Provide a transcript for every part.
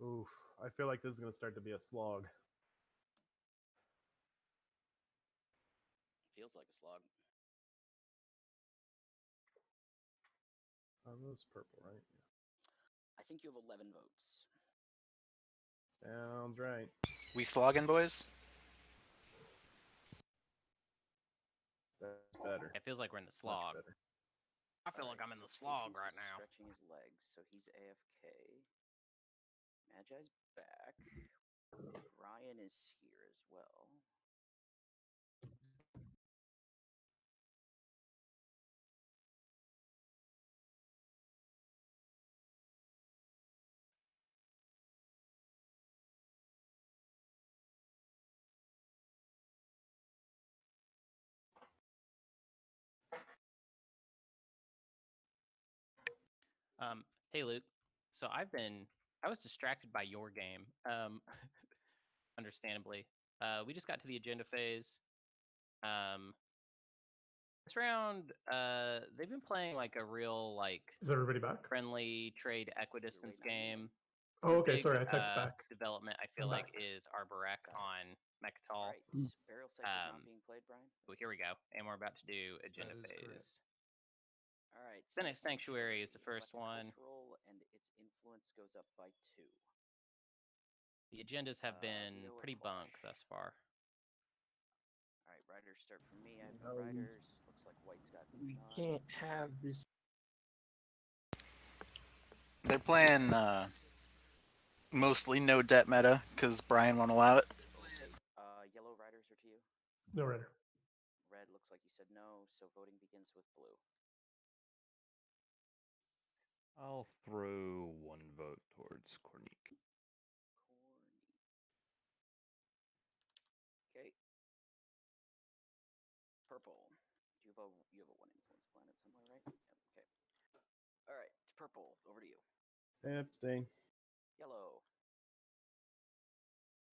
Oof. I feel like this is going to start to be a slog. Feels like a slog. That was purple, right? I think you have 11 votes. Sounds right. We slogging, boys? That's better. It feels like we're in the slog. Much better. I feel like I'm in the slog right now. Stretching his legs, so he's AFK. Magi's back. Ryan is here as well. Hey Luke. So I was distracted by your game. Understandably. We just got to the agenda phase. This round, they've been playing like a real Is everybody back? friendly trade equidistance game. Oh, okay. Big, Sorry, I typed back. Development I feel I'm like back. is Arborec on Mechatol. Right. Burial Sites is not being played, Brian. Well, here we go, and we're about to do agenda That is phase. correct. All right. Senate Sanctuary is the first one. Cultural, and its influence goes up by 2. The agendas have been pretty bunk thus far. All right, riders start for me. I have riders. Looks like White's got. We can't have this. They're playing mostly no debt meta because Brian won't allow it. Yellow riders are to you. No rider. Red looks like you said no, so voting begins with blue. I'll throw 1 vote towards Cornique. Okay. Purple. Do you have a 1 influence planet somewhere, right? Yep, okay. All right, purple. Over to you. Abstain. Yellow.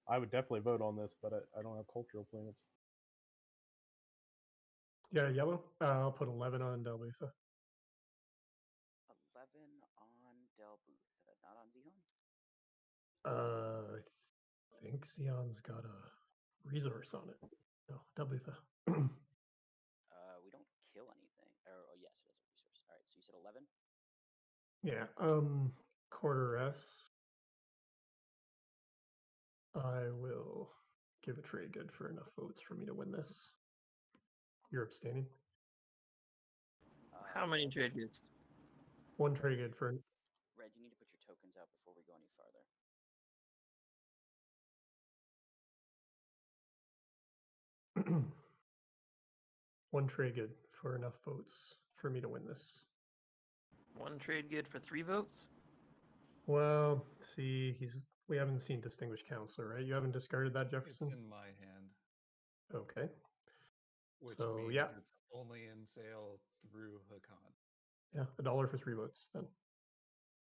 I would definitely vote on this, but I don't have cultural planets. Yeah, yellow. I'll put 11 on Delbutha. 11 on Delbutha, not on Zihon. I think Xion's got a resource on it. No, Delbutha. We don't kill anything. Oh, yes, it has a resource. All right, so you said 11? Yeah. Quarteresque. I will give a trade good for enough votes for me to win this. You're abstaining. How many trade goods? 1 trade good for. Red, you need to put your tokens out before we go any farther. One trade good for enough votes for me to win this. 1 trade good for 3 votes? Well, see, we haven't seen Distinguished Counselor, right? You haven't discarded that, Jefferson? It's in my hand. Okay. Which so, means yeah. it's only in sale through Hacan. Yeah, $1 for 3 votes then.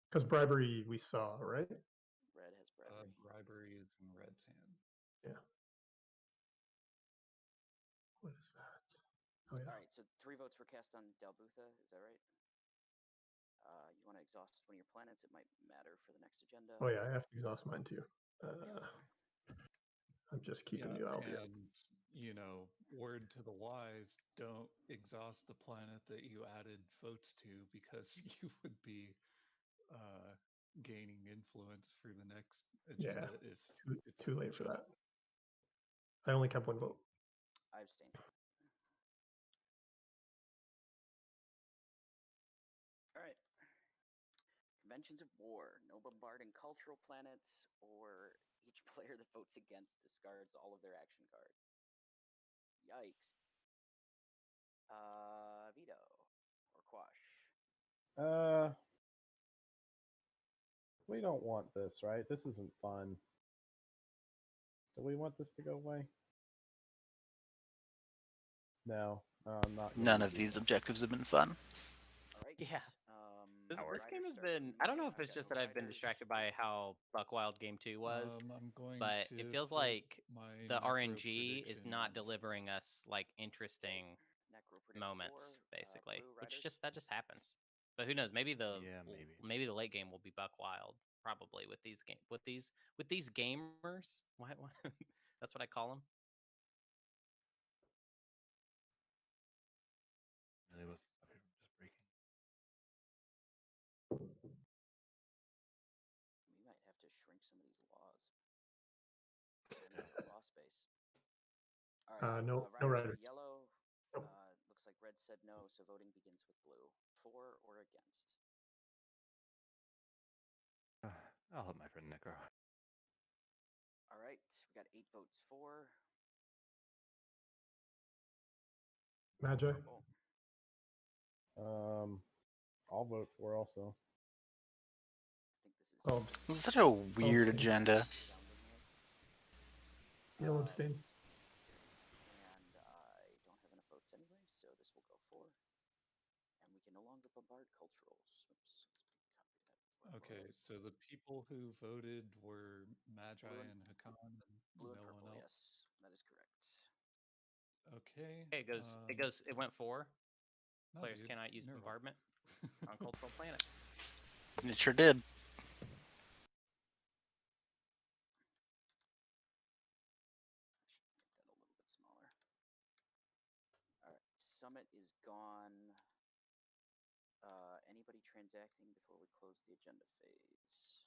Because bribery we saw, right? Red has bribery. Bribery is in Red's hand. Yeah. What is that? Oh, yeah. All right, so 3 votes were cast on Delbutha, is that right? You want to exhaust one of your planets? It might matter for the next agenda. Oh, yeah, I have to exhaust mine too. I'm just keeping you out here. And, word to the wise, don't exhaust the planet that you added votes to because you would be gaining influence for the next agenda if too late for that. I only kept 1 vote. I abstain. All right. Conventions of War. No bombarding cultural planets, or each player that votes against discards all of their action cards. Yikes. Veto or quash. We don't want this, right? This isn't fun. Do we want this to go away? No, not. None of these objectives have been fun. All right. Yeah. This game has been. I don't know if it's just that I've been distracted by how Buckwild Game 2 was, but it feels like the RNG is not delivering us like interesting moments, basically. That just happens. But who knows? Maybe the maybe the late game will be buck wild. Probably with these gamers. Why? That's what I call them. Really was just breaking. We might have to shrink some of these laws. Law space. All right. No riders riders. for yellow. Nope. Looks like red said no, so voting begins with blue. For or against? I'll help my friend Nekro. All right, we got 8 votes for. Magi. I'll vote for also. I think this is. Oh, This is such a weird agenda. You'll abstain. And I don't have enough votes anyway, so this will go for. And we can no longer bombard culturals. Oops. Okay, so the people who voted were Magi and Hacan and Blue and no purple, one else. yes, that is correct. Okay. It went 4. No, Players dude, cannot use you're wrong. bombardment on cultural planets. It sure did. Make that a little bit smaller. All right, summit is gone. Anybody transacting before we close the agenda phase?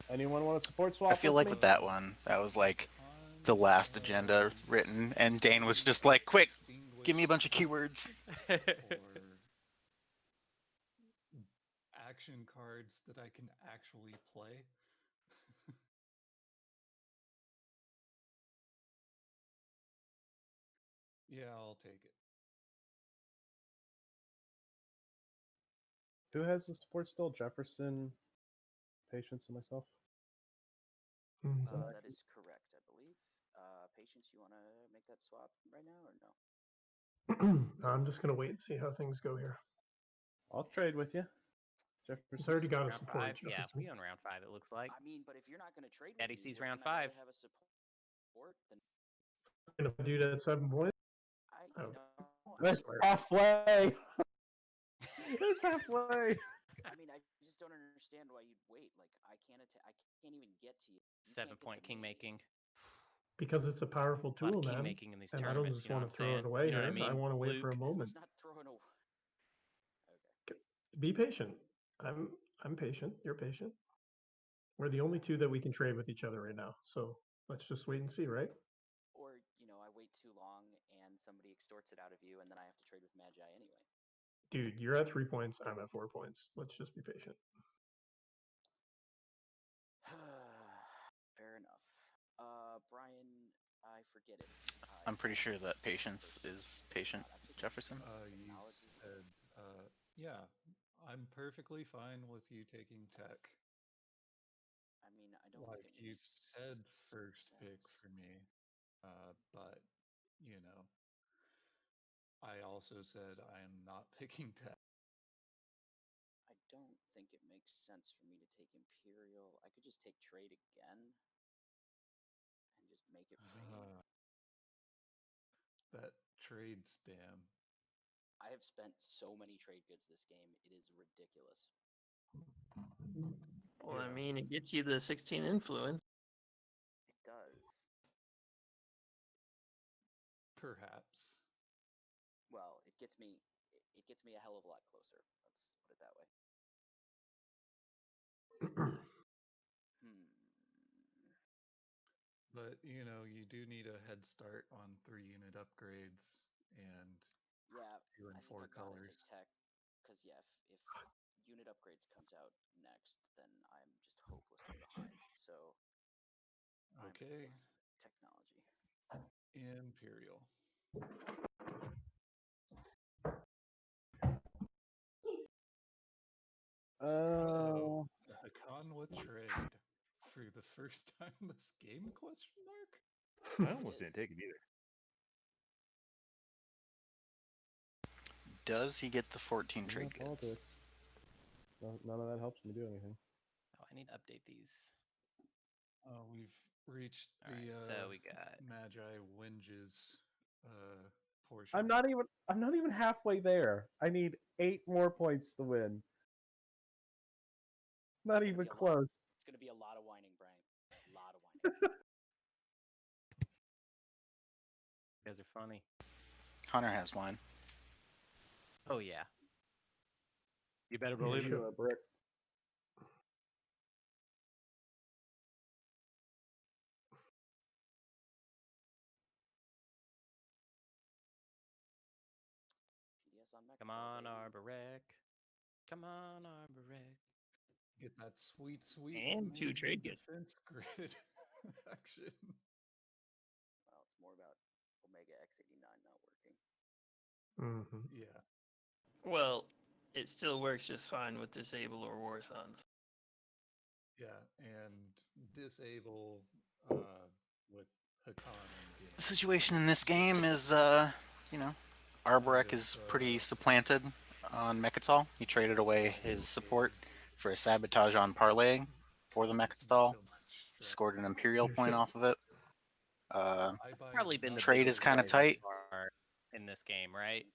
Anyone want to support swap? I feel like me? with that one, that was like the last agenda written, and Dane was just like, "Quick, give me a bunch of keywords." Or action cards that I can actually play. Yeah, I'll take it. Who has the support still? Jefferson, Patience, and myself. That is correct, I believe. Patience, you want to make that swap right now or no? I'm just gonna wait and see how things go here. I'll trade with you. He's already got a Round support. 5. Yeah, Jefferson. we own round 5. It looks like. I mean, but if you're not going to trade Daddy with me, sees round wouldn't I 5. rather have a support than And if I do that at 7 points, That's halfway. It's halfway. I mean, I just don't understand why you'd wait. Like, I can't even get to you. 7-point king making. because it's a powerful A lot tool, of king man. making in these And I don't tournaments. just You know want what to I'm throw saying? it away You know what I here. mean? I want to wait for a Luke? moment. It's not throwing away. Okay. Be patient. I'm patient. You're patient. We're the only two that we can trade with each other right now. So let's just wait and see, right? Or, I wait too long and somebody extorts it out of you and then I have to trade with Magi anyway. Dude, you're at 3 points. I'm at 4 points. Let's just be patient. Fair enough. Brian, I forget it. I'm pretty sure that Patience is patient. Jefferson. You said, yeah, I'm perfectly fine with you taking tech. I mean, I don't Like think it you makes said first sense. pick for me, but I also said I am not picking tech. I don't think it makes sense for me to take Imperial. I could just take trade again and just make it rain. That trade spam. I have spent so many trade goods this game. It is ridiculous. Well, I mean, it gets you the 16 influence. It does. Perhaps. Well, it gets me a hell of a lot closer. Let's put it that way. But you do need a head start on 3-unit upgrades and 2 and 4 colors. Tech, because if unit upgrades comes out next, then I'm just hopelessly behind. So okay, technology. Imperial. Hacan with trade for the first time this game? Question mark. I almost didn't take it either. Does he get the 14 trade goods? Politics. None of that helps me do anything. Oh, I need to update these. We've reached All the right, so we got Magi Winges portion. I'm not even halfway there. I need 8 more points to win. Not even close. It's gonna be a lot of whining, Brian. A lot of whining. You guys are funny. Hunter has wine. Oh yeah. You better believe it. Brick. Come on, Arborec. Come on, Arborec. Get that sweet And 2 trade goods. defense grid action. Well, it's more about Omega X89 not working. Mm-hmm. Yeah. Well, it still works just fine with Disable or War Sons. Yeah, and disable with Hacan and The situation in this game is, Arborec is pretty supplanted on Mechatol. He traded away his support for a sabotage on parlaying for the Mechatol. Scored an Imperial point off of it. Probably been the trade biggest is kind of tight in this game, right?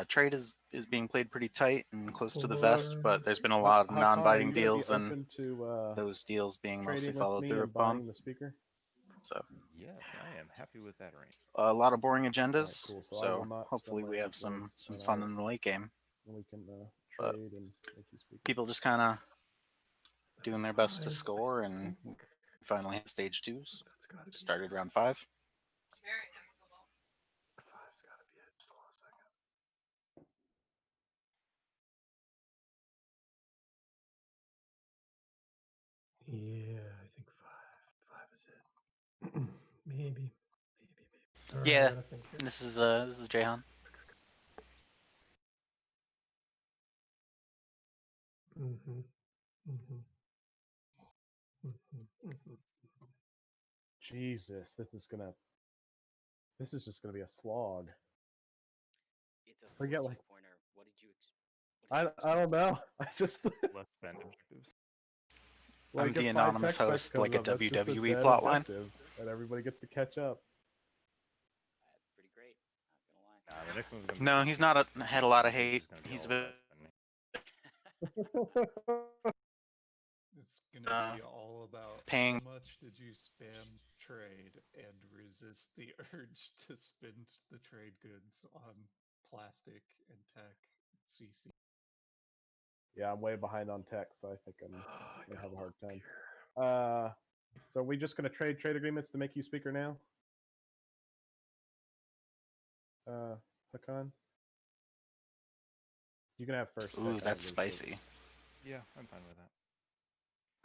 Trade is being played pretty tight and close to the vest, but there's been a lot of non-biting deals, and those deals being mostly followed through upon. The speaker. So yes, I am happy with that range. a lot of boring agendas. Right, cool. So I So will not hopefully spend we my have some influence, fun in the late game. We can But trade and make you speaker. people just kind of doing their best to score, and finally hit stage 2s. Started round 5. Five's got to be it. Just hold on a second. Yeah, I think 5. 5 is it. Maybe. Sorry, Yeah, I gotta think here. this is Jahan. Mm-hmm. Mm-hmm. Mm-hmm. Mm-hmm. Jesus, this is just gonna be a slog. It's a Forget 42 like pointer. What did you I don't know. I just Less spend objectives. I'm the anonymous host, like a WWE plotline. And everybody gets to catch up. That's pretty great. Not gonna lie. The next one's gonna No, be he's not had a lot of hate. He's a bit. It's gonna be all about paying- how much did you spam trade and resist the urge to spend the trade goods on plastic and tech CC. Yeah, I'm way behind on tech, so I think I'm I gonna gotta have a hard look time. here. So are we just gonna trade agreements to make you speaker now? Hacan? You can have first. Ooh, pick, that's obviously. spicy. Yeah, I'm fine with that.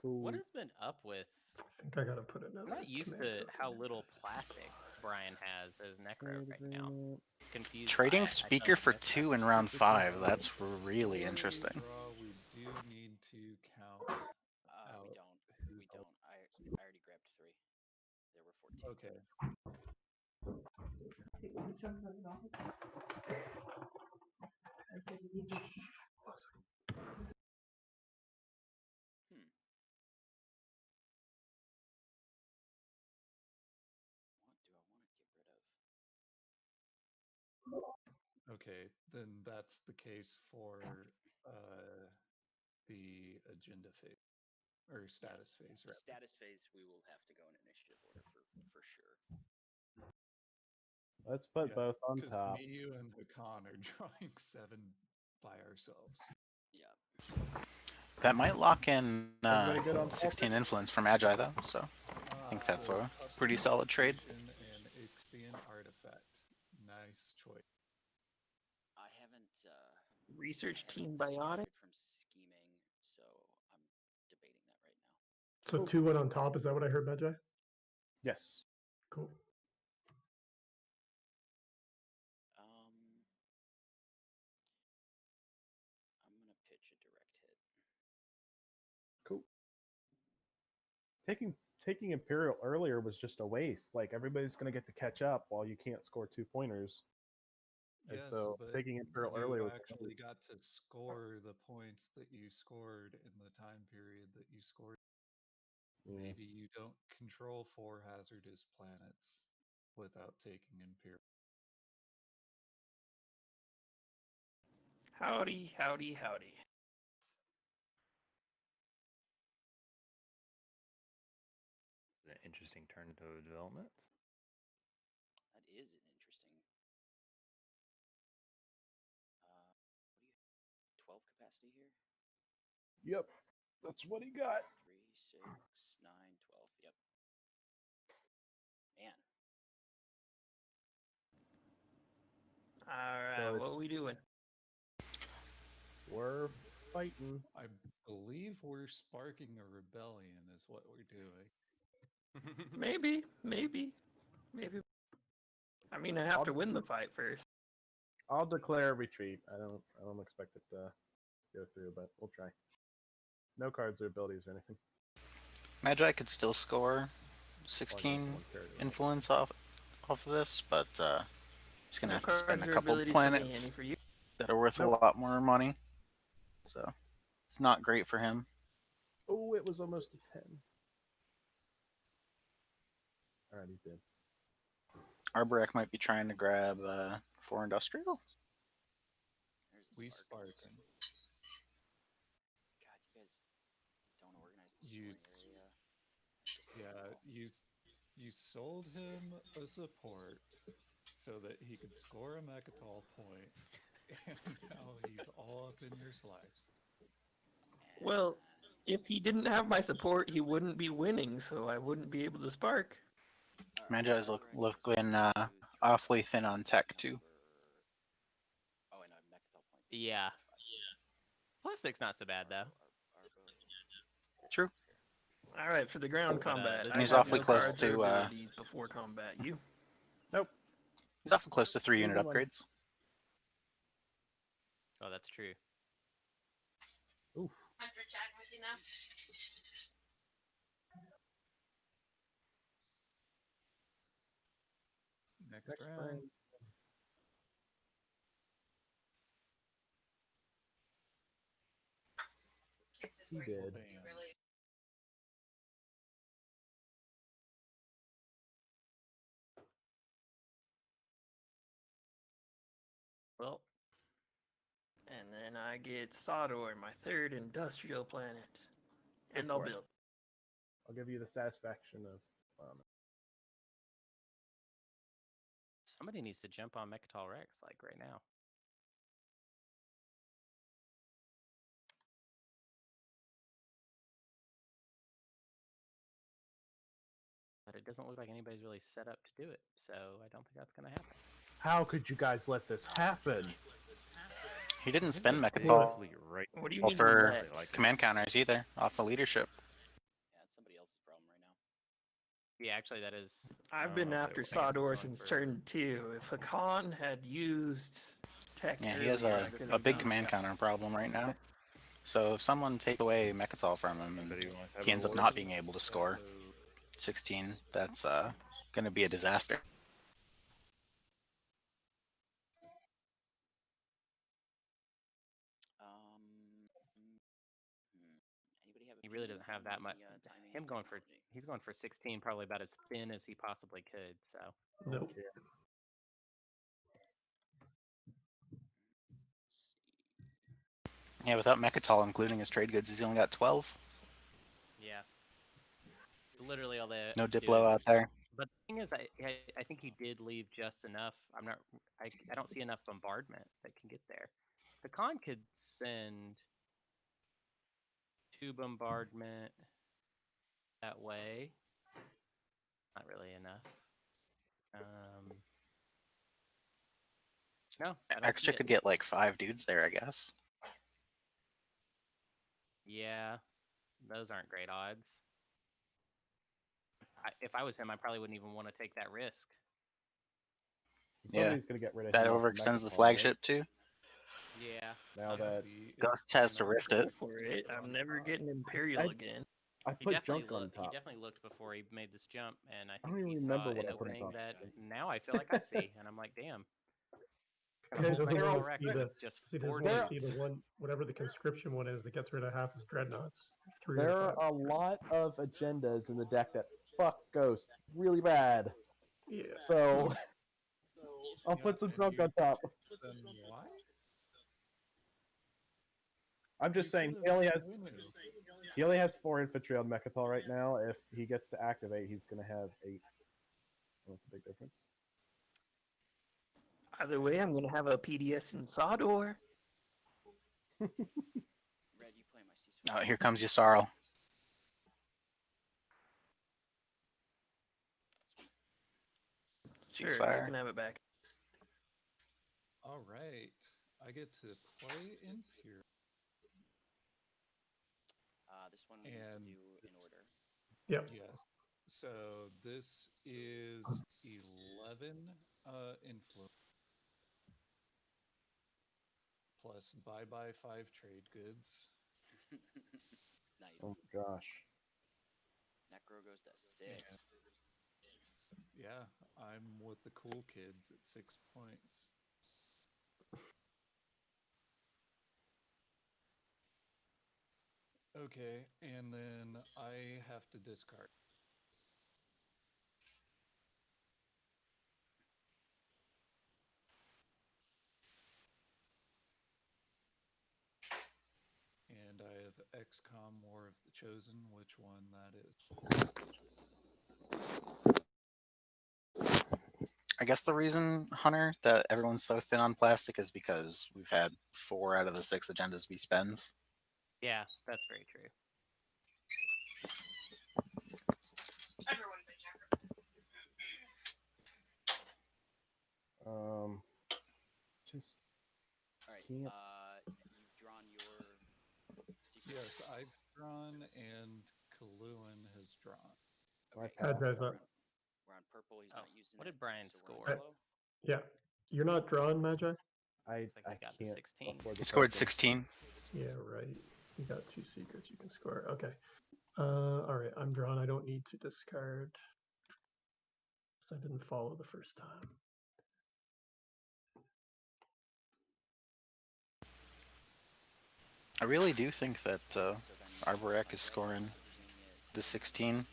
Cool. What has been up with? I think I gotta put another. I'm not used to how little plastic Brian has as Nekro right now. Confused. Trading by it. I speaker thought for I missed 2 in round 5. That's really interesting. Draw, we do need to count We out don't. who's We don't. I already grabbed 3. There were 14. Okay. Hmm. What do I want to get rid of? Okay, then that's the case for the agenda phase or status phase, The right? status phase, we will have to go in initiative order for sure. Let's put both on Because top. me, you, and Hacan are drawing 7 by ourselves. Yeah. That might lock in Everybody good on 16 influence for Magi, though, so I think that's a pretty solid trade. And Ixtian artifact. Nice choice. I haven't Research I team haven't biotic. started from scheming, so I'm debating that right now. So 2 went on top. Is that what I heard, Magi? Yes. Cool. I'm gonna pitch a direct hit. Cool. Taking Imperial earlier was just a waste. Like everybody's gonna get to catch up while you can't score 2 pointers. And Yes, so but taking Imperial you earlier was actually got to score the points that you scored in the time period that you scored. Yeah. Maybe you don't control 4 hazardous planets. without taking Imperial. Howdy, howdy, howdy. An interesting turn to development. That is an interesting. What do you? 12 capacity here. Yep, that's what he got. 3, 6, 9, 12. Yep. Man. All right, So what it's- are we doing? We're fighting. I believe we're sparking a rebellion is what we're doing. Maybe. I mean, I have to win the fight first. I'll declare a retreat. I don't expect it to go through, but we'll try. No cards or abilities or anything. Magi could still score 16 influence off of this, but he's gonna have to spend a couple planets For you. that are worth Nope. a lot more money. So it's not great for him. Oh, it was almost a 10. Alright, he's dead. Arborec might be trying to grab 4 industrial. We sparking. God, you guys don't organize the You- scoring area. Yeah, you sold him a support so that he could score a Mechatol point, and now he's all up in your slice. Well, if he didn't have my support, he wouldn't be winning, so I wouldn't be able to spark. Magi's looking awfully thin on tech too. Oh, and I have Mechatol point. Yeah. Plastic's not so bad though. True. All right, for the ground combat. this I is have awfully no close cards or to, abilities before combat. You? Nope. He's awfully close to 3 unit Either one. upgrades. Oh, that's true. Oof. Hunter chatting with you now. Next round. Kisses He were did. really. Well, and then I get Sodor, my third industrial planet, and Go I'll for it. build. I'll give you the satisfaction of Somebody needs to jump on Mechatol Rex like right now. But it doesn't look like anybody's really set up to do it, so I don't think that's going to happen. How could you guys let this happen? He didn't spend Basically Mechatol right. What do you mean for let? Like command counters either, off of leadership. Yeah, it's somebody else's problem right now. Yeah, actually, that is. I I've don't been know if after I guess it's Sodor going since for- turn 2. If Hacan had used tech Yeah, he has earlier, I a could've big done command that. counter problem right now. So if someone take away Mechatol from him and Anybody want to have he a ends up word? not being able to score 16, that's going to be a disaster. Anybody have? He really doesn't opinions have on that the, much. timing Him and going for technology? he's going for 16, probably about as thin as he possibly could. So Nope. Let's see. Yeah, without Mechatol including his trade goods, he's only got 12. yeah, literally all that. No Diplo out there. But the thing is, I think he did leave just enough. I don't see enough bombardment that can get there. The con could send 2 bombardment that way. Not really enough. No, I don't see Xxcha it. could get like 5 dudes there, I guess. Yeah, those aren't great odds. If I was him, I probably wouldn't even want to take that risk. somebody's gonna get rid of That him off the overextends the Mechatol, flagship right? too. Yeah. Now that Ghost has to rift it. For it, I'm never getting Imperial again. I He put definitely junk on looked. He top. definitely looked before he made this jump, and I don't think he even saw remember what an I put on opening top. that now I feel like I see, and I'm like, damn. He doesn't Like want all to Rex see with just he doesn't 4 want to dudes. see the one, whatever the conscription one is that gets rid of half his dreadnoughts. 3 There or 5. are a lot of agendas in the deck that fuck Ghost really bad. Yeah. So I'll put some junk on top. Then why? I'm just saying he only has 4 infantry on Mechatol right now. If he gets to activate, he's gonna have 8. That's a big difference. Either way, I'm gonna have a PDS in Sawdor. Red, you play my Oh, here comes Yssaril. Sure, you Ceasefire. can have it back. All right, I get to play Imperial. This one we need to do in order. Yep. Yes. So this is 11 influence plus buy 5 trade goods. Nice. Oh my gosh. Nekro goes to 6. Yeah, I'm with the cool kids at 6 points. Okay, and then I have to discard. And I have XCOM War of the Chosen, which one that is. I guess the reason, Hunter, that everyone's so thin on plastic is because we've had 4 out of the 6 agendas be spends. Yeah, that's very true. Everyone but Jefferson. Just All right. can't. You've drawn your secret. Yes, I've drawn and Caluin has drawn. Okay. I'd rather- We're on purple. He's Oh, not using what it, did Brian so we're on score? yellow. Yeah. You're not drawn, Magi? I Looks like he got the can't 16. afford He the scored token. 16. Yeah, right. You got 2 secrets you can score. Okay. All right. I'm drawn. I don't need to discard because I didn't follow the first time. I really do think that So then Arborec is scoring the 16,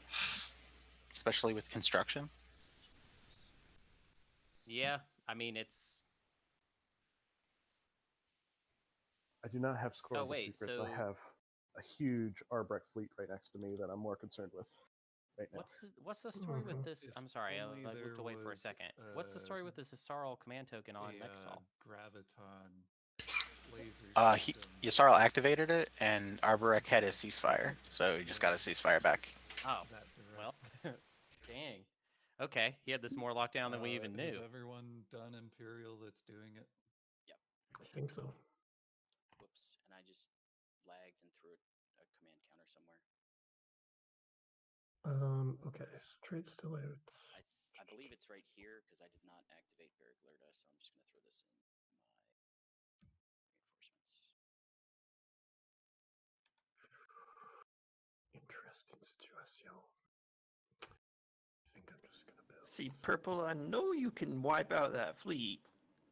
especially with construction. Yeah, I mean it's. I do not have scoreable wait, secrets. so- I have a huge Arborec fleet right next to me that I'm more concerned with right now. What's the story with Mhm. this? If I'm sorry, I only looked there away for a was, second. What's the story with this Yssaril command token on Mechatol? Graviton laser system. Yssaril activated it, and Arborec had a ceasefire, so he just got a ceasefire back. Oh, That direct. well, dang. Okay, he had this more locked down than we even Has knew. everyone done Imperial that's doing it? I think so. Whoops, and I just lagged and threw a command counter somewhere. Okay. So trade's still out. I believe it's right here because I did not activate Barrack Lerda, so I'm just going to throw this in my reinforcements. Interesting situation. I think I'm just gonna build. See, purple, I know you can wipe out that fleet,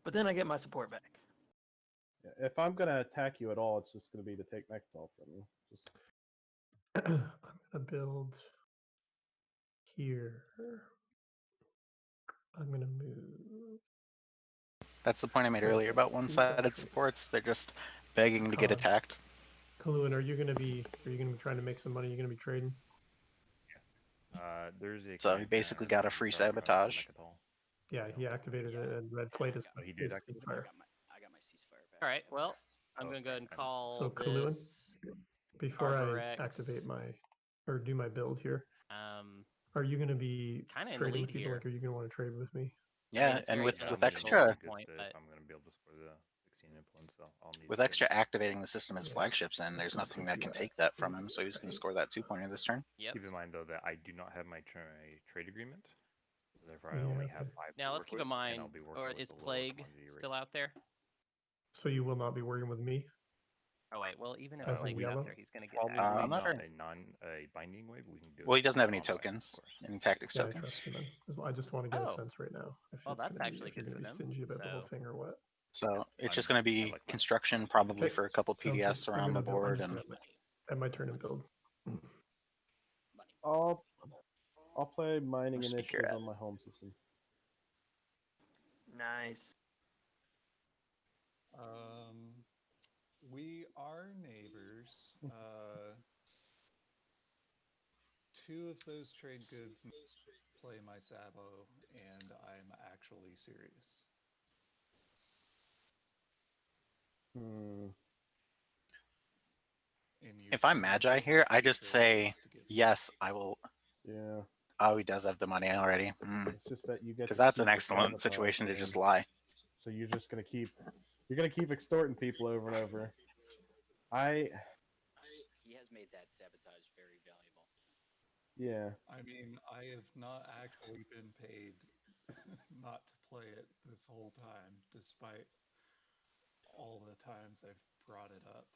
but then I get my support back. Yeah, if I'm gonna attack you at all, it's just gonna be to take Mechatol from you. Just I'm gonna build here. I'm gonna move. That's the point I made Wait a earlier about second, who's one-sided actually- supports. They're just begging to get Con. attacked. Caluin, are you gonna be trying to make some money? You're gonna be trading? There's a. So he basically got a free sabotage. Yeah, he activated it and red played his, Oh, he did his activate it? ceasefire. I got my ceasefire back. All right, Yep. well, I'm gonna Okay, go ahead and okay. call So Caluin, this. before Arborec. I activate my or do my build here, Um, are you gonna be Kinda in the trading lead with people? here. Like, are you gonna want to trade with me? Yeah, it's and very with tough with to Xxcha control at this point, If but I'm gonna be able to score the 16 influence, so I'll need. with to- Xxcha activating the system as Yeah. flagships, and there's Gonna nothing put that you can at take that from him. So he's going to 8, score that 2-pointer this turn. yep. Keep in mind though that I do not have my trade agreement, therefore I Yeah, only okay. have 5. Now to let's work keep with, in mind, and I'll be working or with is the lower Plague quantity still rate. out there? So you will not be working with me? Oh wait, well even if As in Plague is yellow? out there, he's gonna get Probably activated. I'm not not sure. a binding wave. We can do. Well, it he doesn't have any combat, of tokens, course. any tactics Yeah, I tokens. trust you then. I just want to get a Oh. sense right now if Well, it's that's gonna be, actually if you're good gonna be for them, stingy about the whole so- thing or what. So it's just I'm- going to I be like my construction, probably Okay, for a couple sounds good. PDS I'm around the gonna build- I'm board, just and gonna at my turn and build. Money. I'll play mining Or speak your initiative ad. on my home system. Nice. We are neighbors. Two of those trade goods play my Sabo, and I'm actually serious. If I'm Magi here, I just say, yes, I will. Yeah. Oh, he does have the money already. It's just that you get because to that's keep an the excellent sabotage situation to game. just lie. So you're just gonna keep extorting people over and over. He has made that sabotage very valuable. Yeah. I mean, I have not actually been paid not to play it this whole time, despite all the times I've brought it up.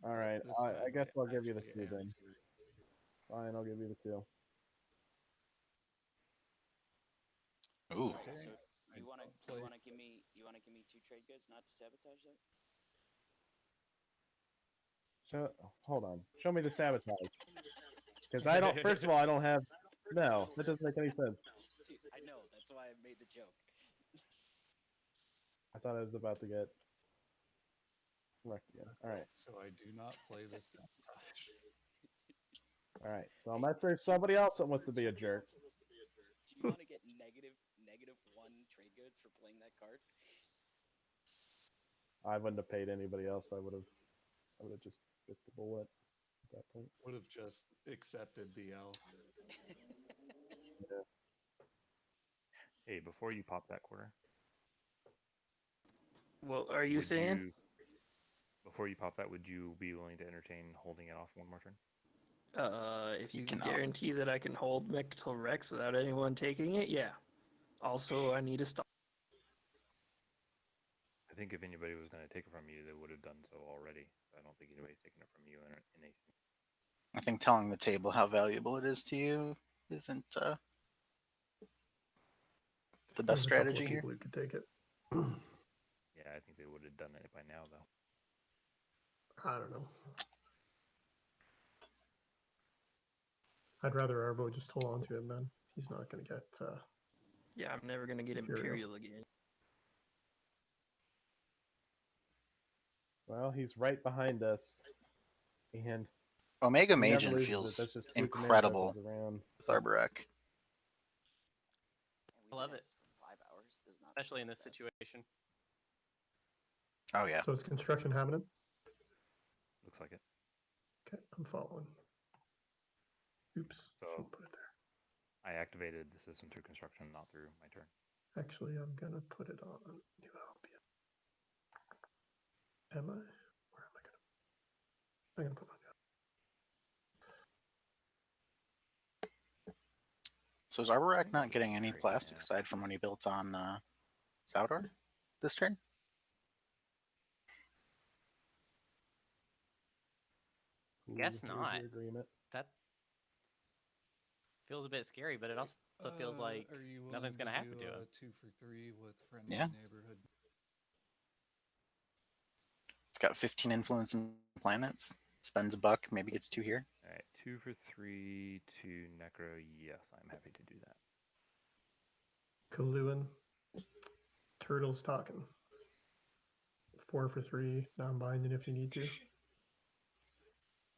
All right. I guess I'll give you the 2 then. Fine, I'll give you the 2. Ooh. Okay, so you wanna give me 2 trade goods not to sabotage that? Hold on. Show me the sabotage. Because I don't. First of all, I don't have. No, that doesn't make any sense. Dude, I know. That's why I made the joke. I thought I was about to get wrecked again. All right. So I do not play this sabotage. All right. So unless there's somebody else that wants to be a jerk. Do you want to get negative 1 trade goods for playing that card? I wouldn't have paid anybody else. I would have just bit the bullet at that point. Would have just accepted the L. Yeah. Hey, before you pop that quarter. What are you saying? Before you pop that, would you be willing to entertain holding it off one more turn? If you can guarantee that I can hold Mectal Rex without anyone taking it, yeah. Also, I need a stop. I think if anybody was going to take it from you, they would have done so already. I don't think anybody's taking it from you in a... I think telling the table how valuable it is to you isn't the best strategy here. People who could take it. Yeah, I think they would have done it by now, though. I don't know. I'd rather Arbo just hold on to him, man. He's not going to get... Yeah, I'm never going to get Imperial again. Well, he's right behind us. And Omega Magian feels incredible with Arborec. I love it. 5 hours does not, especially in this situation. Oh yeah. So is construction happening? Looks like it. Okay, I'm following. Oops. So Put it there. I activated the system through construction, not through my turn. Actually, I'm gonna put it on New Albion. Am I? Where am I gonna? I'm gonna put it on New Albion. So is Arborec not getting any plastic aside from when he built on Soudor this turn? Guess not. That feels a bit scary, but it also feels like nothing's going to happen to him. 2 for 3 with friendly neighborhood. It's got 15 influence in planets. Spends $1, maybe gets 2 here. All right, 2 for 3 to Nekro. Yes, I'm happy to do that. Caluin. Turtle's talking. 4 for 3, non-binding if you need to.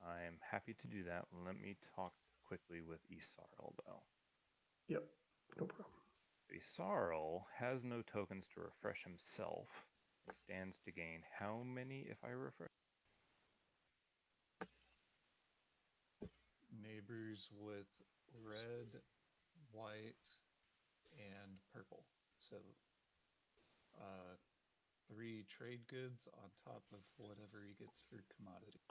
I'm happy to do that. Let me talk quickly with Yssaril, though. Yep, no problem. Yssaril has no tokens to refresh himself. He stands to gain how many if I refresh? Neighbors with red, white, and purple. So 3 trade goods on top of whatever he gets for commodity.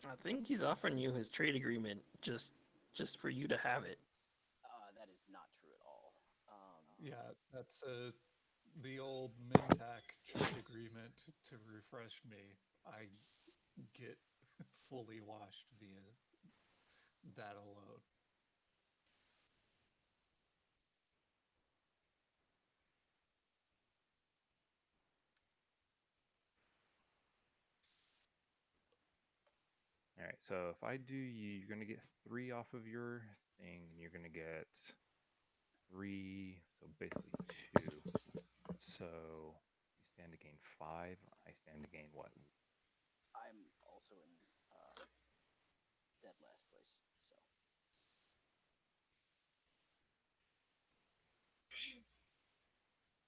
I think he's offering you his trade agreement just for you to have it. That is not true at all. Yeah, that's the old Mintac trade agreement to refresh me. I get fully washed via that alone. All right, so if I do you, you're going to get 3 off of your thing, and you're going to get 3, so basically 2. So you stand to gain 5. I stand to gain what? I'm also in dead last place, so.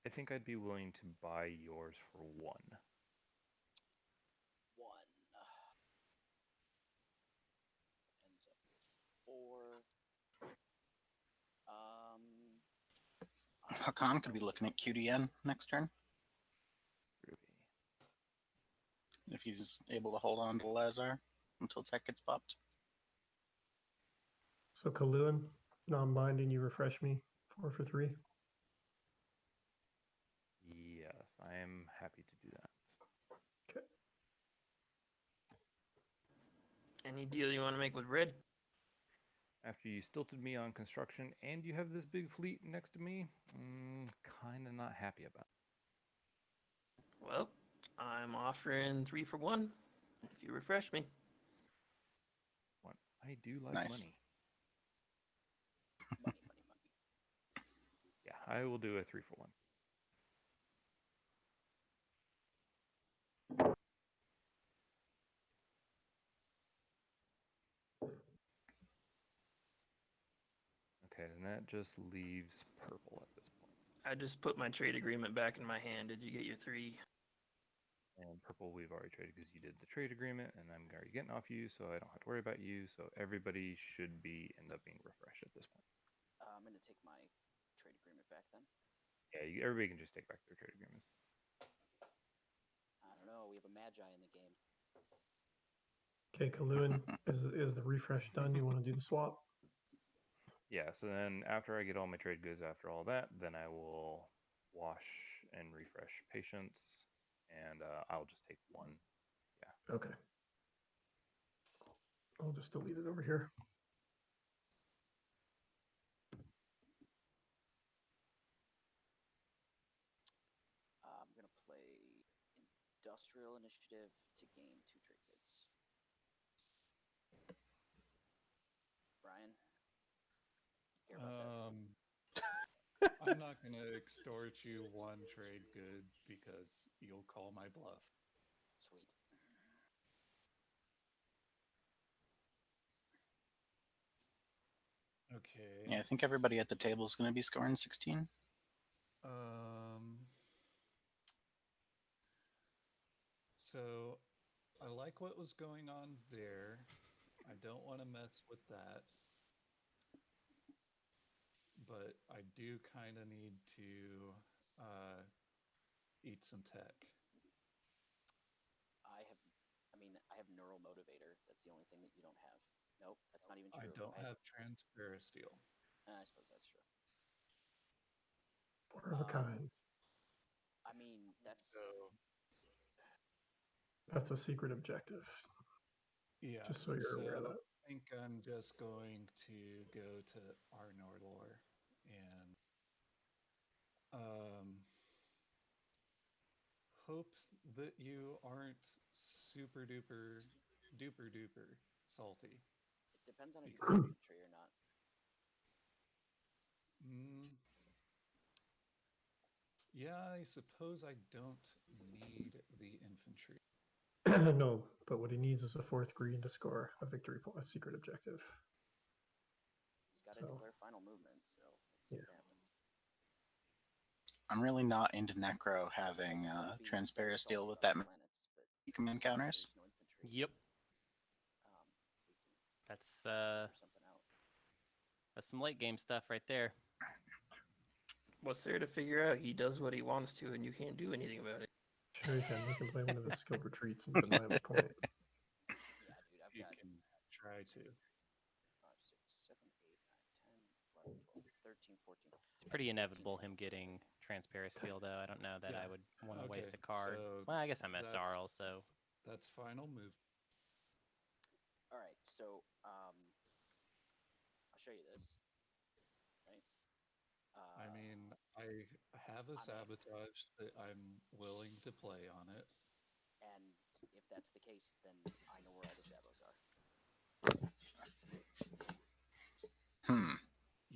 I think I'd be willing to buy yours for 1. 1. Ends up with 4. Hacan could be looking at QDN next turn if he's able to hold on to Lazar until tech gets popped. So Caluin, non-binding, you refresh me 4 for 3. Yes, I am happy to do that. Okay. Any deal you want to make with red? After you stilted me on construction and you have this big fleet next to me, kind of not happy about it. Well, I'm offering 3 for 1 if you refresh me. What? I do like Nice. money. Money. Yeah, I will do a 3 for 1. Okay, and that just leaves purple at this point. I just put my trade agreement back in my hand. Did you get your 3? And purple we've already traded because you did the trade agreement, and I'm already getting off you, so I don't have to worry about you. So everybody should end up being refreshed at this point. I'm going to take my trade agreement back then. Yeah, everybody can just take back their trade agreements. I don't know. We have a Magi in the game. Okay, Caluin, is the refresh done? You want to do the swap? Yeah, so then after I get all my trade goods after all that, then I will wash and refresh patience, and I'll just take 1. Yeah. Okay. I'll just delete it over here. I'm going to play Industrial Initiative to gain 2 trade goods. Brian? You care about that? I'm not going to extort you 1 trade good because you'll call my bluff. Sweet. Okay. Yeah, I think everybody at the table is going to be scoring 16. So I like what was going on there. I don't want to mess with that. But I do kind of need to eat some tech. I have Neural Motivator. That's the only thing that you don't have. Nope, that's not even true. I don't have Transparent Steel. I suppose that's true. 4 of a kind. I mean, That's a secret objective. Yeah. Just so you're aware of that. I think I'm just going to go to Arnorlor and hope that you aren't super duper salty. It depends on if you have infantry or not. Yeah, I suppose I don't need the infantry. No, but what he needs is a 4th green to score a victory point, a secret objective. He's got to declare final movement, so let's see what happens. I'm really not into Nekro having Transparent Steel with that many command counters. Yep. That's some late game stuff right there. What's there to figure out? He does what he wants to, and you can't do anything about it. Sure you can. You can play one of his skilled retreats and deny him a point. Yeah, dude, I've You got can try to. 5, 6, 7, 8, 9, 10, 11, 12, 13, 14. It's pretty inevitable him getting Transparent Steel, though. I don't know that I would want to waste a card. So well, I guess I'm Yssaril, so. That's final move. All right, so I'll show you this. Right. I mean, I have a sabotage that I'm willing to play on it. And if that's the case, then I know where all the sabos are.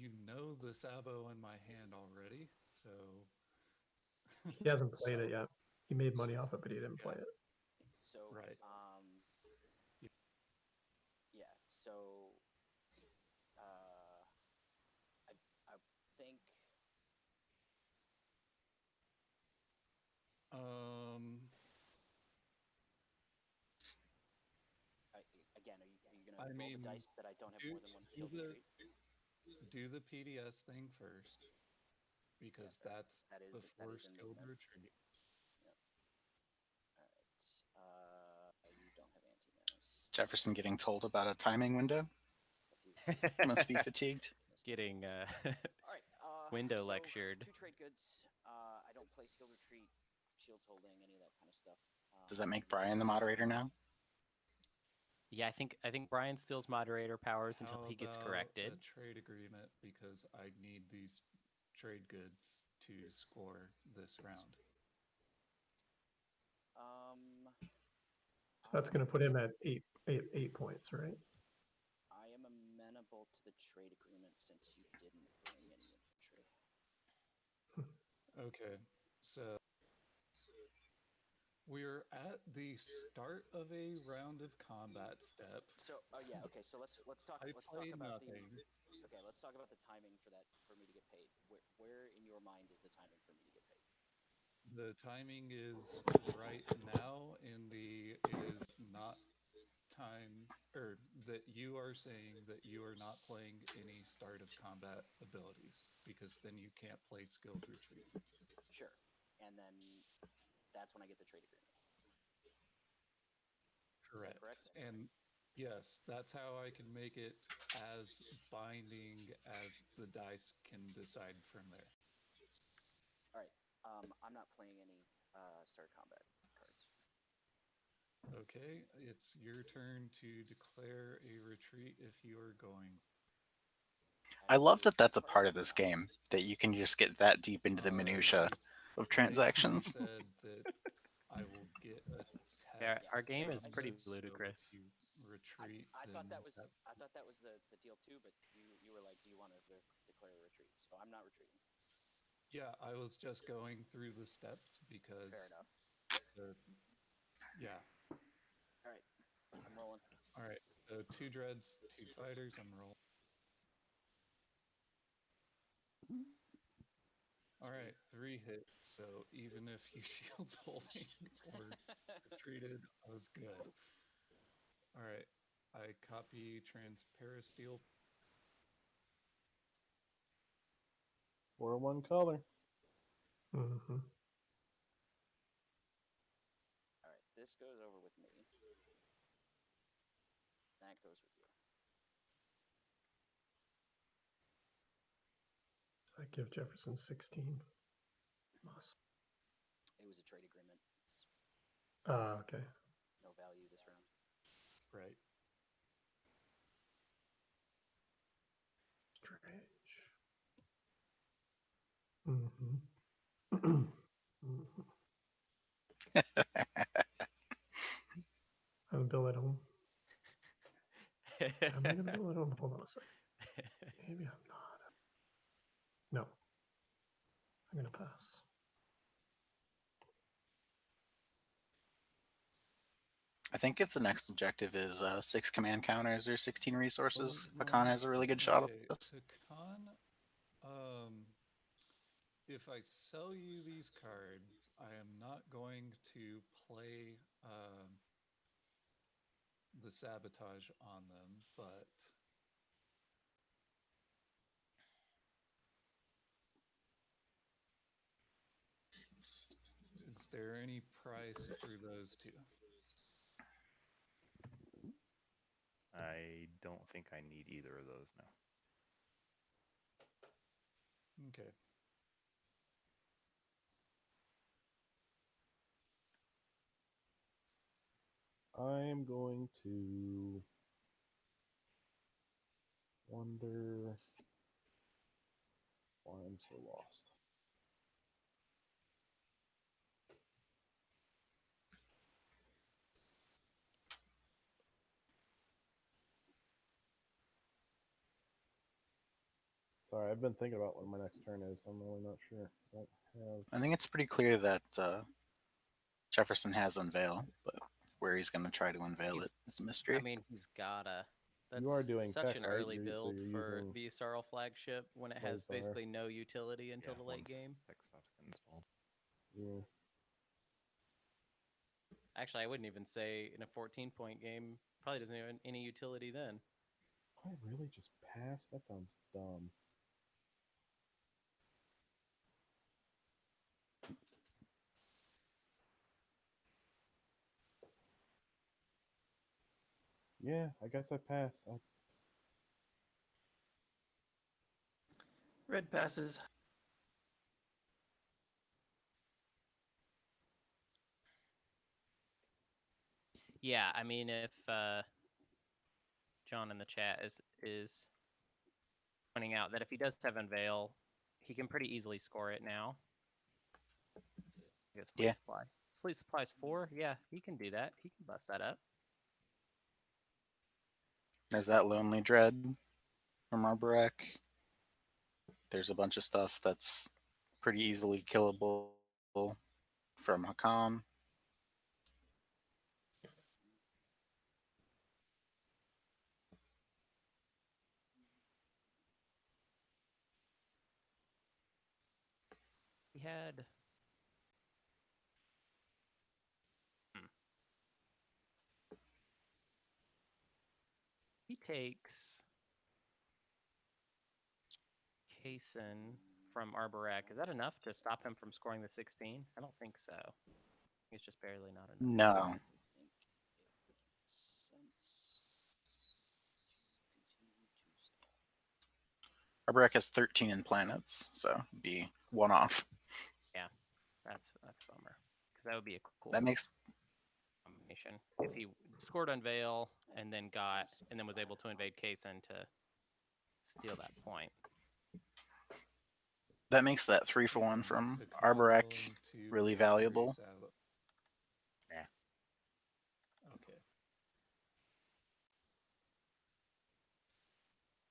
you know the Sabo in my hand already, so He hasn't played it So- yet. He made money off it, but he didn't play it. So Right. yeah. So I think again, are you gonna roll the dice that I don't have more than one field retreat? Do the PDS thing first, because that's that is before in skilled there. retreat. Yep. All right. You don't have anti-menace. Jefferson getting told about a timing window. Must be fatigued. Getting All right. window so lectured. 2 trade goods. I don't play skilled retreat, shields holding, any of that kind of stuff. Does that make Brian the moderator now? Yeah, I think Brian steals moderator powers until How he gets about corrected. a trade agreement, because I need these trade goods to score this round. So that's going to put him at eight points, right? I am amenable to the trade agreement since you didn't bring any infantry. Okay, so we're at the start of a round of combat step. So yeah, okay. So let's talk. I Let's talk played about nothing. Okay, let's talk about the timing for me to get paid. Where in your mind is the timing for me to get paid? The timing is right now it is not time, or that you are saying that you are not playing any start of combat abilities, because then you can't play skilled retreat. Sure. And then that's when I get the trade agreement. Correct. Is that correct? And yes, that's how I can make it as binding as the dice can decide from there. All right. I'm not playing any start combat cards. Okay, it's your turn to declare a retreat if you are going. I love that that's a part of this game, that you can just get that deep into the minutia of transactions. Said that I will get a Yeah, tech our game is from pretty it, so if ludicrous. you retreat, I then thought that was the deal too, but you were like, do you want to declare a retreat? So I'm not retreating. yeah, I was just going through the steps because. Fair enough. Yeah. All right, I'm rolling. All right. So 2 dreads, 2 fighters. I'm rolling. All right, 3 hits. So even if you shields holding or retreated, I was good. All right, I copy transparasteel. 4-1 color. Mm-hmm. All right, this goes over with me. That goes with you. I give Jefferson 16. Must. It was a trade agreement. It's Okay. no value this round. Right. Strange. Mm-hmm. Mm-hmm. I'm a bill at home. Am I going to bill at home? Hold on a second. Maybe I'm not. No. I'm going to pass. I think if the next objective is 6 command counters or 16 resources, Hacan has a really good shot Okay, at this. Hacan, if I sell you these cards, I am not going to play the sabotage on them, but is there any price for those 2? I don't think I need either of those now. Okay. I'm going to wonder why I'm so lost. Sorry, I've been thinking about what my next turn is. I'm really not sure. I don't have. I think it's pretty clear that Jefferson has Unveil, but where he's going to try to unveil it is a mystery. I mean, he's gotta. That's You are doing such tech, an right? early So build you're for using the Yssaril flagship when it has Quasar. basically no utility until Yeah, the late once game. Xxcha's installed. Yeah. Actually, I wouldn't even say in a 14-point game, probably doesn't have any utility then. I really just passed? That sounds dumb. Yeah, I guess I pass. Red passes. Yeah, I mean, if John in the chat is pointing out that if he does have Unveil, he can pretty easily score it now. I guess Fleet Supply. Fleet Supply's 4. Yeah, he can do that. He can bust that up. There's that Lonely Dread from Arborec. There's a bunch of stuff that's pretty easily killable from Hacan. He had... He takes Cason from Arborec. Is that enough to stop him from scoring the 16? I don't think so. It's just barely not enough. No. Arborec has 13 planets, so it'd be one off. Yeah, that's a bummer. Because that would be a cool That makes combination. If he scored Unveil and then was able to invade Cason to steal that point. That makes that 3-for-1 from Arborec really valuable. Yeah. Okay.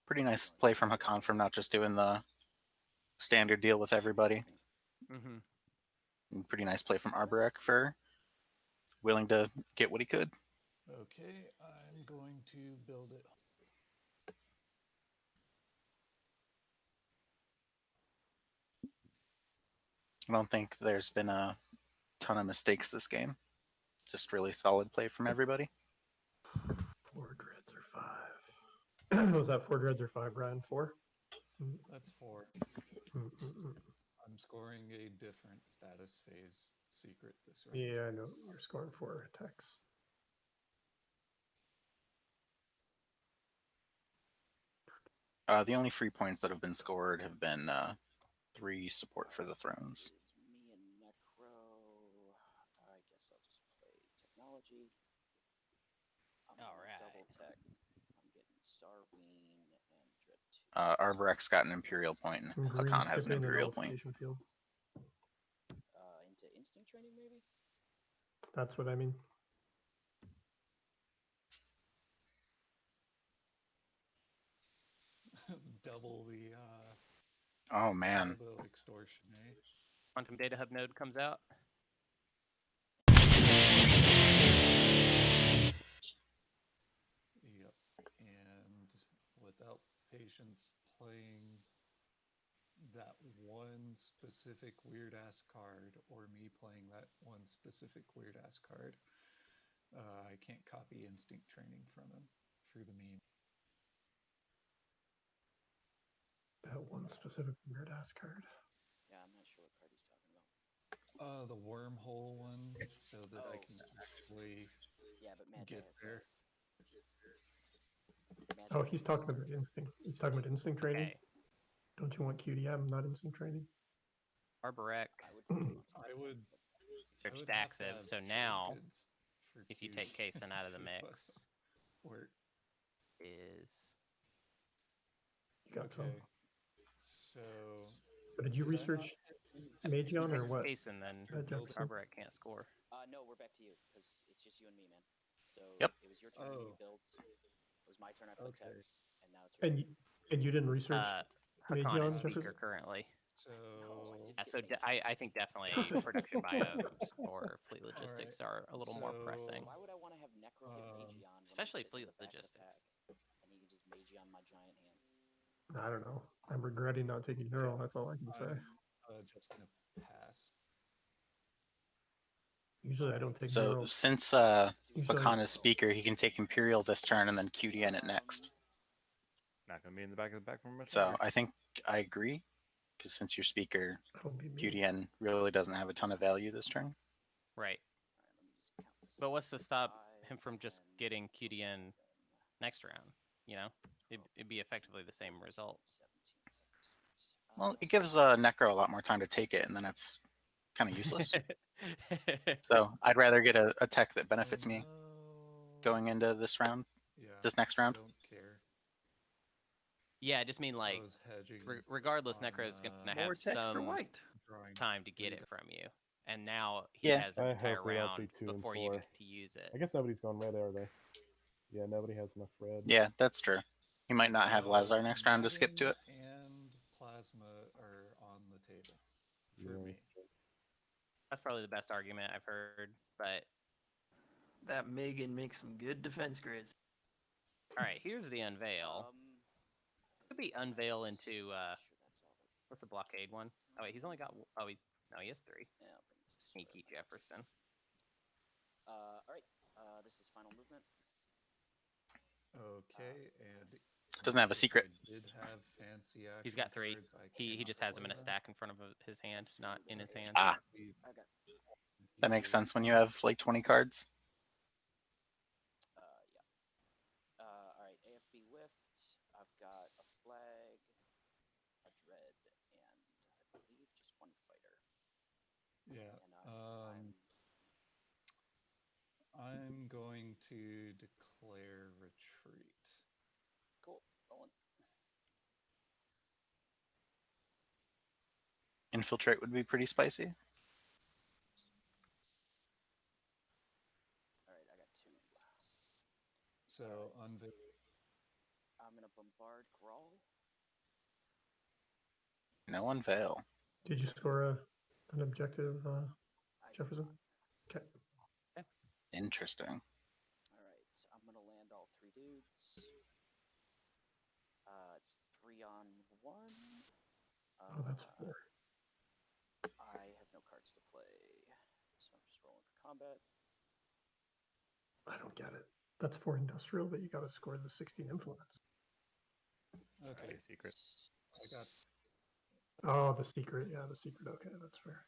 Pretty nice play from Hacan from not just doing the standard deal with everybody. And pretty nice play from Arborec for willing to get what he could. Okay, I'm going to build it. I don't think there's been a ton of mistakes this game. Just really solid play from everybody. 4 dreads or 5. Was that 4 dreads or 5, Brian? 4? That's 4. I'm scoring a different status phase secret this round. Yeah, I know. You're scoring 4 attacks. The only free points that have been scored have been 3 support for the thrones. Me and Nekro. I guess I'll just play technology. All right. Double tech. I'm getting Sarween and Dread 2. Arborec's got an Imperial point, and Hacan has an Imperial point. Field. Into instinct training, maybe? That's what I mean. Double the oh man. Extortion, eh? Quantum Data Hub node comes out. Yep. And without patience playing that one specific weird ass card, or me playing that one specific weird ass card, I can't copy instinct training from him through the meme. That one specific weird ass card. Yeah, I'm not sure what card he's talking about. The wormhole one, so that I can actually get there. Oh, he's talking about instinct. He's talking about instinct training. Okay. Don't you want QDM, not instinct training? Arborec. I would search Daxiv. So now, if you take Cason out of the mix, is you got some. So, but did you research Magi or what? Cason, then Arborec can't score. No, we're back to you because it's just you and me, man. So yep. It was your turn. You built. It was my turn. I played tech, and now it's your and you didn't research Magi Hacan on is speaker Jefferson? currently. So Yeah, so I think definitely production biomes or fleet logistics are a little more pressing. Why would I want to have Nekro get Magi on? Especially when I'm fleet sitting in the back of the logistics. pack, and he can just Magi on my giant hand. I don't know. I'm regretting not taking neural. That's all I can say. I'm just gonna pass. Usually I don't take So neural. since Usually, Hacan is speaker, he can take Imperial this turn and then QDN it next. Not gonna be in the back of the back from much So longer. I think I agree, because since you're speaker, that'll be me. QDN really doesn't have a ton of value this turn. Right. Alright, let me just count this. But what's to stop him 5, from just 10, getting QDN next round? You know, it'd be effectively the same result. 17. Well, it gives Nekro a lot more time to take it, and then it's kind of useless. So I'd rather get a tech that benefits me going into this round, Yeah, this next round. I don't care. Yeah, I just mean I like, was hedging regardless, on, Nekro is going to More have tech for some white. drawing time to get three it from you, and now he Yeah. has an I entire hope we don't see round 2 and before you 4. get to use it. I guess nobody's going red, are they? Yeah, nobody has enough red. Yeah, that's true. He might not have Lazar next round to skip to it. And plasma are on the table for Yeah. me. That's probably the best argument I've heard. But That Megan makes some good defense grids. all right, here's the unveil. Could be unveil into what's the blockade one? Oh wait, he's only got. Oh, he has 3. Yeah, I'll bring this to Sneaky start. Jefferson. Alright, this is final movement. Okay, and Doesn't have a if secret. I did have fancy action He's got 3. cards, I He cannot just has them play in a them. stack in front of his hand, not in his hand. Ah, I got. that makes sense when you have like 20 cards. Yeah. Alright, AFB whiffed. I've got a flag, a dread, and I believe just 1 fighter. Yeah. And I'm going to declare retreat. cool. Rolling. Infiltrate would be pretty spicy. Alright, I got 2. So unveil. I'm gonna bombard Grawl. No unveil. Did you score an objective, Jefferson? Okay. Interesting. Alright, I'm gonna land all 3 dudes. It's 3 on 1. Oh, that's 4. I have no cards to play, so I'm just rolling for combat. I don't get it. That's 4 industrial, but you got to score the 16 influence. Okay, secret. I got. Oh, the secret. Yeah, the secret. Okay, that's fair.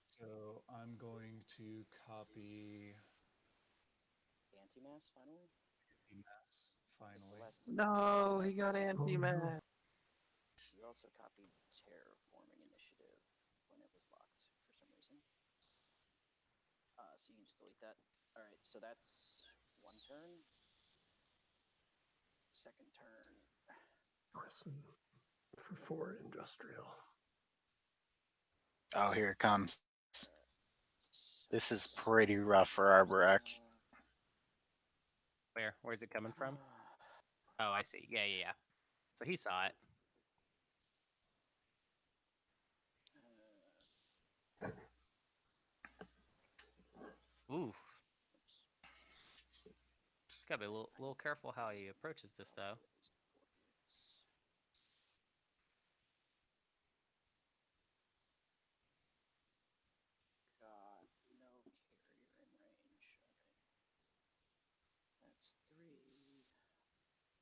So I'm going to copy Anti-mass, finally? mass finally. No, he got anti-mass. You also copied Terraforming Initiative when it was locked for some reason. So you can just delete that. Alright, so that's 1 turn. Second turn. Listen, for 4 industrial. Oh, here it comes. This is pretty rough for Arborec. Where's it coming from? Oh, I see. Yeah. So he saw it. Ooh. Gotta be a little careful how he approaches this, though. Got no carrier in range. Okay. That's 3,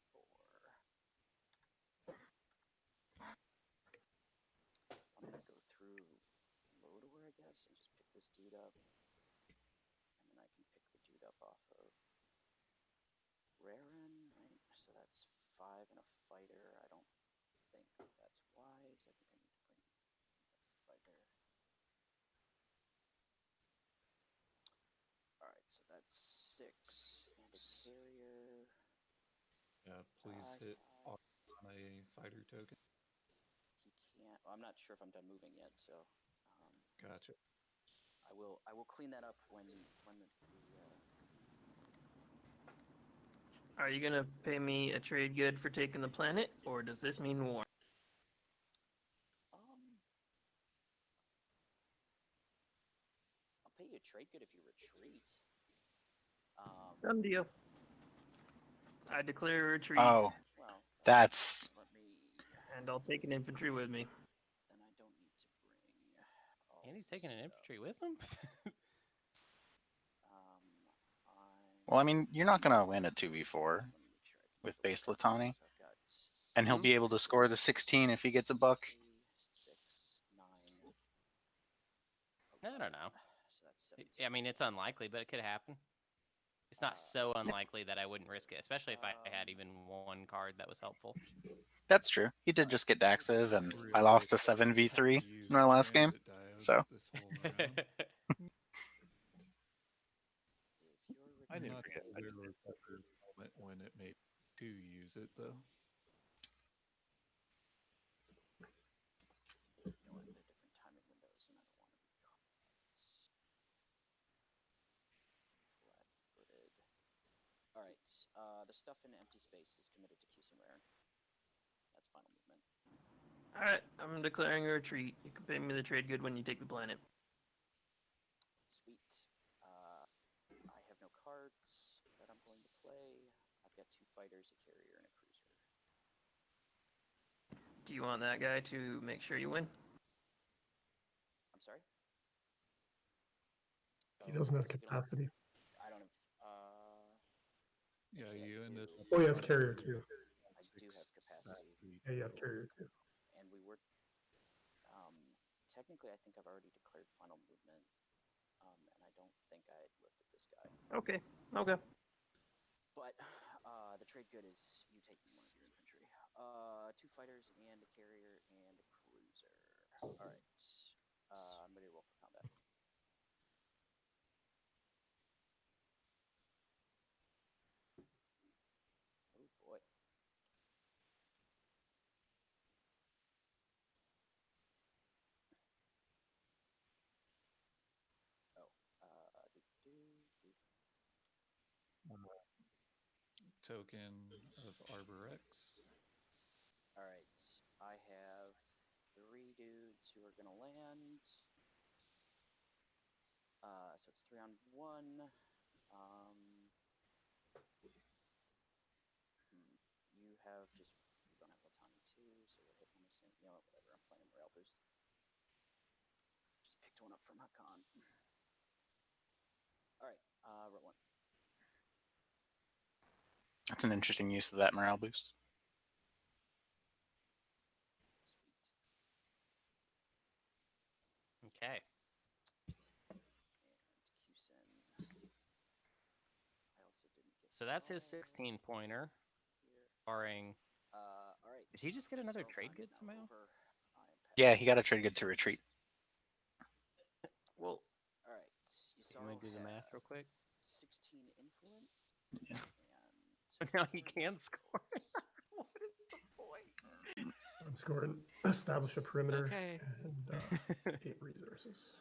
4. I'm gonna go through Lodor, I guess, and just pick this dude up. And then I can pick the dude up off of Raren, right? So that's 5 and a fighter. I don't think that's wise. I think I need to bring a fighter. Alright, so that's 6 and a carrier. Yeah, please hit on a fighter token. He can't. Well, I'm not sure if I'm done moving yet, so Gotcha. I will clean that up when the Are you gonna pay me a trade good for taking the planet, or does this mean war? pay you a trade good if you retreat. Done deal. I declare a retreat. Oh, Well, that's let me. And I'll take an infantry with me. Then I don't need to bring. All And he's this taking an stuff. infantry with him. well. I mean, you're not gonna win a 2v4 Let me make sure I with can base so Latani, I've got and he'll be able to score the 16 if he gets a buck. 6, 9. I don't know. So that's 17. I mean, it's unlikely, but it could happen. It's not so unlikely that I wouldn't risk it, especially if I had even one card that was helpful. That's true. He did just get Daxiv, and Really I lost a have 7v3 used in our last game. transit diodes So this whole round. I I'm didn't not forget. sure there was ever a moment when it made to use it though. You know what? They're different timing windows, and I don't want to be caught flat-footed. All right. The stuff in empty space is committed to Cusin Rare. That's final movement. Alright, I'm declaring a retreat. You can pay me the trade good when you take the planet. Sweet. I have no cards that I'm going to play. I've got 2 fighters, a carrier, and a cruiser. Do you want that guy to make sure you win? I'm sorry? He doesn't have is it gonna- capacity. I don't have. Yeah, actually, I you ended do. up. Oh, he has carrier too. I do have capacity. Yeah, you have carrier too. And we were. Technically, I think I've already declared final movement. And I don't think I had lifted this guy. Okay, okay. But the trade good is you taking one of your infantry. 2 fighters and a carrier and a cruiser. All right. I'm ready to roll for combat. Oh boy. Token of Arborec. All right. I have 3 dudes who are gonna land. So it's 3 on 1. You have just, you don't have Latani too, so we're hitting on the same, you know, whatever, I'm playing Morale Boost. Just picked one up from Hacan. Alright, roll 1. that's an interesting use of that morale boost. Sweet. Okay. And Cusin. I also didn't get. So that's his 16 pointer, barring. Alright. Did he just get another So trade time good is now somehow? over. Yeah, he got a trade good to retreat. Well, Alright. Can we do the math real quick? 16 influence. Yeah. And Now he can score. What is the point? I'm scoring. Establish a perimeter Okay. and 8 resources.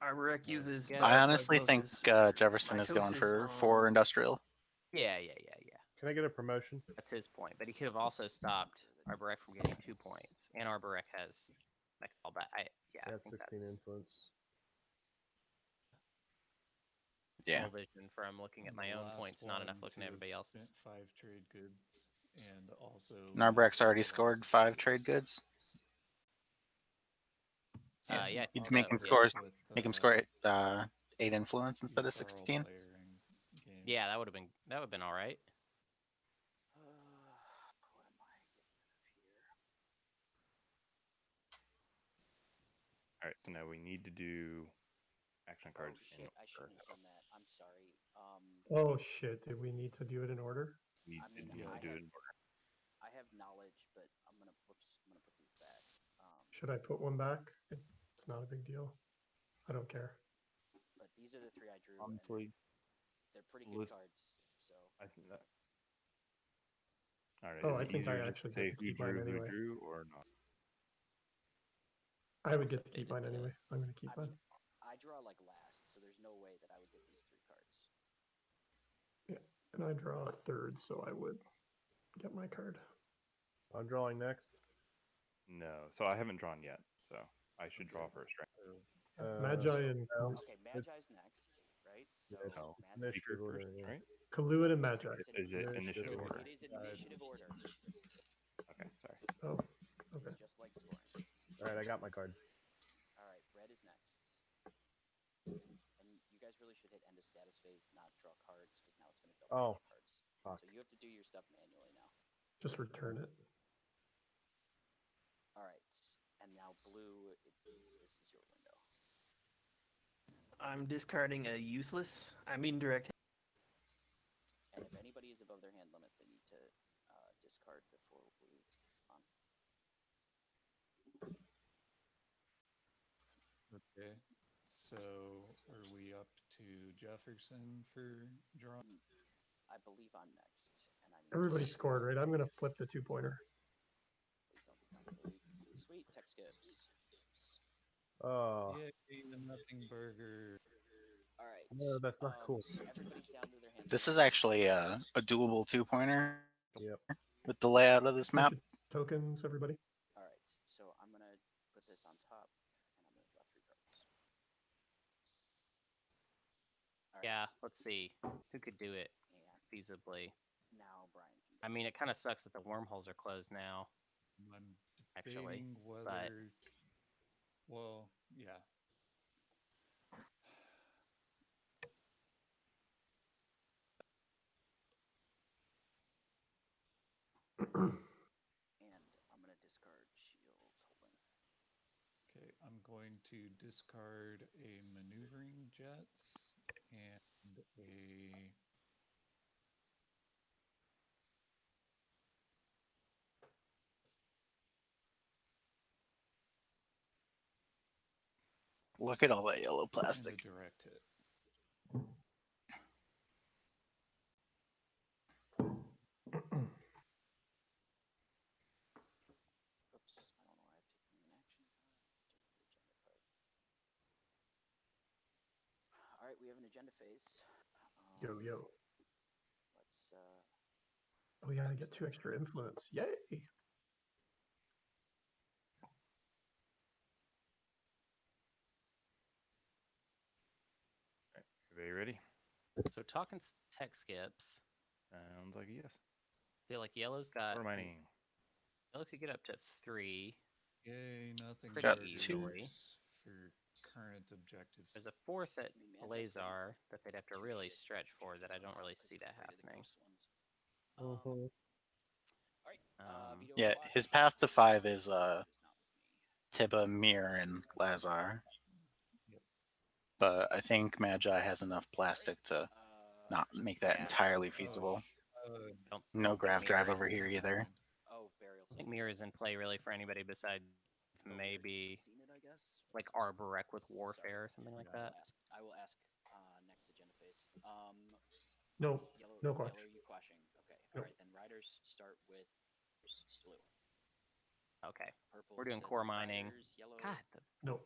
Arborec uses. Yeah. I honestly think Jefferson is going for 4 industrial. Yeah. Can I get a promotion? That's his point. But he could have also stopped Arborec from getting 2 points. And Arborec has like all that. Yeah, I That's think 16 that's influence. Yeah. tunnel vision from looking at my The own last points, not enough one looking to at everybody have else's. spent 5 trade goods and also. Narbrek's already used scored lots of 5 troops. trade goods. Yeah, I You'd think make so, him yeah. score. With, Make him score 8 influence instead of Yssaril 16. firing game. Yeah, that would have been all right. what am I getting rid of here? All right, so now we need to do action cards. Oh shit, I shouldn't have done that. I'm sorry. Oh shit, did we need to do it in order? We I mean, need to I do have, it in order. I have knowledge, but I'm gonna put these back. Should I put one back? It's not a big deal. I don't care. But these are the 3 I drew, Honestly, and they're pretty good let's- cards. So I think that. All right. Oh, is I it think I easier just actually to say get to keep mine anyway. who drew, or not? I would Also get to keep updated mine the- anyway. I'm gonna keep I mine. mean, I draw like last, so there's no way that I would get these 3 cards. Yeah, and I draw a third, so I would get my card. So I'm drawing next. No. So I haven't drawn yet. So I should draw first, right? Magi and Okay, Magi's next, right? So Yeah, it's No. Magi- initiative order. First, Yeah. right? Caluin and Magi. It's Is it initiative Initiative order? It is initiative order. Okay, sorry. Oh, okay. It's just like scoring. All right, I got my card. All right, red is next. And you guys really should hit end of status phase, not draw cards, because now it's going to double Oh, draw cards. fuck. So you have to do your stuff manually now. Just return it. All right, and now blue. This is your window. I'm discarding a useless. I mean direct. And if anybody is above their hand limit, they need to discard before we on. Okay. So are we up to Jefferson for drawing? I believe I'm next, and I need Everybody to- scored, right? I'm going to flip the 2-pointer. Please don't be complicated. Sweet, tech skips. Oh, Yay, the nothing burger. All right. no, that's not cool. Everybody's down to their hand. This is actually a doable 2-pointer Yep. with the layout of this map. Tokens, everybody. All right, so I'm gonna put this on top, and I'm gonna draw 3 cards. All right. Yeah, let's see. Who could do it And feasibly? now Brian can go. I mean, it kind of sucks that the wormholes are closed now. I'm Actually, debating whether. but- Well, yeah. And I'm gonna discard shields holding. Okay, I'm going to discard a maneuvering jets and a. Look at all that yellow and a plastic. direct hit. Oops, I don't know why I've taken an action card. Took the agenda card. All right, we have an agenda phase. Yo, yo. Let's Oh, yeah, I get 2 extra influence. Yay! Everybody ready? So talking tech skips, Sounds like a yes. feel like yellow's got. Or mining. Yellow could get up to 3. Yay, nothing Pretty burgers easily. for current objectives. There's a 4th at I mean, Magi's saying Lazar that they'd have to 2 really shit stretch for that I objectives don't on really top 'cause see he's that afraid of the happening. gross ones. Mhm. All right, Um, Vito Yeah, Watch his path to 5 is is not with me. Tiba, Mir, and Lazar. Yep. But I think Magi has enough plastic to not make that Yeah. entirely feasible. don't No think graph Mir drive is- over here either. Oh, burial. I think Mir is in play really for anybody besides maybe Seen it, I guess. like Let's see. Arborec with Warfare or something like Yeah. that. I will ask next agenda phase. No, Yellow, no yellow, quash. you quashing. Okay. Nope. All right, then riders start with blue. Okay. Purple. We're doing sit core with mining. riders, yellow. God, No.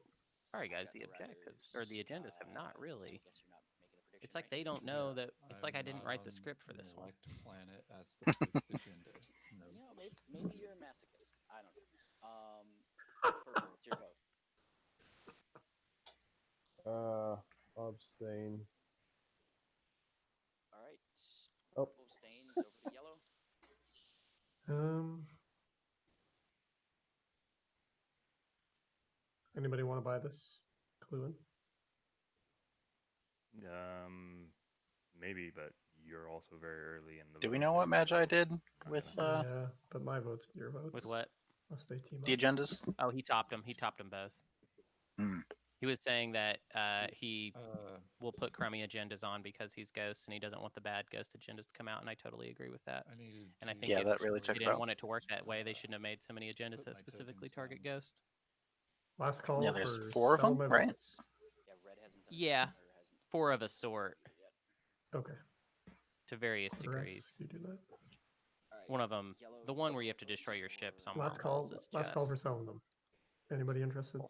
sorry I guys, got the no objectives riders. or the agendas have not I really. guess you're not making a prediction. It's like right? they don't know Yeah, that. It's like I I'm didn't not write the on script for an this one. elect planet as the 5th agenda. No. You know, maybe you're a masochist. I don't know. Purple, what's your vote? Abstain. All right. Oh. Purple abstains over to yellow. Anybody want to buy this? Caluin? Maybe, but you're also very early in the. Do we vote know what phase, Magi so did not with gonna- Yeah, but my vote's your vote. With what? Unless they team the up. agendas? Oh, he topped them. He topped them both. Hmm. He was saying that he Uh, will put crummy agendas on because he's Ghost and he doesn't want the bad Ghost agendas to come out, and I totally agree with that. I needed. And I to think Yeah, if that really they checks didn't out. want it to work that way, they shouldn't have made so many agendas put that my specifically tokens target down. Ghost. Last call Yeah, there's for 4 of them, settlement right? votes. Yeah, red hasn't done Yeah, it, or hasn't 4 of a sort done it yet. Okay. to various Quarteresque, degrees. you do that. All right. One of them, Yellow the one where is you have to votes destroy your for- ships on Last call. wormholes is Last call for just selling them. Anybody interested?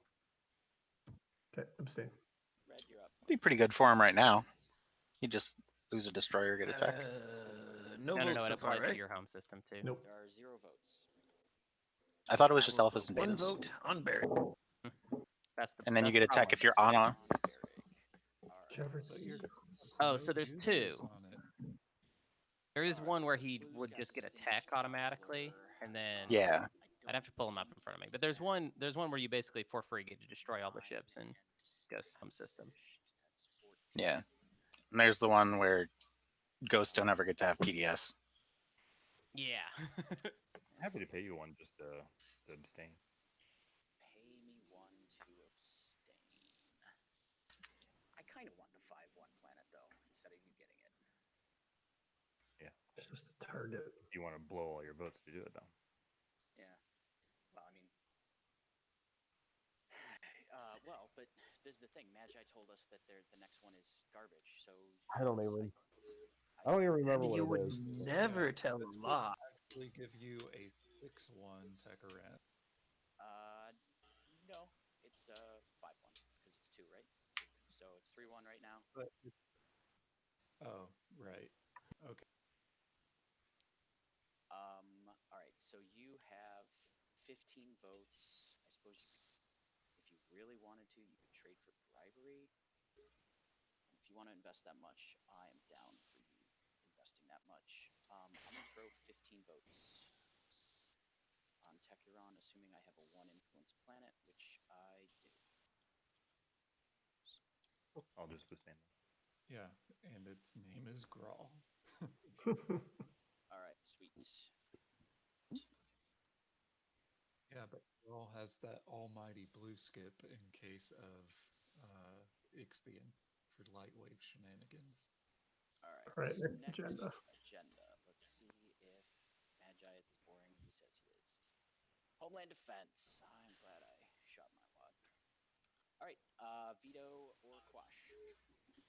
Okay, abstain. Red, you're up. Be pretty good for him right now. He'd just lose a destroyer, get attack. No no, votes it so far, applies to right? your home system too. Nope. There are 0 votes. I thought it was I just will Alphas put and one Betas. vote on Barry. And then you get attack problem. if you're on a. Jefferson. No So there's gooses two. on it. There is one where he would just get attack automatically, and then Yeah. I'd have to pull him up in front of me. But there's one where you basically for free get to destroy all the ships in Ghost Home System. Yeah. And there's the one where ghosts don't ever get to have PDS. Yeah. Happy to pay you one just to abstain. Pay me one to abstain. I kind of want the 5/1 planet though, instead of you getting it. Yeah. It's just a target. You want to blow all your votes to do it though. Yeah. Well, I mean, well, but this is the thing. Magi told us that the next one is garbage. So I don't even remember what You it would is. never tell a lie. Actually give you a 6/1 Tecaran. No, it's 5/1 because it's 2, right? So it's 3/1 right now. Oh, right. Okay. All right. So you have 15 votes. I suppose you could, if you really wanted to, you could trade for bribery. And if you want to invest that much, I am down for you investing that much. I'm gonna throw 15 votes on Tecuron, assuming I have a 1 influence planet, which I do. I'll just abstain. Yeah, and its name is Grawl. All right, sweet. Yeah, but Grawl has that almighty blue skip in case of Ixthian for lightwave shenanigans. All right. All right, next agenda. Let's see if Magi is as boring as he says he is. Homeland Defense. I'm glad I shot my wad. All right. Veto or quash? I don't think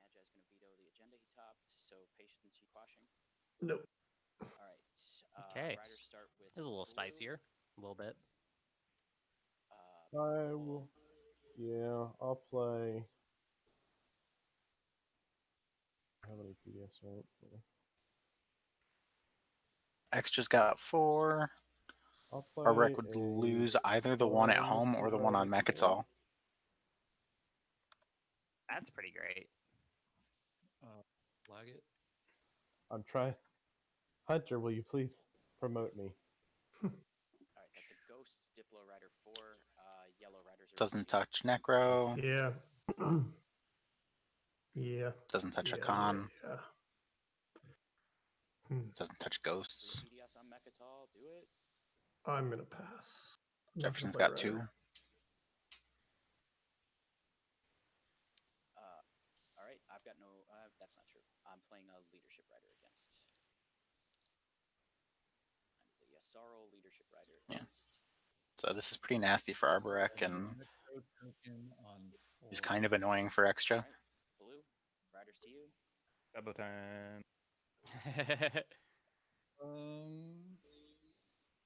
Magi is going to veto the agenda he topped. So patience, you quashing? Nope. All right. Okay. Riders start with. This is a little blue. spicier, a little bit. I will. Yeah, I'll play. How many PDS, right? Xxcha's got 4. I'll play. Arborec would lose either the one at home or the one on Mechatol. That's pretty great. Flag it. I'm trying. Hunter, will you please promote me? All right. That's a Ghost Diplo Rider 4. Yellow Riders are. Doesn't touch Nekro. Yeah. Yeah. Doesn't touch Yeah. Hacan. Yeah. Doesn't touch ghosts. PDS on Mechatol. Do it. I'm gonna pass. Jefferson's got 2. All right, I've got no. That's not true. I'm playing a leadership rider against. That is a Yssaril leadership rider against. So this is pretty nasty for Arborec, and Nekro token on he's 4. kind of annoying for Xxcha. All right, blue riders to you. Double time.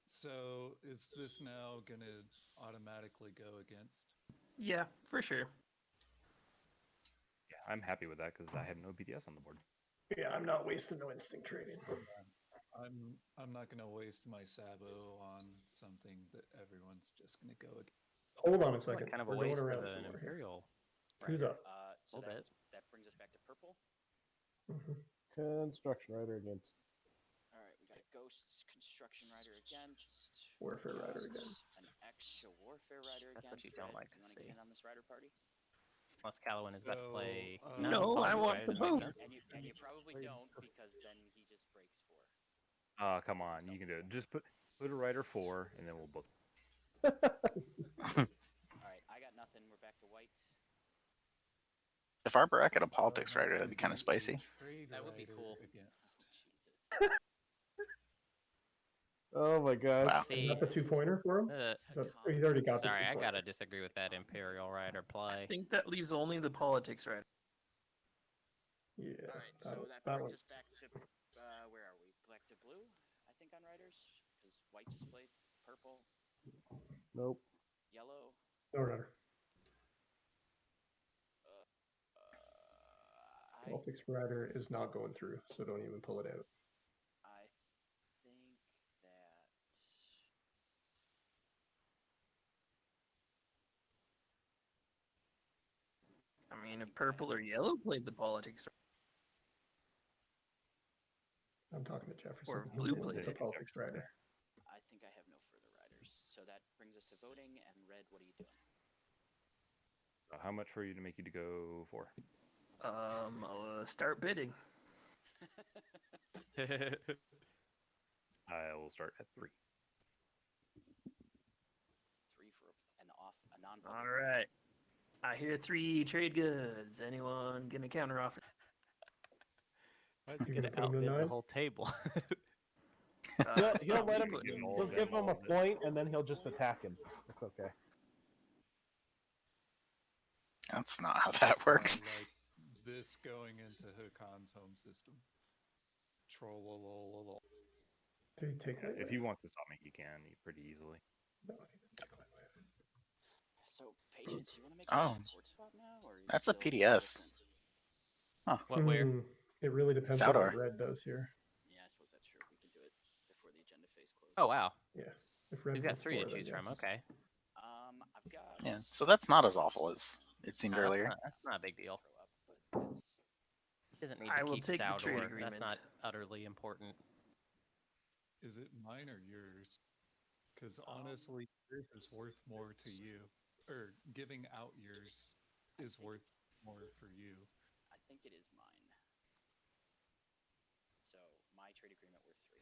So is this now gonna automatically go against? Yeah, for sure. Yeah, I'm happy with that because I had no BDS on the board. Yeah, I'm not wasting no instinct trading. I'm not gonna waste my Sabo on something that everyone's just gonna go against. Hold on a Like second. kind of a We're going waste of around an some more here. Imperial. Who's Rider. up? So Little bit. that brings us back to purple. Construction Rider against. All right, we got a Ghosts Construction Rider against. Warfare Rider again. An Xxcha Warfare Rider That's against. what you don't Red. like to You want to see. get in on this rider party? Unless Caluin is about to play. So, No, I want right? the Doesn't make vote. sense. And you probably don't because then he just breaks 4. Come on, you can do it. Just put a rider 4, and then we'll both. All right, I got nothing. We're back to white. If Arborec had a politics rider, that'd be kind of spicy. That would be cool. Against. Jesus. Oh my gosh. Wow. Is See, that the 2-pointer for him? Is that, he's already got sorry, the I 2-pointer. gotta disagree with that Imperial Rider play. I think that leaves only the politics right. Yeah. All right, so that that brings one. us back to where are we? Black to blue, I think, on riders, because white just played purple, Nope. yellow. No rider. I Politics rider is not going through, so don't even pull it out. I think that mean, if purple or yellow played the politics, I'm talking to Jefferson. or He's blue in played the it. politics rider. I think I have no further riders. So that brings us to voting. And Red, what are you doing? How much for you to make you to go for? I'll start bidding. I will start at 3. 3 for a non. All right. I hear 3 trade goods. Anyone gonna counteroffer? Why is he You're gonna gonna put him to outbid the 9? whole table? He'll let him. Give him all He'll of it, give him all a of it. point, and then he'll just attack him. It's okay. That's not how that works. Like this going into Hacan's home system. Trollolololol. Did he take Yeah, my if he wants to stop me, he can pretty easily. No, he didn't take my wave. So Patience, you want to make Oh. a support swap now, or are you That's a still PDS. indifferent? What where? It really depends on Saldor. what red does here. Yeah, I suppose that's true. We can do it before the agenda phase closes. Oh wow, Yeah. If red he's got wants 3 4, to then choose from. yes. Okay. I've got. Yeah, so that's not as awful as it seemed earlier. That's not a big deal. Throw up, but that's He doesn't need I to will keep take the trade Saldor. agreement. That's not utterly important. Is it mine or yours? Because honestly, yours is worth more to you. Or giving out yours is worth more for you. I think it is mine. So my trade agreement worth 3.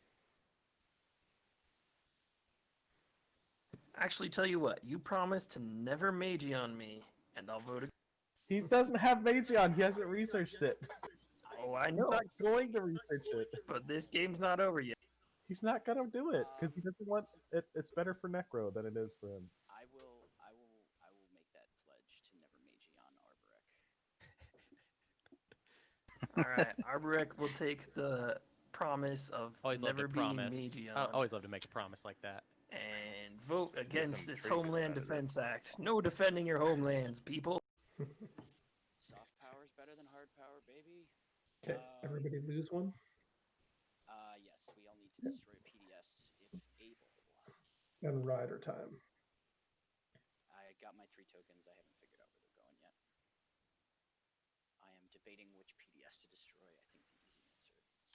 Actually, tell you what, you promised to never Magi on me, and I'll vote. He doesn't have Magi on. He hasn't researched it. Oh, I He's know. not going to research it. But this game's not over yet. He's not gonna do it because he doesn't want it. It's better for Nekro than it is for him. I will make that pledge to never Magi on Arborec. All right, Arborec will take the promise of Always love never to being promise. Magi I on, always love to make a promise like that. and vote against some this trade goods Homeland out of it. Defense Act. No defending your homelands, people. Soft power's better than hard power, baby. Okay, everybody lose one. Yes, we all need to destroy a PDS if able. And rider time. I got my 3 tokens. I haven't figured out where they're going yet. I am debating which PDS to destroy. I think the easy answer is.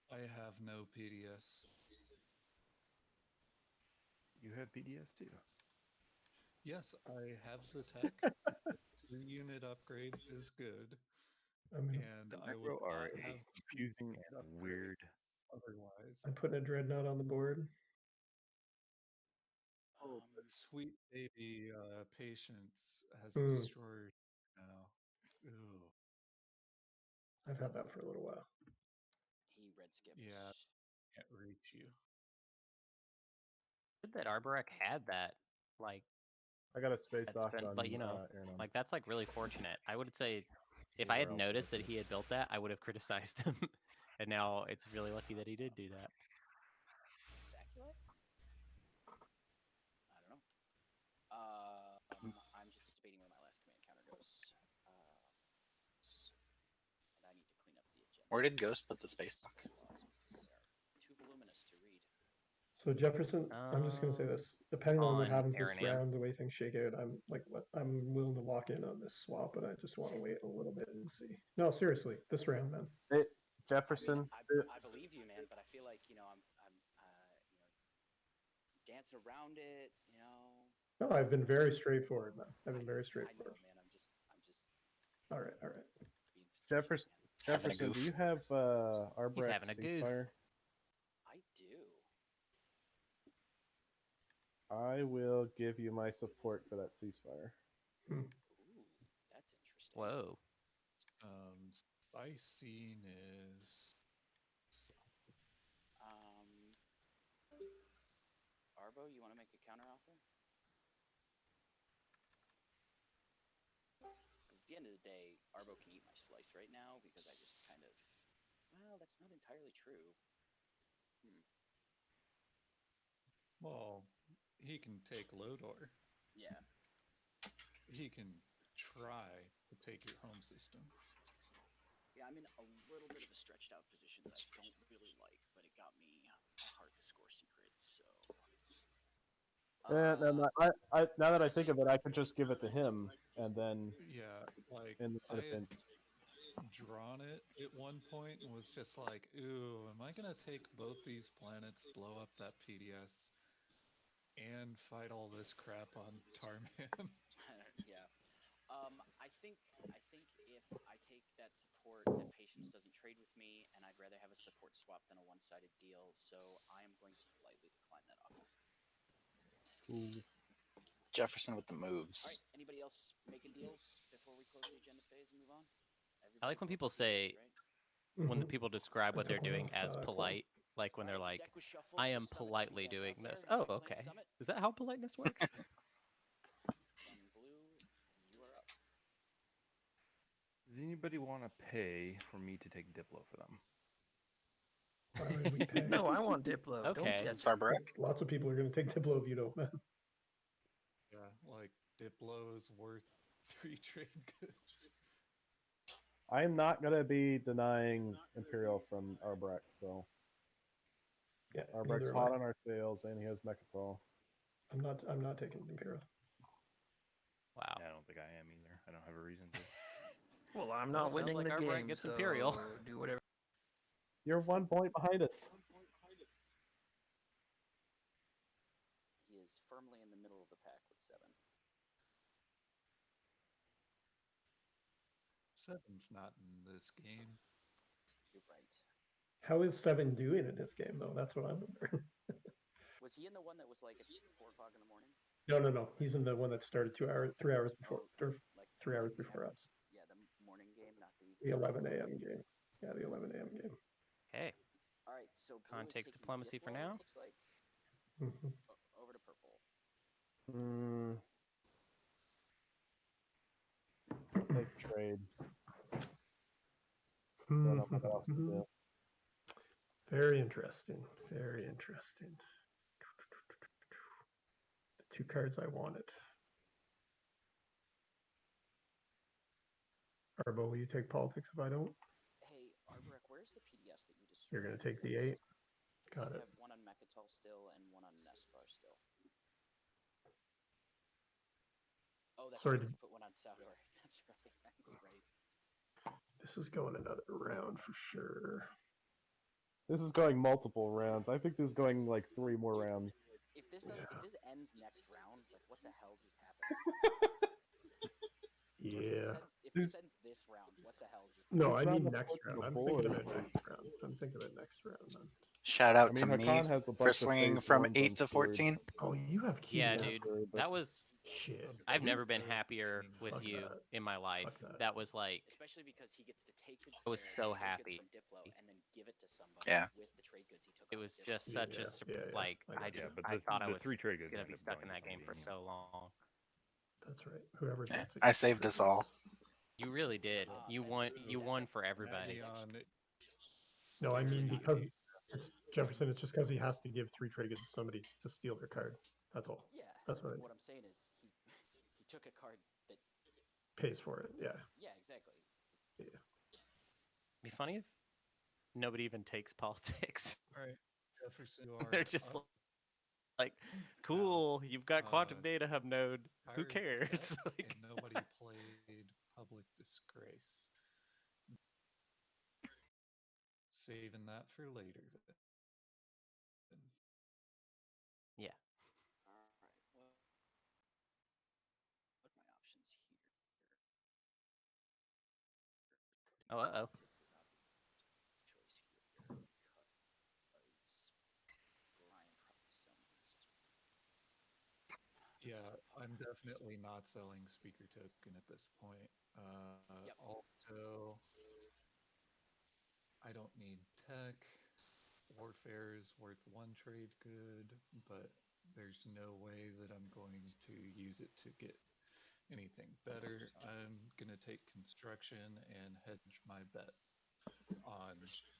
I have no PDS. You have PDS too. Yes, I have the tech. 3-unit upgrade is good. I'm gonna, And I would Necro are not a have confusing and upgrade weird. otherwise. I'm putting a dreadnought on the board. Oh, but sweet baby Patience has Hmm. destroyed now. Ooh. I've had that for a little while. He red skipped. Yeah, can't reach you. Good that Arborec had that, like, I got a space that dock spin, on. but you know, Aaron on. like that's like really fortunate. I would say if I Anywhere had else noticed that working. he had built that, I would have criticized him. And now it's really lucky that he did do that. Saculite? I don't know. I'm just debating where my last command counter goes. And I need to clean up the agenda. Where did Ghost put the space dock? They are too voluminous to read. So Jefferson, I'm just gonna say this. Depending on what on happens this Aranam. round, the way things shake out, I'm willing to lock in on this swap, but I just want to wait a little bit and see. No, seriously, this round, man. Jefferson. I believe you, man, but I feel like I'm dancing around it. No, I've been very straightforward, man. I've been very I know, straightforward. man. I'm just. All right. Being facetious, Jefferson, Having a do you goof. have Arborec having a goof. ceasefire? I do. I will give you my support for that ceasefire. Ooh, that's interesting. Whoa. Spicing is Arbo, you want to make a counteroffer? Because at the end of the day, Arbo can eat my slice right now because I just kind of. Well, that's not entirely true. well, he can take Lodor. Yeah. He can try to take your home system. Yeah, I'm in a little bit of a stretched out position that I don't really like, but it got me a hard to score secret, so. Yeah, now that I think of it, I could just give it to him, and then Yeah, like in I the had pinch. drawn it at one point and was just like, ooh, am I gonna take both these planets, blow up that PDS, and fight all this crap on Tarman? Yeah. I think if I take that support, that Patience doesn't trade with me, and I'd rather have a support swap than a one-sided deal, so I am going to politely decline that offer. Ooh. Jefferson with the All moves. right. Anybody else making deals before we close the agenda phase and move on? I like when Everybody people close the say PDS, right? when the Mhm. people describe I what they're took one doing off, as Quinn. polite, like when they're Alright, like, deck was shuffled, "I so am Summit politely back doing out there. this." You Oh, can claim okay. Summit. Is that how politeness works? Sun and Blue, you are up. Does anybody want to pay for me to take Diplo for them? Why would we pay? No, I want Diplo. Don't Okay. get It's Arborec. Lots of people are going to take Diplo if you don't, man. Yeah, like Diplo is worth 3 trade goods. I am not gonna be denying Imperial from Arborec, so Yeah, Arbrec's neither am hot I. on our tails, and he has Mechatol. I'm not taking Imperial. Wow. I don't think I am either. I don't have a reason to. Well, I'm Well, not sounds winning like the Arborec game, gets so Imperial. do whatever. You're 1 point behind us. He is firmly in the middle of the pack with 7. 7's not in this game. You're right. How is 7 doing in his game, though? That's what I'm wondering. Was he in the one that was like at 4 o'clock in the morning? No. He's in the one that started 3 hours before, or Like 3 hours 11 before p.m.? us. Yeah, the morning game, not the. The 11 a.m. game. Yeah, the 11 a.m. game. Hey, All right, so Blue Khan is takes taking diplomacy for Diplo, now. Looks like Mhm. over to purple. Take trade. So I don't know what else to do. Very interesting. Very interesting. The 2 cards I wanted. Arbo, will you take politics if I don't? Hey, Arborec, where's the PDS that you destroyed? You're going to take the Because 8. Got you it. have one on Mechatol still and one on Nestvar still. Oh, that's Sorry, right. You put one on Soudor. That's right. That's right. this is going another round for sure. This is going multiple rounds. I think this is going like 3 more rounds. If this doesn't, if this ends next round, like what the hell just happened? Yeah. If this ends this round, what the hell just No, Who's I on mean the next foot of round. the I'm board? thinking about next round. I'm thinking about next round, man. Shout out I mean, to me Hacan has a for bunch of swinging phase from ones 8 to unscored. 14. Oh, you have QDF. Yeah, dude. But That was. Shit. I've Fuck never been that. happier with Fuck you that. in my life. Fuck that. That was like, especially because he gets to take the I was so trade goods happy. from Diplo and then give it to somebody Yeah. with the trade goods he took. It off was Diplo. just such a like. I got Yeah, you. but I thought I the was 3 trade goods gonna end be up stuck going in to that game for somebody, so long. That's right. Whoever Yeah, gets it. I gets saved it. us all. You really did. You won. See, You that's won a- for everybody. that's Magion No, I mean staring because me. it's Jefferson. It's just because he has to give 3 trade goods to somebody to steal their card. That's all. Yeah. That's what I mean. What I'm saying is he he took a card that. Pays for it. Yeah. Yeah, exactly. Yeah. It'd be funny if nobody even takes politics. All right, Jefferson, you are They're just up like, cool. You've got quantum data hub node. Who Tired cares? deck, Like, and nobody played Public Disgrace. Saving that for later. Then. yeah. All right. Well, what are my options here? Oh, uh-oh. Politics is obvious choice here because Brian probably sell me this. Yeah, I'm definitely not selling speaker token at this point. Also, I don't need tech. Warfare is worth 1 trade good, but there's no way that I'm going to use it to get anything better. I'm gonna take construction and hedge my bet on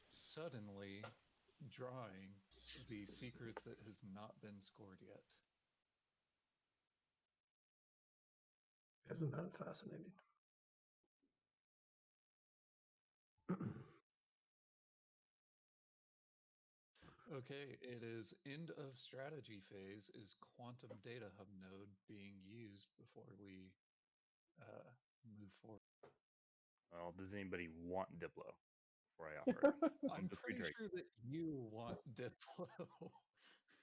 suddenly drawing the secret that has not been scored yet. Isn't that fascinating? Okay, it is end of strategy phase. Is quantum data hub node being used before we move forward? Well, does anybody want Diplo before I offer it? I'm pretty sure that you want Diplo.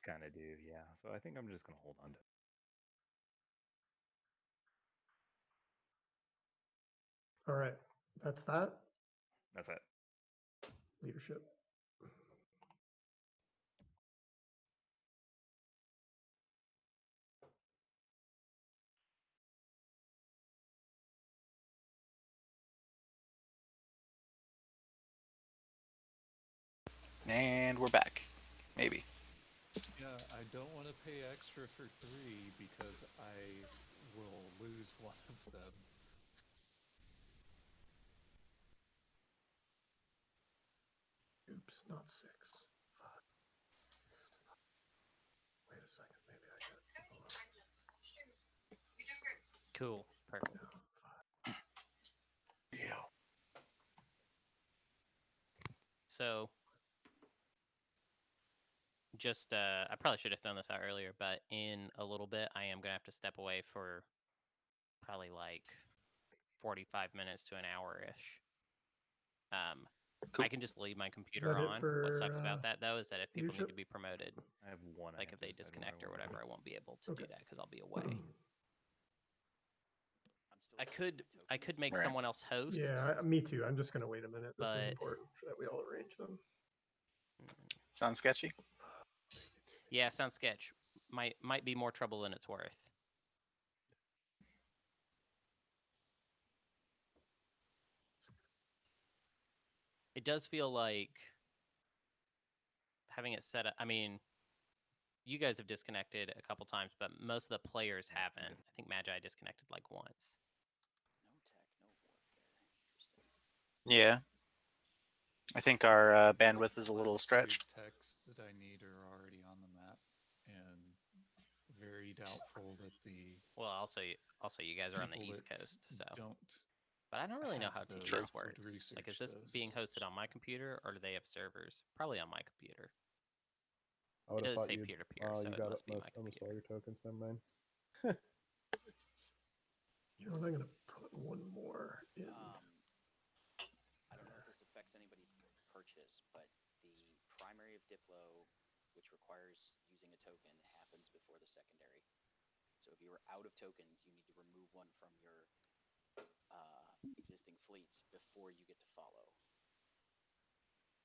Kind of do, yeah. So I think I'm just gonna hold on to it. All right, that's that. That's it. Leadership. And we're back. Maybe. Yeah, I don't want to pay extra for 3 because I will lose one of them. Oops, not 6. Fuck. Wait a second, maybe I could. Everything's fine, Jim. You're doing great. Cool. Perfect. No, Yeah. So, just I probably should have thrown this out earlier, but in a little bit, I am gonna have to step away for probably like 45 minutes to an hour ish. Cool. I can just leave my Is computer that it on. for What sucks about that though is that if people need leadership? to be promoted, I have one. I like have if they to decide when disconnect or will whatever, run. I won't be able to Okay. do that because I'll be away. I'm still I waiting for my could tokens. make Right. someone else host. Yeah, me too. I'm just gonna wait a minute. This is But- important that we all arrange them. Sounds sketchy? Yeah, sounds sketch. Might be more trouble than it's worth. It does feel like having it set up. I mean, you guys have disconnected a couple times, but most of the players haven't. I think Magi disconnected like once. No tech, no warfare. Interesting. Yeah. I think our bandwidth is a little Last 2 stretched. techs that I need are already on the map, and very doubtful that the Well, also you guys are on the people East that Coast, so. don't But I don't really know have how those TTS would works. Like, is research this those. being hosted on my computer or do they have servers? Probably on my computer. I would It have does thought say you. peer-to-peer, Oh, so you it got must be my almost all computer. your tokens. Never mind. You know what? I'm gonna put one more in. I don't know if this affects anybody's purchase, but the primary of Diplo, which requires using a token, happens before the secondary. So if you were out of tokens, you need to remove one from your existing fleets before you get to follow.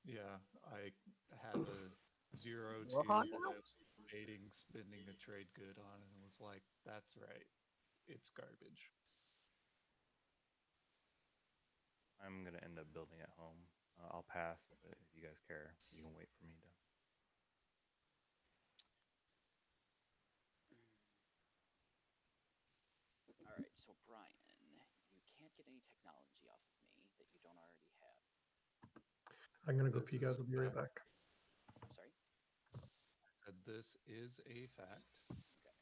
Yeah, I had a 0-2 Well, that I was debating spending a trade good on, and was like, that's right, it's garbage. I'm gonna end up building at home. I'll pass, but if you guys care, you can wait for me to. All right, so Brian, you can't get any technology off of me that you don't already have. I'm gonna go This pee, is guys. a I'll be right fact. back. Sorry? I said this is a fact. Okay.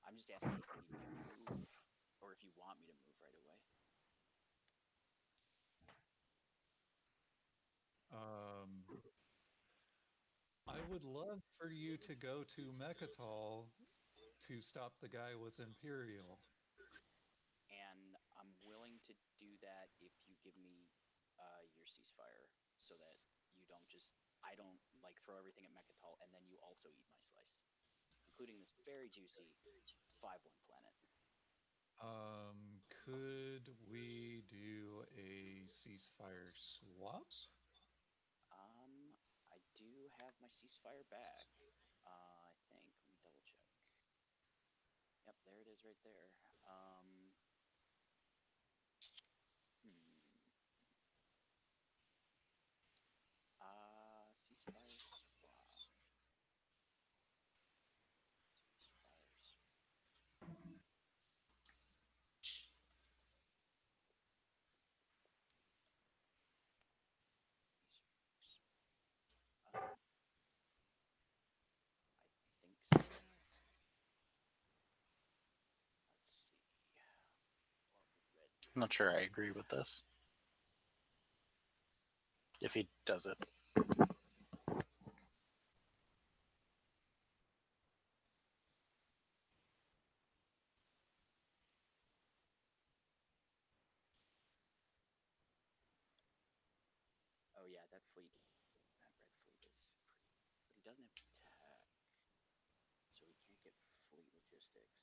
I'm just asking if you need me to move, or if you want me to move right away. I would love for you to go to Mechatol to stop the guy with Imperial. And I'm willing to do that if you give me your ceasefire, so that you don't just, I don't like throw everything at Mechatol and then you also eat my slice, including this very juicy 5-1 planet. Could we do a ceasefire swap? I do have my ceasefire back. I think. Let me double check. Yep, there it is right there. Ceasefire swap. Ceasefire swap. I think so. Let's see. What would red I'm not sure I agree with this. If he does it. that red fleet is pretty, but he doesn't have tech, so he can't get fleet logistics for it.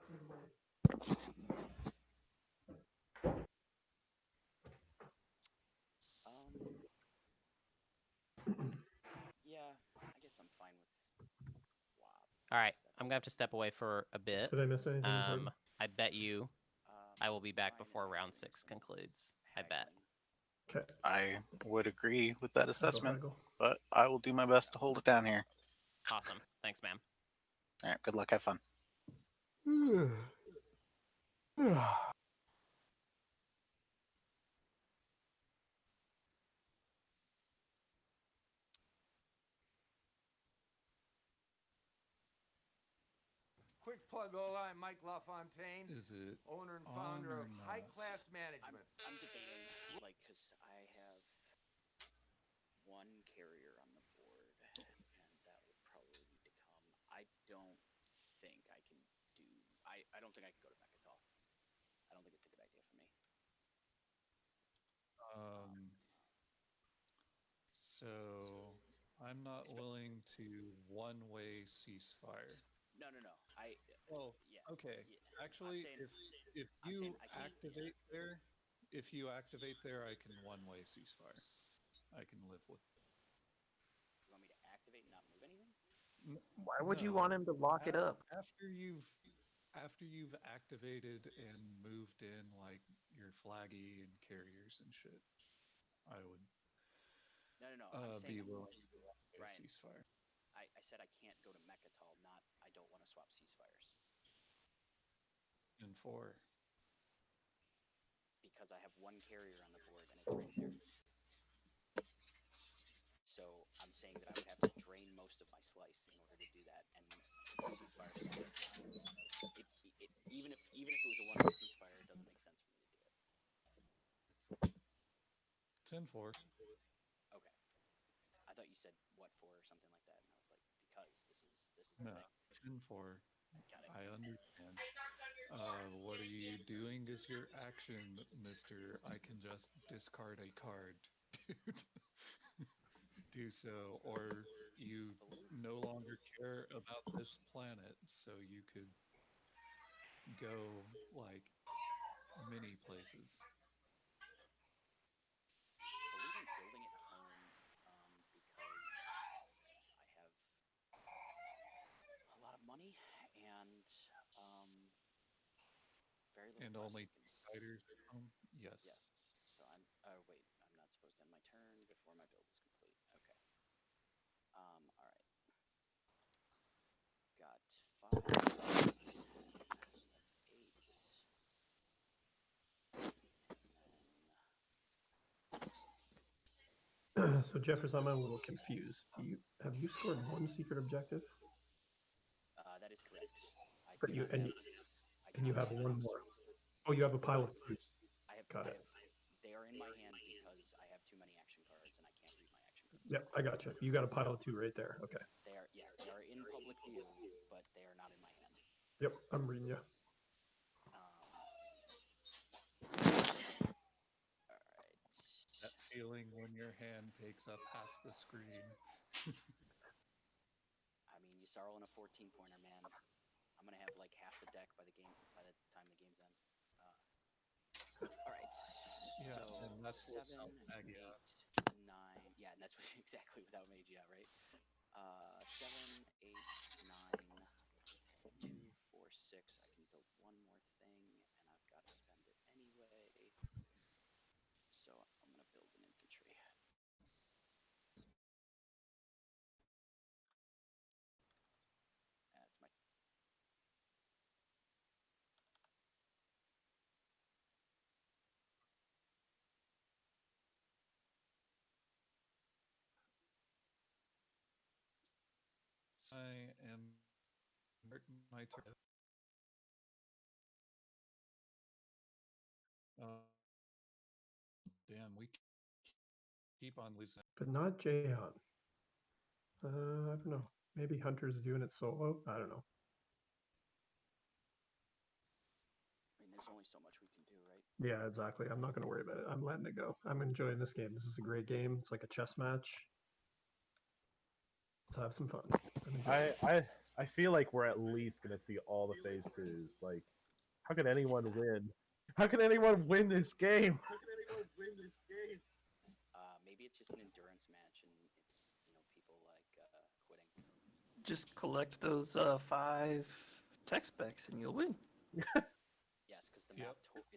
What is my win condition here? Yeah, I guess I'm fine with swap. All right, I'm gonna have to step away for a bit. Did I miss anything important? I bet you I will be back Fine before if round there's 6 some concludes. I bet. haggling. Okay. I would agree with that assessment, Haggle. but I will do my best to hold it down here. Awesome. Thanks, ma'am. All right, good luck. Have fun. Quick plug, Ola. I'm Mike LaFontaine, Is it owner and on founder or of not? High Class Management. I'm debating, like, because I have one carrier on the board, and that would probably need to come. I don't think I can do. I don't think I can go to Mechatol. I don't think it's a good idea for me. So I'm not willing to one-way ceasefire. No. Oh, Yeah. okay. Yeah. Actually, saying- if I'm you saying I can't- activate there, I can one-way ceasefire. I can live with. You want me to activate and not move anything? Why would you want him to lock it up? After you've activated and moved in like your flaggy and carriers and shit, I would No. I'm saying be willing to activate a Ryan, ceasefire. I said I can't go to Mechatol, not I don't want to swap ceasefires. And 4. Because I have one carrier on the board and it's right there. So I'm saying that I would have to drain most of my slice in order to do that, and ceasefire even if it was a one-way ceasefire, it doesn't make sense for me to do it. 10-4. Okay. I thought you said what for or something like that, and I was like, because this is No, the thing. 10-4. Got it. I understand. What are you doing as your action, Mr. I can just discard a card? Do so, or you no longer care about this planet, so you could go like many places. I believe in building at home because I have a lot of money and very little. And only fighters at home? Yes. Yes. So I'm. Oh wait, I'm not supposed to end my turn before my build is complete. Okay. All right. Got 5, 10, so that's 8. And then So Jefferson, I'm a little confused. Have you scored one secret objective? that is correct. I But do you not and have, you have one more. Oh, you have a pile of 3. Got it. They are in my hand because I have too many action cards and I can't read my action cards. Yep, I got you. You got a pile of 2 right there. Okay. They are in public view, but they are not in my hand. Yep, I'm reading you. All right. That feeling when your hand takes up half the screen. I mean, Yssaril in a 14-pointer, man. I'm gonna have like half the deck by the time the game's end. All right. Yeah, so and that's 7, 8, 9. Yeah, and that's exactly without Magi, right? 7, 8, 9, 2, 4, 6. I can build one more thing, and I've got to spend it anyway. So I'm gonna build an infantry. That's my. I am my turn. Damn, we keep on losing. But not Jahan. I don't know. Maybe Hunter's doing it solo. I don't know. I mean, there's only so much we can do, right? Yeah, exactly. I'm not going to worry about it. I'm letting it go. I'm enjoying this game. This is a great game. It's like a chess match. Let's have some fun. I'm enjoying it. I feel like we're at least gonna see all the phase twos. Like, how could anyone win? How can anyone win this game? Maybe it's just an endurance match, and it's people like quitting. Just collect those 5 tech specs and you'll win. Yes, because the map is totally.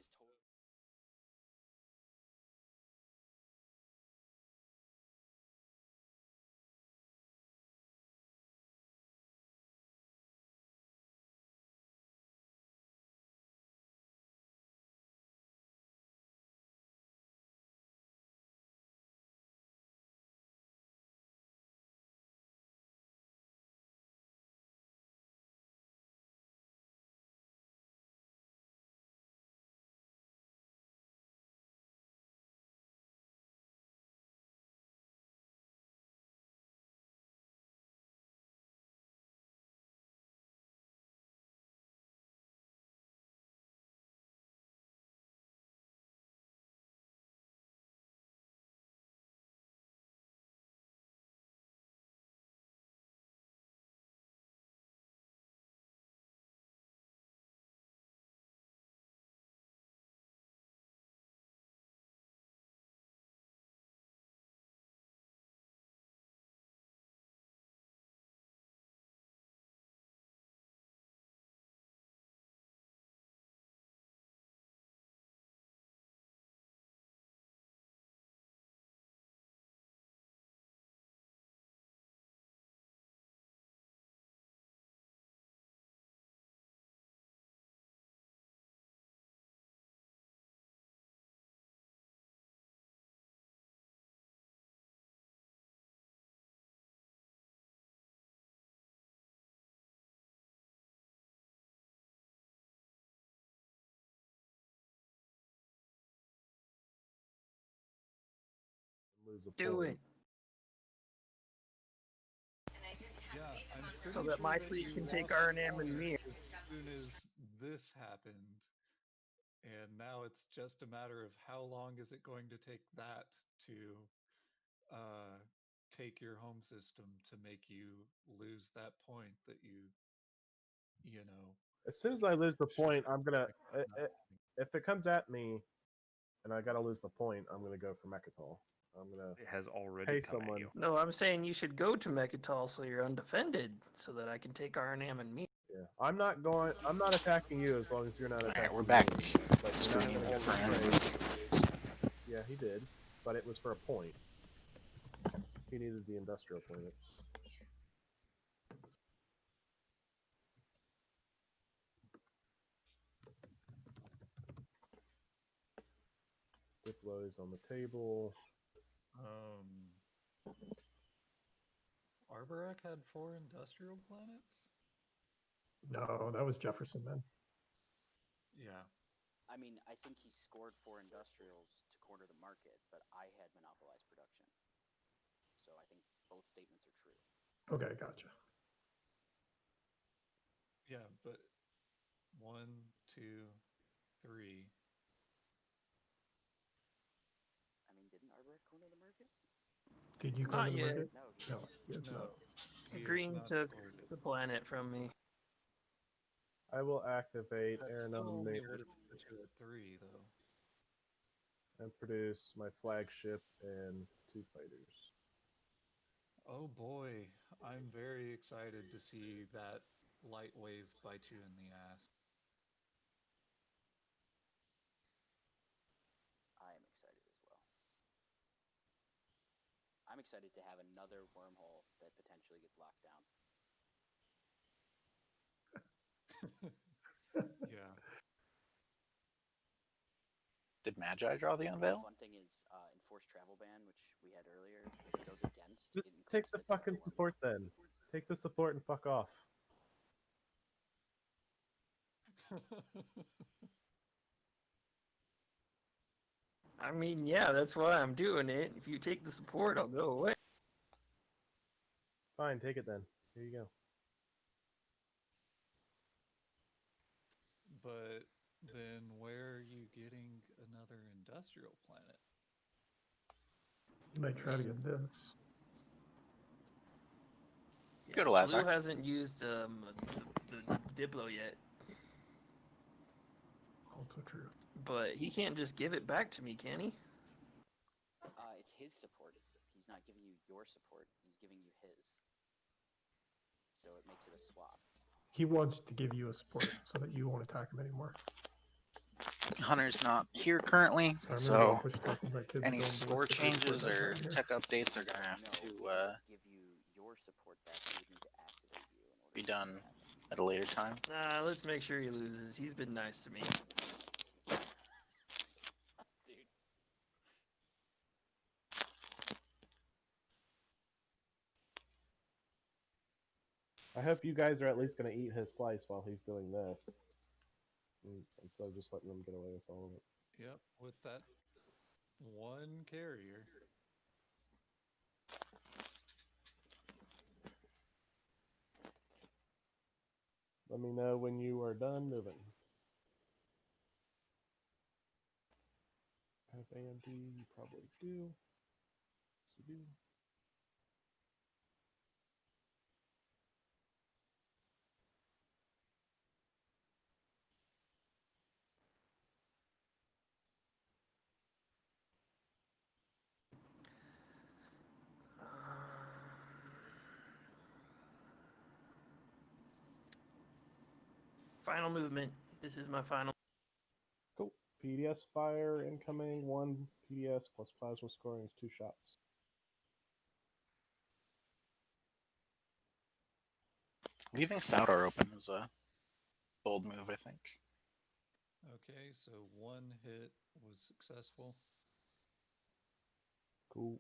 Lose a Do point. it. Yeah, I'm pretty So that sure my that fleet you can take lost R&M and me. as soon as this happened, and now it's just a matter of how long is it going to take that to take your home system to make you lose that point that you know. As soon as I lose the point, I'm gonna. If it comes at me, and I gotta lose the point, I'm gonna go for Mechatol. I'm gonna It has already pay come someone. at you. No, I'm saying you should go to Mechatol so you're undefended, so that I can take R&M and me. Yeah, I'm not going. I'm not attacking you as long as you're not attacking. Alright, we're back. Me. Like, Streaming you're not with gonna hold me friends. straight. Yeah, he did, but it was for a point. He needed the industrial point. Diplo is on the table. Arborec had 4 industrial planets? No, that was Jefferson, man. Yeah. I mean, I think he scored 4 industrials to corner the market, but I had monopolized production. So I think both statements are true. Okay, gotcha. Yeah, but 1, 2, 3. I mean, didn't Arborec corner the market? Did you Not corner the yet. market? No. No, he has No. not. He has Green not took scored it. the planet from me. I will activate That Aaron still on only the would have put you at 3, though. and produce my flagship and 2 fighters. Oh boy, I'm very excited to see that light wave bite you in the ass. I am excited as well. I'm excited to have another wormhole that potentially gets locked down. Yeah. Did Magi draw the unveil? One thing is enforced travel ban, which we had earlier. If it goes against, Just it take increases the the fucking transform. support then. Take the support and fuck off. I mean, yeah, that's why I'm doing it. If you take the support, I'll go away. Fine, take it then. Here you go. But then where are you getting another industrial planet? You might try to get this. Go to Blue Lazar. hasn't used the Diplo yet, Also true. but he can't just give it back to me, can he? It's his support. He's not giving you your support. He's giving you his. So it makes it a swap. He wants to give you a support so that you won't attack him anymore. Hunter's not here currently, I remember so push talking about kids any going score ballistic right before changes that or time here. tech updates are gonna have No, to give you your support back. You would need to activate you in order be to done make that happen. at a later time. Nah, let's make sure he loses. He's been nice to me. Dude. I hope you guys are at least going to eat his slice while he's doing this. Instead of just letting them get away with all of it. Yep, with that one carrier. Let me know when you are done moving. Have AMD, you probably do. Yes, you do. Final movement. This is my final. Cool. PDS fire incoming, 1 PDS plus plasma scoring is 2 shots. Leaving Saudar open was a bold move, I think. Okay, so one hit was successful. Cool.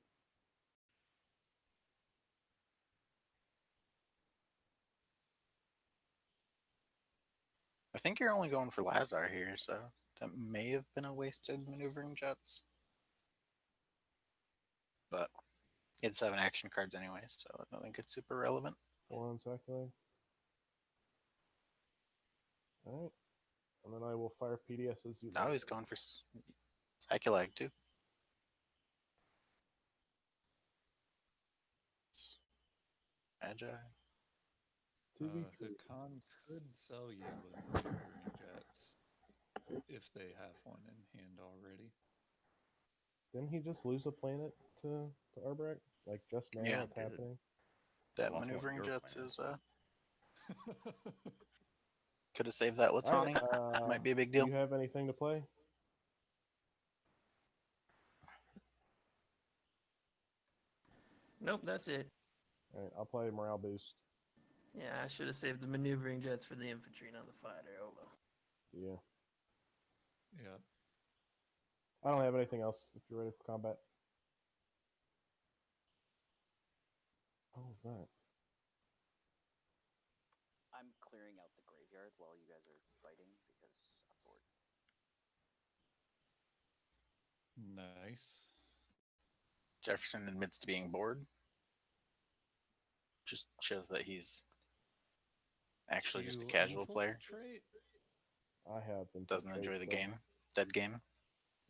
I think you're only going for Lazar here, so that may have been a wasted maneuvering jets. But he had 7 action cards anyway, so I don't think it's super relevant. 4 on Sacula. Alright. And then I will fire PDS as you Now like. he's going for Saculag too. Magi. Hacan could sell you a maneuvering jets if they have one in hand already. Didn't he just lose a planet to Arborec? Like just now Yeah. it's happening? That Lost one of maneuvering your jets planets. is could have saved that Latani. Alright, Might be a big do deal. you have anything to play? Nope, that's it. Alright, I'll play morale boost. Yeah, I should have saved the maneuvering jets for the infantry, not the fighter. Oh well. Yeah. Yeah. I don't have anything else if you're ready for combat. What was that? I'm clearing out the graveyard while you guys are fighting because I'm bored. Nice. Jefferson admits to being bored. Just shows that he's actually just a You casual player. infiltrate? I have been Doesn't enjoy the game. Dead game.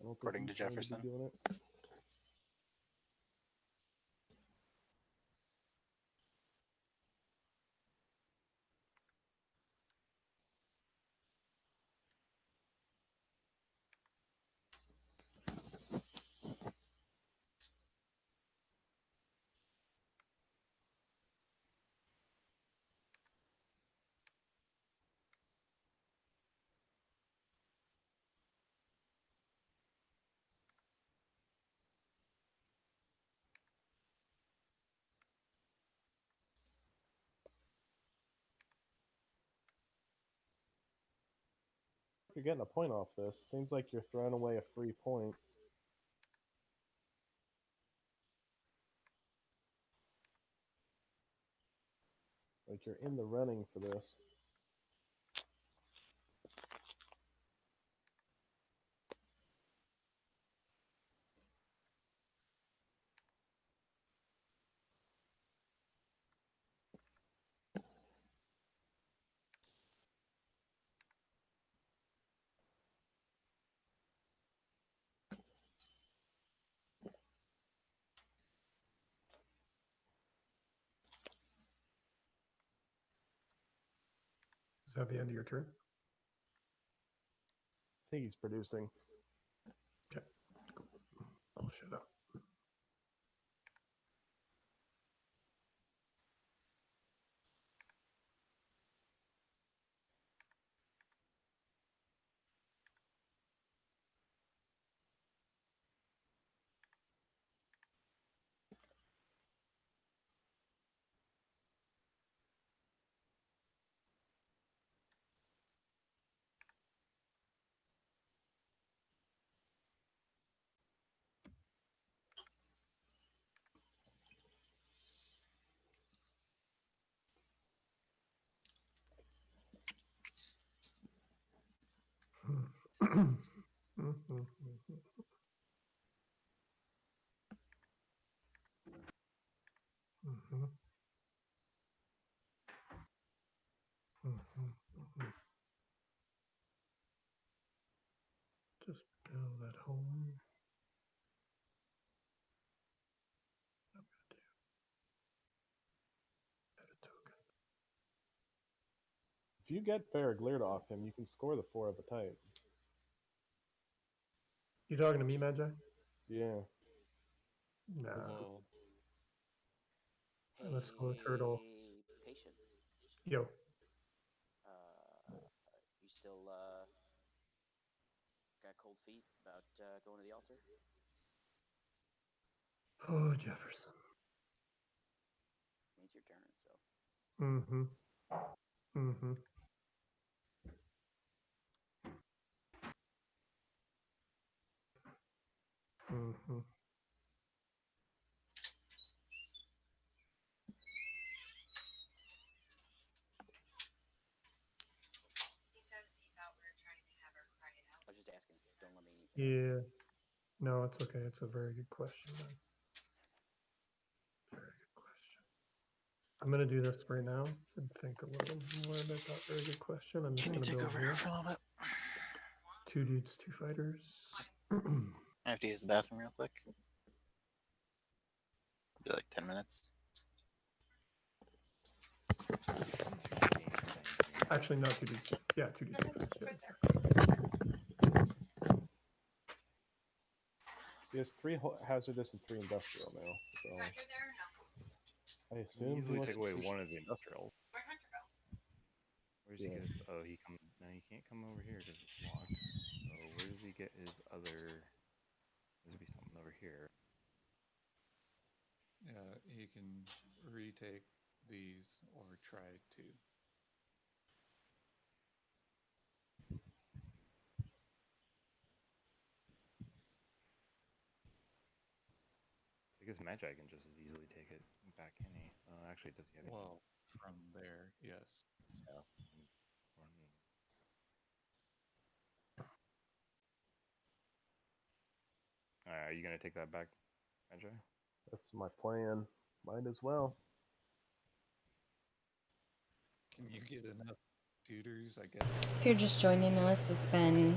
I don't think According to he's going be Jefferson. doing it. You're getting a point off this. Seems like you're throwing away a free point. Like, you're in the running for this. Is that the end of your turn? I think he's producing. Okay. I'll shut up. Just build that home. I'm gonna do edit token. If you get Faragleared off him, you can score the 4 of a type. You talking to me, Magi? Yeah. Nah. Well, I'm a slow turtle. Patience. Yo. You still got cold feet about going to the altar? Oh, Jefferson. It's your turn, so. Mm-hmm. Mm-hmm. Mm-hmm. He says he thought we were trying to have her cry it out. I was just asking. Don't let me. Yeah. No, it's okay. It's a very good question, man. Very good question. I'm gonna do this right now and think a little more about that very good question. I'm just Can you gonna take build over here. here for a little bit? 2 dudes, 2 fighters. I have to use the bathroom real quick. Be like 10 minutes. Actually, not 2 dudes. Yeah, 2 dudes. 2 fighters. Yeah. He has 3 hazardous and 3 industrial now. So Is Hunter there or no? I You assume he usually wants take to away see- one of the industrial. Where'd Hunter go? Where's he get his? Oh, he come. No, he can't come over here because it's locked. So where does he get his other? There's be something over here. yeah, you can retake these or try to. I guess Magi can just as easily take it back, can he? Actually, does he have? Well, from there, yes. Yeah. Are you gonna take that back, Magi? That's my plan. Might as well. Can you get enough tutors, I guess? If you're just joining us, it's been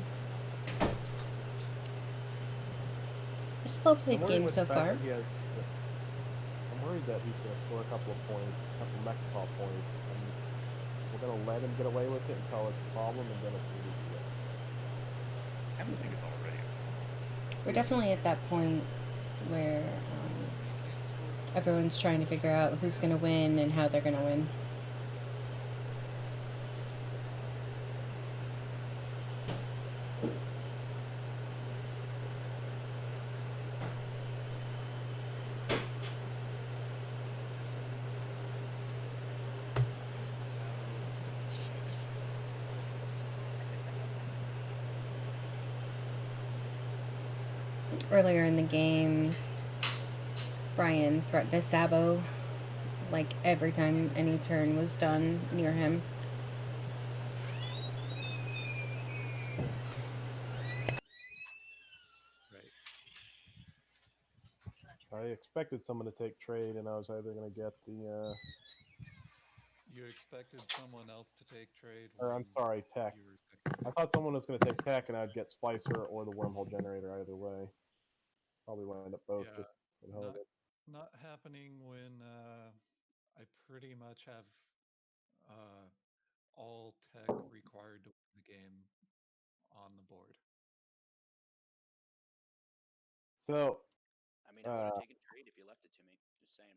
a slow played game so far. I'm worried that he's going to score a couple of points, a couple of Mechatol points, and we're going to let him get away with it until it's a problem, and then it's going to be good. I don't think it's already. We're definitely at that point where everyone's trying to figure out who's going to win and how they're going to win. Earlier in the game, Brian threatened to sabo like every time any turn was done near him. I expected someone to take trade, and I was either going to get the. You expected someone else to take trade. Or I'm sorry, tech. I thought someone was going to take tech, and I'd get Splicer or the wormhole generator either way. Probably wind up both. Yeah, Just for the hell of it. not happening when I pretty much have all tech required to win the game on the board. So, I mean, I would have taken trade if you left it to me. Just saying.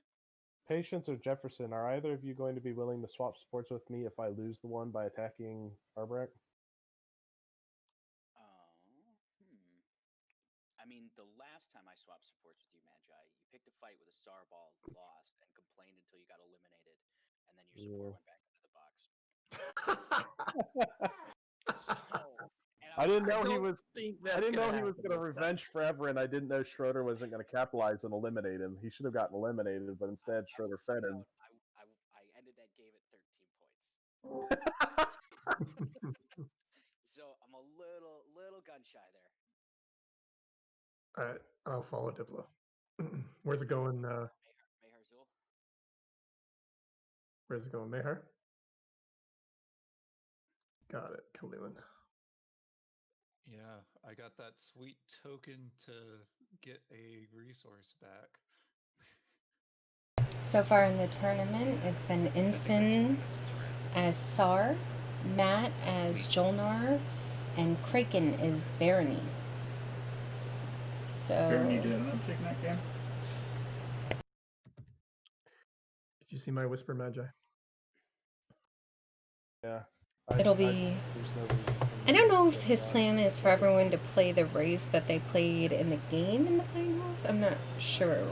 Patience or Jefferson, are either of you going to be willing to swap supports with me if I lose the one by attacking Arborec? I mean, the last time I swapped supports with you, Magi, you picked a fight with a star ball, lost, and complained until you got eliminated, and then your support went back into the box. I didn't know he was. I didn't know he was going to revenge forever, and I didn't know Schroeder wasn't going to capitalize and eliminate him. He should have gotten eliminated, but instead Schroeder fed him. I ended that game at 13 points. So I'm a little gun shy there. All right, I'll follow Diplo. Where's it going? Meharzul. Where's it going? Mehar? Got it, Caluin. Yeah, I got that sweet token to get a resource back. So far in the tournament, it's been Ensign as Sar, Matt as Jolnar, and Kraken as Barony. So. Barony did an uptick in that game. Did you see my Whisper Magi? Yeah. It'll be. I don't know if his plan is for everyone to play the race that they played in the game in the finals. I'm not sure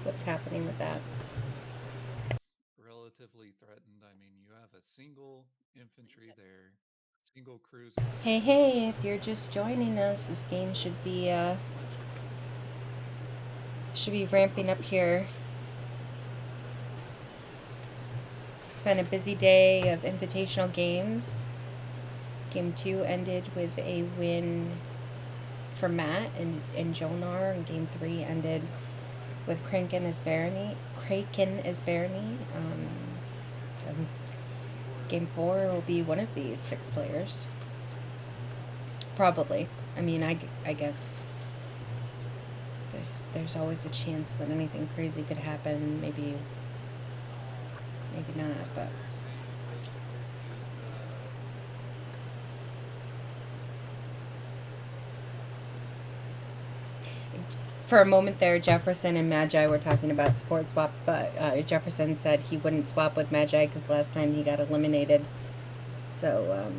what's happening with that. Relatively threatened. I mean, you have a single infantry there, single cruiser. Hey, if you're just joining us, this game should be ramping up here. It's been a busy day of invitational games. Game 2 ended with a win for Matt and Jolnar, and Game 3 ended with Kraken as Barony. So Game 4 will be one of these 6 players. Probably. I mean, I guess there's always a chance that anything crazy could happen. Maybe not, but. For a moment there, Jefferson and Magi were talking about support swap, but Jefferson said he wouldn't swap with Magi because last time he got eliminated. So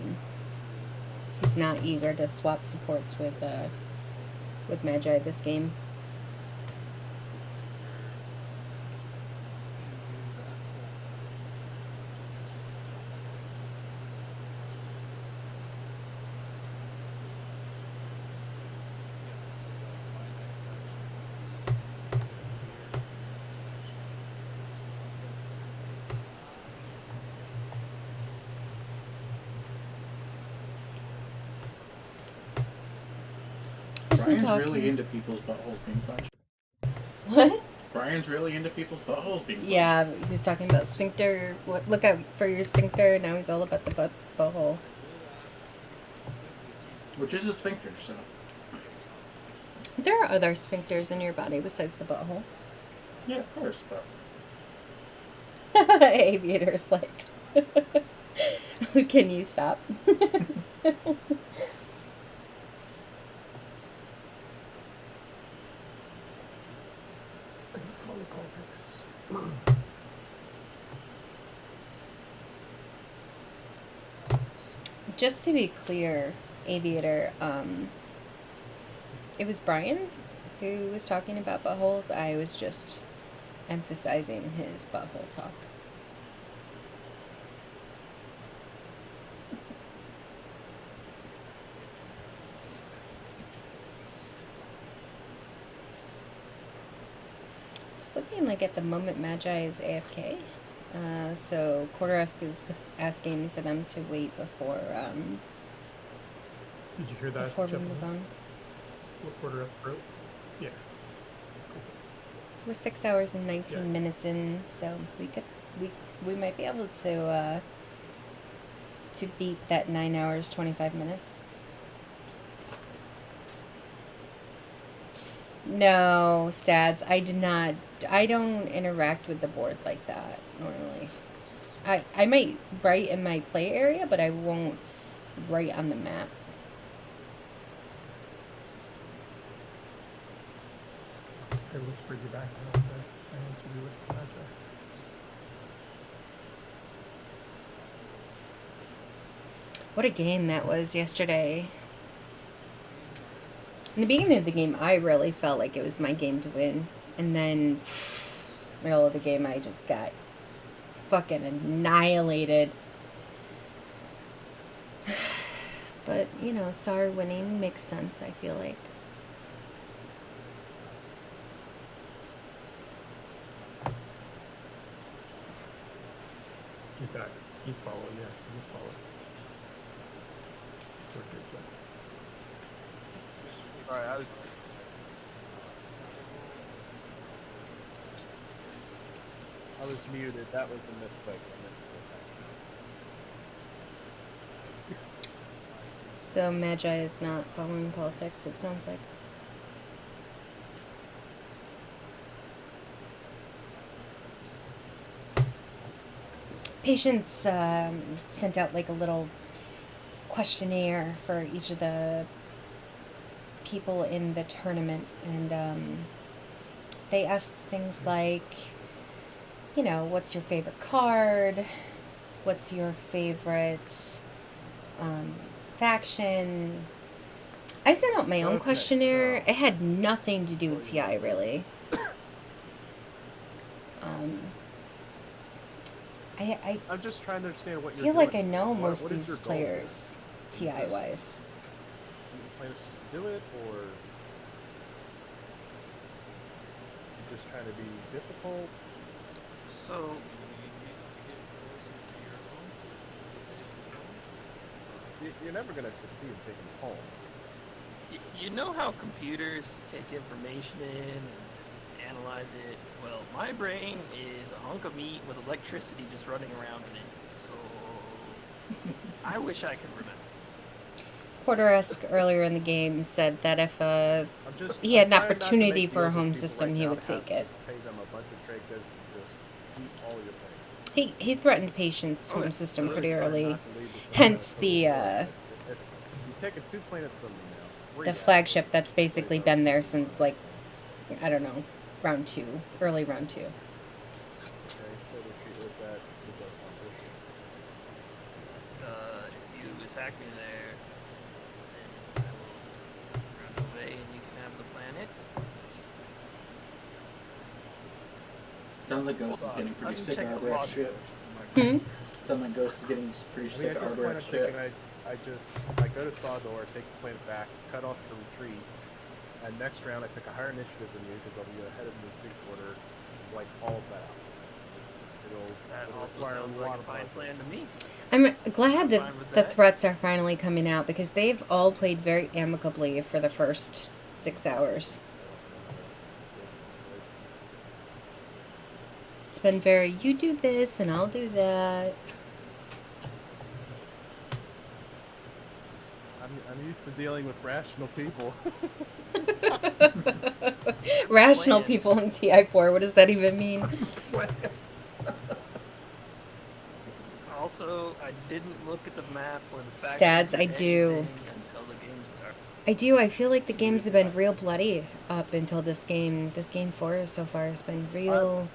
he's not eager to swap supports with Magi this game. Brian's really into people's buttholes being clenched. What? Brian's really into people's buttholes being clenched. Yeah, he was talking about sphincter. Look out for your sphincter. Now he's all about the butthole. Which is a sphincter, so. There are other sphincters in your body besides the butthole. Yeah, of course, but. Aviator's like, can you stop? Just to be clear, Aviator, it was Brian who was talking about buttholes. I was just emphasizing his butthole talk. looking like at the moment Magi is AFK. So Quarteresque is asking for them to wait before Did you hear that? before we move on. What Quarteresque wrote? Yeah. We're 6 hours and 19 minutes in, so we might be able to beat that 9 hours 25 minutes. No, Stads, I don't interact with the board like that normally. I might write in my play area, but I won't write on the map. I whispered you back. I answered you whispered Magi. What a game that was yesterday. In the beginning of the game, I really felt like it was my game to win. And then, middle of the game, I just got fucking annihilated. But, you know, Sar winning makes sense, I feel like. He's back. He's following, yeah. He's following. Alright, I was muted. That was a mistake. So Magi is not following politics, it sounds like. Patience sent out like a little questionnaire for each of the people in the tournament, and they asked things like, you know, what's your favorite card? What's your favorite faction? I sent out my own questionnaire. It had nothing to do with TI, really. I'm just trying to understand what you're feel doing. like I know most what of is your these goal? players, TI-wise. You players just to do it, or you're just trying to be difficult? So you're never going to succeed in taking it home. You know how computers take information in and analyze it? Well, my brain is a hunk of meat with electricity just running around in it. So I wish I could remember. Quarteresque earlier in the game said that if he had an opportunity for a home system, he would take it. Pay them a bunch of trade goods and just eat all your planes. He threatened Patience home system pretty early, hence the If you take 2 planets from me now, the flagship that's basically been there since, like, I don't know, round 2, early round 2. Okay, so was that accomplished? If you attack me there, then I will run away and you can have the planet. Sounds like Ghost is getting pretty sick of Arborec shit. Sounds like Ghost is getting pretty sick of Arborec shit. I go to Sawdor, take the planet back, cut off the retreat, and next round I pick a higher initiative than you because I'll be ahead of you in speed order, wipe all of that out. It'll require a lot of fine plan to me. I'm glad that the threats are finally coming out because they've all played very amicably for the first 6 hours. It's been very, you do this and I'll do that. I'm used to dealing with rational people. Rational people in TI4, what does that even mean? Also, I didn't look at the map or the Stats, I do. Until the game started. I do. I feel like the games have been real bloody up until this game. This game 4 so far has been real.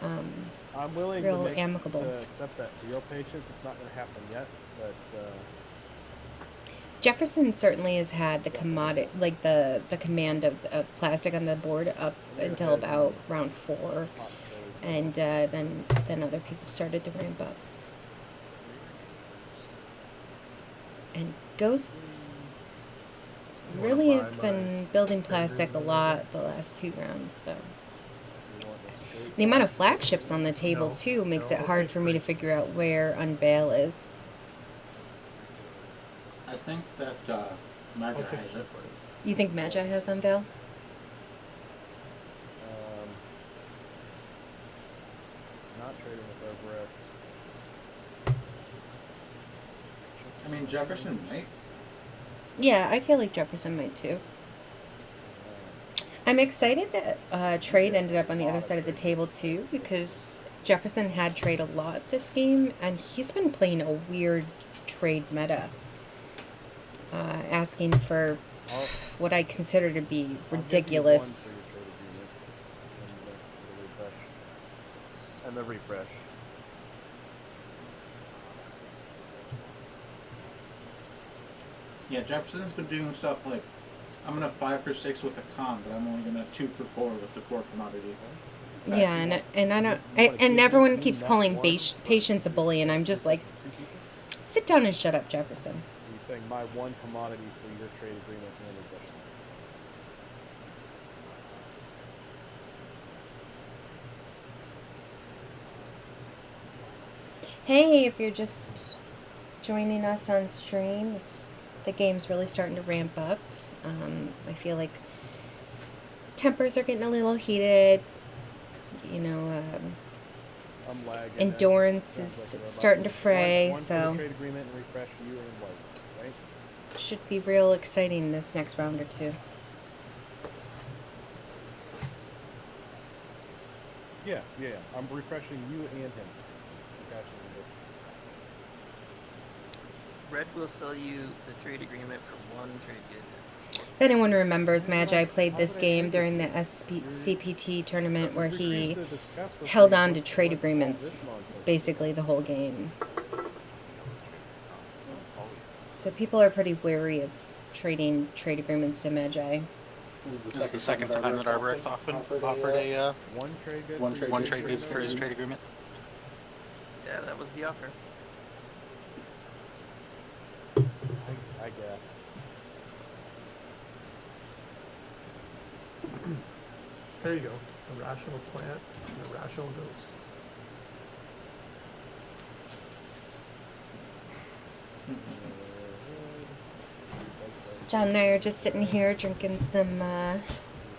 I'm willing real to amicable. To accept that real patience. It's not going to happen yet, but. Jefferson certainly has had the commodity, like the command of plastic on the board up until about round 4, and then other people started to ramp up. And Ghosts really have been building plastic a lot the last 2 rounds, so The amount of flagships on the table, No, too, makes no, it I'll hard take for me to 3. figure out where Unveil is. I think that Magi I'll take has two it. plays. You think Magi has Unveil? Not trading with Arborec. I mean, Jefferson might. Yeah, I feel like Jefferson might, too. I'm excited that trade ended up on the other side of the table, too, because Jefferson had trade a lot this game, and he's been playing a weird trade meta. Asking for what I consider to be ridiculous. And the refresh. Yeah, Jefferson's been doing stuff like, I'm gonna 5 for 6 with a con, but I'm only gonna 2 for 4 with the 4 commodity. Yeah, and I don't, and everyone keeps calling patience a bully, and I'm just like, sit down and shut up, Jefferson. You're saying my 1 commodity for your trade agreement and refresh. Hey, if you're just joining us on stream, the game's really starting to ramp up. I feel like tempers are getting a little heated. You know, I'm lagging. endurance is starting to fray, one for so the trade agreement and refresh you and white, right? should be real exciting this next round or two. Yeah. I'm refreshing you and him. Gotcha. Red will sell you the trade agreement for 1 trade good. If anyone remembers, Magi played this game during the CPT tournament where he held on to trade agreements basically the whole game. So people are pretty wary of trading trade agreements to Magi. This is the second time that Arborec's offered a One trade good. one trade good for his trade agreement. Yeah, that was the offer. I guess. There you go. A rational plant and a rational ghost. John and I are just sitting here drinking some,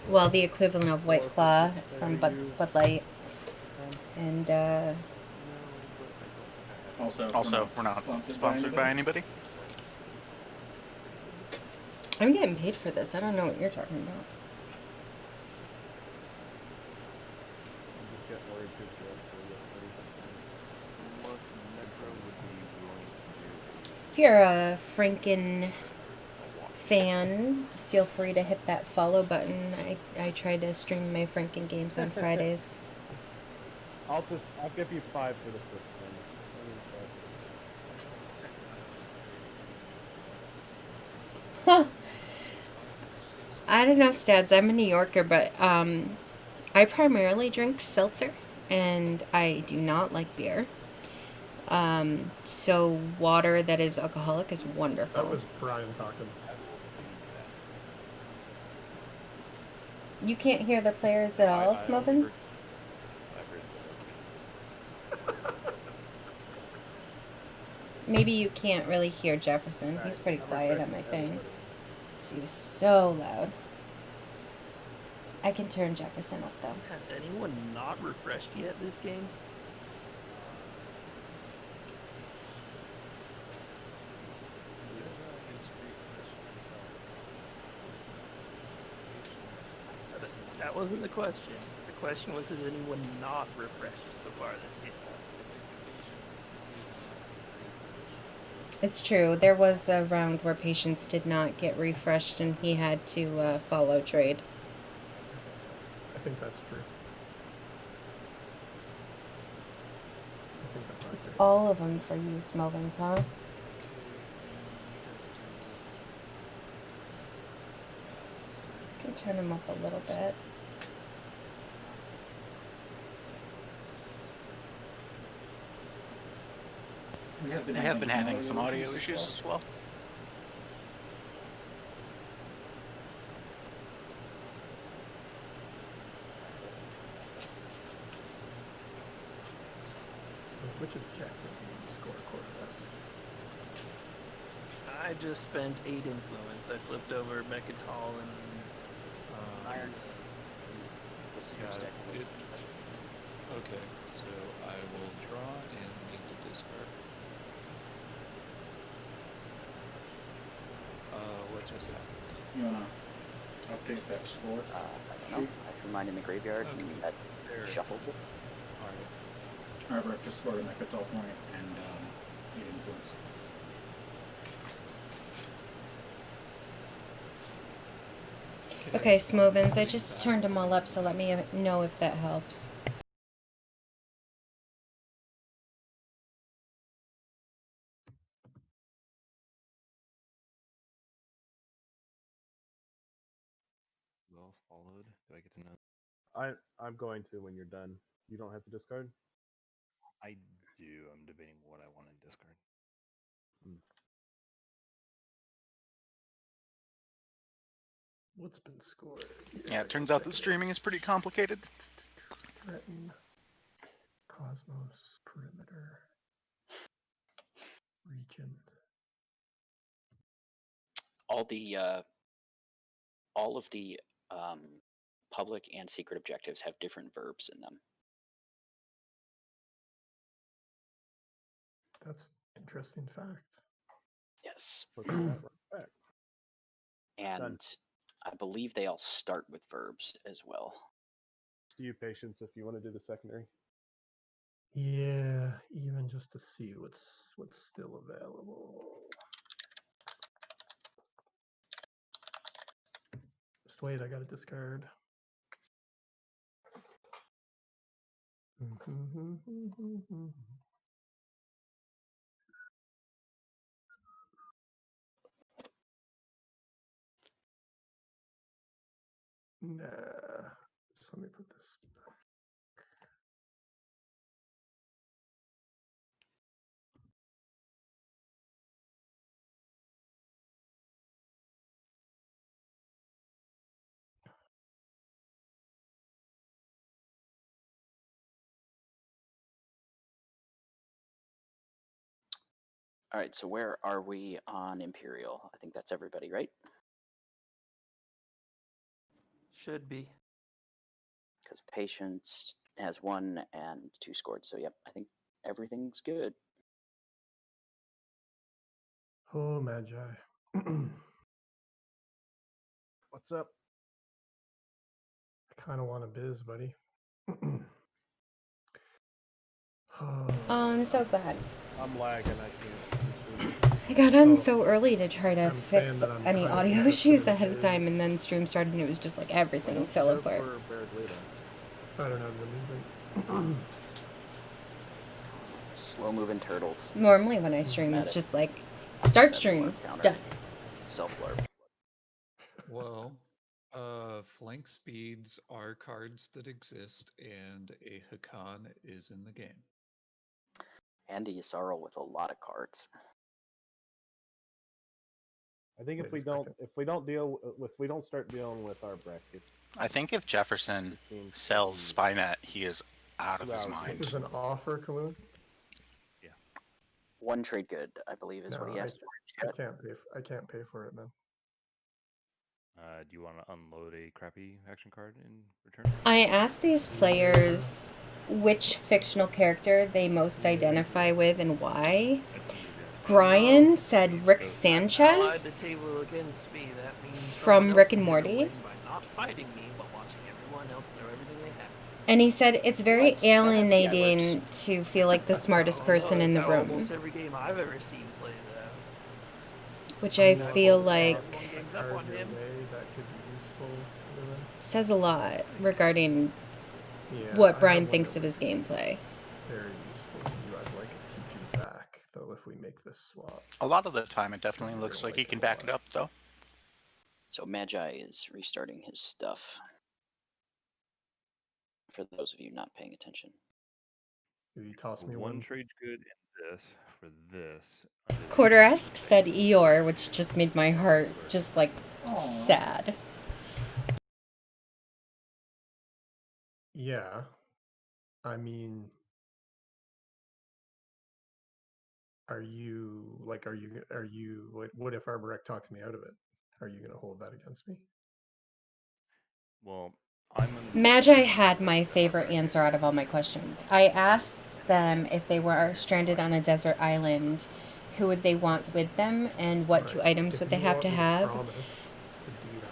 well, the equivalent of White Claw from Bud Light. And, Also, we're not sponsored by anybody. I'm getting paid for this. I don't know what you're talking about. I'm just getting worried because Unless Nekro would be willing to do If you're a Franken fan, feel free to hit that follow button. I try to stream my Franken games on Fridays. I'll give you 5 for the 6th then. Huh. I don't know, Stads. I'm a New Yorker, but I primarily drink seltzer, and I do not like beer. So water that is alcoholic is wonderful. That was Brian talking. You can't hear the players at all, Smokins? Maybe you can't really hear Jefferson. He's pretty quiet on my thing. 'Cause he was so loud. I can turn Jefferson up though. Has anyone not refreshed yet this game? That wasn't the question. The question was, has anyone not refreshed so far this game? It's true. There was a round where Patience did not get refreshed and he had to follow trade. I think that's true. I think that's It's accurate. all of them for you, Smokins, huh? Can turn him up a little bit. I have been having some audio issues as well. objective do you score, Quarteresque? I just spent 8 influence. I flipped over Mechatol and Iron. This is your stack. Okay, so I will draw and need to discard. What just happened? You wanna update that score? I don't know. I threw mine in the graveyard and that shuffles it. Alright. Arborec just scored a Mechatol point and 8 influence. Okay, Smovins, I just turned them all up, so let me know if that helps. Who else followed? Do I get to know? I'm going to when you're done. You don't have to discard. I do. I'm debating what I want to discard. What's been scored? Yeah, it turns out that streaming is pretty complicated. Threaten, Cosmos, Perimeter, Region. All of the public and secret objectives have different verbs in them. That's an interesting fact. Yes. Look at that right back. And Done. I believe they all start with verbs as well. To you, patience, if you want to do the secondary. Yeah, even just to see what's still available. Just wait, I gotta discard. Nah, just let me put this back. All right, so where are we on Imperial? I think that's everybody, right? should be. Because Patience has 1 and 2 scored. So, yep, I think everything's good. Oh, Magi. What's up? I kind of want a biz, buddy. Oh, I'm so glad. I'm lagging. I can't. I got on Oh, so early to try to I'm fix saying that I'm any kinda audio interested issues in ahead of time, biz. and then stream started, and it was just like everything fell Serve apart. for Barracuda. I don't know the movement. Slow moving turtles. Normally when I stream, it's just like, start Sets stream, alarm counter. done. Self larp. Well, flank speeds are cards that exist, and a Hacan is in the game. And a Yssaril with a lot of cards. I think if Wait a we don't second. start dealing with our brackets, I think if Jefferson this game's sells gonna be Spynet, he is out of 2 his hours mind. There's an offer, Caluin? 1 trade good, I believe, is No, what he asked I for. can't pay for it, man. Do you want to unload a crappy action card in return? I asked these players which fictional character they most identify with and why. Brian said Rick Allied the Sanchez table against me. That means from someone Rick else and is gonna Morty. win by not fighting me, but watching everyone else throw everything they have. And he said it's very What? Is that how TI alienating to feel like the smartest person in the That's how room. almost every game I've ever seen play that. Which I Someone feel else like tossed a Games up card on your him. way that could be useful, Caluin. says a lot regarding Yeah, I what have Brian one thinks that of his would be gameplay. very useful to you. I'd like a TG back, though, if we make this swap. A lot of the time, it definitely You're looks gonna like he like can a back it lot. up, though. So Magi is restarting his stuff. For those of you not paying attention. Did he toss me One one? trade good in this for this. Quarteresque said Eeyore, which just made my heart just like sad. Yeah. I mean, Are you like? Are you? What if Arborec talks me out of it? Are you going to hold that against me? Well, I'm Magi had my favorite answer out of all my questions. I asked them if they were stranded on a desert island, who would they want with them, and what two items would they have to have. To do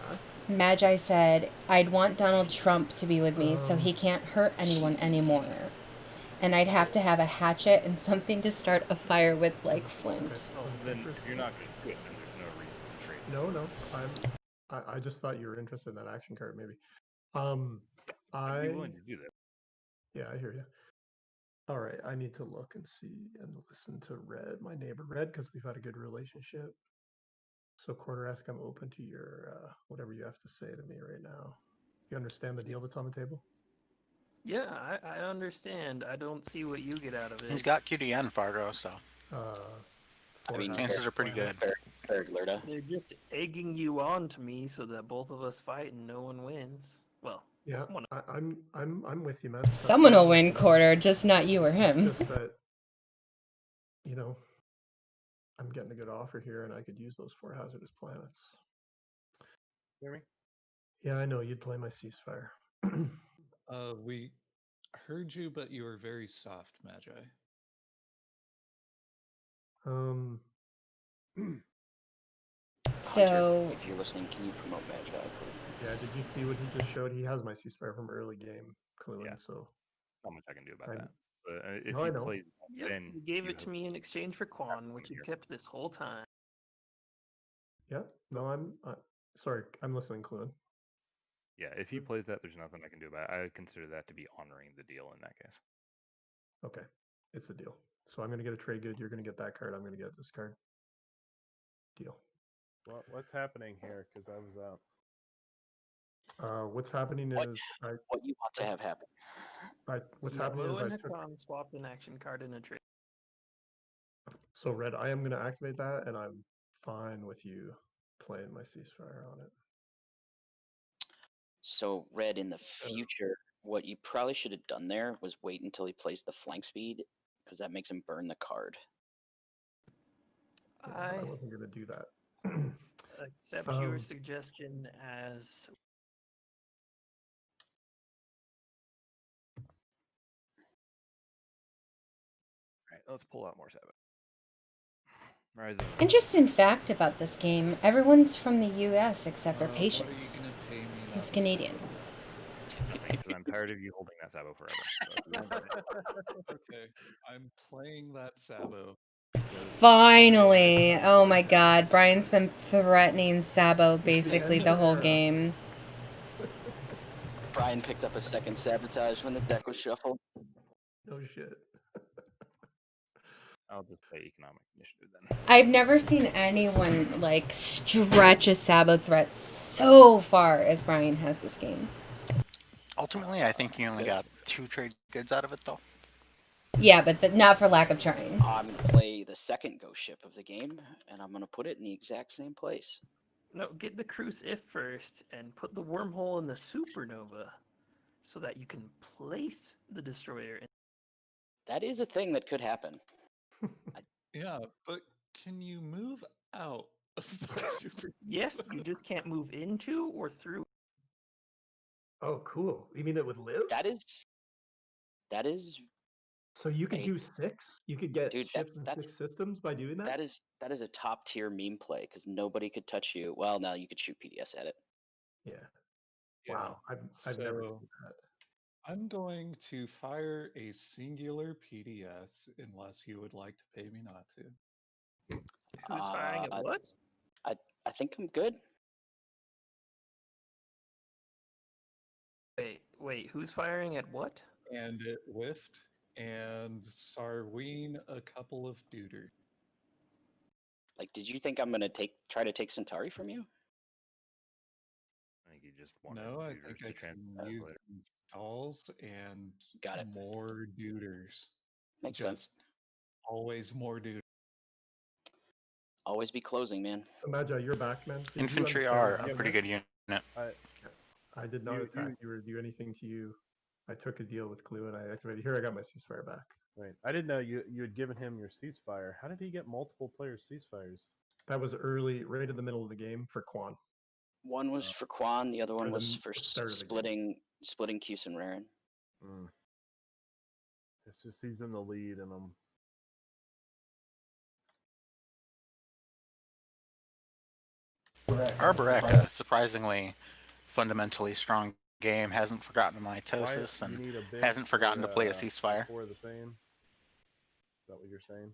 that. Magi said, I'd want Donald Trump to be with me so he can't hurt anyone anymore. And I'd have to have a hatchet and something to start a fire with, like flint. Well, then if you're not going to do it, then there's no reason to trade. No, I just thought you were interested in that action card, maybe. I'd be willing to do that. Yeah, I hear you. All right, I need to look and see and listen to Red, my neighbor Red, because we've had a good relationship. So Quarteresque, I'm open to your whatever you have to say to me right now. You understand the deal that's on the table? Yeah, I understand. I don't see what you get out of it. He's got QDN Fargo, so I mean, chances are pretty good. They're just egging you on to me so that both of us fight and no one wins. Well, yeah, I'm with you, man. Someone will win quarter, just not you or him. It's just that, you know, I'm getting a good offer here, and I could use those 4 hazardous planets. Hear me? Yeah, I know you'd play my ceasefire. We heard you, but you were very soft, Magi. So, if you're listening, can you promote Magi, please? Yeah, did you see what he just showed? He has my ceasefire from early game, Caluin, Yeah. so Not much I can do about that. But if No, I you know. play, Yes, then you gave you it to me in exchange for Quan, which you here. kept this whole time. Yeah, no, I'm sorry, I'm listening, Caluin. Yeah, if he plays that, there's nothing I can do about it. I consider that to be honoring the deal in that case. Okay, it's a deal. So I'm gonna get a trade good. You're gonna get that card. I'm gonna get this card. Deal. What's happening here? Because I was out. What's happening is what you want to have happen. What's happening is Yellow and I took. Hacan swapped an action card in a trade. So Red, I am gonna activate that, and I'm fine with you playing my ceasefire on it. So Red, in the future, what you probably should have done there was wait until he plays the flank speed, because that makes him burn the card. Yeah, I wasn't gonna do that. Accept your suggestion as. All right, let's pull out more Sabbath. Interesting fact about this game, everyone's from the US except for Patience. He's Canadian. Because I'm tired of you holding that Sabo forever. Okay, I'm playing that Sabo. Finally! Oh my god, Brian's been threatening Sabo basically the whole game. Brian picked up a second sabotage when the deck was shuffled. No shit. I'll just play economic initiative then. I've never seen anyone like stretch a Sabo threat so far as Brian has this game. Ultimately, I think you only got 2 trade goods out of it, though. Yeah, but not for lack of trying. I'm going to play the second ghost ship of the game, and I'm going to put it in the exact same place. No, get the Creuss if first, and put the wormhole in the supernova, so that you can place the destroyer in. That is a thing that could happen. Yeah, but can you move out of that super? Yes, you just can't move into or through. Oh, cool. You mean it would live? That is. So you could do 6? You could get ships in that's 6 systems by doing that? That is a top tier meme play because nobody could touch you. Well, now you could shoot PDS at it. Yeah. Wow. I've never seen that. I'm going to fire a singular PDS unless you would like to pay me not to. Who's firing at what? I think I'm good. Wait, who's firing at what? And it whiffed, and Sarween a couple of deuter. Like, did you think I'm gonna try to take Centauri from you? I think you just want I think I can use installs and more deuters. Makes sense. Always more deuters. Always be closing, man. So Magi, you're back, man. Infantry are a pretty good unit. I did not attack you or do anything to you. I took a deal with Caluin. I activated. Here, I got my ceasefire back. Right. I didn't know you had given him your ceasefire. How did he get multiple players' ceasefires? That was early, right in the middle of the game for Quan. One was for Quan, the other one the was for start of the game. splitting Cuse and Raren. It's just he's in the lead, and Arborec, a surprisingly fundamentally strong game, hasn't forgotten mitosis and hasn't forgotten to play a ceasefire. Four the same. Is that what you're saying?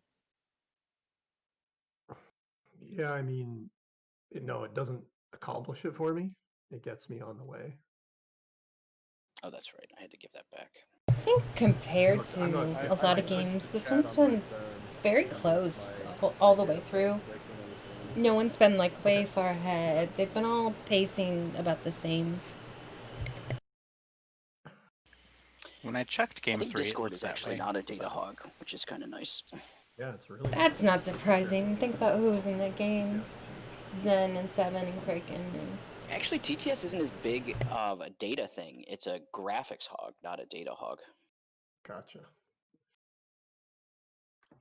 Yeah, I mean, no, it doesn't accomplish it for me. It gets me on the way. Oh, that's right. I had to give that back. I think compared to a lot of games, this one's been very close all the way through. No one's been like way far ahead. They've been all pacing about the same. When I checked game 3, Discord is that actually way. not a data hog, which is kind of nice. Yeah, it's really. That's not surprising. Think about who was in that game. Zen and Seven and Kraken. And... Actually, TTS isn't as big of a data thing. It's a graphics hog, not a data hog. Gotcha.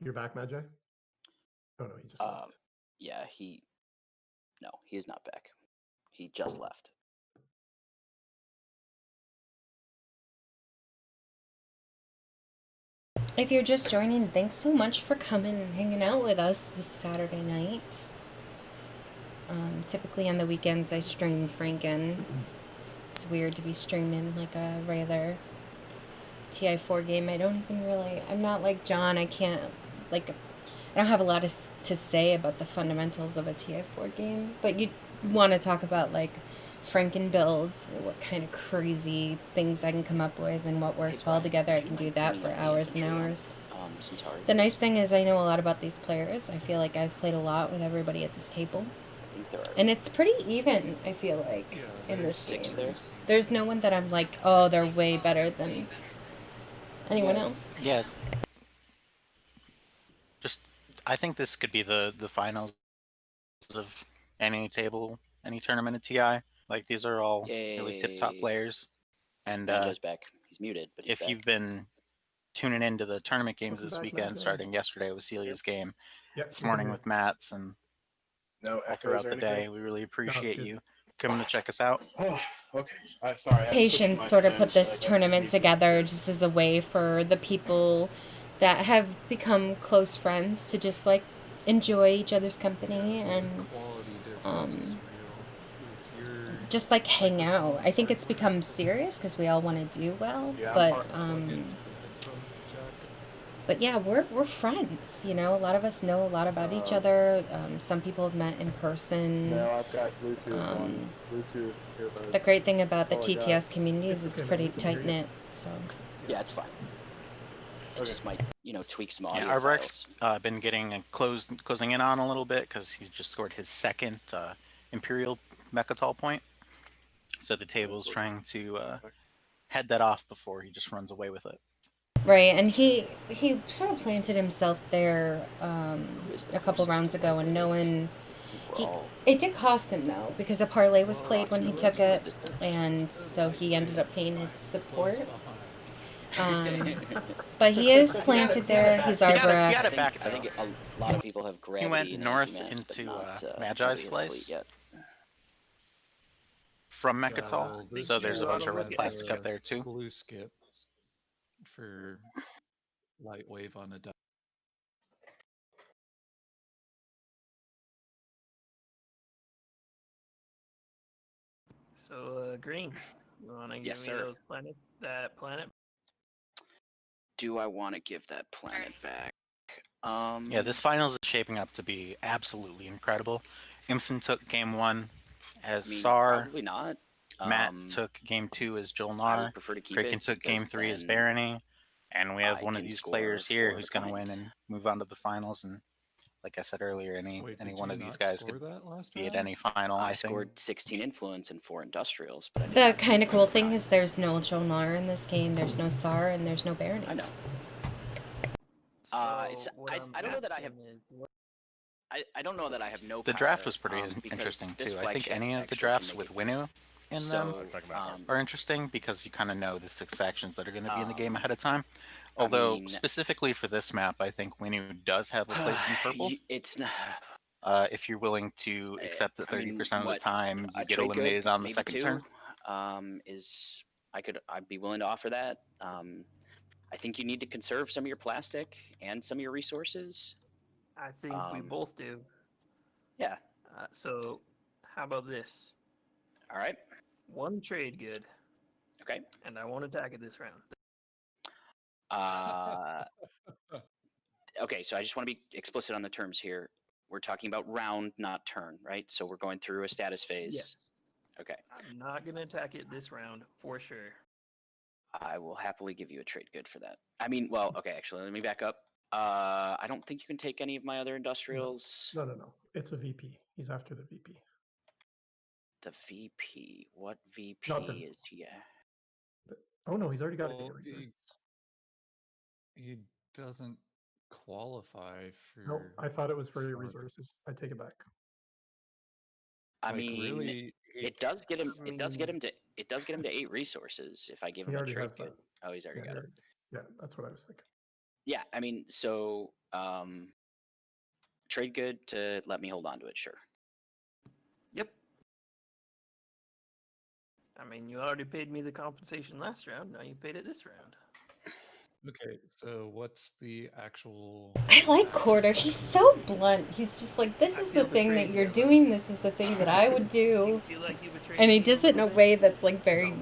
You're back, Magi? Oh no, he just left. Yeah, no, he is not back. He just left. If you're just joining, thanks so much for coming and hanging out with us this Saturday night. Typically on the weekends I stream Franken. It's weird to be streaming like a regular TI4 game. I'm not like John. I don't have a lot to say about the fundamentals of a TI4 game. But you want to talk about like Franken builds, what kind of crazy things I can come up with and what works well together. I can do that for hours and hours. The nice thing is I know a lot about these players. I feel like I've played a lot with everybody at this table. And it's pretty even, I feel like, in this game. There's no one that I'm like, oh, they're way better than anyone else. Yeah. I think this could be the finals of any table, any tournament at TI. Like, these are all really tip-top players. And Mando's back. He's muted, but he's if back. you've been tuning into the tournament games this weekend, starting yesterday with Celia's game, this morning with Matt's, and all throughout the day, we really appreciate you coming to check us out. Oh, okay. Sorry. Patience sort of put this tournament together just as a way for the people that have become close friends to just like enjoy each other's company and just like hang out. I think it's become serious because we all want to do well, but yeah, we're friends, you know. A lot of us know a lot about each other. Some people have met in person. No, I've got Bluetooth earbuds. The great thing about the TTS community is it's pretty tight knit. So yeah, it's fine. It just might, tweak some audio. Yeah, Arborec's been getting closing in on a little bit because he's just scored his second Imperial Mechatol point. So the table's trying to head that off before he just runs away with it. Right, and he sort of planted himself there a couple rounds ago, and no one. It did cost him though, because a parlay was played when he took it, and so he ended up paying his support. But he is planted there. He's Arborec. He got it back. I think a lot of people have gravity. He went and north anti-mass, but into not, Magi's slice from Mechatol, so there's a bunch of red plastic up there too. Glue skip for light wave on a die. So, Green, you want to give me that planet? Do I want to give that planet back? Yeah, this finals is shaping up to be absolutely incredible. Imson took game 1 as Sar. Probably not. Matt took game 2 as Jolnar. I would prefer to keep Kraken it took game 3 as Barony. And we have one of these players here who's going to win and move on to the finals. And like I said earlier, any one of these guys could be at any final. I scored 16 influence and 4 industrials. But The kind of cool thing is there's no Jolnar in this game, there's no Sar, and there's no Barony. I know. I don't know that I have. I don't know that I have no. The draft was pretty interesting too. I think any of the drafts with Winu in So, them are interesting because you kind of know the 6 factions that are going to be in the game ahead of time. Although, I mean, specifically for this map, I think Winnie does have a place in purple. It's not. If you're willing to accept that 30% of the what, time you get trade eliminated good, on the maybe second 2, turn. I'd be willing to offer that. I think you need to conserve some of your plastic and some of your resources. I think we both do. Yeah. So, how about this? All right. 1 trade good. Okay. And I won't attack it this round. Okay, so I just want to be explicit on the terms here. We're talking about round, not turn, right? So we're going through a status phase. Yes. Okay. I'm not going to attack it this round, for sure. I will happily give you a trade good for that. I mean, well, okay, actually, let me back up. I don't think you can take any of my other industrials. No. It's a VP. He's after the VP. The VP. What VP Not the- is he? Oh no, he's already got Well, it. he doesn't qualify for. No, I thought it was for short. resources. I take it back. I Like, mean, really, it does get him. I It does get mean- him to. It does get him to 8 resources if I give He him a already trade has good. that. Oh, he's already got it. Yeah, that's what I was thinking. Yeah, I mean, so trade good to let me hold on to it, sure. Yep. I mean, you already paid me the compensation last round. Now you paid it this round. Okay, so what's the actual? I like Quarter. He's so blunt. He's just like, this I is feel the thing that betrayed you're there. doing. This is the thing that I would do. You feel like you betrayed And he me does it in a little bit? way that's like very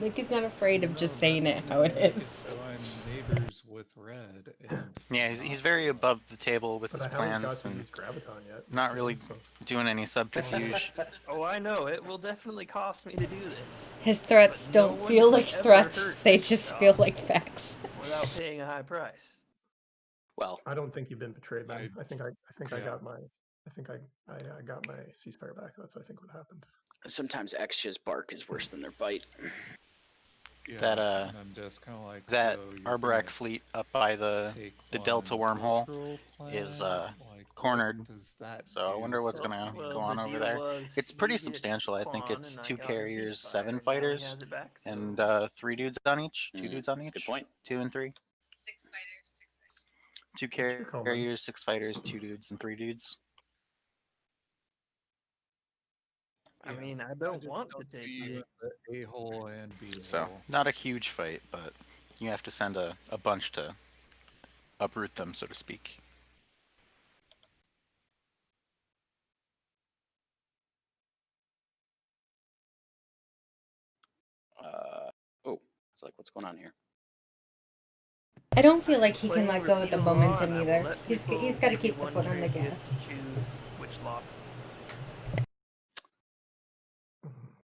like he's not afraid of just saying it how it is. So I'm neighbors with Red. And Yeah, he's very above the table with But his I haven't got plans to and use Graviton yet. not really So- doing any subterfuge. Oh, I know. It will definitely cost me to do this. His threats But no don't one feel has like ever threats. hurt They me, just dog, feel like facts. without paying a high price. Well, I don't think you've been betrayed, man. I think I yeah. got my got my ceasefire back. That's I think what happened. sometimes Xxcha's bark is worse than their bite. Yeah, That and I'm just kind of like that so you're Arborec gonna fleet up by the take Delta one wormhole cultural is planet? Like, what cornered. does that So I do wonder what's for gonna me? go on the over deal there. was It's he pretty gets substantial. I think Quan it's and I 2 got a carriers, ceasefire, 7 and now he fighters, has it back, so- and 3 dudes on each. 2 dudes on That's a each. good point. 2 and 3. 6 fighters, 6 fighters. 2 What's your comment? carriers, 6 fighters, 2 dudes, and 3 dudes. I Yeah, mean, I I don't just want don't to take see you it. in the A-hole and B-hole. So not a huge fight, but you have to send a bunch to uproot them, so to speak. Oh, it's like, what's going on here? I don't feel like he can Playing let go of the repeal law, momentum and I will either. let He's people got to give you keep the one foot on the trade gift gas. to choose which law.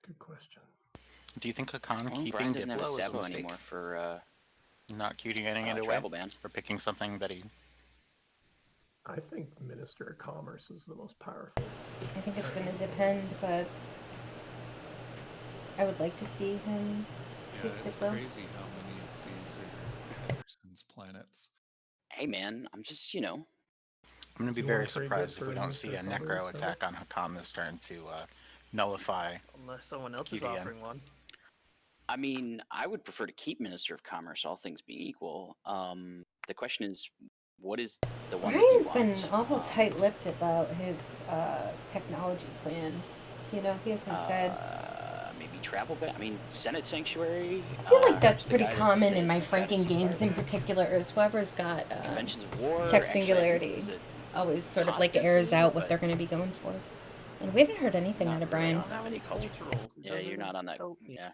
Good question. Do you think Hacan Well, keeping Brian doesn't have a Diplo is a Sabo mistake? anymore for Not getting it away travel ban. or picking something that he. I think Minister of Commerce is the most powerful. I think it's going to depend, but I would like to see him Yeah, keep it's Diplo. crazy how many of these are Jefferson's planets. Hey man, I'm just I'm going to be You very wanna trade surprised good if we for don't see a Mr. Nekro Commerce, attack on Hacan this turn to nullify. Unless someone else is QDN. offering one. I mean, I would prefer to keep Minister of Commerce, all things being equal. The question is, what is the one that you Brian's want? been awful tight-lipped about his technology plan. You know, he hasn't said. Maybe travel ban. I mean, Senate Sanctuary. I feel like that's the pretty guy that- common that in my got franking ceasefire games in ban. particular, is whoever's got Conventions of War. tech actually, I think singularity it's a always sort of cost like airs thing, out what but they're going to be going for. And we haven't heard anything not out of really. I Brian. don't have any culturals. It Yeah, you're doesn't not on that. help me. Yeah.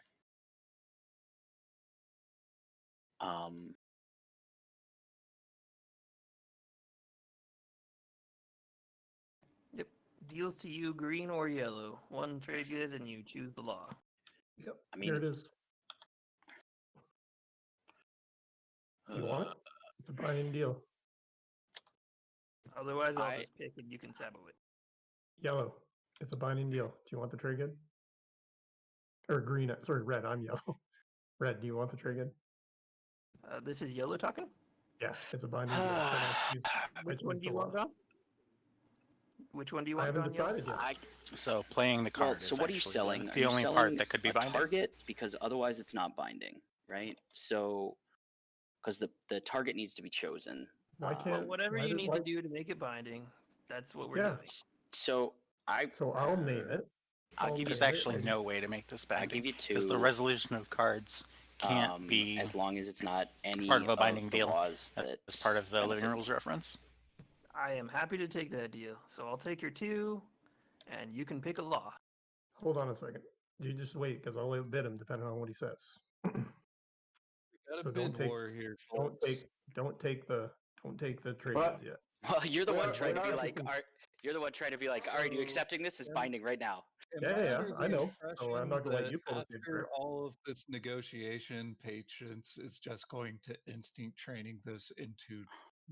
Yep. Deals to you, green or yellow. One trade good, and you choose the law. Yep. I mean, Here it is. You want it? It's a binding deal. Otherwise, I'll I- just pick and you can sabo it. Yellow. It's a binding deal. Do you want the trade good? Or green? Sorry, red. I'm yellow. Red. Do you want the trade good? This is yellow talking. Yeah, it's a binding deal. Hold on, Which I one changed do you the want, law. John? Which one do you I want haven't gone, Yo? decided yet. So playing the card Well, is so what are you actually selling? the Are you only selling part that could be a binding. target? Because otherwise it's not binding, right? So, because the target needs to be chosen. Why Well, can't? whatever why you did- need why- to do to make it binding, that's what we're Yeah. doing. So So I'll name it. I'll give you There's name it, actually and- no way to make this I'll binding. give you Because the two, resolution of cards can't be as long as it's not any part of a binding the deal laws that as part of the Living benefit. Rules reference. I am happy to take that deal. So I'll take your 2, and you can pick a law. Hold on a second. You just wait, because I'll bid him depending on what he says. We got a So bid don't take- war here, Don't folks. take the trade What? goods yet. Well, you're the We one are- trying to we be are like, you're the one trying to be like, all right, are you accepting this as binding right now? Am Yeah, I yeah, under I the know. So I'm not gonna let impression you pull the that pin for it. after all of this negotiation, Patience is just going to instinct training this into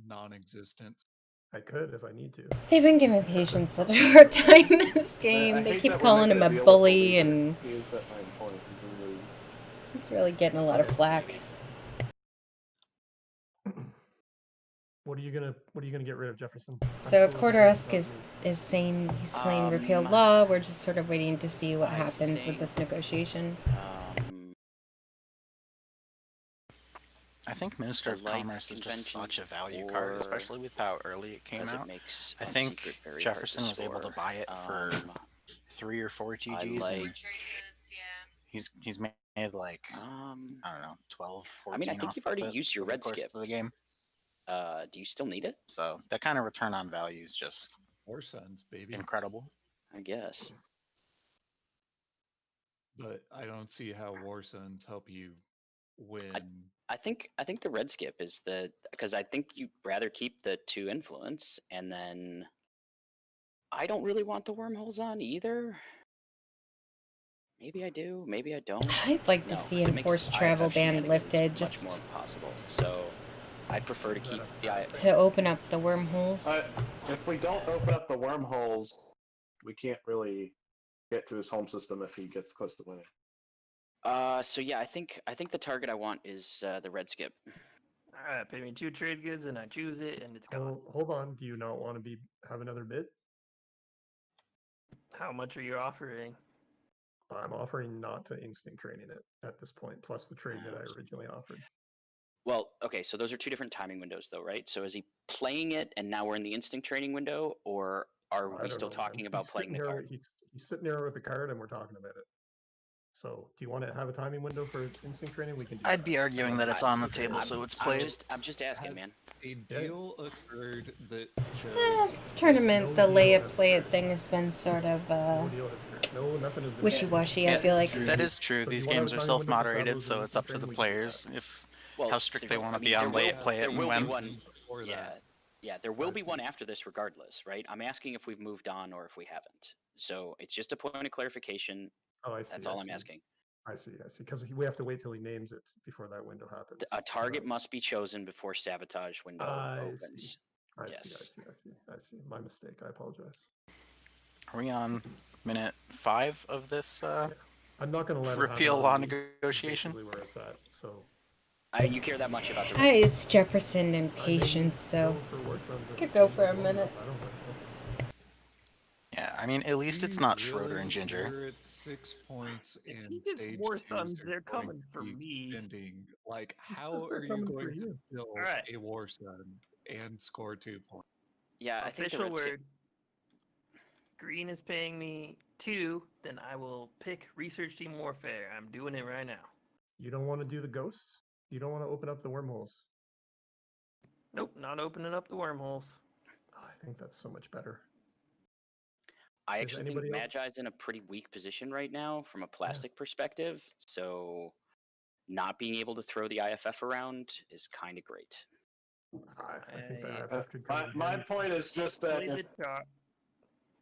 non-existence? I could if I need to. They've been giving Patience such a hard time this game. I They hate keep that we're calling him making a deal with bully, all these and Is that my opponents is really he's really getting a lot of flack. What are you gonna get rid of, Jefferson? So I'm cool with Quarteresque anything is saying he's playing repeal Um, law. We're just sort of waiting to see what I happens with this think- negotiation. I think Minister I of like Commerce is just conventions such a value card, or- especially with how early it came because it out. makes I a think secret very Jefferson hard was to able to score. buy it for 3 or 4 GGs, like- and More trade goods, yeah. he's made like I don't know 12, 14 I mean, I think off you've already of it used your over the red course skip. of the game. Do you still need it? So that kind of return on value is just War Sons, baby. incredible. I guess. But I don't see how War Sons help you win. I think the red skip is because I think you'd rather keep the 2 influence, and then I don't really want the wormholes on either. Maybe I do, maybe I don't. I'd like to No, see 'cause it makes enforced travel IFF ban shenanigans lifted, much just more impossible. So I'd prefer to keep the to open up the wormholes. if we don't open up the wormholes, we can't really get to his home system if he gets close to winning. So yeah, I think the target I want is the red skip. All right, pay me 2 trade goods, and I choose it, and it's gone. Hold on. Do you not want to have another bid? How much are you offering? I'm offering not to instinct training it at this point, plus the trade that I originally offered. Well, okay, so those are 2 different timing windows, though, right? So is he playing it, and now we're in the instinct training window, or are I we don't still know, talking man. about He's playing sitting the here- card? He's sitting there with the card, and we're talking about it. So, do you want to have a timing window for instinct training? We can do I'd that. be arguing that it's on the table, I'm- so it's I'm played. I'm just asking, man. A deal occurred that This tournament, the lay it, play it thing has been sort of No deal has occurred. No, nothing has been wishy-washy. I feel like That is true. So do These you wanna games have are a timing window for self-moderated, Sabos so and it's up to the instinct training? We can do players if Well, how strict they there- want I to mean, be on there lay will- it, play it, there and will be when. one. before that. Yeah, there will be one after this regardless, right? I'm asking if we've moved on or if we haven't. So it's just a point of clarification. Oh, I see. That's I all I'm see. asking. I see. Because we have to wait till he names it before that window happens. A target must be chosen before sabotage window I opens. see. I Yes. see. My mistake. I apologize. Are we on minute 5 of this I'm not going to let him have repeal it law on me. negotiation? Basically where it's at. So You care that much about the Hi, red it's Jefferson and Patience, so go for War Sons if could it's go gonna for a be long minute. enough, I don't know. Yeah, I mean, at least it's We not Schroeder really and Ginger. were at 6 points If in he gets stage War 2s, Sons, they're going coming to for be me. expending. Like, how course they're are you coming for going to you. build Alright. a War Sun and score 2 points? Yeah, I think the Official red skip. word. Green is paying me 2, then I will pick Research Team Warfare. I'm doing it right now. You don't want to do the ghosts? You don't want to open up the wormholes? Nope, not opening up the wormholes. Oh, I think that's so much better. I Is actually think anybody else? Magi's in a pretty weak position right now from a plastic perspective. So not being able to throw the IFF around is kind of great. I think the IFF could come in My handy. point is just that Played if, the card.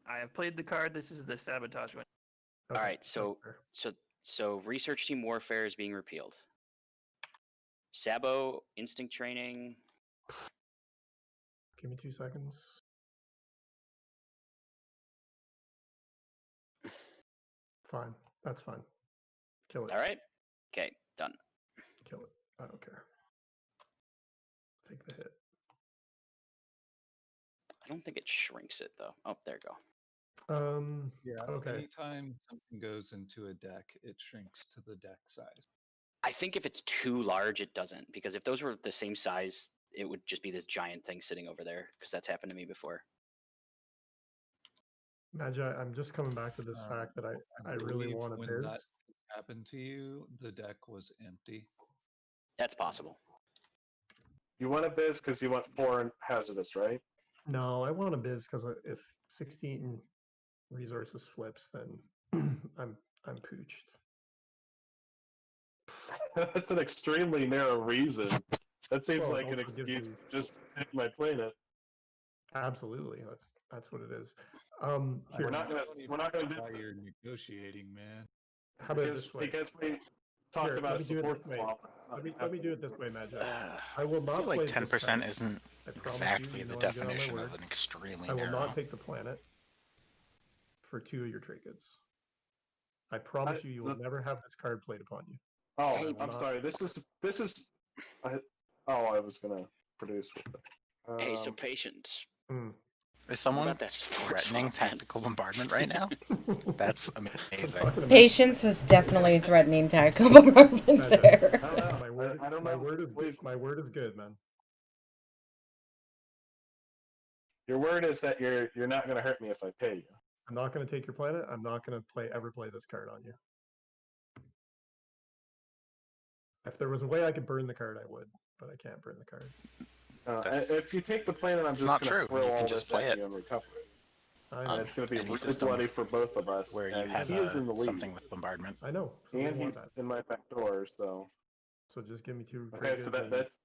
I have played the card. This is the sabotage one. Okay, All right, that's so fair. so Research Team Warfare is being repealed. Sabo Instinct Training. Give me 2 seconds. Fine. That's fine. Kill it. All right. Okay, done. Kill it. I don't care. Take the hit. I don't think it shrinks it though. Oh, there you go. Yeah. Okay. Anytime something goes into a deck, it shrinks to the deck size. I think if it's too large, it doesn't. Because if those were the same size, it would just be this giant thing sitting over there. Because that's happened to me before. Magi, I'm just coming back to this fact that I really believe want a when biz. that happened to you, the deck was empty. That's possible. You want a biz because you want 4 hazardous, right? No, I want a biz because if 16 resources flips, then I'm pooched. That's an extremely narrow reason. That seems Well, it like an also gives excuse me- to just take my planet. Absolutely, that's what it is. We're not gonna do Why you're negotiating, man? How about this way? because we talked Here, about let me do it support this way. swap. Let me do it this way, Magi. I I will not feel like play 10% this card. isn't I promise exactly you, the know I'm good on my definition word. of an extremely I will narrow. not take the planet for 2 of your trinkets. I promise you will never have this card played upon you. Oh, Hey, I'm sorry. This is. I was gonna produce with it. Hey, so patience. Is someone about that support threatening swap, man? tactical bombardment right now? That's amazing. Patience was definitely threatening tactical bombardment there. I don't know. My word, I don't my know. word is good. My word is good, man. Your word is that you're not gonna hurt me if I pay you. I'm not going to take your planet. I'm not going to ever play this card on you. If there was a way I could burn the card, I would, but I can't burn the card. If you take the planet, I'm It's just not gonna true. throw You can all just this play at it. you and recover it. I And know. it's gonna be Any really system bloody for both of us. where you and have he is in the lead. something with bombardment. I know. So And we want he's that. in my back door, so. So just give me 2 Okay, trade so goods and- that's.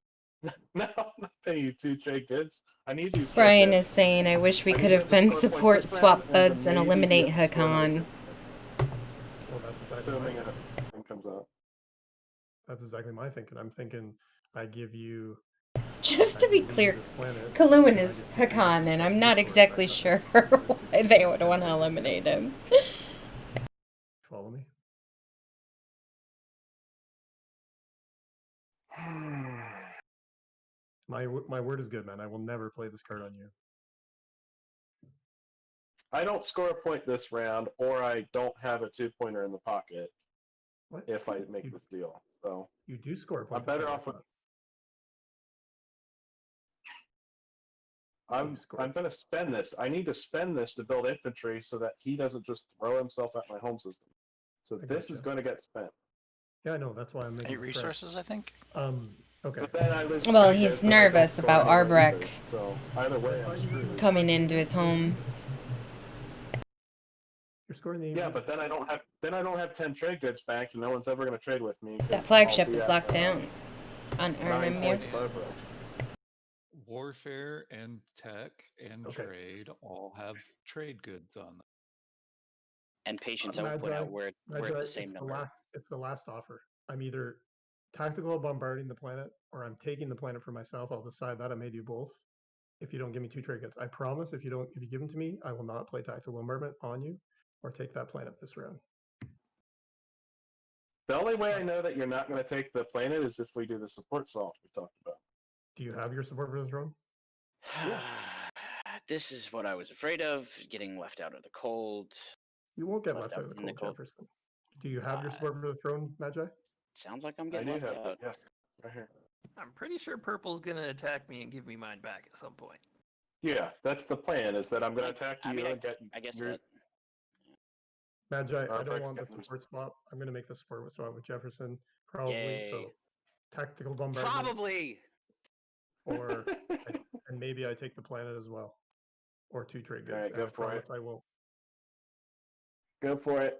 No, I'm not paying you 2 trade goods. I need these. Brian is saying, I wish we I could need have them to been score points support this swap round, and buds then and maybe eliminate the score Hacan. Well, that's exactly assuming my, anything comes out. that's exactly my thinking. I'm thinking I give you. Just to I be give you clear, this planet, Caluin and I is get 2 Hacan, and I'm not resources exactly back sure up. why they would want to eliminate him. Follow me? My word is good, man. I will never play this card on you. I don't score a point this round, or I don't have a 2-pointer in the pocket. What? If I make this deal, so You do score a point. I'm better off with. I'm going to spend this. I need to spend this to build infantry so that he doesn't just throw himself at my home system. So this is going to get spent. Yeah, I know. That's why I'm making 8 resources, I think. Okay. But then I lose Well, trade he's goods, and I don't nervous score about anyway Arborec either. So either way, I'm screwed. coming into his home. You're scoring the. Yeah, but then I don't have 10 trade goods back, and no one's ever going to trade with me. That flagship is locked down on 9 Arnhem. points above. Warfare and tech and trade all have trade goods on them. And patience, I will point out we're at the same number. It's the last offer. I'm either tactical bombarding the planet, or I'm taking the planet for myself. I'll decide that. I may do both. If you don't give me 2 trade goods, I promise. If you give them to me, I will not play tactical bombardment on you, or take that planet this round. The only way I know that you're not going to take the planet is if we do the support swap we talked about. Do you have your support for the throne? This is what I was afraid of, getting left out of the cold. You won't get left out of the cold, Jefferson. Do you have your support for the throne, Magi? Sounds like I'm getting left out. Yes, right here. I'm pretty sure purple's gonna attack me and give me mine back at some point. Yeah, that's the plan. Is that I'm going to attack you and get. I guess your... that. Magi, I don't want the support swap. I'm going to make the support swap with Jefferson, probably. Yay. So, tactical bombardment. Probably. Or and maybe I take the planet as well, or 2 trade goods. Alright, go for it. I will. Go for it.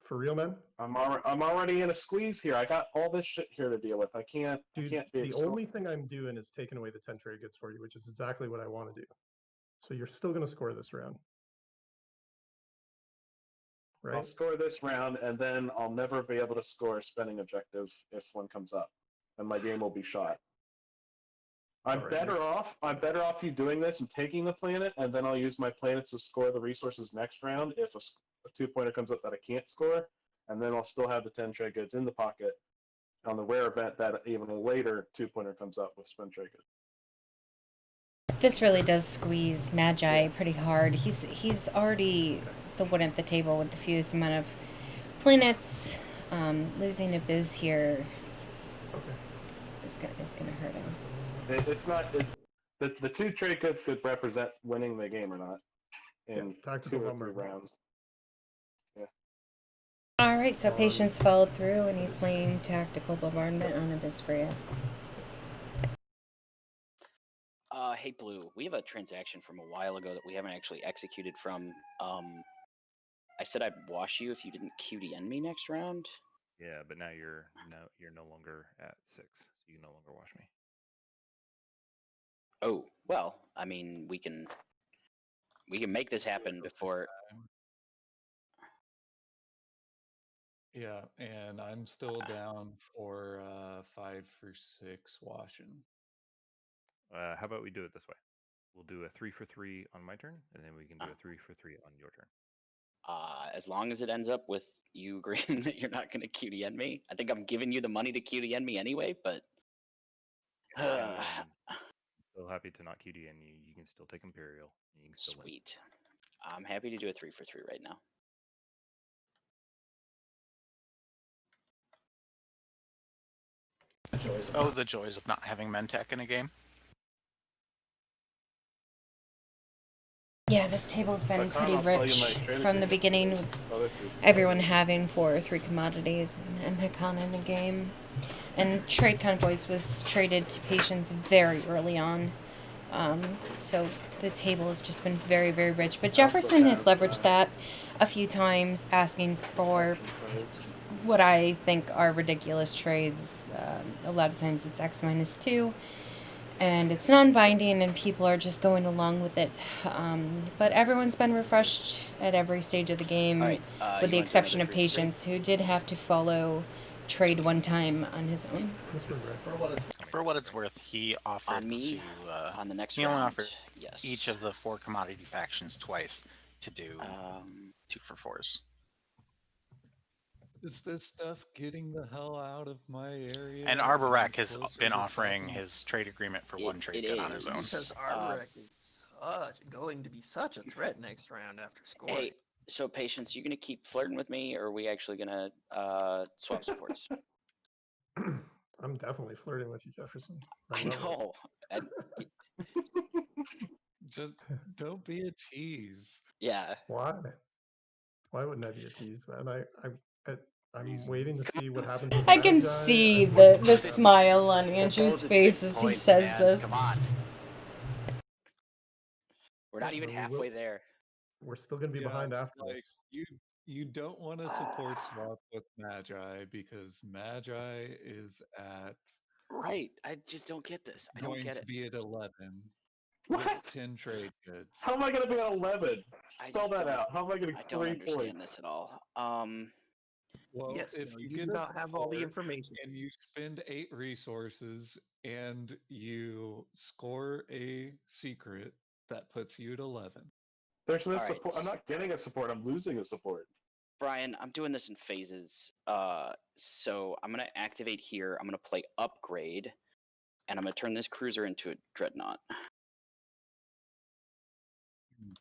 For real, man. I'm already in a squeeze here. I got all this shit here to deal with. I can't. Dude, I can't be. the only thing I'm doing is taking away the 10 trade goods for you, which is exactly what I want to do. So you're still going to score this round, right? I'll score this round, and then I'll never be able to score a spending objective if one comes up, and my game will be shot. I'm better off you doing this and taking the planet, and then I'll use my planets to score the resources next round if a 2-pointer comes up that I can't score, and then I'll still have the 10 trade goods in the pocket on the rare event that even later 2-pointer comes up with spend trade goods. This really does squeeze Magi pretty hard. He's already the one at the table with the fewest amount of planets. Losing a biz here is gonna hurt him. It's not. It's the two trade goods could represent winning the game or not in tactical 2 or 3 bombardment. rounds. Yeah. All right, so Patience followed through, and he's playing tactical bombardment on a biz for you. Hey Blue, we have a transaction from a while ago that we haven't actually executed from. I said I'd wash you if you didn't QDN me next round. Yeah, but now you're no longer at 6, so you can no longer wash me. Oh well, I mean we can make this happen before. Yeah, and I'm still down for 5 for 6 washing. How about we do it this way? We'll do a 3 for 3 on my turn, and then we can do a 3 for 3 on your turn. As long as it ends up with you agreeing that you're not going to QDN me. I think I'm giving you the money to QDN me anyway, but. I'm so happy to not QDN you. You can still take Imperial. You can still Sweet. I'm happy to do a 3 for 3 right now. The joys of not having Mentec in a game. Yeah, this table's been pretty rich from the beginning, with everyone having 4 or 3 commodities and Hacan in the game. And Trade Convoys was traded to Patience very early on. So the table has just been very, very rich. But Jefferson has leveraged that a few times, asking for what I think are ridiculous trades. A lot of times it's X-2. And it's non-binding, and people are just going along with it. But everyone's been refreshed at every stage of the game, with the exception of Patience, who did have to follow Trade one time on his own. For what it's worth, he offered on me, to. on the next he only round, offered yes. each of the 4 commodity factions twice to do 2 for 4s. Is this stuff getting the hell out of my area? And Arborec has been offering his trade agreement for 1 trade good on his own. Because Arborec is going to be such a threat next round after scoring. Hey, so Patience, you gonna keep flirting with me, or are we actually gonna swap supports? I'm definitely flirting with you, Jefferson. I know. Just don't be a tease. Yeah. Why? Why wouldn't I be a tease, man? I'm waiting to see what happens with I can Magi. see the smile on Andrew's face as he says this. Come on. We're not even halfway there. We're still going to be behind after this. You don't want to support swap with Magi because Magi is at right. I just don't get this. I don't get it. Going to be at 11 what? with 10 trade goods. How am I going to be at 11? Spell that out. How am I going to? I don't understand this at all. Well, yes, if you do get not have all the information and you spend 8 resources and you score a secret, that puts you at 11. There's no support. I'm not getting a support. I'm losing a support. Brian, I'm doing this in phases. So I'm gonna activate here. I'm gonna play upgrade, and I'm gonna turn this cruiser into a dreadnought.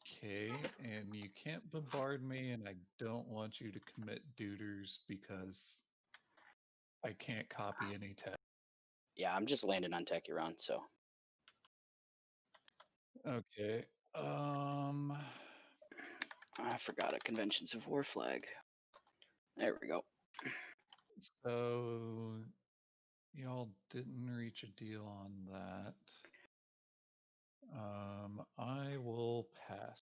Okay, and you can't bombard me, and I don't want you to commit duders because I can't copy any text. Yeah, I'm just landing on Techuron, so. Okay. I forgot a Conventions of War flag. There we go. So y'all didn't reach a deal on that. I will pass.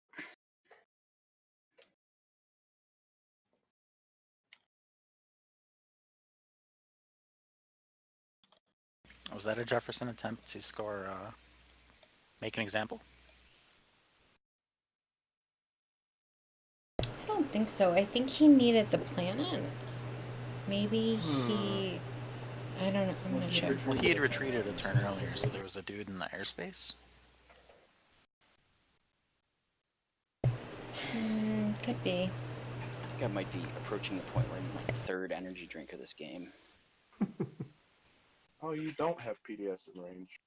Was that a Jefferson attempt to score, make an example? I don't think so. I think he needed the planet. Maybe he... I don't know. I'm not sure. Well, he had retreated a turn earlier, so there was a dude in the airspace. Could be. I think I might be approaching the point where I'm like the 3rd energy drink of this game. Oh, you don't have PDS in range.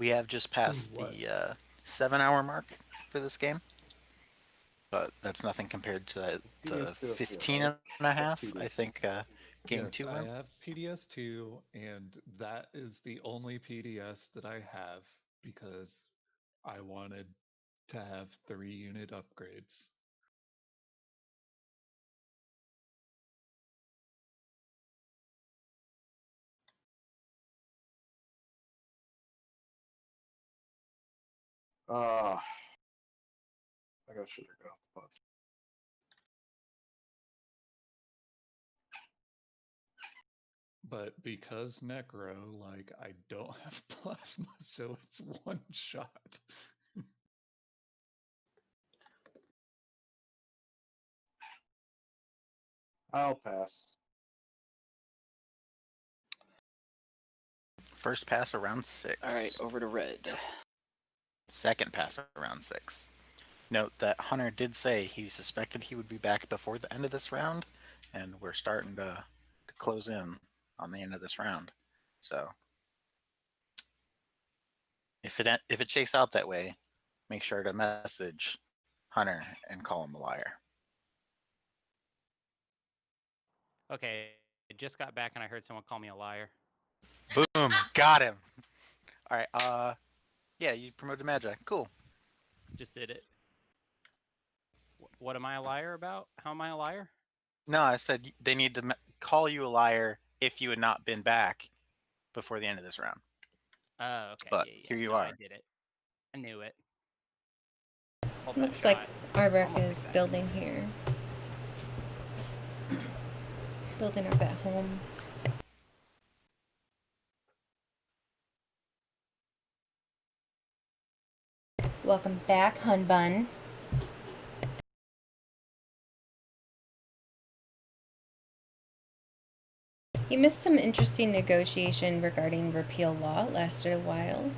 We have just passed the 7-hour mark for this game, but that's nothing compared to the 15 and a half, I think, game Yes, 2 I were. have PDS2, and that is the only PDS that I have because I wanted to have 3-unit upgrades. I gotta sugar go off the bus. But because Necro, like, I don't have plasma, so it's one shot. I'll pass. First pass around 6. All right, over to red. Second pass around 6. Note that Hunter did say he suspected he would be back before the end of this round, and we're starting to close in on the end of this round. So if it shakes out that way, make sure to message Hunter and call him a liar. Okay, I just got back and I heard someone call me a liar. Boom, got him. All right, yeah, you promoted Magi. Cool. Just did it. What am I a liar about? How am I a liar? No, I said they need to call you a liar if you had not been back before the end of this round. Oh, okay. But yeah, here you no, are. I did it. I knew it. Looks like Arborec is building here. Building up at home. Welcome back, Hun Bun. You missed some interesting negotiation regarding repeal law. It lasted a while.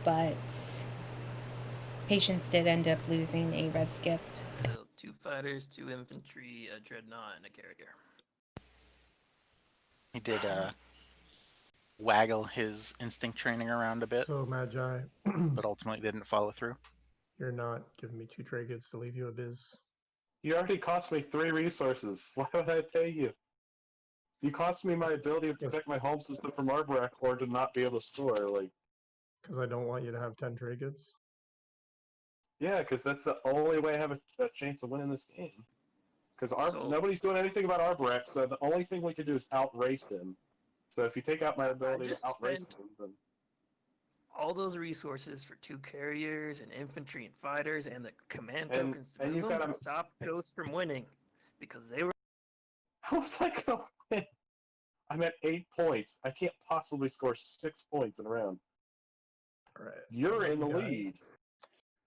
But Patience did end up losing a red skip. 2 fighters, 2 infantry, a dreadnought, and a carrier. He did waggle his instinct training around a bit, So Magi, but ultimately didn't follow through. you're not giving me 2 trade goods to leave you a biz. You already cost me 3 resources. Why would I pay you? You cost me my ability to protect my home system from Arborec or to not be able to store. Like, because I don't want you to have 10 trade goods. Yeah, because that's the only way I have a chance of winning this game. Because So- nobody's doing anything about Arborec, so the only thing we can do is outrace him. So if you take out my ability to just outrace spent- him, then all those resources for 2 carriers and infantry and fighters and the command And- tokens to and move you them gotta- to stop Ghost from winning because they were. how was I gonna win? I'm at 8 points. I can't possibly score 6 points in a round. All right. You're in the Guy. lead.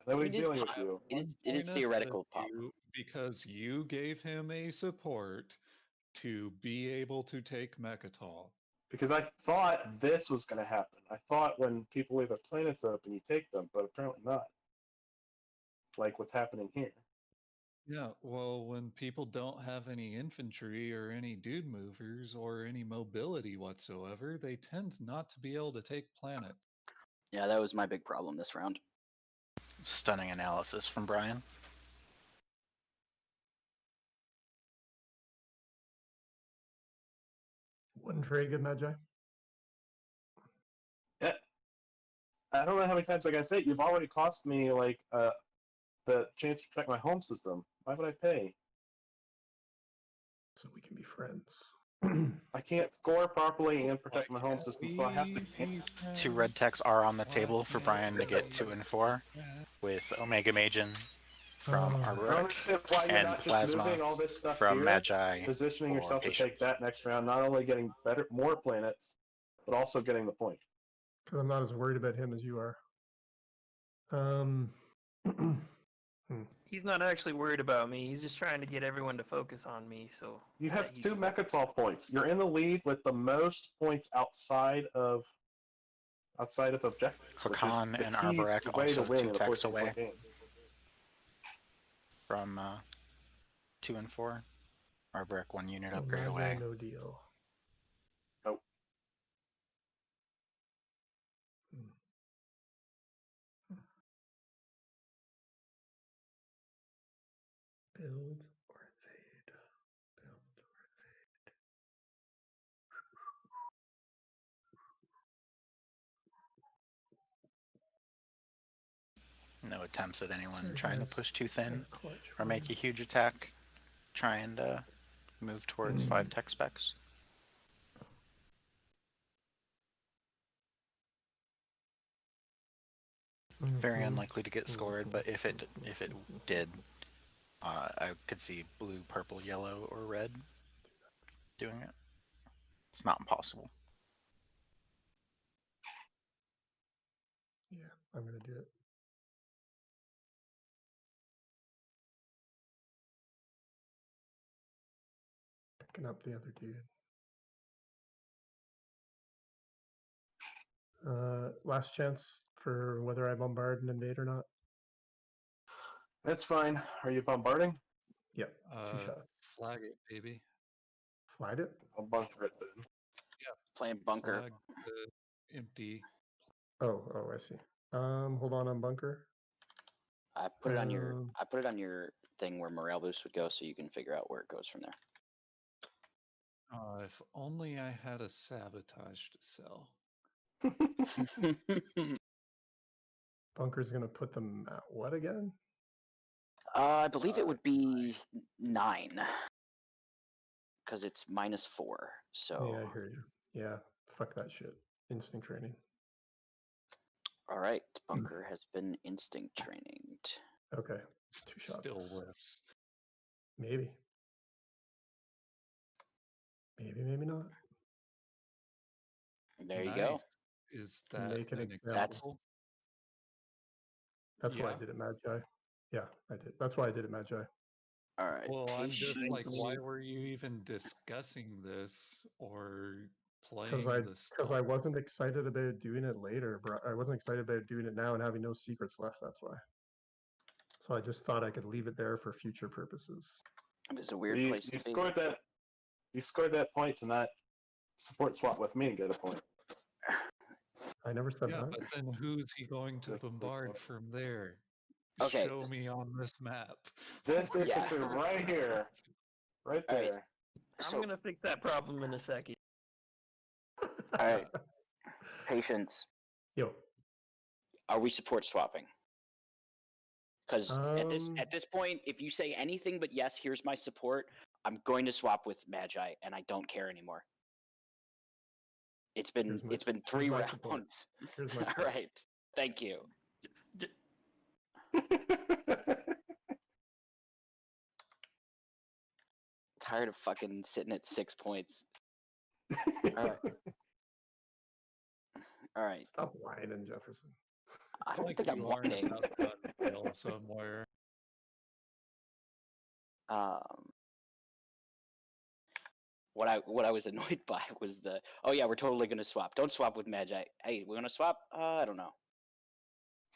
Nobody's It is dealing with pop. you. It is One point theoretical ahead pop. of you because you gave him a support to be able to take Mechatol. Because I thought this was going to happen. I thought when people leave their planets open, you take them, but apparently not. Like what's happening here. Yeah, well, when people don't have any infantry or any dude movers or any mobility whatsoever, they tend not to be able to take planets. Yeah, that was my big problem this round. Stunning analysis from Brian. One trade good, Magi. Yeah. I don't know how many times I gotta say it. You've already cost me like the chance to protect my home system. Why would I pay? So we can be friends. I can't score properly and protect my home system, so I have to pay. 2 red techs are on the table for Brian to get 2 and 4, with Omega Magen from Oh. I don't Arborec understand why you're and not just Plasma moving all this stuff from here, Magi positioning for yourself to take Patience. that next round, not only getting more planets, but also getting the point. Because I'm not as worried about him as you are. He's not actually worried about me. He's just trying to get everyone to focus on me. So You that have he 2 can- Mechatol points. You're in the lead with the most points outside of objectives. which is Hacan the and key Arborec way to also win 2 in a techs 14-point away game. from 2 and 4. Arborec 1 unit So upgrade Magi, away. no deal. Nope. Build or invade. Build or No attempts at anyone Very trying to nice. push too thin And clutch or make a one. huge attack. Try and move towards 5 tech specs. Very unlikely to get scored, but if it did, I could see blue, purple, yellow, or red doing it. It's not impossible. Yeah, I'm gonna do it. Picking up the other dude. Last chance for whether I bombard and invade or not. That's fine. Are you bombarding? Yep, 2 shots. Flag it, baby. Flag it? I'll bunker it then. Playing bunker. Flag the empty. Oh, I see. Hold on bunker. I put it on your thing where morale boost would go, so you can figure out where it goes from there. If only I had a sabotage to sell. Bunker's gonna put them at what again? I believe it would be 9. Because it's -4, so... Yeah, I hear you. Yeah, fuck that shit. Instinct training. Alright, bunker has been instinct trained. Okay, 2 shots. Still lifts. Maybe. Maybe not. There you go. Is that Make an an example. That's why I Yeah. did it, Magi. Yeah, I did. That's why I did it, Magi. Alright. Well, I'm just like, why were you even discussing this or playing this? Because I wasn't excited about doing it later, bro. I wasn't excited about doing it now and having no secrets left. That's why. So I just thought I could leave it there for future purposes. It's a weird place to be. You scored that point to not support swap with me and get a point. I never said that. But then who's he going to bombard from there? Okay. Show me on this map. This picture right here. Right there. Right. I'm gonna fix that problem in a second. Alright. Patience. Yo. Are we support swapping? Because at this point, if you say anything but yes, here's my support, I'm going to swap with Magi, and I don't care anymore. It's been 3 rounds. Here's my All right, thank you. Tired of fucking sitting at 6 points. All right. Stop whining, Jefferson. I don't think I'm whining. Somewhere. What I was annoyed by was oh yeah, we're totally gonna swap. Don't swap with Magi. Hey, we're gonna swap? I don't know.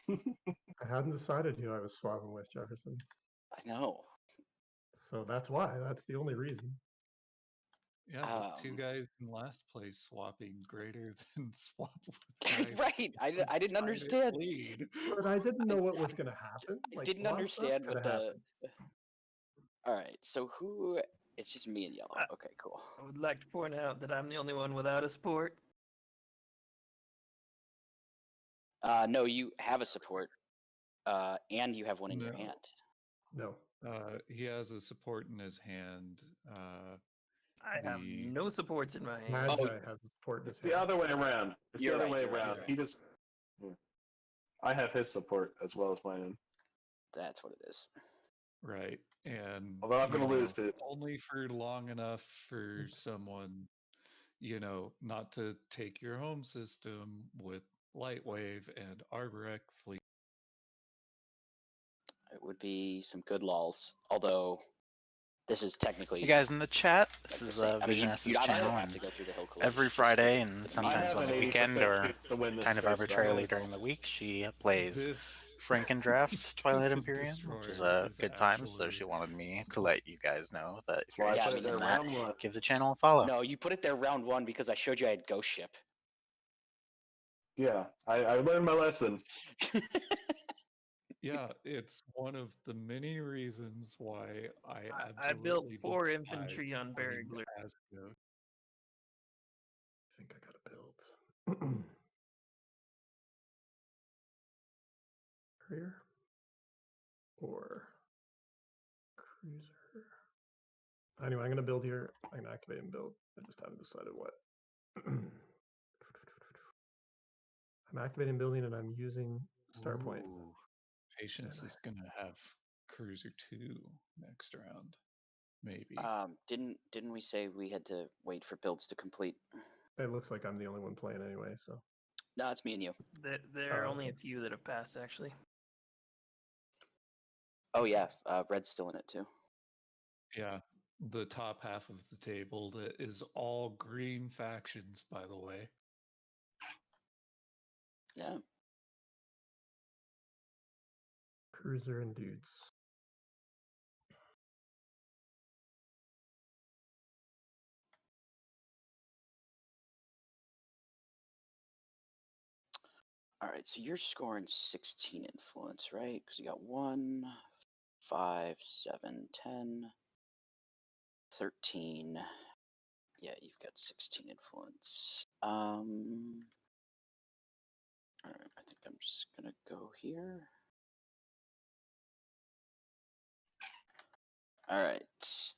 I hadn't decided who I was swapping with, Jefferson. I know. So that's why. That's the only reason. Yeah, the 2 guys in last place swapping greater than swap with right. I didn't understand. But I didn't know what was gonna happen. I didn't understand what the. All right, so who? It's just me and yellow. Okay, cool. I would like to point out that I'm the only one without a support. No, you have a support, and you have one in your hand. No. He has a support in his hand. I have no supports in my hand. Magi has a support in his It's the other way around. It's the other way around. Right. He just. I have his support as well as mine. That's what it is. Right, and although I'm going to lose to only for long enough for someone, not to take your home system with Lightwave and Arborec fleet. It would be some good lols, although this is technically. You guys in the chat, this is Vision S's channel, and every Friday and sometimes on the weekend or kind of arbitrarily during the week, she plays Frankendraft Twilight Imperium, which is a good time, so she wanted me to let you guys know that if you're interested in that, give the channel a follow. No, you put it there round 1 because I showed you I had Ghost Ship. Yeah, I learned my lesson. Yeah, it's one of the many reasons why I I built absolutely 4 despise infantry on playing Barragler. as Ghost. I think I got a build. Career or cruiser. Anyway, I'm gonna build here. I'm gonna activate and build. I just haven't decided what. I'm activating building and I'm using star point. Ooh, Patience And is gonna have Cruiser 2 next round. Maybe. Didn't we say we had to wait for builds to complete? It looks like I'm the only one playing anyway, so. No, it's me and you. There are only okay. a few that have passed, actually. Oh yeah, Red's still in it too. Yeah, the top half of the table that is all green factions, by the way. Yeah. Cruiser and dudes. All right, so you're scoring 16 influence, right? Because you got 1, 5, 7, 10, 13. Yeah, you've got 16 influence. All right, I think I'm just gonna go here. All right,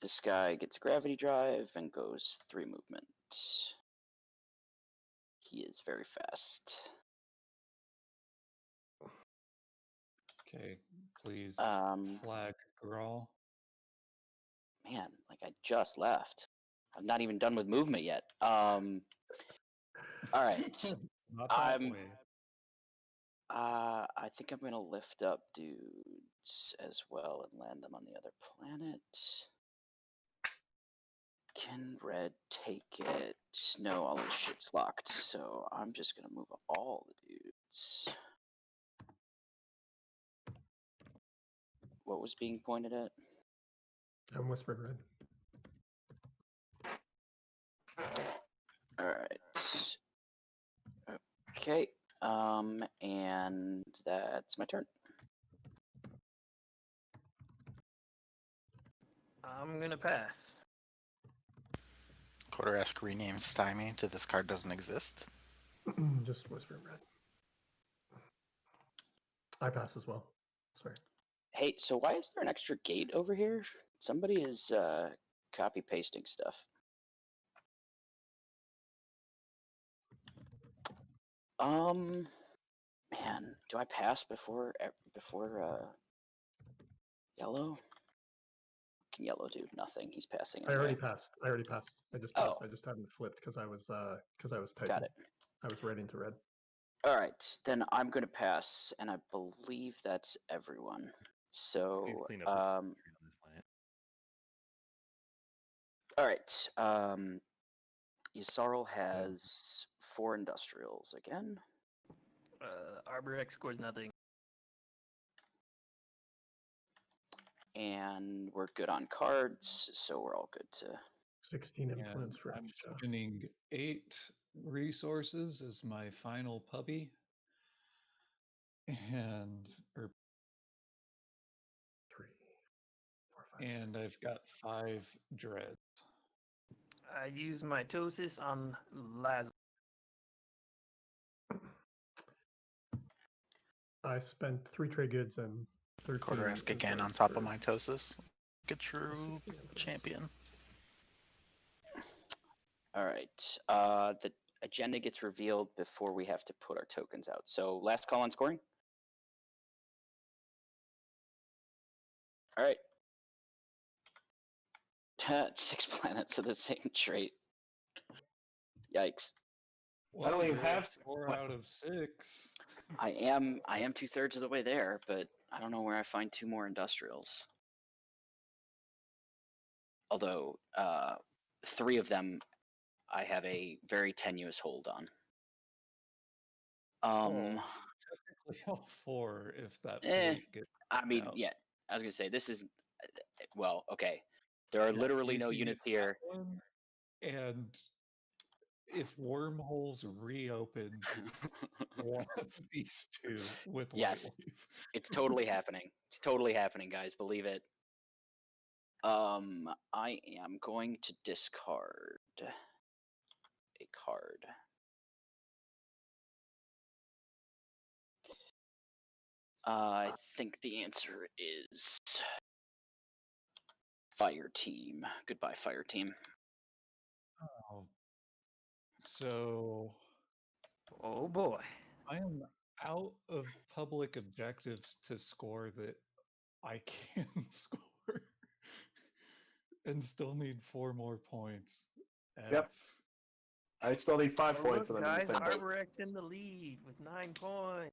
this guy gets gravity drive and goes 3 movement. He is very fast. Okay, please flag Grawl. Man, like I just left. I'm not even done with movement yet. All right. Not that way. I think I'm gonna lift up dudes as well and land them on the other planet. Can Red take it? No, all this shit's locked, so I'm just gonna move all the dudes. What was being pointed at? I'm whispering red. All right. Okay. And that's my turn. I'm gonna pass. Quarteresque renames Stymie to this card doesn't exist. Just whispering red. I pass as well. Sorry. Hey, so why is there an extra gate over here? Somebody is copy pasting stuff. Man, do I pass before yellow? Can yellow do nothing? He's passing. I Anyway. already passed. I just passed. I just haven't flipped because I was typing. Got it. I was writing to red. All right, then I'm gonna pass, and I believe that's everyone. So, all right. Yssaril has 4 industrials again. Arborec scores nothing. And we're good on cards, so we're all good to. 16 influence for I'm Xxcha. spending 8 resources as my final puppy. And 3, 4, 5, and 6. I've got 5 dreads. I use mitosis on Laz. I spent 3 trade goods and 13 Quarteresque again on influence top for of mitosis. Like a true 16 influence. champion. All right. The agenda gets revealed before we have to put our tokens out. So last call on scoring. All right. 6 planets of the same trait. Yikes. Well, I don't even you're have 4 out of 6. I am 2/3 of the way there, but I don't know where I find 2 more industrials. Although 3 of them I have a very tenuous hold on. Technically all 4 if that gets I mean, out. yeah. I was gonna say this is well, okay. There are literally no units here. And if wormholes reopen, one of these two with Yes. White Wave. It's totally happening. It's totally happening, guys. Believe it. I am going to discard a card. I think the answer is Fire Team. Goodbye, Fire Team. Oh. So Oh boy. I am out of public objectives to score that I can score and still need 4 more points. Yep. I still need 5 Oh, points look, and I'm in guys, the same boat. Arborec's in the lead with 9 points.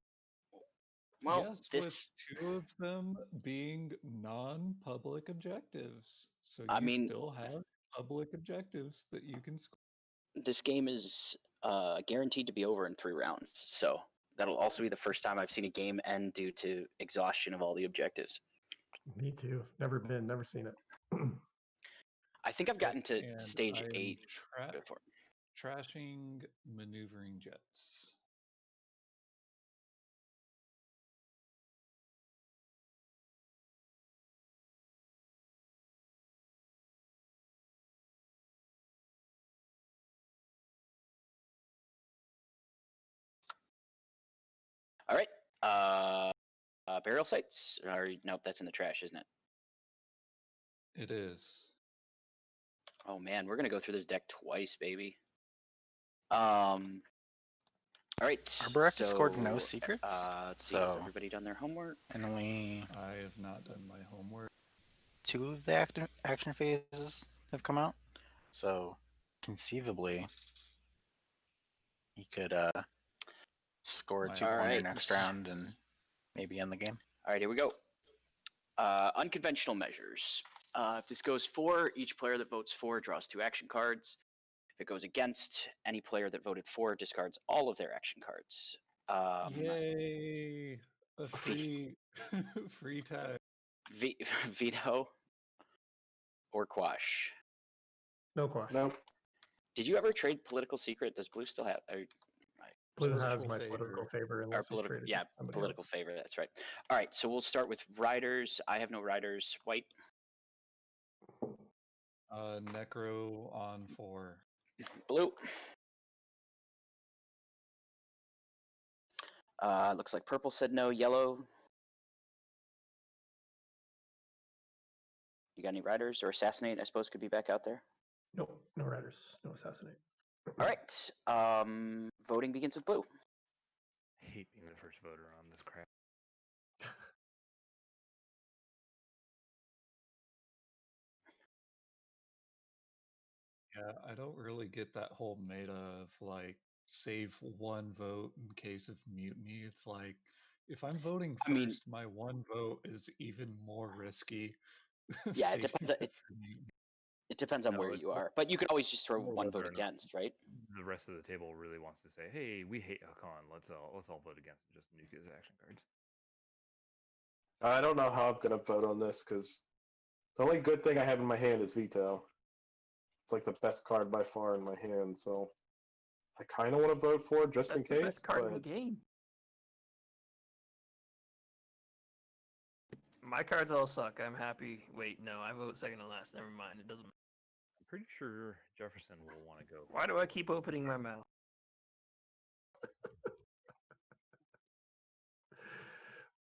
Well, Yes, this with 2 of them being non-public objectives. So I you mean- still have public objectives that you can score. this game is guaranteed to be over in 3 rounds. So that'll also be the first time I've seen a game end due to exhaustion of all the objectives. Me too. Never seen it. I think I've gotten to And stage I am 8 before. trashing maneuvering jets. All right. Burial sites? Or nope, that's in the trash, isn't it? It is. Oh man, we're gonna go through this deck twice, baby. All right. Arborec has scored no so, secrets, let's see, has so- everybody done their homework? And only I have not done my homework. 2 of the action phases have come out. So conceivably, he could score a My 2-pointer Alright. next round and maybe end the game. All right, here we go. Unconventional measures. If this goes for, each player that votes for draws 2 action cards. If it goes against, any player that voted for discards all of their action cards. Yay! A free free tag. Veto or quash. No quash. Nope. Did you ever trade political secret? Does blue still have? Blue has Political my favor. political favor Or unless he's political, traded yeah, to somebody political else. favor. That's right. All right, so we'll start with riders. I have no riders. White. Necro on 4. Blue. Looks like purple said no. Yellow. You got any riders or assassinate? I suppose could be back out there. Nope, no riders, no assassinate. All right. Voting begins with blue. I hate being the first voter on this crap. Yeah, I don't really get that whole meta of like save 1 vote in case of mutiny. It's like if I'm voting first, I mean- my 1 vote is even more risky. Yeah, it saving depends. it for mutiny. It depends on No, where it's you more- are, but you could always just throw more 1 whether vote or not- against, right? The rest of the table really wants to say, "Hey, we hate Hacan. Let's all vote against him. Just nuke his action cards." I don't know how I'm gonna vote on this because the only good thing I have in my hand is veto. It's like the best card by far in my hand, so I kind of want to vote for it just in That's the case. best card in the But game. My cards all suck. I'm happy. Wait, no, I vote second to last. Never mind. It doesn't. I'm pretty sure Jefferson will want to go. Why do I keep opening my mouth?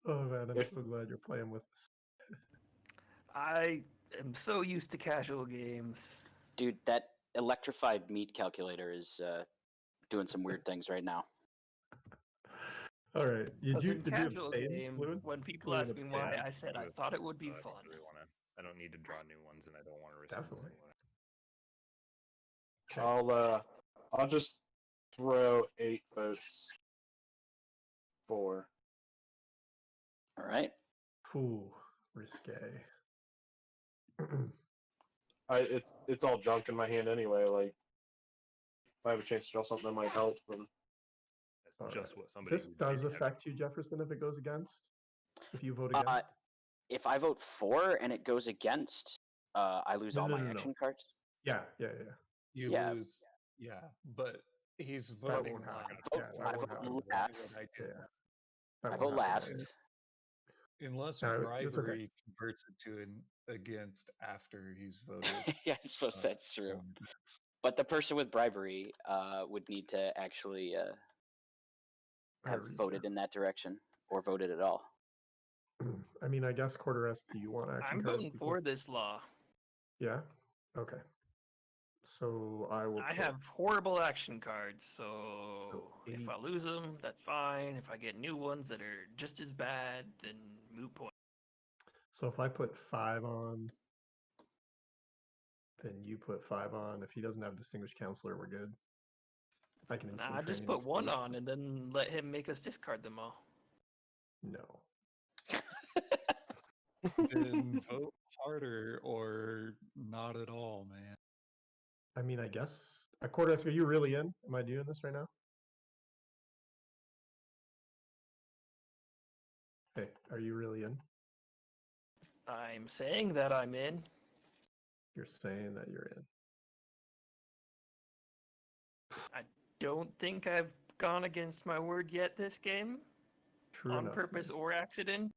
Oh man, I'm If- so glad you're playing with this. I am so used to casual games. Dude, that electrified meat calculator is doing some weird things right now. All right, Because in did you casual abstain, games, Fluid? when people Fluid ask me why, abstained. I said I thought it would be I fun. don't really wanna. I don't need to draw new ones, and I don't want to risk. Definitely. I'll just throw 8 votes for. All right. Ooh, risque. It's all junk in my hand anyway. Like if I have a chance to draw something that might help, then That's All just right. what somebody. This who does didn't have- affect you, Jefferson, if it goes against. If you vote against. If I vote for and it goes against, I lose No, all no, my no, no. action cards. Yeah. You Yeah. lose Yeah, but he's That voting won't happen. last. Yeah, that I won't vote happen. last. Yeah, that I won't vote happen. last. Unless No, it's okay. bribery converts it to an against after he's voted. Yeah, I suppose that's true. um, But the person with bribery would need to actually have voted in that direction or voted at all. I mean, I guess Quarteresque, do you want action I'm cards? voting for this law. Yeah? Okay. So I will I put- have horrible action cards, so if I 8. lose them, that's fine. If I get new ones that are just as bad, then moot point. So if I put 5 on, then you put 5 on. If he doesn't have Distinguished Counselor, we're good. I can instant Nah, I just training put one Distinguished- on and then let him make us discard them all. No. then vote harder or not at all, man. I mean, I guess. Quarteresque, are you really in? Am I doing this right now? Hey, are you really in? I'm saying that I'm in. You're saying that you're in. I don't think I've gone against my word yet this game, True on enough. purpose man. or accident.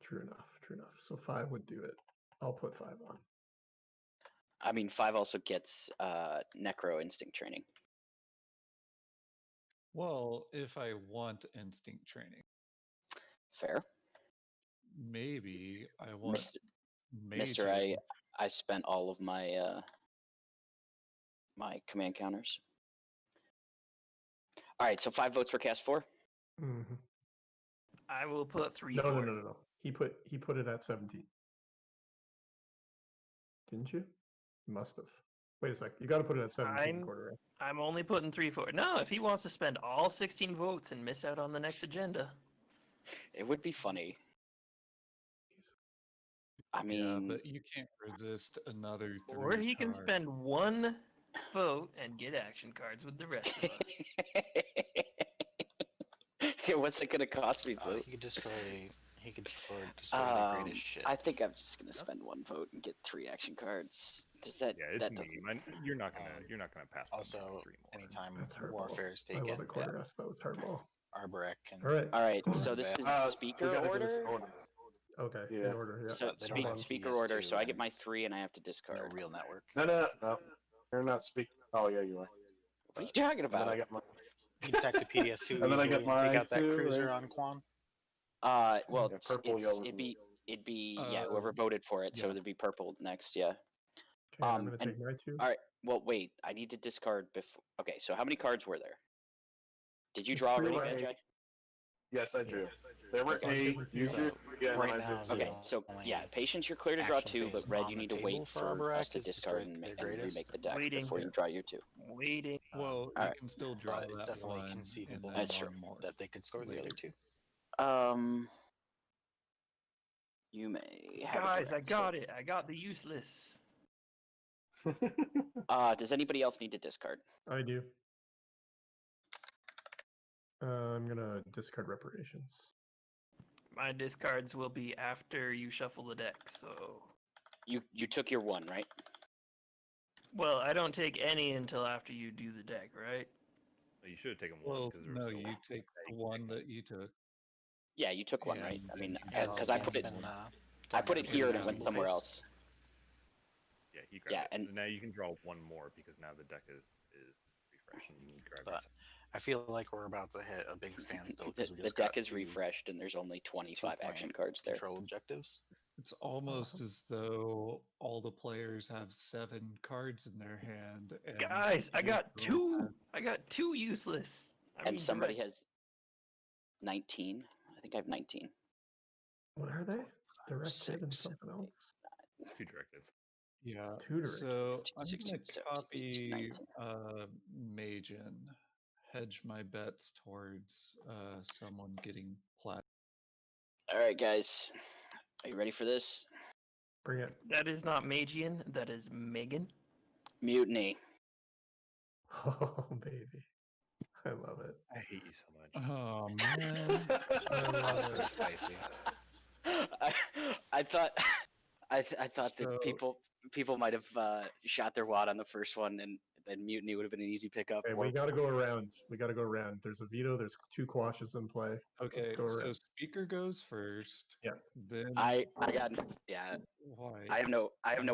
True enough. True enough. So 5 would do it. I'll put 5 on. I mean, 5 also gets Necro instinct training. Well, if I want instinct training, Fair. maybe I want Mister, Magi. I spent all of my my command counters. All right, so 5 votes for cast 4. Mm-hmm. I will put 3 No, for no, it. no, no, no. He put it at 17. Didn't you? You must have. Wait a sec. You got to put it at 17 quarter. I'm only putting 3 for it. No, if he wants to spend all 16 votes and miss out on the next agenda. It would be funny. I Yeah, mean, but you can't resist another 3 Or he can cards. spend 1 vote and get action cards with the rest of us. what's it gonna cost me, Blue? He could destroy the greatest shit. I think I'm just gonna spend 1 vote and get 3 action cards. Does that? Yeah, it's that me. doesn't. You're not gonna pass. on Also, 3 more. anytime That's hardball. warfare is I taken, love it, Quarteresque. That was hardball. Arborec can. All right. All right, score. so this is we speaker gotta go to order. order. Okay, Yeah. in order. Yeah. So But they don't have speaker PS2 order. So I get and my 3 and I have to No discard. real network. No. You're not speaking. Oh yeah, you are. What are you talking And then about? I got my. You can attack the PDS2 And then I easily get and my take out that 2, cruiser right? on Quan. Well, Yeah, purple, yellow, it'd be Uh, whoever voted for it. So yeah. it'd be purple next. Yeah. Okay, I'm gonna and- take my 2. All right. Well, wait. I need to discard before. Okay. So how many cards were there? Did you draw already, Right. Magi? Yes, I drew. There were Okay. 8. You So, drew 3, and right I now, drew 2. Okay. the So only yeah, patience. You're clear to draw action 2, but phase red, on you the need to table wait for for Arborec us to is to discard strike and, their and greatest. remake the deck Waiting. before you draw your 2. Waiting. Well, you alright. can still draw But that it's definitely one, conceivable and then That's true. one more. that they could score the other later. 2. You may have Guys, I correct. got it. I got the useless. Does anybody else need to discard? I do. I'm gonna discard reparations. My discards will be after you shuffle the deck, so... You took your 1, right? Well, I don't take any until after you do the deck, right? You should have taken 1 Well, because no, you take the one that you took. Yeah, you took 1, right? I And mean, then because I put it, Scan's been, I put going it at a here and pretty it went reasonable somewhere pace. else. Yeah, he grabbed Yeah, it. and- So now you can draw 1 more because now the deck is refreshed and you can grab But yourself. I feel like we're about to hit a big standstill The, because we the just deck got is 2 refreshed and there's only 25 action point cards there. control objectives. It's almost as though all the players have 7 cards in their hand. And Guys, I you got don't 2! have- I got 2 useless! I And mean, somebody direct. has 19. I think I have 19. What are they? Directed and 6, something else. 2 directives. Yeah. 2 directives. So I'm 16, gonna 17, copy 19. Majin, hedge my bets towards someone getting plat. All right, guys. Are you ready for this? Bring it. That is not Magian, that is Megan. Mutiny. Oh, baby. I love it. I hate you so much. Oh man. That's pretty spicy. I thought I thought So- that people might have shot their wad on the first one, and and Mutiny would have been an easy pickup. Okay, or we got to go around. We got to go around. There's a veto. There's 2 quashes in play. Okay, Let's go so around. speaker goes first. Yeah. Then I got why? I have no got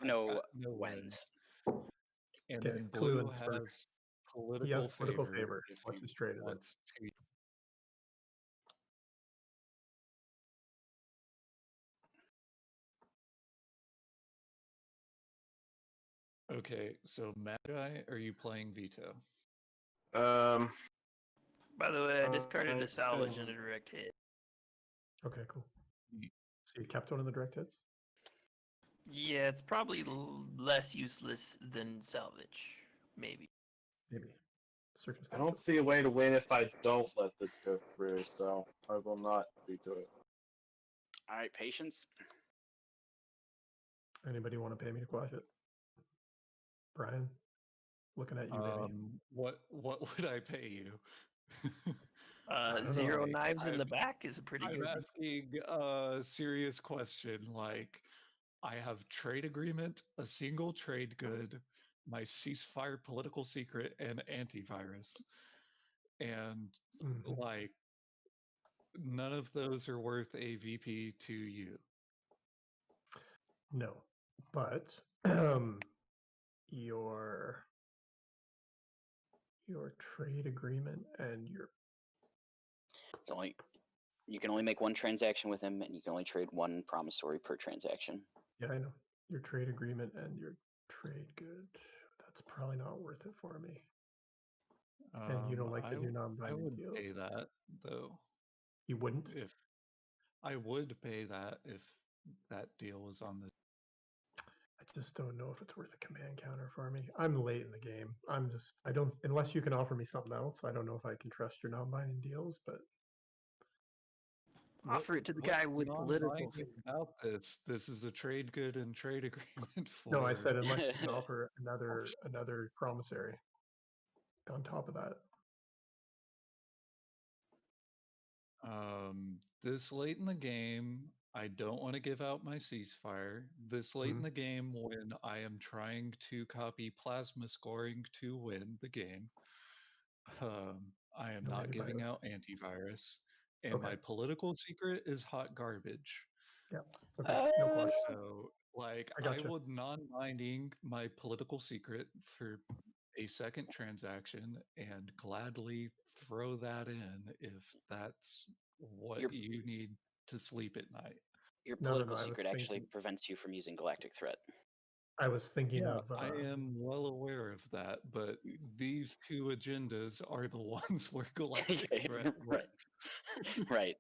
no wins. And Okay, then Blue Caluin's first. has political He has political favor. favor. If What's he his trade? wants to. Okay, so Magi, are you playing veto? By the way, I discarded a salvage and a direct hit. Okay, cool. So you kept one of the direct hits? Yeah, it's probably less useless than salvage. Maybe. Maybe. I Circumstantial. don't see a way to win if I don't let this go through, so I will not veto it. All right, patience. Anybody want to pay me to quash it? Brian? Looking at you, baby. What would I pay you? don't know. 0 knives in the back is a pretty I'm good. asking a serious question. Like, I have trade agreement, a single trade good, my ceasefire political secret, and antivirus. And like, none of those are worth a VP to you. No, but your trade agreement and your It's only you can only make one transaction with him, and you can only trade one promissory per transaction. yeah, I know your trade agreement and your trade good. That's probably not worth it for me. And you don't like to do I non-binding would deals. pay that though. You wouldn't? If I would pay that if that deal was on the. I just don't know if it's worth a command counter for me. I'm late in the game. I don't, unless you can offer me something else, I don't know if I can trust your non-binding deals, but. Offer it to the guy with political non-binding about this? This is a trade good and trade agreement for. No, I said unless you can offer another promissory on top of that. This late in the game, I don't want to give out my ceasefire. This late in the game, when I am trying to copy plasma scoring to win the game, I am No not giving antivirus. out antivirus, and my political secret is hot garbage. Yeah. Okay. No question. So, like, I I gotcha. would non-binding my political secret for a second transaction and gladly throw that in if that's what you need to sleep at night. Your No, political I was secret actually thinking- prevents you from using Galactic Threat. I was thinking of. I am well aware of that, but these two agendas are the ones where Galactic Threat Right.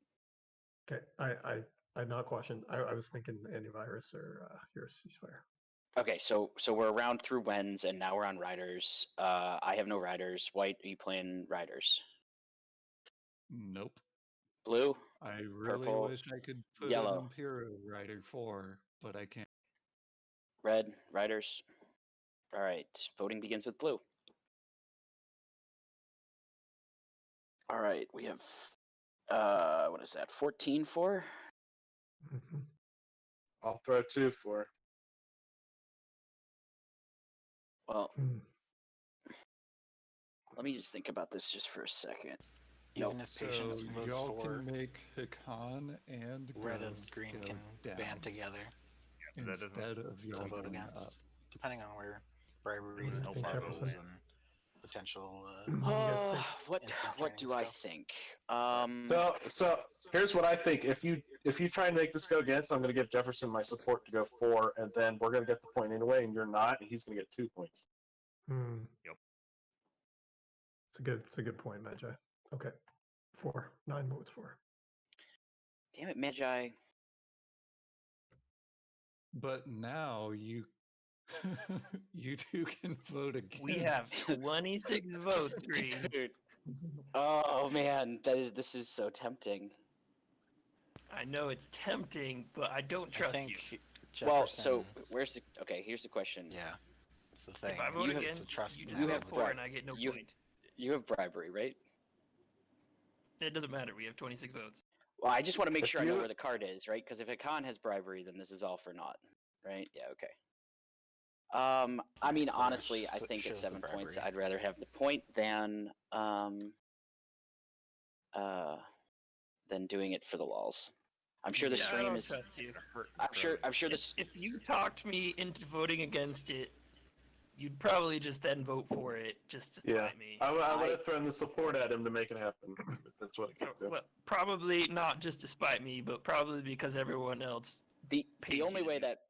Okay, I'm not questioning. I was thinking antivirus or your ceasefire. Okay, so we're around through Wens, and now we're on Riders. I have no Riders. White, are you playing Riders? Nope. Blue? I really Purple, wish I could put yellow. an Imperial Rider 4, but I can't. Red, Riders. All right, voting begins with Blue. All right, we have, what is that, 14 for? I'll throw 2 for. Well, let me just think about this just for a second. Even if patience votes y'all for, can make Hacan and red and Ghost green go can down band together instead of to y'all vote going against, up. depending on where briberies and embargoes and potential. What do I think? So here's what I think. If you try and make this go against, I'm going to give Jefferson my support to go 4, and then we're going to get the point anyway, and you're not, and he's going to get 2 points. Yep. It's a good point, Magi. Okay, 4, 9 votes for. Damn it, Magi. But now you two can vote again. We have 26 votes, Green. Dude. Oh man, this is so tempting. I know it's tempting, but I don't trust you. Well, so here's the question. Yeah, it's the thing. If I vote again, it's a trust you matter. just have 4 and I get no point. You have bribery, right? It doesn't matter. We have 26 votes. Well, I just want to make sure I know where the card is, right? Because if Hacan has bribery, then this is all for naught, right? Yeah, okay. I mean, Quarteresque honestly, I sh- think at shows the 7 points, bribery. I'd rather have the point than doing it for the lulz. I'm sure the Yeah, I stream don't is. trust you. I'm sure this. If you talked me into voting against it, you'd probably just then vote for it just to spite me. I would have thrown the support at him to make it happen. That's what it came to. Well, probably not just to spite me, but probably because everyone else. The only way that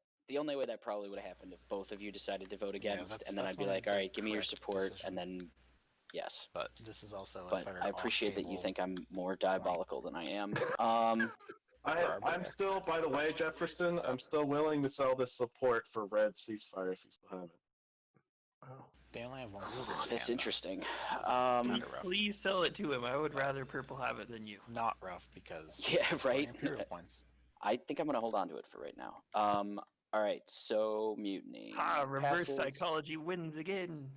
probably would have happened if both of you decided to vote against, that's and then I'd be definitely like, all the right, give me your correct support, decision. and then yes. But this is also a But third I appreciate that you off-table think I'm more diabolical than I am. I'm Arborec. still, by the way, Jefferson, I'm still willing to sell this support for Red Ceasefire if you still have it. Wow. They only have one silver. That's interesting. Kinda rough. Please sell it to him. I would rather purple have it than you. Not rough because Yeah, it's only right. Imperial points. I think I'm gonna hold on to it for right now. All right, so mutiny. Reverse passes. psychology wins again.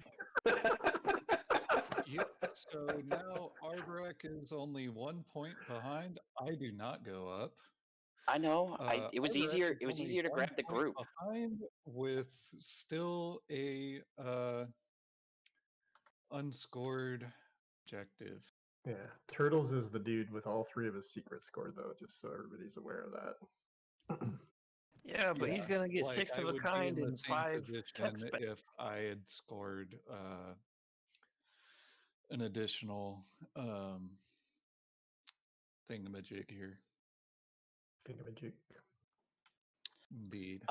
Yep. So now Arborec is only 1 point behind. I do not go up. I know. It was Arborec easier. is It was only easier to 1 grab the point group. behind with still a unscored objective. Yeah, Turtles is the dude with all 3 of his secrets scored, though, just so everybody's aware of that. Yeah, but he's gonna get like, 6 I of a would be kind in the and same 5 position tech spec. if I had scored an additional thingamajig here. Thingamajig. Indeed.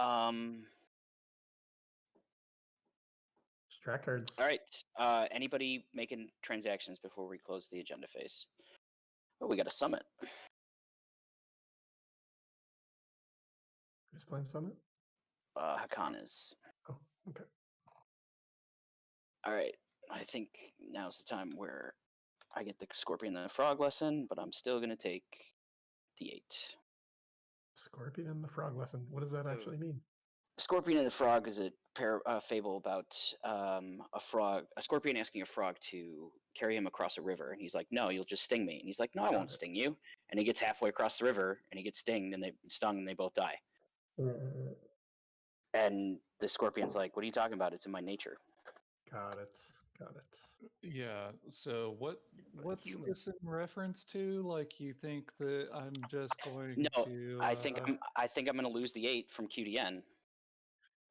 Strat cards. All right. Anybody making transactions before we close the agenda phase? Oh, we got a summit. Who's playing Summit? Hacan is. Oh, okay. All right. I think now's the time where I get the Scorpion and the Frog lesson, but I'm still gonna take the 8. Scorpion and the Frog lesson. What does that actually mean? Scorpion and the Frog is a fable about a scorpion asking a frog to carry him across a river, and he's like, "No, you'll just sting me." And he's like, "No, I won't sting you." And he gets halfway across the river, and he gets stung, and they both die. And the scorpion's like, "What are you talking about? It's in my nature." Got it. Got it. Yeah. So what's this in reference to? Like, you think that I'm just going No, to? I think I'm going to lose the 8 from QDN.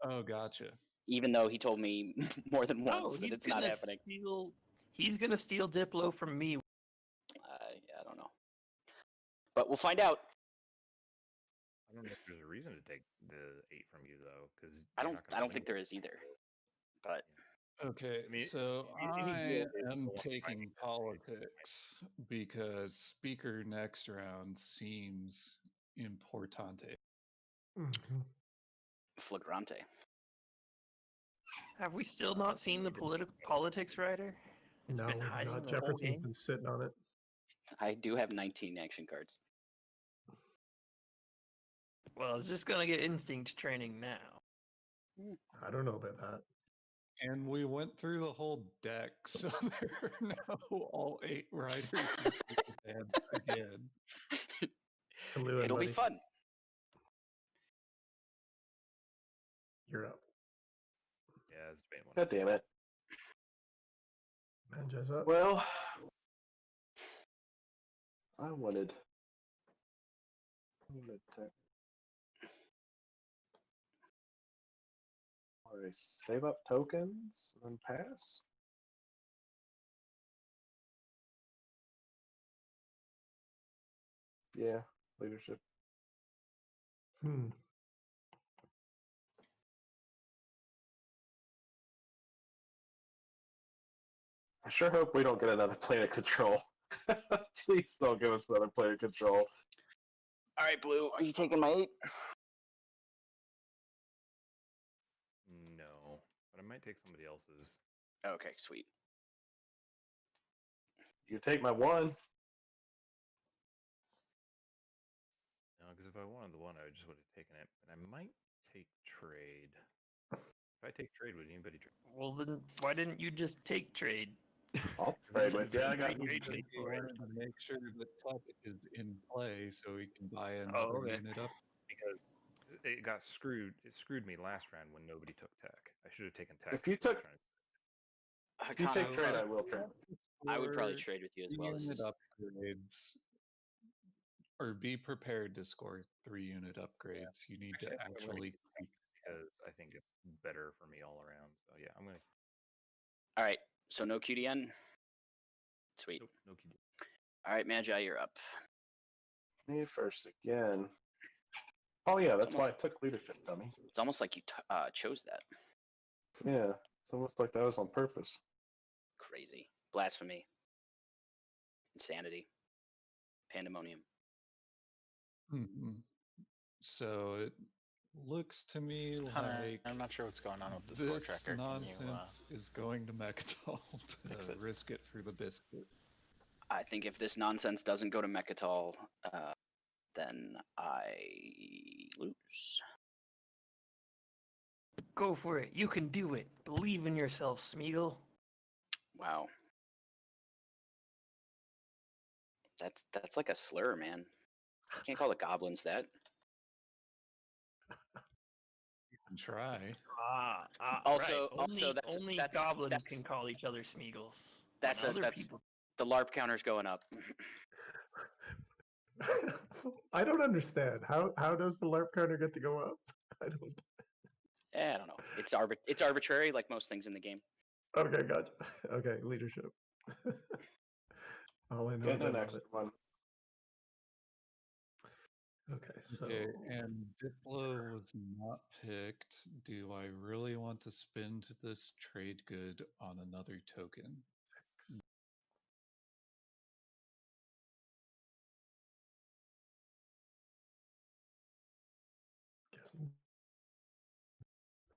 Oh, gotcha. Even though he told me more than once that it's not happening. He's gonna steal Diplo from me. I don't know, but we'll find out. I don't know if there's a reason to take the 8 from you though, because I don't think there is either. But okay, I mean, so any I deal is am the one taking finding politics because speaker next round seems importante. Mm-hmm. Flagrante. Have we still not seen the politics writer? It's No, been hiding the whole Jefferson's game. been sitting on it. I do have 19 action cards. Well, it's just gonna get instinct training now. I don't know about that. And we went through the whole deck, so there are now all 8 riders again. Caluin, It'll be buddy. fun. You're up. Yeah, it's been one. God damn it. Manja's up. Well, I wanted to. Or I save up tokens and then pass. Yeah, leadership. I sure hope we don't get another planet control. Please don't give us another planet control. All right, Blue, are you taking my 8? No, but I might take somebody else's. Okay, sweet. You take my 1. No, because if I wanted the 1, I just would have taken it. And I might take trade. If I take trade, would anybody trade? Well, then why didn't you just take trade? I'll trade with you. I got trade wanted to make sure that Tuck is in play so we can buy another unit up. Because it got screwed. It screwed me last round when nobody took tech. I should have taken tech. If you instead of took- trying to- If you take trade, I will trade. I would probably trade with you as well. This Unit is upgrades, or be prepared to score 3-unit upgrades. You need to Actually, I'm gonna actually. keep because I think it's better for me all around. So yeah, I'm gonna. all right. So no QDN. Sweet. Nope, no QD. All right, Magi, you're up. Me first again. Oh yeah, that's why I almost- took leadership, dummy. It's almost like you chose that. Yeah, it's almost like that was on purpose. Crazy. Blasphemy. Insanity. Pandemonium. So it looks to me Hunter, like I'm not sure what's going on with the score this tracker. Can you? nonsense is going to Mechatol fix to it? risk it for the biscuit. I think if this nonsense doesn't go to Mechatol, then I lose. Go for it. You can do it. Believe in yourself, Smeagol. Wow. That's like a slur, man. You can't call the goblins that. You can try. Also- right. Only, also, that's- only that's- goblins that's- can call each other Smeagol's. That's Other that's people. the LARP counter's going up. I don't understand. How does the LARP counter get to go up? I don't. I don't know. It's arbitrary, like most things in the game. Okay, gotcha. Okay, leadership. All I know Get is I an love extra it. one. Okay, so Okay, and Diplo was not picked. Do I really want to spend this trade good on another token?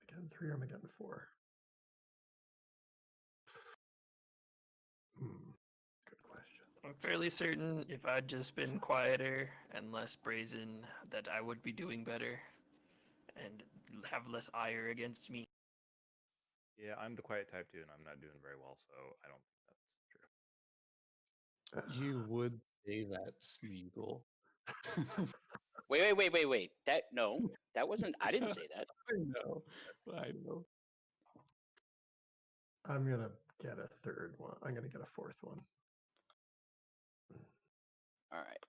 Again, 3 or am I getting 4? Good question. I'm fairly certain if I'd just been quieter and less brazen, that I would be doing better and have less ire against me. Yeah, I'm the quiet type too, and I'm not doing very well, so I don't think that's true. You would say that, Smeagol. Wait. That wasn't. I didn't say that. I know. I'm gonna get a 3rd one. I'm gonna get a 4th one. All right.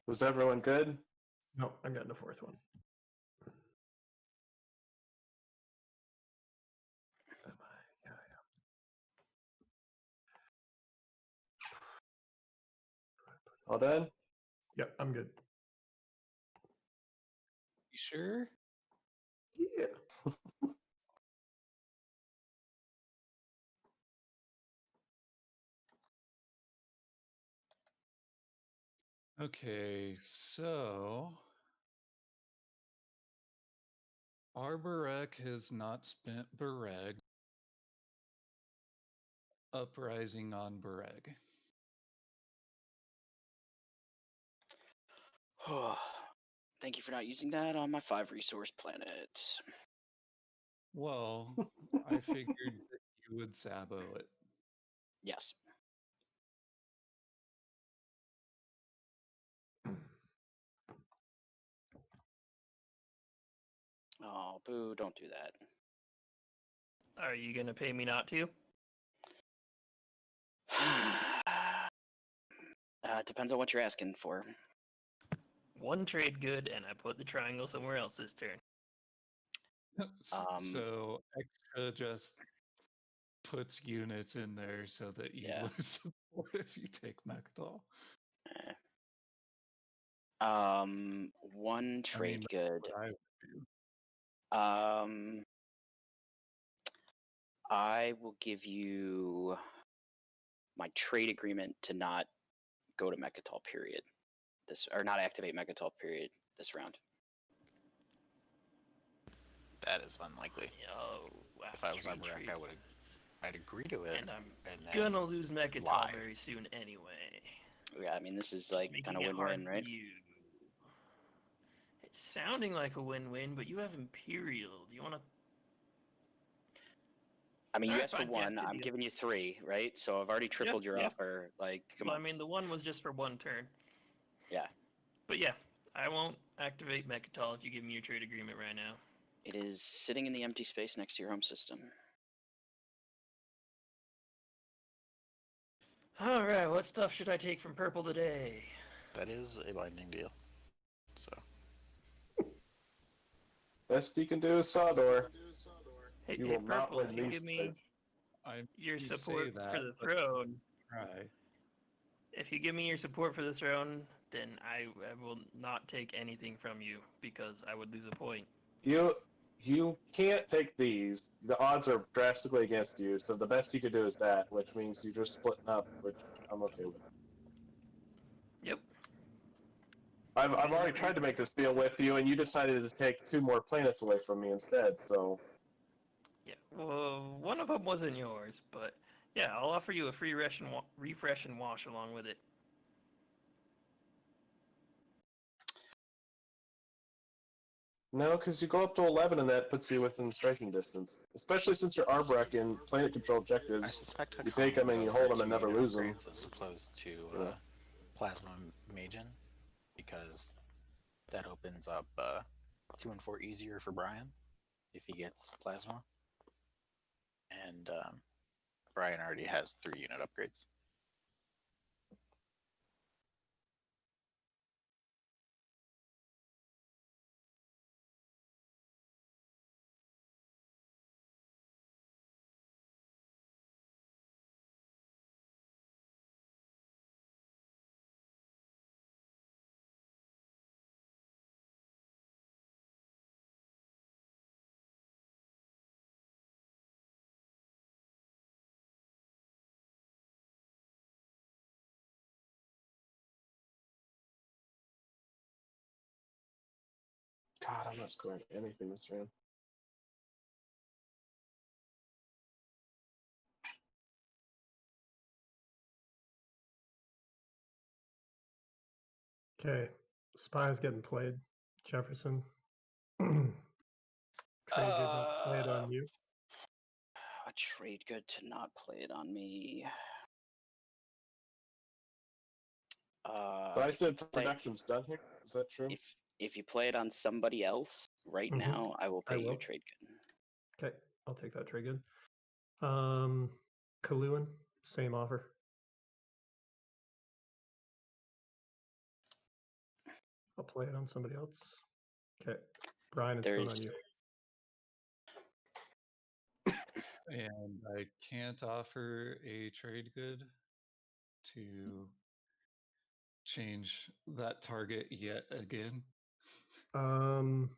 Was everyone good? No, I'm getting a 4th one. Am I? Yeah, I am. All done? Yep, I'm good. You sure? Yeah. Okay, so Arborec has not spent Bereg. Uprising on Bereg. Thank you for not using that on my 5 resource planet. Well, I figured that you would sabo it. Yes. Oh, boo, don't do that. Are you gonna pay me not to? It depends on what you're asking for. One trade good, and I put the triangle somewhere else this turn. So Xxcha just puts units in there so that you Yeah. lose support if you take Mechatol. One trade that's good. what I would do. I will give you my trade agreement to not go to Mechatol period. Or not activate Mechatol period this round. That is unlikely. Oh, wow. If I was Arborec, I'd agree to it. And I'm then gonna lose Mechatol lie. very soon anyway. Yeah, I mean, this is like Making kind of it hard win-win, for right? you. It's sounding like a win-win, but you have Imperial. Do you want to? I mean, you Alright, asked for fine, yeah, 1. good I'm deal. giving you 3, right? So I've already tripled your yeah. offer. Like, come Well, on. I mean, the one was just for 1 turn. Yeah. But yeah, I won't activate Mechatol if you give me your trade agreement right now. It is sitting in the empty space next to your home system. All right, what stuff should I take from purple today? That is a binding deal. So. Best you can do is Sawdor. Hey, You hey will not purple, win if you these give me fights. your You support say that, for the but throne, try. if you give me your support for the throne, then I will not take anything from you because I would lose a point. You can't take these. The odds are drastically against you, so the best you could do is that, which means you're just splitting up, which I'm okay with. Yep. I've already tried to make this deal with you, and you decided to take 2 more planets away from me instead, so... Yeah, well, one of them wasn't yours, but yeah, I'll offer you a free refresh and wash along with it. No, because you go up to 11 and that puts you within striking distance. Especially since you're Arborec in planet control objectives. I suspect You Hacan take them will and go you for hold them 2 and never unit lose them. upgrades as opposed to Yeah. Plasma Magian, because that opens up 2 and 4 easier for Brian if he gets Plasma. And Brian already has 3 unit upgrades. God, I'm not scoring anything this round. Okay, Spy's getting played. Jefferson. Trade did not play it on you. A trade good to not play it on me. So I said production's done here. Is that true? If you play it on somebody else right Mhm. now, I will pay you will. a trade good. Okay, I'll take that trade good. Caluin, same offer. I'll play it on somebody else. Okay, Brian, it's going on you. And I can't offer a trade good to change that target yet again. No,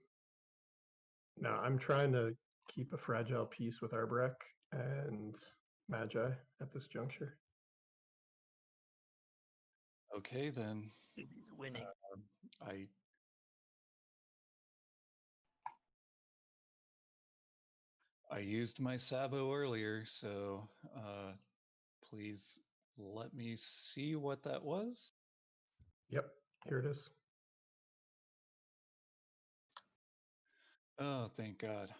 I'm trying to keep a fragile peace with Arborec and Magi at this juncture. Okay, then. He's winning. I used my Sabo earlier, so please let me see what that was. Yep, here it is. Oh, thank God.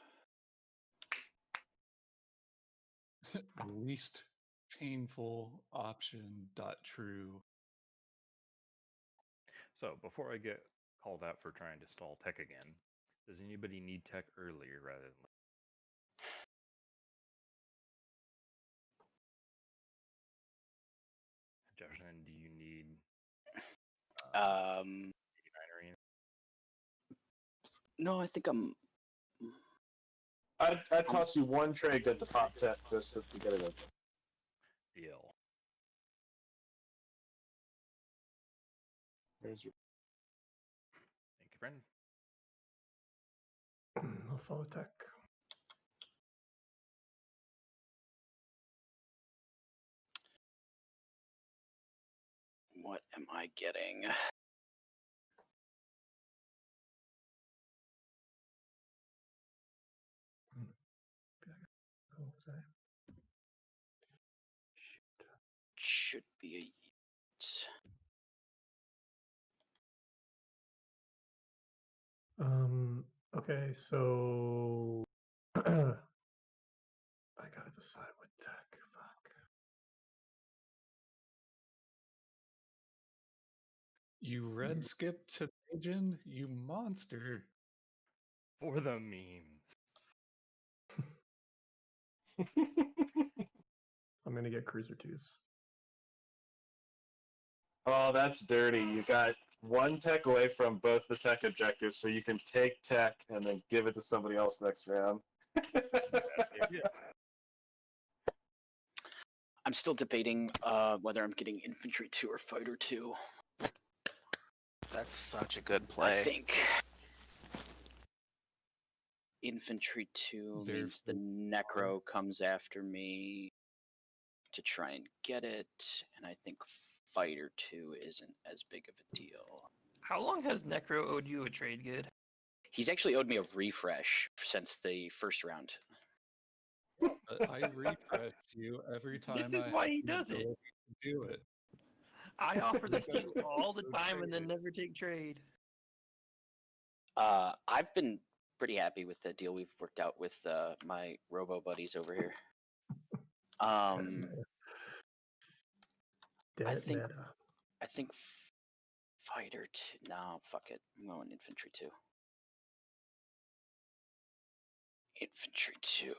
Least painful option dot true. So before I get called out for trying to stall tech again, does anybody need tech earlier rather than later? Jefferson, do you need 89 or anything? No, I think I'm. I'd toss you 1 trade good to pop tech just to get it in. Deal. There's your. Thank you, friend. I'll follow tech. What am I getting? Should be a. Okay, so I gotta decide what tech. Fuck. You red skipped to Legion, you monster. For the memes. I'm gonna get cruiser twos. Oh, that's dirty. You got one tech away from both the tech objectives, so you can take tech and then give it to somebody else next round. I'm still debating whether I'm getting infantry 2 or fighter 2. That's such a good I play. think infantry 2 means the Nekro comes after me to try and get it, and I think fighter 2 isn't as big of a deal. How long has Nekro owed you a trade good? He's actually owed me a refresh since the first round. I refresh you every time. This is why he does it. Do it. I offer this to you all the time and then never take trade. I've been pretty happy with the deal we've worked out with my robo buddies over here. I think fighter 2. No, fuck it. I'm going infantry 2. Infantry 2.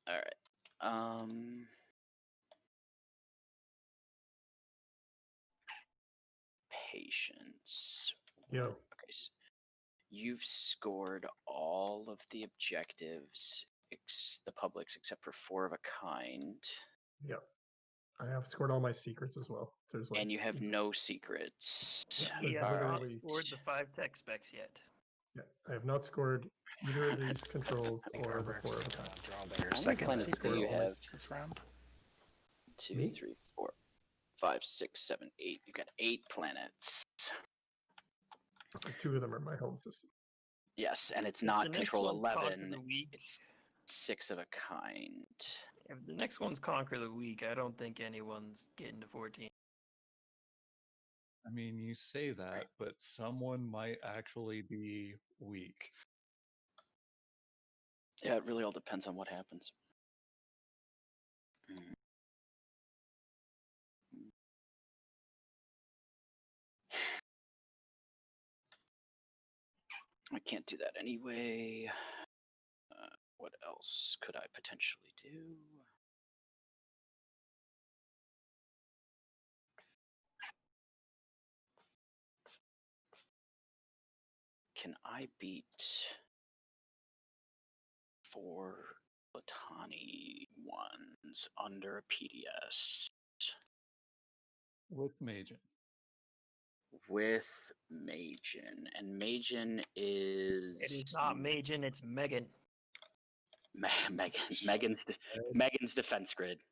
All right. Patience. Yo. Okay. So you've scored all of the objectives, the publics, except for 4 of a kind. Yep. I have scored all my secrets as well. There's like, and you have no secrets. He has not literally- scored the 5 tech specs yet. Yeah, I have not scored either of these controlled or the 4 of a kind. Draw their How many second planets do secret you have? this round. 2, Me? 3, 4, 5, 6, 7, 8. You got 8 planets. 2 of them are my home system. Yes, and it's If not the next control one's Conquer 11. the Weak, It's 6 of a kind. if the next one's Conquer the Weak, I don't think anyone's getting to 14. I mean, you say that, but someone might actually be weak. Yeah, it really all depends on what happens. I can't do that anyway. What else could I potentially do? Can I beat 4 Latani ones under a PDS? With Majin. With Majin. And Majin is... It is not Majin, it's Megan. Megan's defense grid.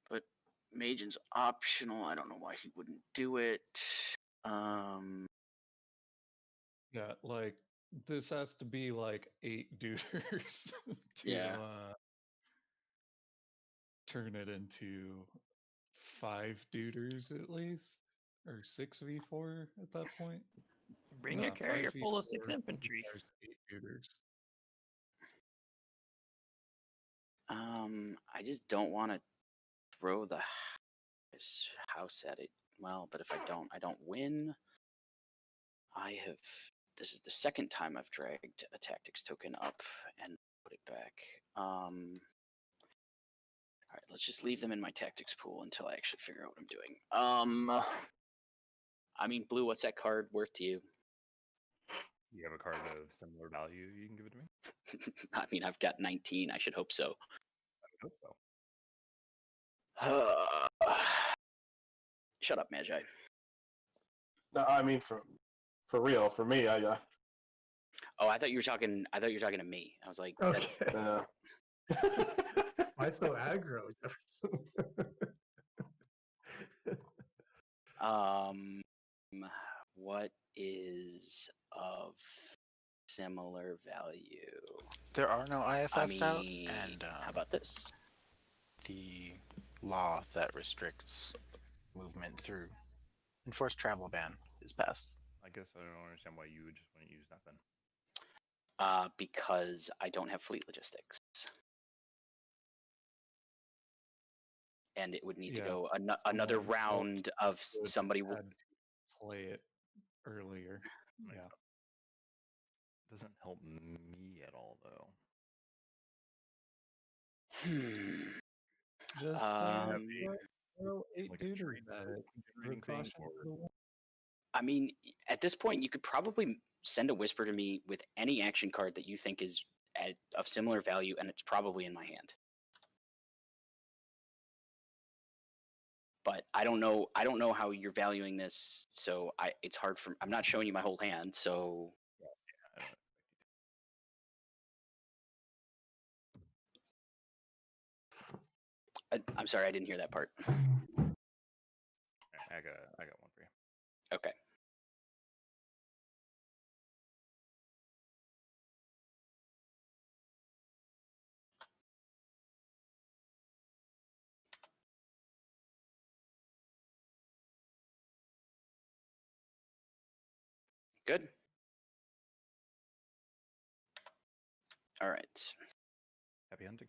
But Majin's optional. I don't know why he wouldn't do it. Yeah, like, this has to be like 8 duders to turn it into 5 duders at least, or 6v4 at that point. Bring a carrier full of 6 infantry. There's 8 duders. I just don't want to throw the house at it. Well, but if I don't win. This is the second time I've dragged a tactics token up and put it back. All right, let's just leave them in my tactics pool until I actually figure out what I'm doing. I mean, Blue, what's that card worth to you? You have a card of similar value you can give it to me? I mean, I've got 19. I should hope so. I hope so. Shut up, Magi. No, I mean for real, for me, Oh, I thought you were talking to me. I was like, that's... Why so aggro, Jefferson? What is of similar value? There are no IFFs out, and how about this? The law that restricts movement through enforced travel ban is passed. I guess I don't understand why you would just wouldn't use nothing. because I don't have fleet logistics. And it would need to go another round of somebody would play it earlier. Yeah. Doesn't help me at all, though. Just throw 8 dudes at it. Precaution for the win. I mean, at this point, you could probably send a whisper to me with any action card that you think is of similar value, and it's probably in my hand. But I don't know how you're valuing this, so it's hard for. I'm not showing you my whole hand, so. I'm sorry, I didn't hear that part. I got one for you. Okay. Good. All right. Happy hunting.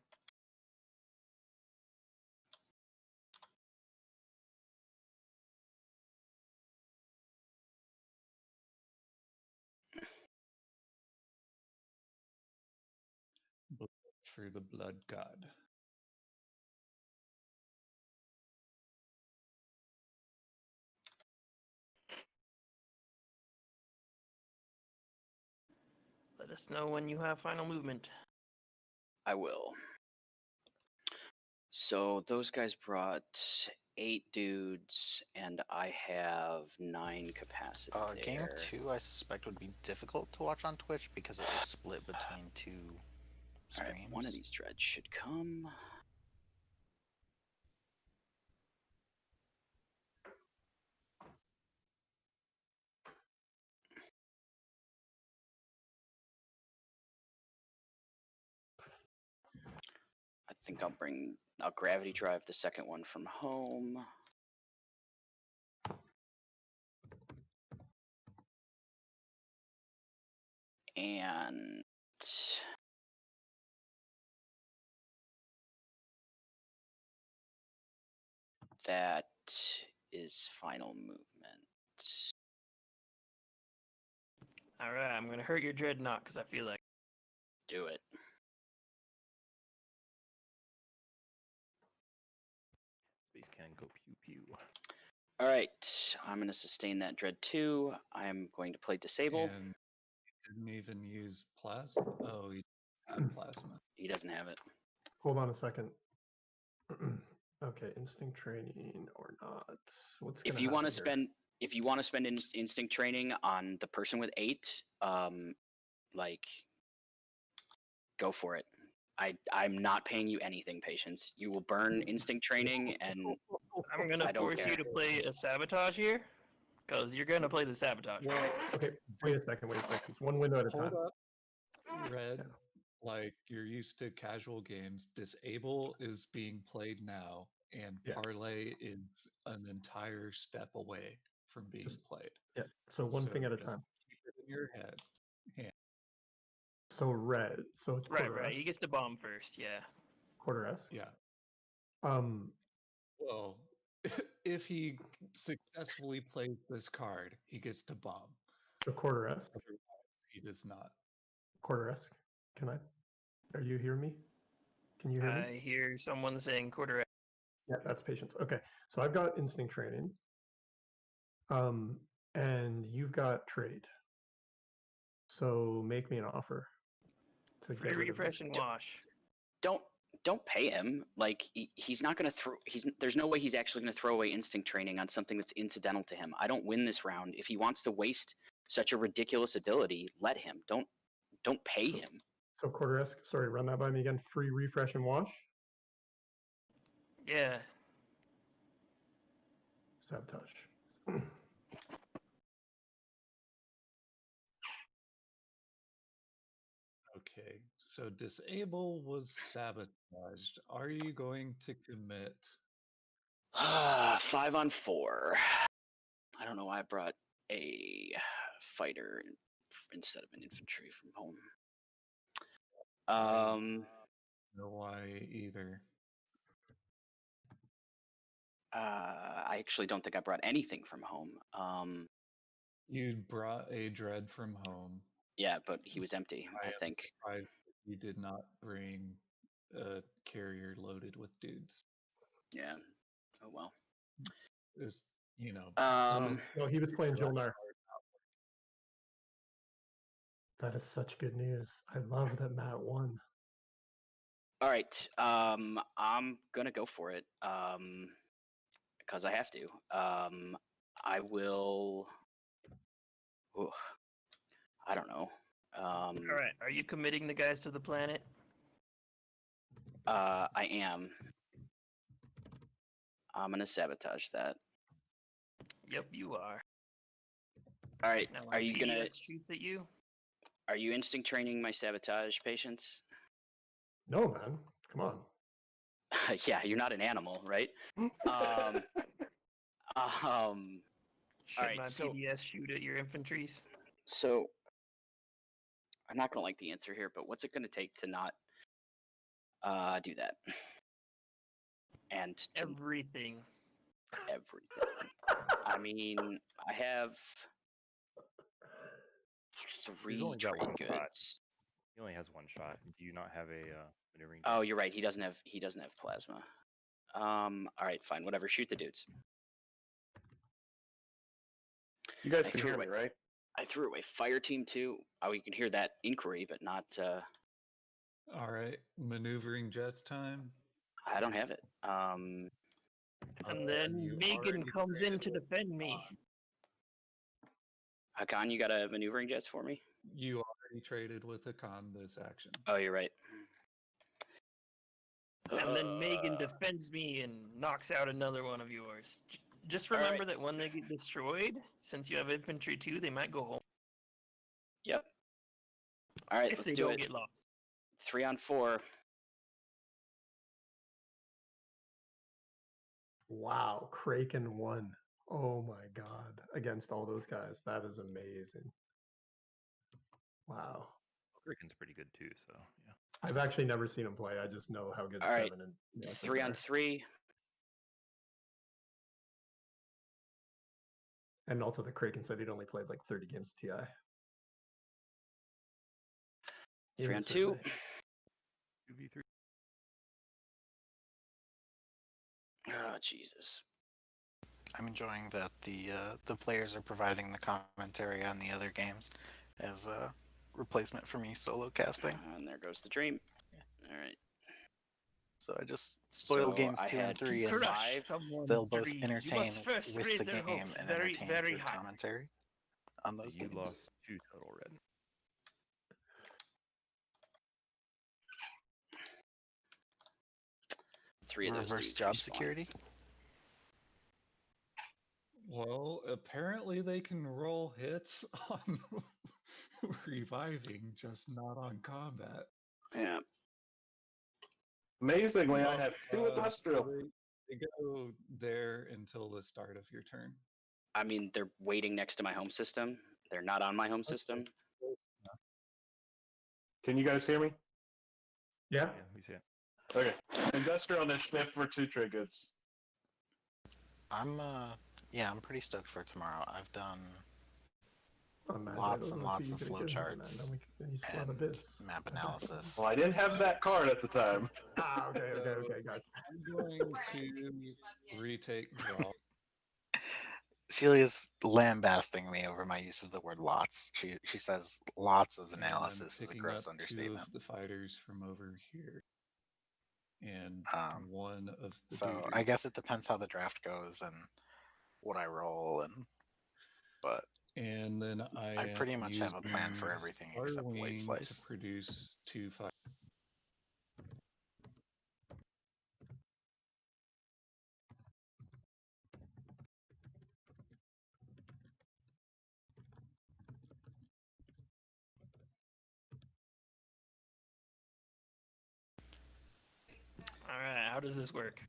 For the blood god. Let us know when you have final movement. I will. So those guys brought 8 dudes, and I have 9 capacity there. Game 2, I suspect, would be difficult to watch on Twitch because it was split between 2 streams. All right, one of these dreads should come. I think I'll gravity drive the second one from home. And that is final movement. All right, I'm gonna hurt your dreadnought because I feel like. Do it. Space cannon go pew pew. All right, I'm going to sustain that dread 2. I'm going to play disable. And he didn't even use plasma. Oh, he had plasma. He doesn't have it. Hold on a second. Okay, instinct training or not? What's If you want to spend instinct training on the person with 8, like, go for it. I'm not paying you anything, Patience. You will burn instinct training, and I'm gonna force you to play a sabotage here, because you're gonna play the sabotage. Well, okay, wait a second. It's one window at a time. Hold up, Red. Like you're used to casual games. Disable is being played now, and Parlay is an entire step away from being played. Yeah. So one thing at a time. Keep it in your head. So Red. So it's Right. He gets to bomb first. Yeah. Quarteresque. Yeah. Well, if he successfully plays this card, he gets to bomb. So Quarteresque. Otherwise, he does not. Quarteresque. Are you hearing me? Can you hear me? I hear someone saying Quarteresque. Yeah, that's Patience. Okay. So I've got instinct training. And you've got trade. So make me an offer. To Free refresh and wash. Don't pay him. Like he's not going to throw. There's no way he's actually going to throw away instinct training on something that's incidental to him. I don't win this round. If he wants to waste such a ridiculous ability, let him. Don't pay him. So Quarteresque, sorry, run that by me again. Free refresh and wash. Yeah. Sabotage. Okay, so disable was sabotaged. Are you going to commit? 5 on 4. I don't know why I brought a fighter instead of an infantry from home. No why either. I actually don't think I brought anything from home. You brought a dread from home. Yeah, but he was empty, I am think. surprised that you did not bring a carrier loaded with dudes. Yeah. Oh well. Is you know. No, he was playing Jolnar. That is such good news. I love that Matt won. All right. I'm gonna go for it. Because I have to. I will. Ugh, I don't know. All right. Are you committing the guys to the planet? I am. I'm gonna sabotage that. Yep, you are. All right. Now, Are you gonna? PDS shoots at you? Are you instinct training my sabotage patients? No, man. Come on. Yeah, you're not an animal, right? Should right, my so- PDS shoot at your infantries? So, I'm not gonna like the answer here, but what's it gonna take to not do that? And to Everything. everything. I mean, I have He's 3 only got trade one shot. goods. He only has one shot. Do you not have a maneuvering? Oh, you're right. He doesn't have plasma. All right, fine, whatever. Shoot the dudes. You guys I can threw hear away- me, right? I threw away Fire Team 2. Oh, you can hear that inquiry, but not. All right, maneuvering jets time. I don't have it. And then you Megan already comes in traded to with defend me. Hacan, you got a maneuvering jets for me? You already traded with Hacan this action. Oh, you're right. And then Megan defends me and knocks out another one of yours. Just remember that when they get destroyed, since you have infantry too, they might go home. Yep. All right, if let's they do don't it. get lost. 3 on 4. Wow, Kraken won. Oh my god. Against all those guys. That is amazing. Wow. Kraken's pretty good too, so yeah. I've actually never seen him play. I just know how good All right, 7 and Nexus 3 on are. 3. And also the Kraken said he'd only played like 30 games of TI. 3 on 2. 2v3. Oh, Jesus. I'm enjoying that the players are providing the commentary on the other games as a replacement for me solo casting. And there goes the dream. All right. So I just spoil So games I 2 and had 3, and Crush someone's they'll both dreams. You entertain must first with raise the their game hopes and very, entertain very through high. commentary on those You games. lost 2 total red. Three of those Reverse dudes job respawn. security. Well, apparently they can roll hits on reviving, just not on combat. Yeah. Amazingly, I have 2 So industrial. they go there until the start of your turn. I mean, they're waiting next to my home system. They're not on my home system. Can you guys hear me? Yeah. Yeah, we see it. Okay. Industrial initiative for 2 trade goods. I'm pretty stoked for tomorrow. I've done Magi, lots those and are lots two of you could've given me, man. flowcharts Then you still have and Abyss. map analysis. Well, I didn't have that card at the time. Ah, okay, gotcha. I'm going to retake draw. Celia's lambasting me over my use of the word lots. She says lots of And I'm analysis is a picking gross up 2 understatement. of the fighters from over here. And Um, 1 of the So dudes. I guess it depends how the draft goes and what I roll, but And then I pretty much have a plan for using everything except White Caluin Slice. to produce 2 fighters. All right, how does this work?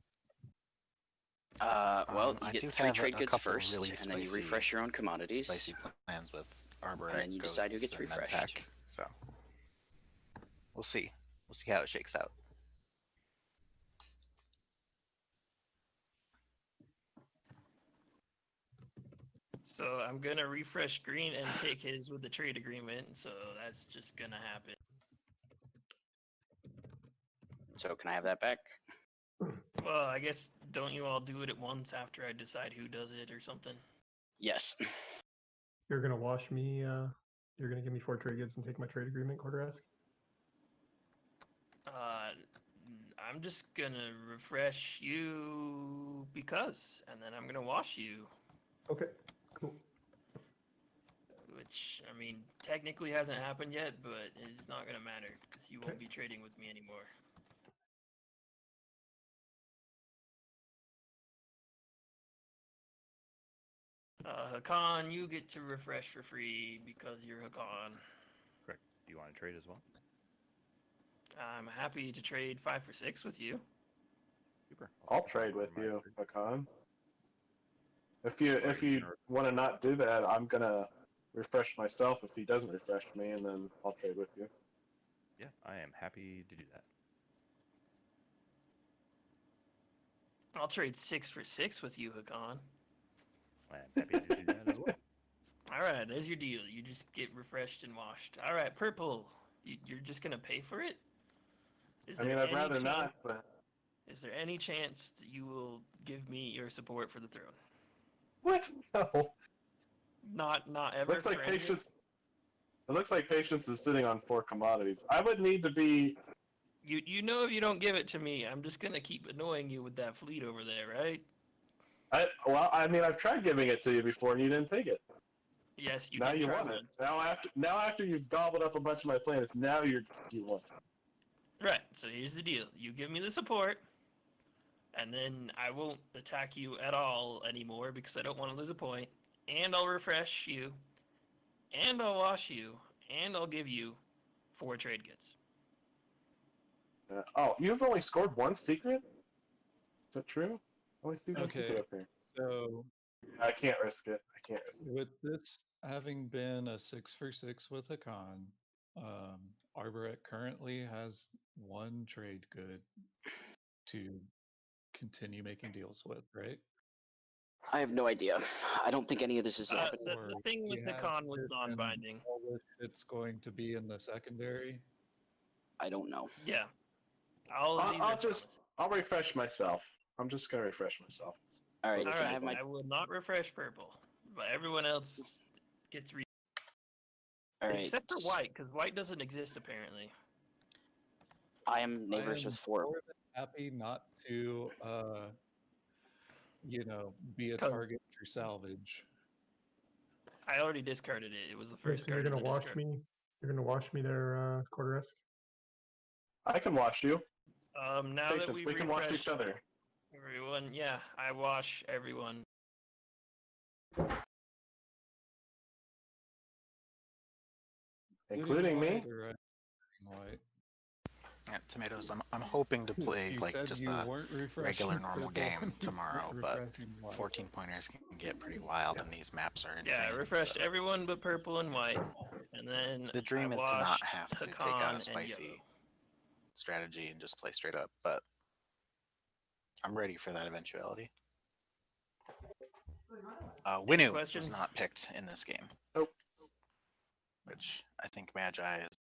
Well, you I get do 3 have trade a goods couple first, really and then you spicy- refresh your own commodities. Spicy plans with Arborec, And then you decide who Ghosts, gets and refreshed. Medtech, so we'll see. we'll see how it shakes out. So I'm gonna refresh green and take his with the trade agreement. So that's just gonna happen. So can I have that back? Well, I guess don't you all do it at once after I decide who does it or something? Yes. You're gonna wash me. You're gonna give me 4 trade goods and take my trade agreement, Quarteresque. I'm just gonna refresh you because, and then I'm gonna wash you. Okay, cool. Which, I mean, technically hasn't happened yet, but it's not gonna matter because you won't be trading with me anymore. Hacan, you get to refresh for free because you're Hacan. Correct. Do you want to trade as well? I'm happy to trade 5 for 6 with you. Super. I'll trade with you, Hacan. If you want to not do that, I'm gonna refresh myself if he doesn't refresh me, and then I'll trade with you. Yeah, I am happy to do that. I'll trade 6 for 6 with you, Hacan. I am happy to do that as well. Alright, there's your deal. You just get refreshed and washed. Alright, purple. You're just gonna pay for it? I mean, I'd rather not, but... Is there any chance that you will give me your support for the throne? What? No. Not ever. Looks like Patience... It looks like Patience is sitting on 4 commodities. I would need to be... You know if you don't give it to me, I'm just gonna keep annoying you with that fleet over there, right? Well, I mean, I've tried giving it to you before and you didn't take it. Yes, you now did you try want once. it. Now after you've gobbled up a bunch of my planets, now you want it. Right, so here's the deal. You give me the support, and then I won't attack you at all anymore because I don't want to lose a point, and I'll refresh you, and I'll wash you, and I'll give you 4 trade goods. Oh, you've only scored 1 secret? Is that true? Only see 1 secret Okay, up here. so I can't risk it. I can't risk it. with this having been a 6 for 6 with a con, Arborec currently has 1 trade good to continue making deals with, right? I have no idea. I don't think any of this is happening. The thing with the con was non-binding. All this shit's going to be in the secondary. I don't know. Yeah. I'll refresh myself. I'm just gonna refresh myself. All right. I will not refresh purple, but everyone else gets All right. except for white, because white doesn't exist apparently. I am neighbors with 4. More than happy not to, be a target for salvage. I already discarded it. It was the Wait, first so you're card. gonna wash me? You're gonna wash me there, Quarteresque? I can wash you. Now Patience, that we've we can wash refreshed each other. everyone, yeah, I wash everyone. Including me? White. Yeah, tomatoes. I'm hoping to play You like said just you a weren't regular refreshing normal purple. game tomorrow, but Refreshing white. 14 pointers can get pretty wild, and these maps are insane. Yeah, I refreshed so everyone but purple and white, and then the dream I is to not washed have to take Hacan out a and spicy yellow. strategy and just play straight up, but I'm ready for that eventuality. Winu was questions? not picked in this game. Nope. Which I think Magi is.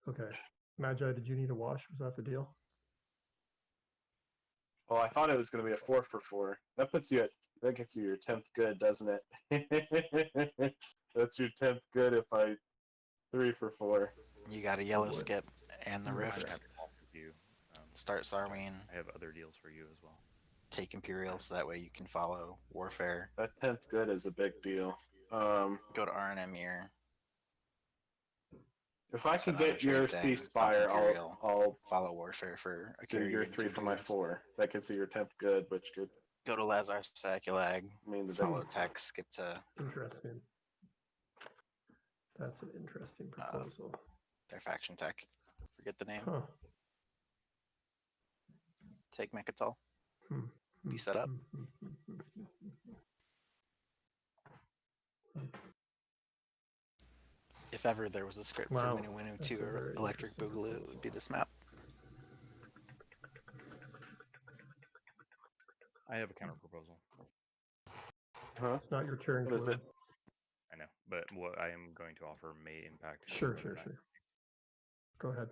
Okay. Magi, did you need a wash? Was that the deal? Well, I thought it was gonna be a 4 for 4. That gets you your 10th good, doesn't it? That's your 10th good if I 3 for 4. You got a yellow skip and the rift. You, Start Sarween. I have other deals for you as well. Take Imperial so that way you can follow Warfare. That 10th good is a big deal. Go to RN Emir. If I can get your ceasefire, I'll follow Warfare for a do carry. your 3 for my 4. That gets you your 10th good, which could go to Lazar Sakulag. Follow big... tech. Skip to. Interesting. That's an interesting proposal. Their faction tech. Forget the name. Huh. Take Mechatol. Be set up. if ever there was a script Wow, for Winnie Winnie that's 2 a or very Electric interesting Boogaloo, it would be this map. I have a counter proposal. Huh? It's not your turn, What is Caluin. it? I know, but what I am going to offer may impact. how Sure, you sure, attack. sure. Go ahead.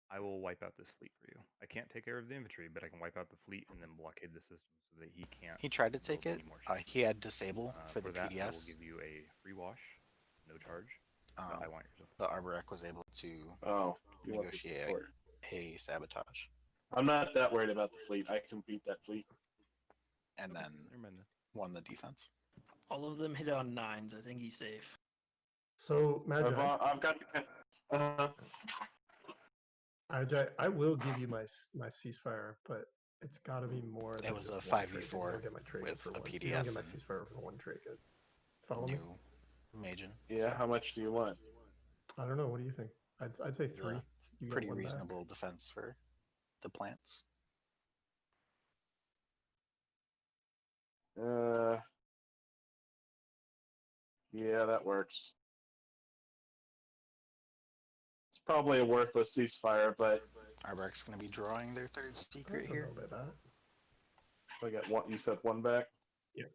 I will wipe out this fleet for you. I can't take care of the infantry, but I can wipe out the fleet and then blockade the system so that he can't. He tried to build take it. any more He had disable for the that, I will PDS. give you a free wash, no charge. Um, I want yours. but Arborec was able to You want the negotiate support. a sabotage, I'm not that worried about the fleet. I can beat that fleet. and then Never mind then. won the defense. All of them hit on 9s. I think he's safe. So, Magi, I've got the. I will give you my ceasefire, but it's got to be more than It was just a one trade good. You 5v4 don't get my trade good with for the one. You don't get PDS my and ceasefire for one trade good. Follow me? new Majin. Yeah, so how much do you want? I don't know. What do you think? I'd say it's 3. a You get pretty one back. reasonable defense for the plants. Yeah, that works. It's probably a worthless ceasefire, but Arborec's going to be drawing their third I secret don't here. know about that. I got one. You said one back. Yeah.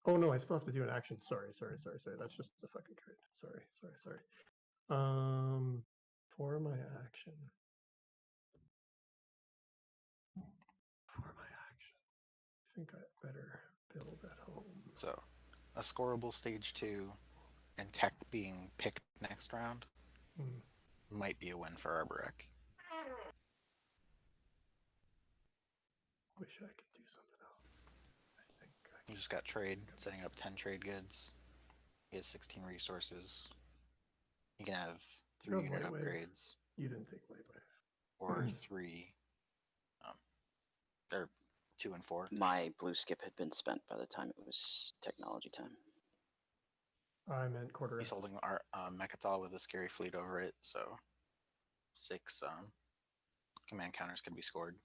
Oh no, I still have to do an action. Sorry. That's just the fucking trade. Sorry. For my action. I think I better build at home. So, a scoreable stage 2 and tech being picked next round might be a win for Arborec. Wish I could do something else. I think He just got trade, setting up 10 trade goods. He has 16 resources. He can have 3 You have unit lightweight. upgrades You didn't take lightweight. or 3, or 2 and 4. My blue skip had been spent by the time it was technology time. I meant Quarteresque. He's holding our Mechatol with a scary fleet over it, so 6 command counters can be scored.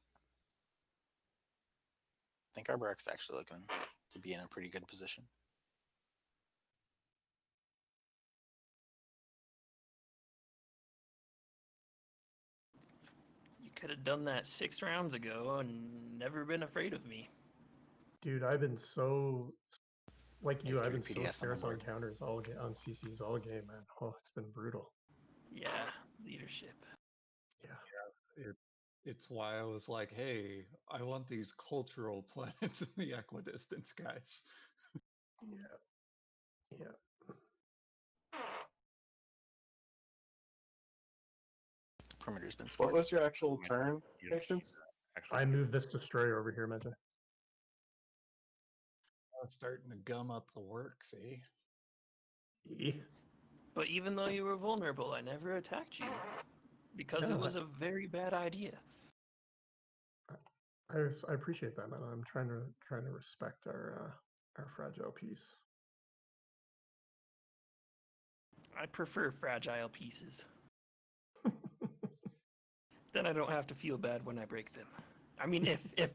I think Arborec's actually looking to be in a pretty good position. You could have done that 6 rounds ago and never been afraid of me. Dude, I've been so like you. I've been so PDS on scarce the on board. counters all on CCs all game, man. Oh, it's been brutal. Yeah, leadership. Yeah. It's why I was like, hey, I want these cultural planets in the equidistance, guys. Yeah. Perimeter's been scored. What was your actual turn, Patience? I moved this destroyer over here, Magi. I was starting to gum up the work, see? Yeah. But even though you were vulnerable, I never attacked you. Because it was a very bad idea. I appreciate that, man. I'm trying to respect our fragile piece. I prefer fragile pieces. Then I don't have to feel bad when I break them. I mean, if.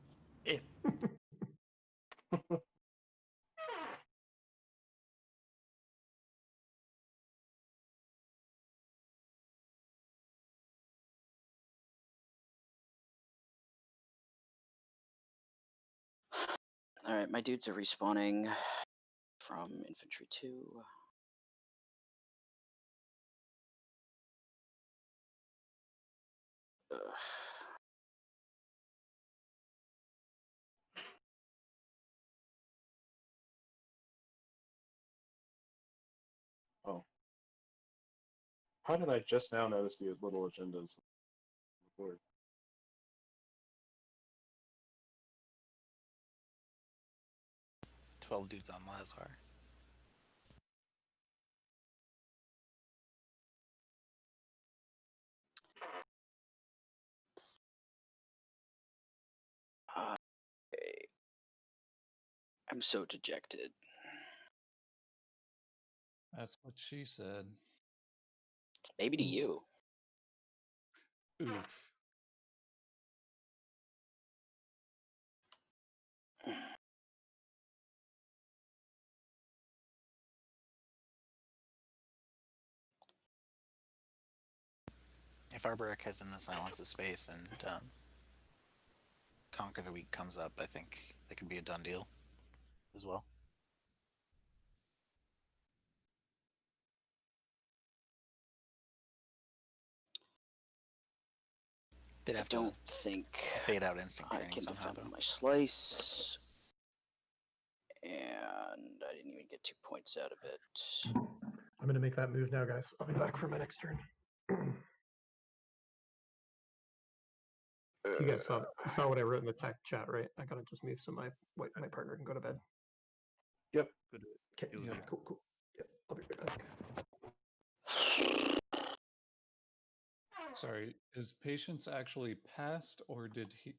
All right, my dudes are respawning from infantry 2. Ugh. Oh. How did I just now notice these little agendas on the board? $12 dudes on Lazar. I'm so dejected. That's what she said. Maybe to you. Oof. if Arborec has in the Silence of Space and Conquer the Weak comes up, I think that could be a done deal as well. They'd have I don't to think bait out instinct I training can somehow, defend though. my slice, and I didn't even get 2 points out of it. I'm going to make that move now, guys. I'll be back for my next turn. You guys saw what I wrote in the tech chat, right? I gotta just move so my partner can go to bed. Yep. Good. Okay. Yeah. Cool. Yep. I'll be right back. Sorry, is Patience actually passed, or should he?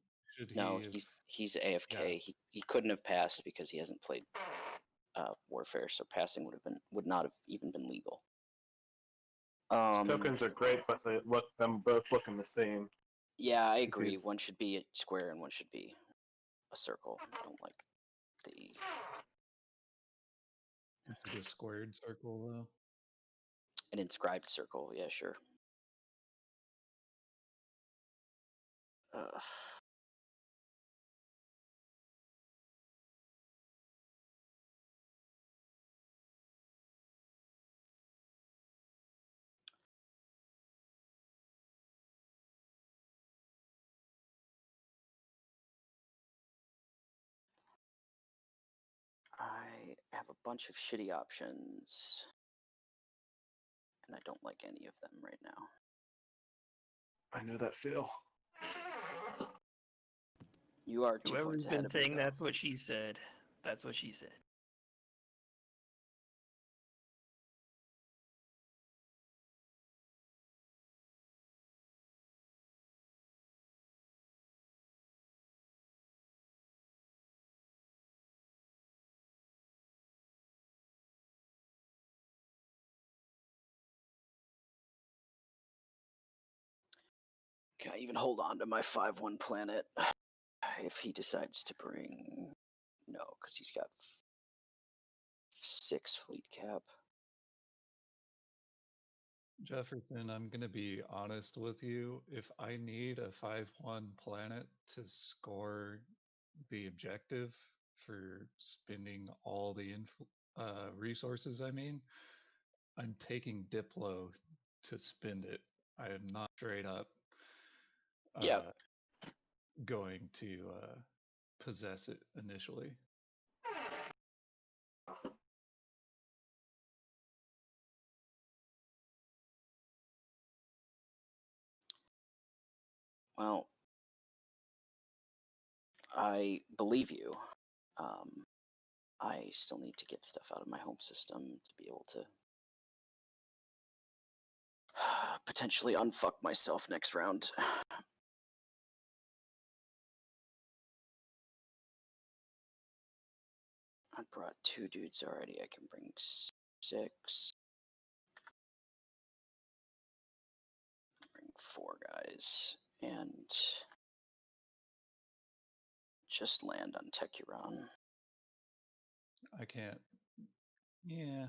No, have... he's AFK. Yeah. He couldn't have passed because he hasn't played Warfare, so passing would not have even been legal. Tokens are great, but they them both looking the same. Yeah, I agree. One should be a square and one should be a circle. I don't like the Is it a squared circle though? an inscribed circle. Yeah, sure. I have a bunch of shitty options, and I don't like any of them right now. I know that feel. You are 2 Whoever's points ahead been of saying me. that's what she said. That's what she said. Can I even hold on to my 5/1 planet if he decides to bring? No, because he's got 6 fleet cap. Jefferson, I'm gonna be honest with you. If I need a 5/1 planet to score the objective for spending all the resources, I'm taking Diplo to spend it. I am not straight up going to possess it initially. Well, I believe you. I still need to get stuff out of my home system to be able to potentially unfuck myself next round. I brought 2 dudes already. I can bring 6. Bring 4 guys. And just land on Tecuron. I can't. Yeah.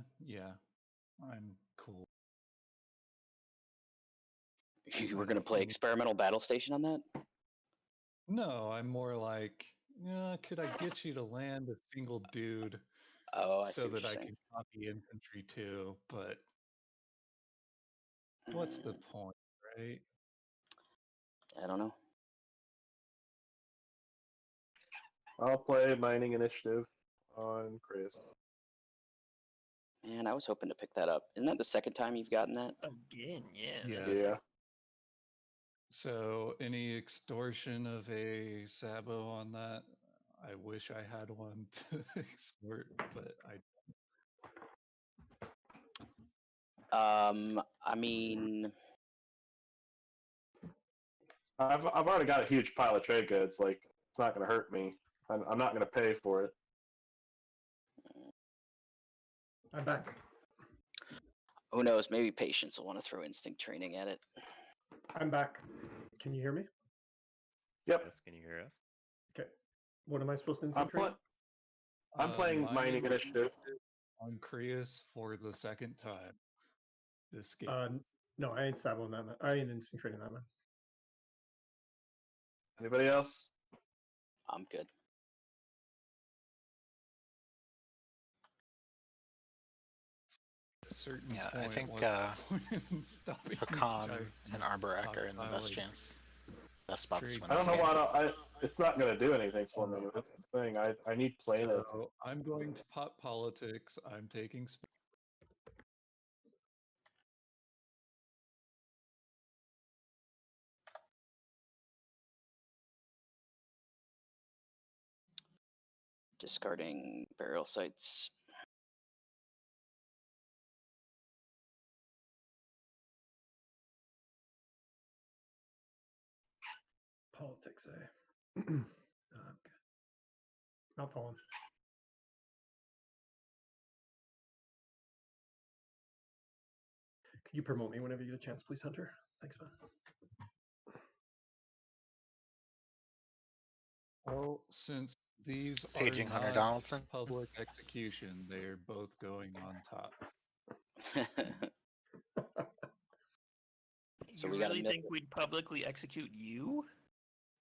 I'm cool. You were going to play Experimental Battle Station on that? No, I'm more like, could I get you to land a single dude so that I can copy infantry too? But what's the point, right? I don't know. I'll play Mining Initiative on Creuss. Man, I was hoping to pick that up. Isn't that the second time you've gotten that? Again, Yeah. So, any extortion of a Sabo on that? I wish I had one to extort, but I don't. I mean, I've already got a huge pile of trade goods. Like, it's not going to hurt me. I'm not going to pay for it. I'm back. Who knows? Maybe Patience will want to throw instinct training at it. I'm back. Can you hear me? Yep. Yes, can you hear us? Okay. What am I supposed to instinct train? I'm playing Mining Initiative on Creuss for the second time this game. No, I ain't saboing that man. I ain't instant trading that man. Anybody else? I'm good. Certain Yeah, I point, think what's the point in stopping Hacan Magi and from Arborec are in the best stockpiling chance. Best spots to trade win I don't this know game. why it's not going to do anything for me. That's the thing. I need planet. So I'm going to pop politics. I'm taking. Discarding burial sites. Politics, eh? No, I'm good. Not falling. Could you promote me whenever you get a chance, please, Hunter? Thanks, man. Well, since these Paging are Hunter not Donaldson. public execution, they're both going on top. So you we gotta really mill think we'd publicly execute you?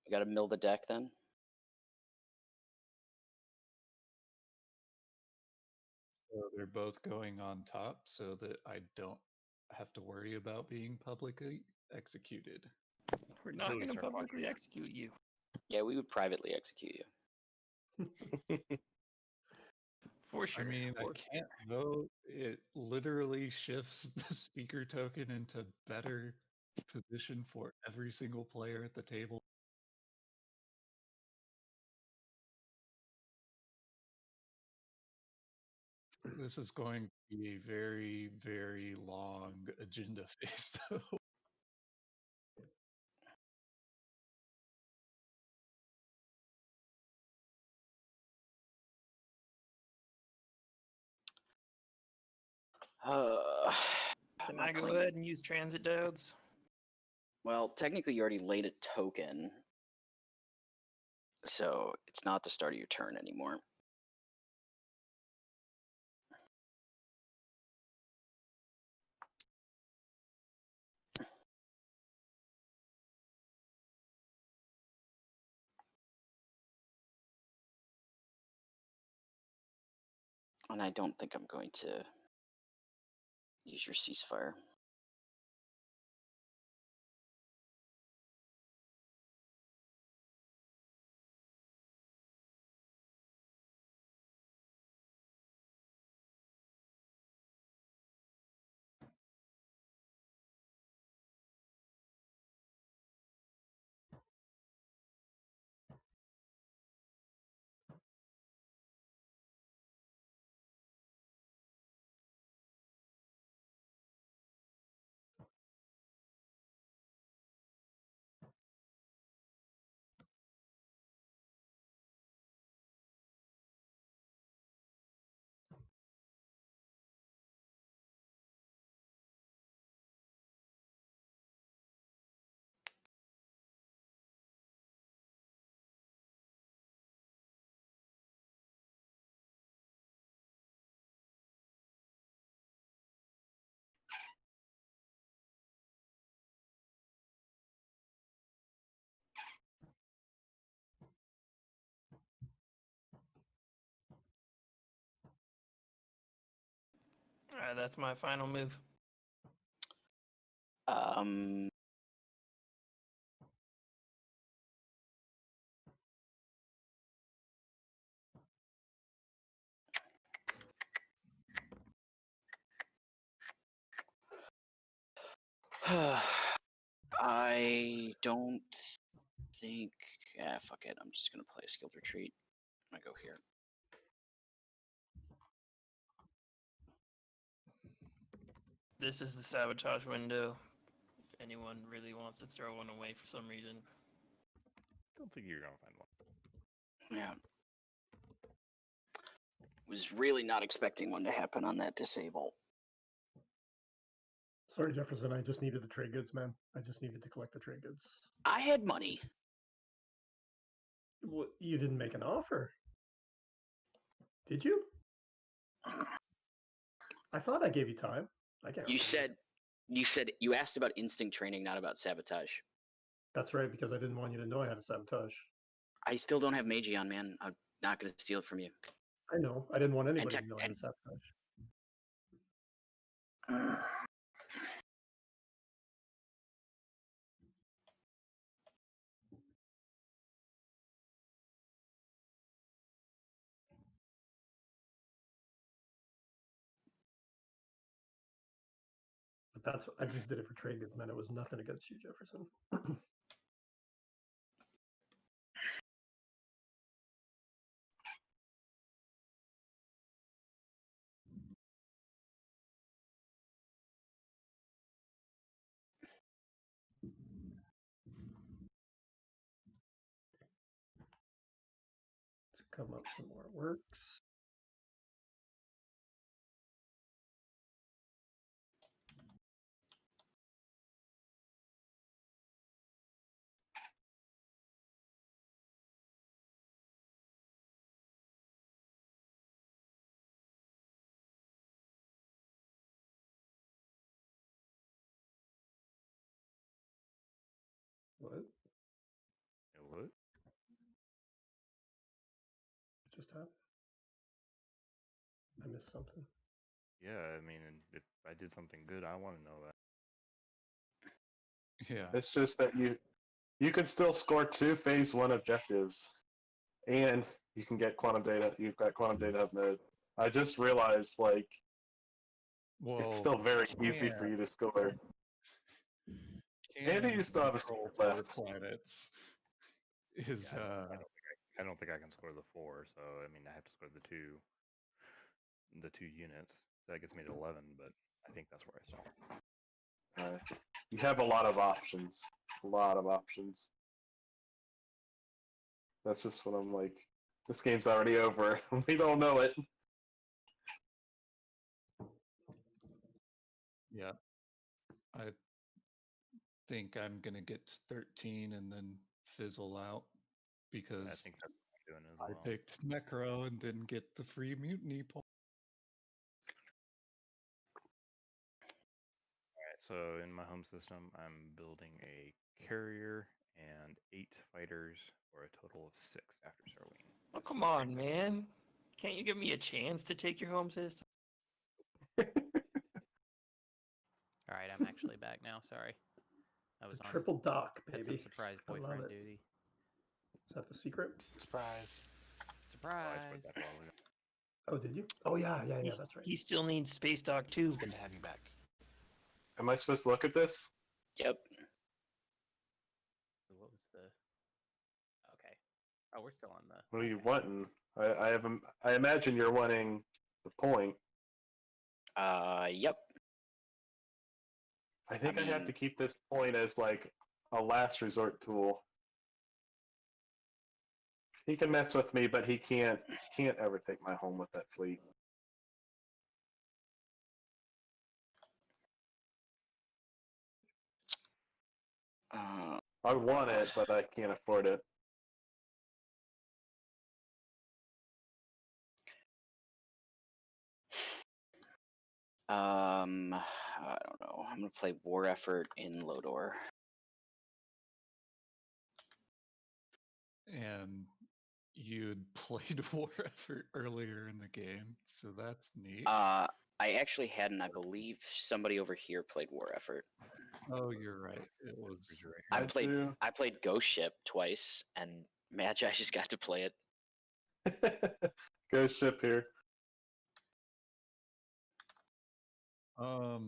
We gotta mill the deck then. So they're both going on top so that I don't have to worry about being publicly executed. We're not Until we going to start publicly watching. execute you. Yeah, we would privately execute you. For sure. I mean, I For can't vote. It literally shifts the speaker token into better position for every single player at the table. This is going to be a very, very long agenda phase, though. Can I go ahead and use transit diodes? Well, technically you already laid a token. So it's not the start of your turn anymore. And I don't think I'm going to use your ceasefire. Alright, that's my final move. I don't think. Yeah, fuck it. I'm just gonna play a skilled retreat. I go here. This is the sabotage window. If anyone really wants to throw one away for some reason. Don't think you're gonna find one. Yeah. Was really not expecting one to happen on that disable. Sorry, Jefferson. I just needed the trade goods, man. I just needed to collect the trade goods. I had money. Well, you didn't make an offer. Did you? I thought I gave you time. I can't. You said You asked about instinct training, not about sabotage. That's right, because I didn't want you to know I had a sabotage. I still don't have Magi on, man. I'm not going to steal it from you. I know. I didn't want anybody to know I had a sabotage. But that's I just did it for trade goods, man. It was nothing against you, Jefferson. Let's come up some more works. What? What? What just happened? I missed something. Yeah, I mean, if I did something good, I want to know that. Yeah. It's just that you can still score 2 phase 1 objectives, and you can get quantum data. You've got quantum data hub node. I just realized, like, it's still very easy for you to score. And you still have a control secret 4 left. planets. Is I don't think I can score the 4, so I mean, I have to score the two units. That gets me to 11, but I think that's where I stop. You have a lot of options. A lot of options. That's just what I'm like. This game's already over. We don't know it. Yeah. I think I'm gonna get to 13 and then fizzle out because I think that's what I'm doing as well. I picked Nekro and didn't get the free mutiny point. Alright, so in my home system, I'm building a carrier and 8 fighters for a total of 6 after Sarween. Oh, come on, man. Can't you give me a chance to take your home system? All right, I'm actually back now. Sorry. I was on Triple dock, had some baby. surprise I love boyfriend it. duty. Is that the secret? Surprise. Surprise. Oh, did you? Oh, yeah, that's right. He still needs space dock too. It's good to have you back. Am I supposed to look at this? Yep. What was the? Okay. Oh, we're still on the. What are you wanting? I imagine you're wanting the point. Yep. I think I have to keep this point as like a last resort tool. He can mess with me, but he can't ever take my home with that fleet. I want it, but I can't afford it. I don't know. I'm gonna play War Effort in Lodor. And you'd played War Effort earlier in the game, so that's neat. I actually hadn't. I believe somebody over here played War Effort. Oh, you're right. It was. I played Ghost Ship twice, and Magi just got to play it. Ghost Ship here. I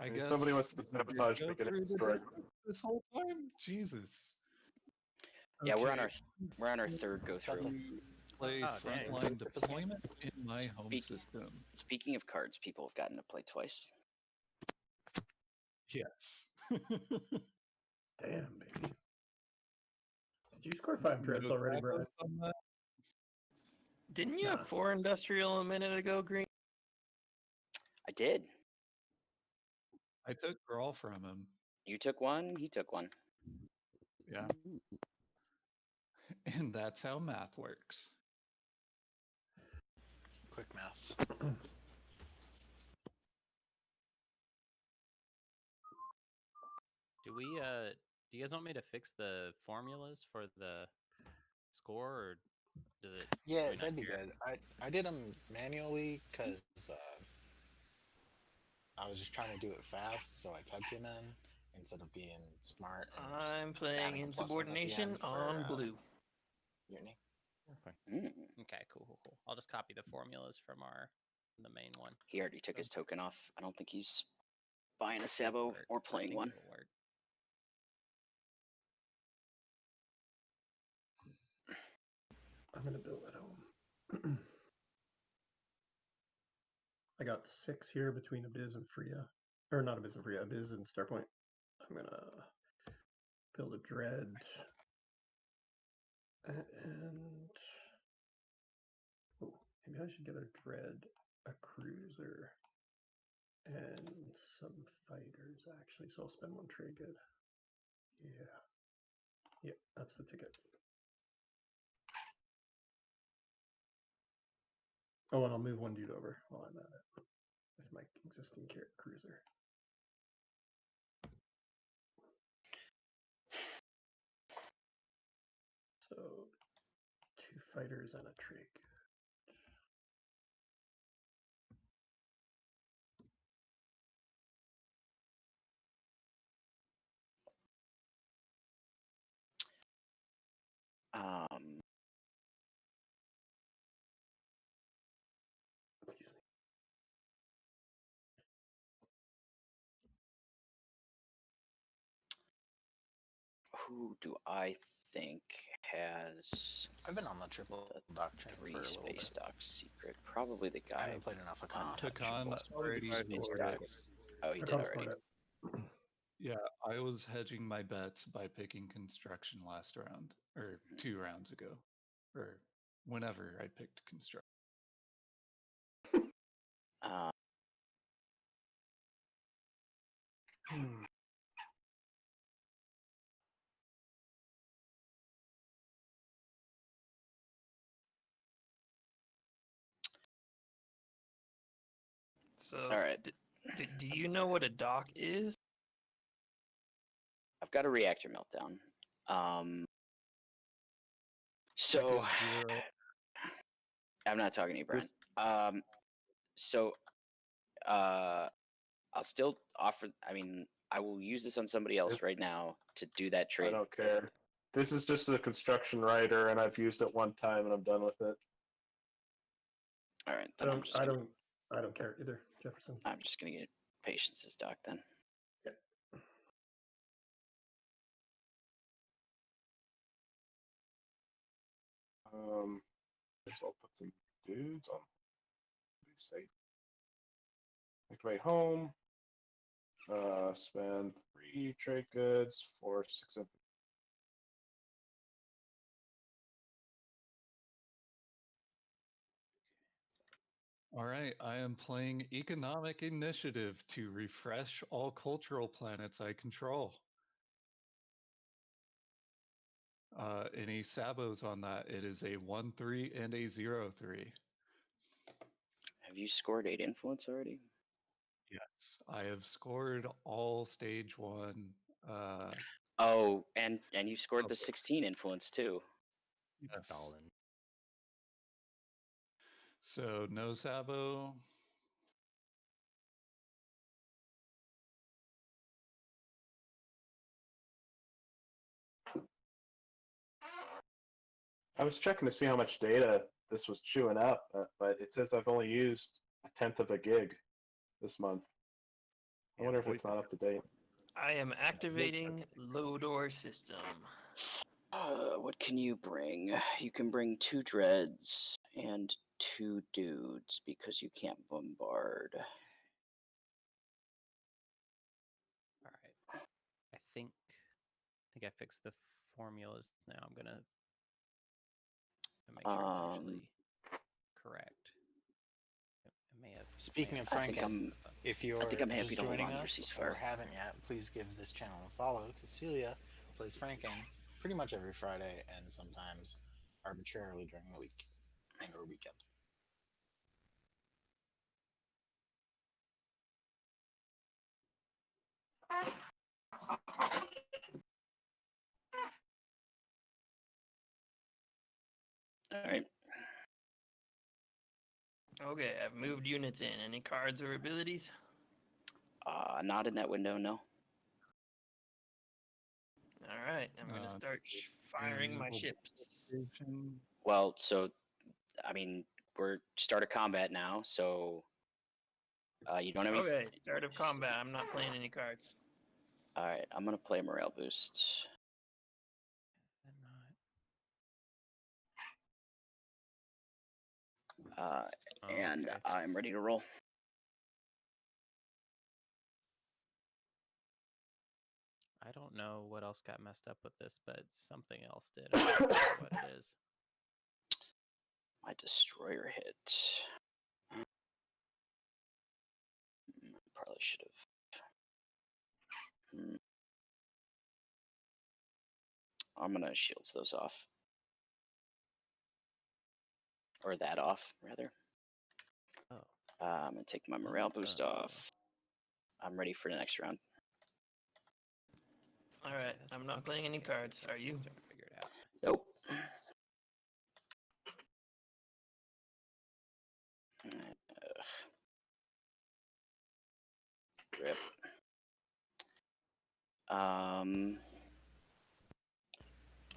If guess somebody wants to sabotage go me, get through it the destroyed. this whole time. Jesus. Yeah, we're on Okay. our third go through. Play Oh, dang. frontline deployment in my home system. Speaking of cards, people have gotten to play twice. Yes. Damn, baby. Did you score 5 dreads already, Brad? Didn't you have 4 industrial a minute ago, Green? I did. I took Grawl from him. You took one, he took one. Yeah. And that's how math works. Quick math. Do we do you guys want me to fix the formulas for the score, or does it? Yeah, do we not that'd be care? good. I did them manually because I was just trying to do it fast, so I typed them in instead of being smart and just I'm playing adding a plus one at the insubordination end for on blue. Mutiny. Okay, cool. I'll just copy the formulas from the main one. He already took his So token off. I don't think he's buying a it'll Sabo work. or I playing think one. it'll work. I'm gonna build at home. I got 6 here between Abyss and Freya. Or not Abyss and Freya, Abyss and Starpoint. I'm gonna build a Dread. And oh, maybe I should get a Dread, a Cruiser, and some fighters actually. So I'll spend 1 trade good. Yeah. Yep, that's the ticket. Oh, and I'll move 1 dude over while I'm at it with my existing cruiser. So 2 fighters and a trig. Excuse me. Who do I think has I've been on the triple doctrine for a 3 little space bit. dock secret? Probably the I guy haven't played enough Hacan. Hacan already space scored dock. it. Oh, he did Hacan's already. scored it. Yeah, I was hedging my bets by picking construction last round, or 2 rounds ago, or whenever I picked construction. So, All right. do you know what a dock is? I've got a reactor meltdown. So I'm not talking to you, Brian. So I'll still offer. I mean, I will use this on somebody else right now to do that trade. I don't care. This is just a construction writer, and I've used it 1 time, and I'm done with it. All right, I then I don't care either, Jefferson. I'm just gonna get Patience's dock then. Yep. Guess I'll put some dudes on. Be safe. Activate home. Spend 3 trade goods for 6 infantry. All right, I am playing Economic Initiative to refresh all cultural planets I control. Any Sabos on that? It is a 1-3 and a 0-3. Have you scored 8 influence already? Yes, I have scored all stage 1. Oh, and you scored the 16 influence too. Yes. Stalin. So no Sabo. I was checking to see how much data this was chewing up, but it says I've only used 1/10 of a gig this month. I wonder if it's not up to date. I am activating low door system. What can you bring? You can bring 2 dreads and 2 dudes because you can't bombard. All right. I think I fixed the formulas now. I'm gonna make sure it's actually correct. It may have. Speaking of Franken, if you're just joining us or haven't yet, please give this channel a follow, because Celia plays Franken pretty much every Friday and sometimes arbitrarily during the week and or weekend. All right. Okay, I've moved units in. Any cards or abilities? Not in that window, no. All right, I'm gonna start firing my ships. Well, so I mean, we're start of combat now, so you don't have any. Okay, start of combat. I'm not playing any cards. All right, I'm gonna play morale boost. And okay. I'm ready to roll. I don't know what else got messed up with this, but something else did. I don't know what it is. My destroyer hit. Probably should have. I'm gonna shields those off. Or that off, rather. Oh. I'm gonna take my morale boost off. I'm ready for the next round. All right, I'm not playing any cards. Are you? Figure it out. Nope. Rip.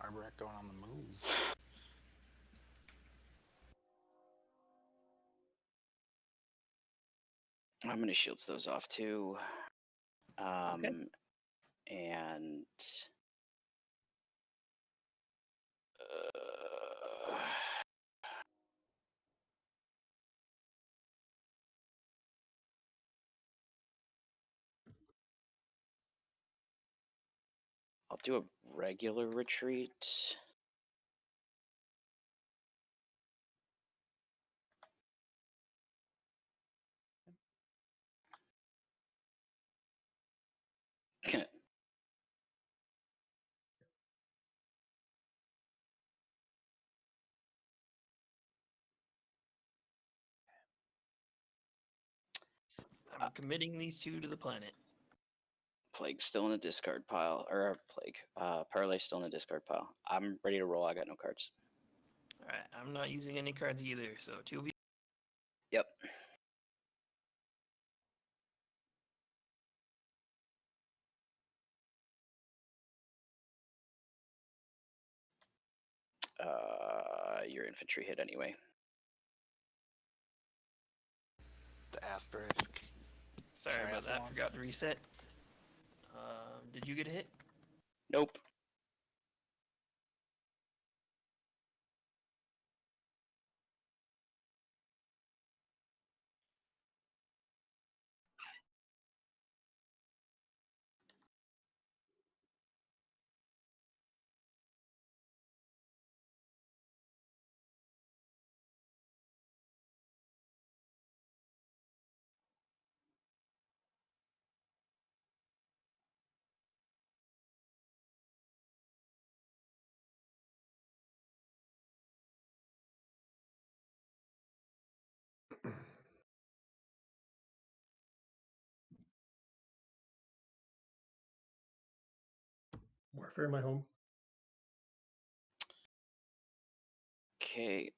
Arborec going on the move. I'm gonna shields those off too. Okay. And I'll do a regular retreat. I'm committing these two to the planet. Plague still in the discard pile, or Plague. Parlay still in the discard pile. I'm ready to roll. I got no cards. All right, I'm not using any cards either. So 2v. Yep. Your infantry hit anyway. The asterisk. Sorry about that. Triathlon. Forgot to reset. Did you get a hit? Nope. Warfare, my home. Okay.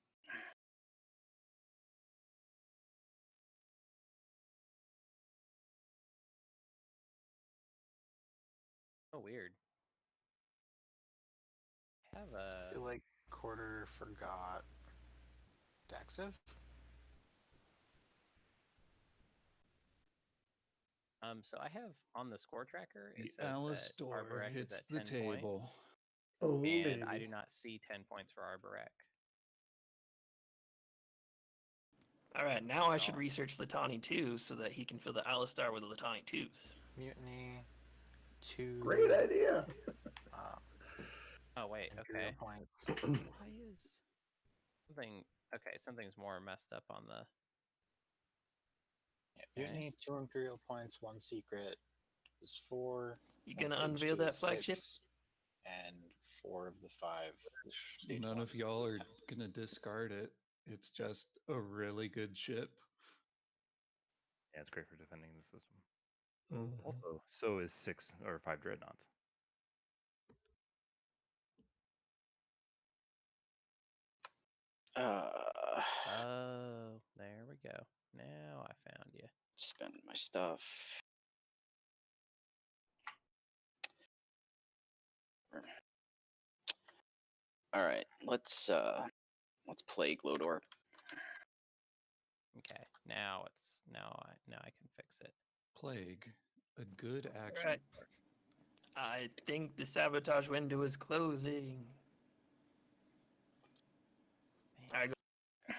Oh, weird. I have I feel like Quarter forgot Daxiv. So I have on the score tracker, it The says that Alistor Arborec is hits at the 10 table. points. Oh, And I baby. do not see 10 points for Arborec. All right, now I should research Latani too, so that he can fill the Alistar with the Latani 2s. Mutiny. 2. Great idea. Oh wait, okay. Points. Why is something? Okay, something's more messed up on the. Yeah, Mutiny, 2 Imperial points, 1 secret. Is 4. You gonna stage unveil 2 that is flagship? 6, and 4 of the 5. Stage None 1 of y'all is are 10. gonna discard it. It's just a really good ship. Yeah, it's great for defending the system. Mhm. Also, so is 6 or 5 dreadnoughts. Oh, there we go. Now I found you. Spending my stuff. All right, let's play Glodor. Okay, now I can fix it. Plague, a good action. Right. I think the sabotage window is closing. I go. Okay.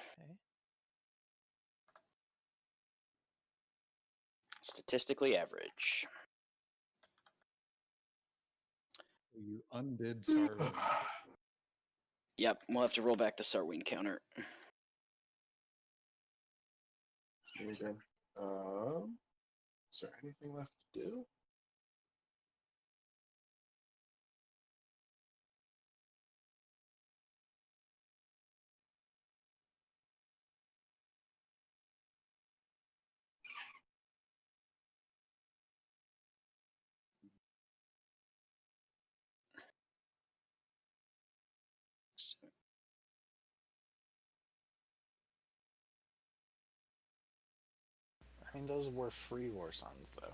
Statistically average. So you undid Sarwin. Yep, we'll have to roll back the Sarween counter. Is there anything left to do? I mean, those were free War Suns, though.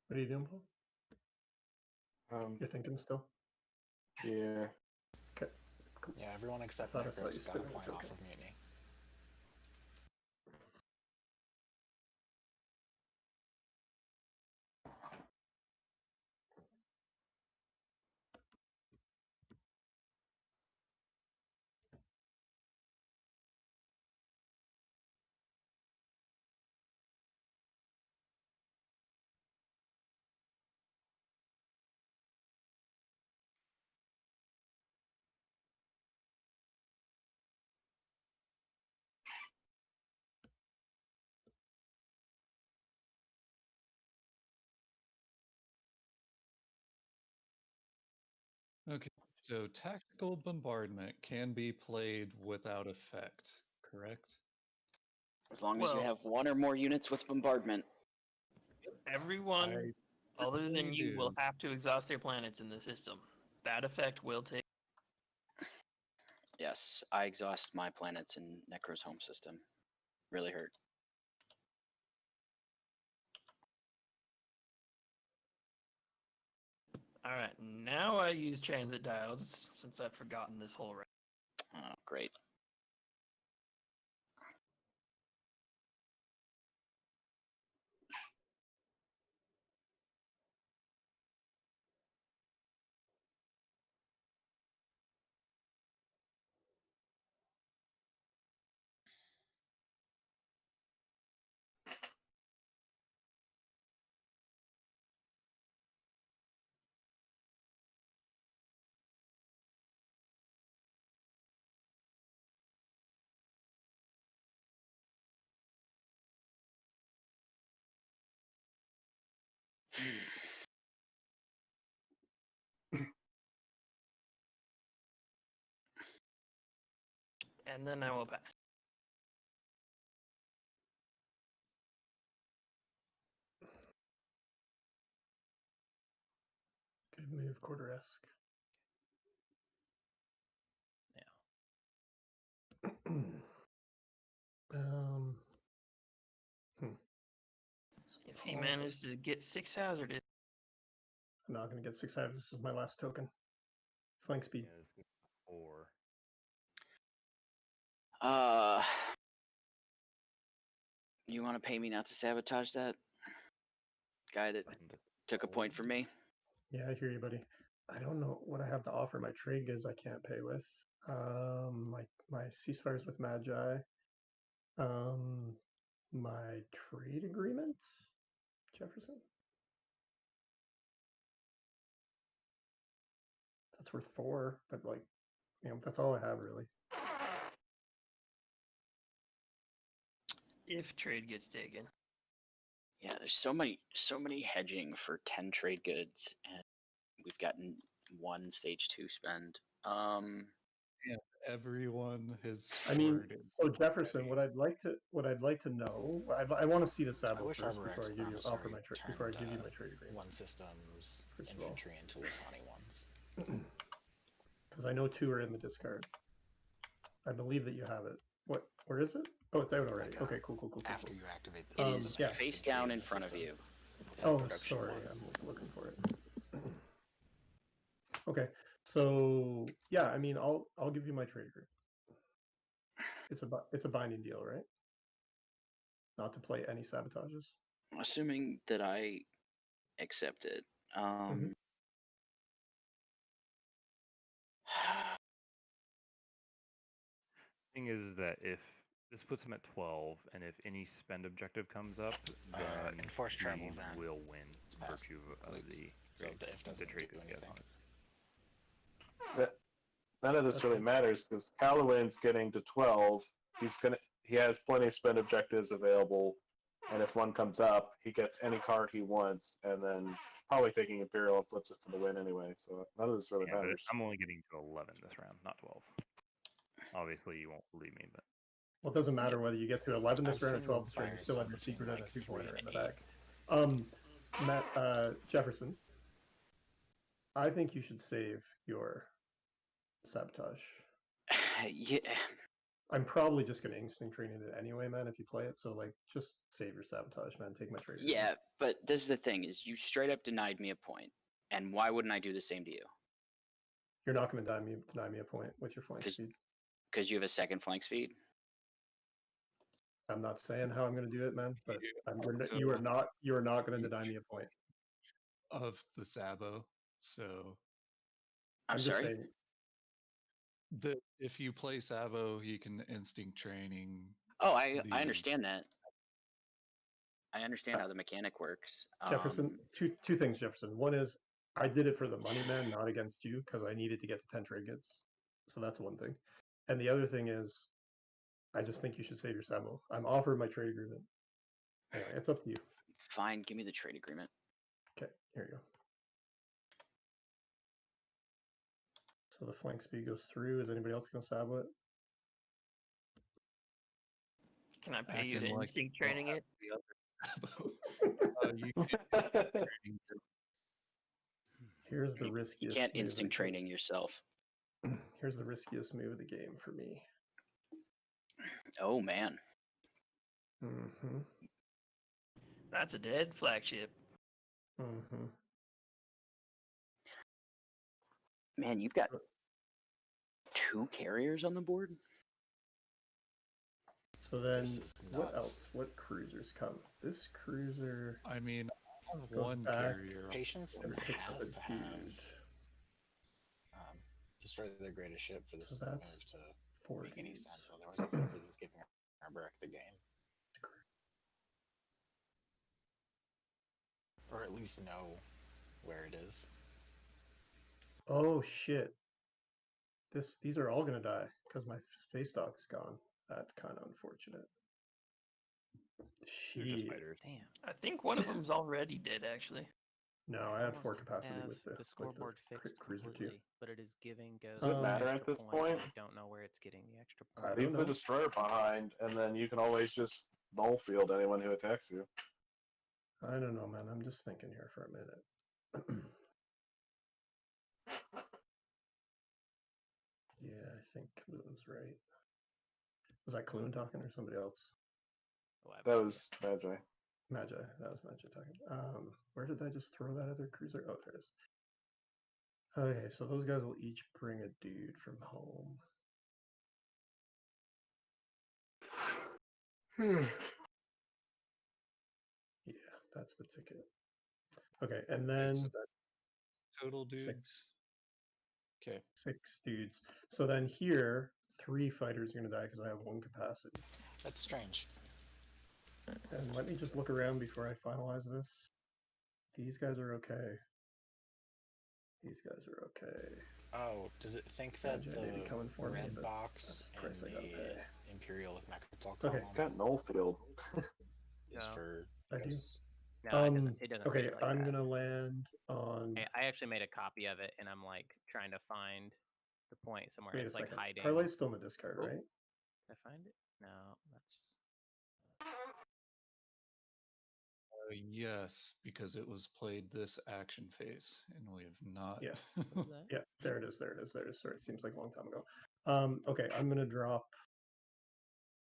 What are you doing, Paul? You're thinking still? Yeah. Okay. Cool. Yeah, everyone except Nekro got a point off of mutiny. Okay, so tactical bombardment can be played without effect, correct? As long as you have one or more units with bombardment. Everyone other than you do. will have to exhaust their planets in the system. That effect will take. Yes, I exhaust my planets in Nekro's home system. Really hurt. All right, now I use transit diodes since I've forgotten this whole round. Oh, great. And then I will pass. Good move, Quarteresque. Now. If he managed to get 6 hazarded. I'm not going to get 6 hazarded. This is my last token. Flank speed. Yeah, 4. You want to pay me not to sabotage that guy that took a point from me? Yeah, I hear you, buddy. I don't know what I have to offer. My trade goods I can't pay with. My ceasefires with Magi. My trade agreement, Jefferson. it's worth 4, but like, that's all I have really. If trade gets taken. Yeah, there's so many hedging for 10 trade goods, and we've gotten 1 stage 2 spend. Yeah, everyone has. I mean, so Jefferson, what I'd like to know, I want to see the I Sabo wish first Arborec before I give you offer my trade before I give you my trade agreement. one system's First of all. infantry into Litani ones. Because I know 2 are in the discard. I believe that you have it. What? Where is it? Oh, it's out already. Okay, cool. After you activate the It system, is yeah. face down in front of you. Oh, production sorry, one. I'm looking for it. Okay, so yeah, I mean, I'll give you my trade agreement. It's a binding deal, right? Not to play any sabotages. Assuming that I accept it. Thing is that if this puts him at 12, and if any spend objective comes up, then enforced travel we van. will win Past, virtue of like, the so the if doesn't trade do anything. None of this really matters because Caluin's getting to 12. He has plenty of spend objectives available, and if one comes up, he gets any card he wants, and then probably taking Imperial and flips it for the win anyway. So none of this really Yeah, but matters. I'm only getting to 11 this round, not 12. Obviously, you won't believe me, but Well, it doesn't matter whether you get to 11 this I've round or seen 12 this round. You fires still have your between, secret and a like, 2-pointer 3 in the and back. Matt Jefferson, I think you should save your sabotage. Yeah. I'm probably just going to instinct train it anyway, man, if you play it. So, like, just save your sabotage, man. Take my trade. Yeah, but this is the thing: is you straight up denied me a point, and why wouldn't I do the same to you? You're not going to deny me a point with your flank speed. Because you have a second flank speed. I'm not saying how I'm going to do it, man, but you are not going to deny me a point of the Sabo. So I'm just sorry. saying that if you play Sabo, he can instinct training. Oh, I understand that. I understand how the mechanic works. Jefferson, two things, Jefferson. One is I did it for the money, man, not against you, because I needed to get to 10 trade goods. So that's one thing. And the other thing is, I just think you should save your Sabo. I'm offered my trade agreement. Anyway, it's up to you. Fine, give me the trade agreement. Okay, here you go. So the flank speed goes through. Is anybody else going to Sabo it? Can I pay you to instinct training it? Here's the riskiest. You can't instinct training yourself. Here's the riskiest move of the game for me. Oh man. Mm-hmm. That's a dead flagship. Mm-hmm. Man, you've got 2 carriers on the board. So then, what else? What cruisers come? This cruiser. I mean, goes one back carrier. Patience and picks up has a to dude. have destroy their greatest ship for this So move that's to 4 make any dudes. sense. Otherwise, it feels like he's giving Arborec the game, or at least know where it is. Oh shit! These are all gonna die because my space dock's gone. That's kind of unfortunate. they're just Shit. fighters. Damn. I think one of them's already dead, actually. No, I had 4 almost capacity have with the scoreboard fixed cruiser too. completely, but it is giving Ghost Does it an matter at extra this point, and point? I don't know where it's getting the extra I point. don't Leave know. the destroyer behind, and then you can always just null field anyone who attacks you. I don't know, man. I'm just thinking here for a minute. Yeah, I think Caluin's right. Was that Caluin talking or somebody else? Oh, That was Magi. Magi. That was Magi talking. Where did I just throw that other cruiser? Oh, there it is. Okay, so those guys will each bring a dude from home. Yeah, that's the ticket. Okay, and then So that's total dudes. Okay. 6 dudes. So then here, 3 fighters are gonna die because I have 1 capacity. That's strange. And let me just look around before I finalize this. These guys are okay. These guys are okay. Oh, does it think that Magi may be the coming for me, red but box that's the in price I gotta the pay. Imperial with Mechatol Okay. column Got Nullfield. is No. for I do. Creuss? No, it doesn't Okay, read like I'm that. gonna land on. I actually made a copy of it, and I'm like trying to find the point somewhere. Wait It's a like second. hiding. Parlay's still in the discard, Oh. right? Can I find it? No, that's. Yes, because it was played this action phase, and we have not. Yeah. What is that? Yeah, there it is. There it is. There it is. Sorry, it seems like a long time ago. Okay, I'm gonna drop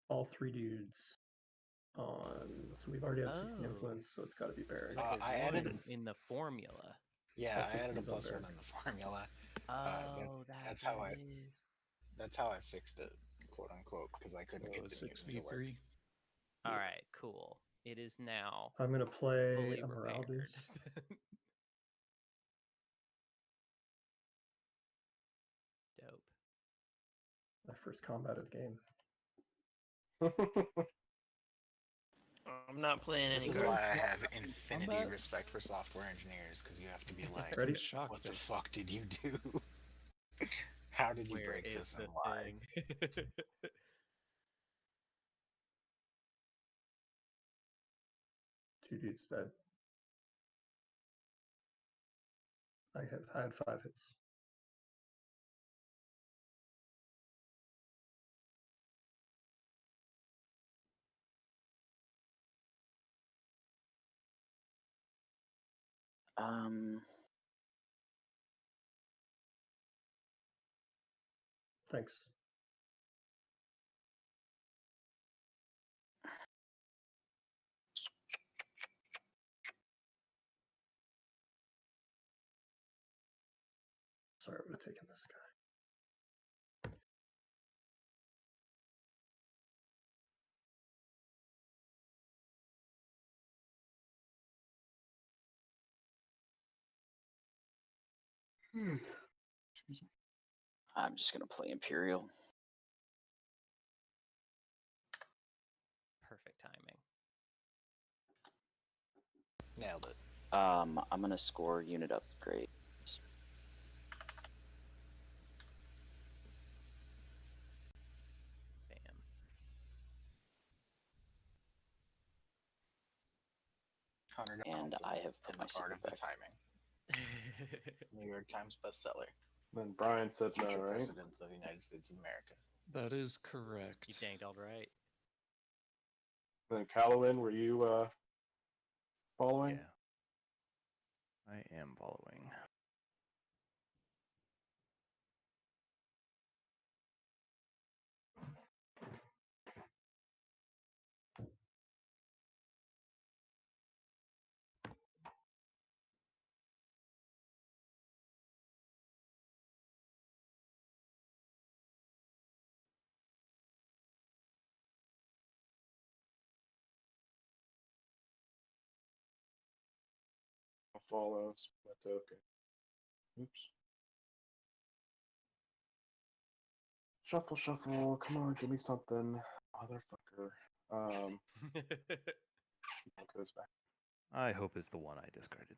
all 3 dudes on. So we've already had 16 Oh. influence, so it's got to be Baron. Like I one added in the formula. Yeah, All I added a 16s on +1 Baron. in the formula. Oh, that's that's how what I it is. that's how I fixed it, quote unquote, because I couldn't get the mutant to work. 6v3. All right, cool. It is now I'm gonna play fully Emeralds. repaired. Dope. My first combat of the game. I'm not playing any This is cards. why I have infinity Combat? respect for software engineers, because you have to be like, Ready? Shocked what the that fuck did you do? How did you Where break is this the and why? thing? 2 dudes dead. I had 5 hits. Thanks. Sorry, I would have taken this guy. Excuse me. I'm just gonna play Imperial. Perfect timing. Nailed it. I'm gonna score unit upgrade. Bam. And £100 I have put in my the art secret of the back. timing. New York Times bestseller. Then Brian said no, Future right? president of the United States of America. that is correct. You danged all right. Then Caluin, were you following? Yeah. I am following. Follows, but okay. Oops. Shuffle, shuffle. Come on, give me something, motherfucker. Goes back. I hope it's the one I discarded.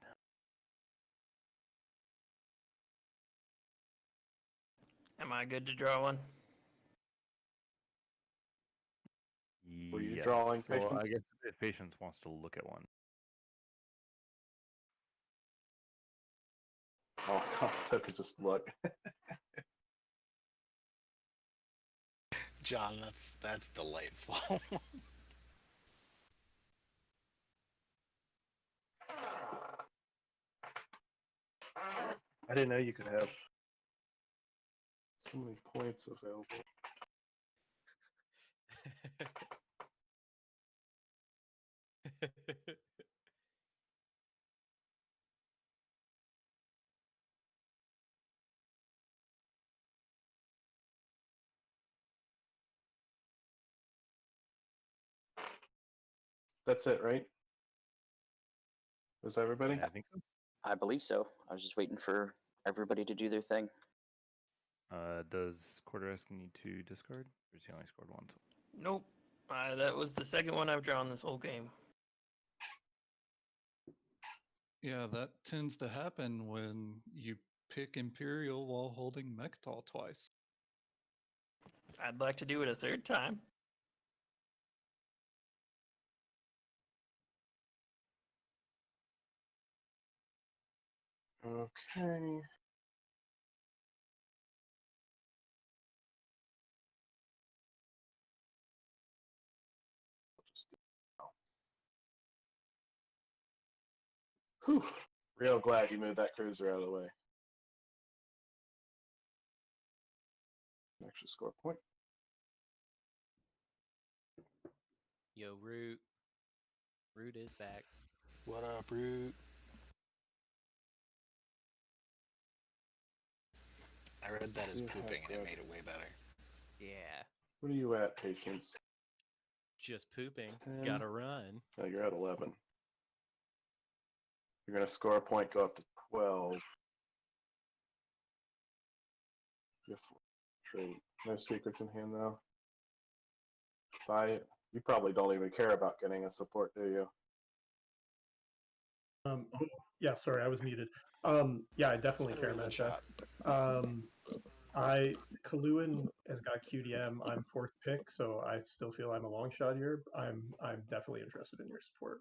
Am I good to draw one? Were you Yes. drawing Well, Patience? I guess if Patience wants to look at one. Oh, Costa could just look. John, that's delightful. I didn't know you could have so many points available. That's it, right? Was everybody? I think so. I believe so. I was just waiting for everybody to do their thing. Does Quarteresque need to discard? Or has he only scored once? Nope. That was the second one I've drawn this whole game. Yeah, that tends to happen when you pick Imperial while holding Mechatol twice. I'd like to do it a third time. Okay. Whew. Real glad you moved that cruiser out of the way. Actually score a point. Yo, Root. Root is back. What up, Root? I read that as pooping and it made it way better. Yeah. What are you at, Patience? Just pooping. 10. Gotta run. No, you're at 11. You're going to score a point, go up to 12. Trade. No secrets in hand, though. Buy it. You probably don't even care about getting a support, do you? Oh, yeah, sorry, I was muted. Yeah, I definitely care, Magi. Caluin has got QDM. I'm fourth pick, so I still feel I'm a long shot here. I'm definitely interested in your support.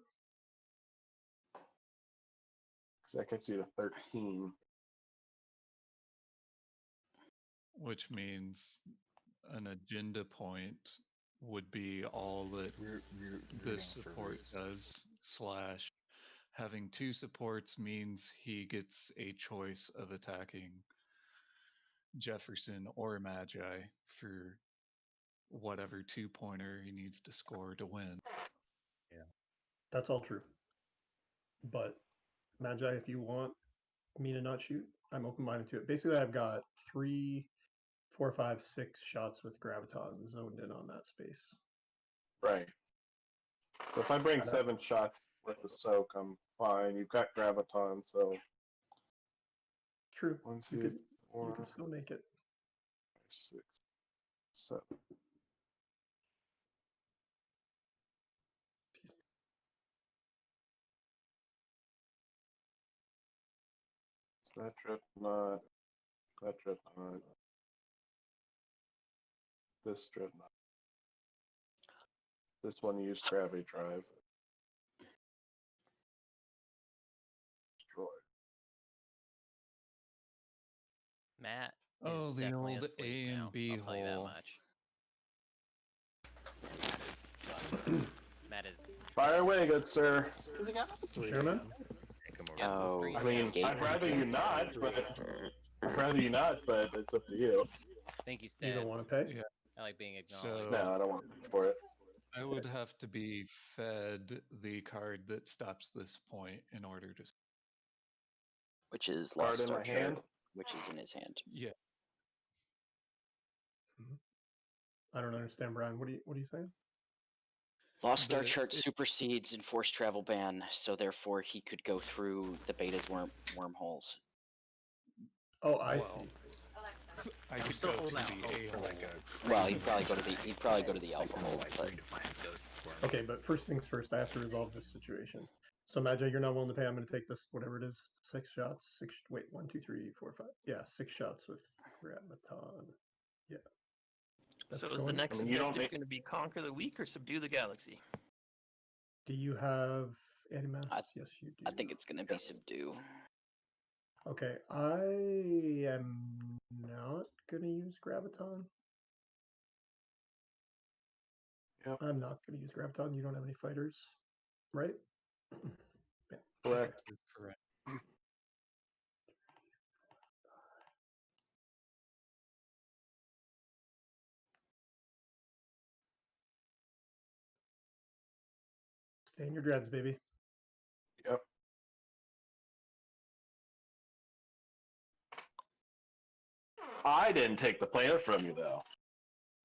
Because that gets you to 13. Which means an agenda point would be all that this support does, slash having two supports means he gets a choice of attacking Jefferson or Magi for whatever 2-pointer he needs to score to win. Yeah, that's all true. But Magi, if you want me to not shoot, I'm open-minded to it. Basically, I've got 3, 4, 5, 6 shots with Graviton zoned in on that space. Right. So if I bring 7 shots with the soak, I'm fine. You've got Graviton, so. True. 1, 2, you could 4, still make it. 6, 7. So that Dreadnought, that Dreadnought, this Dreadnought. This one used Gravity Drive. Destroy. Matt Oh, is the definitely old asleep A and now. B I'll tell you that hole. much. Matt is done. Matt is. Fire away, good sir. Does it got Chairman? Oh, I mean, I'd rather you not, but it's up to you. Thank you, Stats. You don't want to pay? Yeah. I like being So acknowledged. No, I don't want to pay for it. I would have to be fed the card that stops this point in order to. which is Card Lost in Star my hand? Chart, which is in his hand. Yeah. I don't understand, Brian. What are you saying? Lost Star Chart supersedes enforced travel ban, so therefore he could go through the beta's wormholes. Oh, I see. I'm still holding out hope for like a. Well, he'd probably go to the alpha hole, but Okay, but first things first, I have to resolve this situation. So Magi, you're not willing to pay. I'm going to take this, whatever it is, 6 shots. Wait, 1, 2, 3, 4, 5. Yeah, 6 shots with Graviton. Yeah. That's So is the next you don't objective going to be conquer the weak or subdue the galaxy? Do you have Animass? Yes, you do. I think it's going to be subdue. Okay, I am not going to use Graviton. Yep. I'm not going to use Graviton. You don't have any fighters, right? Yeah. Correct. Is correct. Stay in your dreads, baby. Yep. I didn't take the planet from you, though.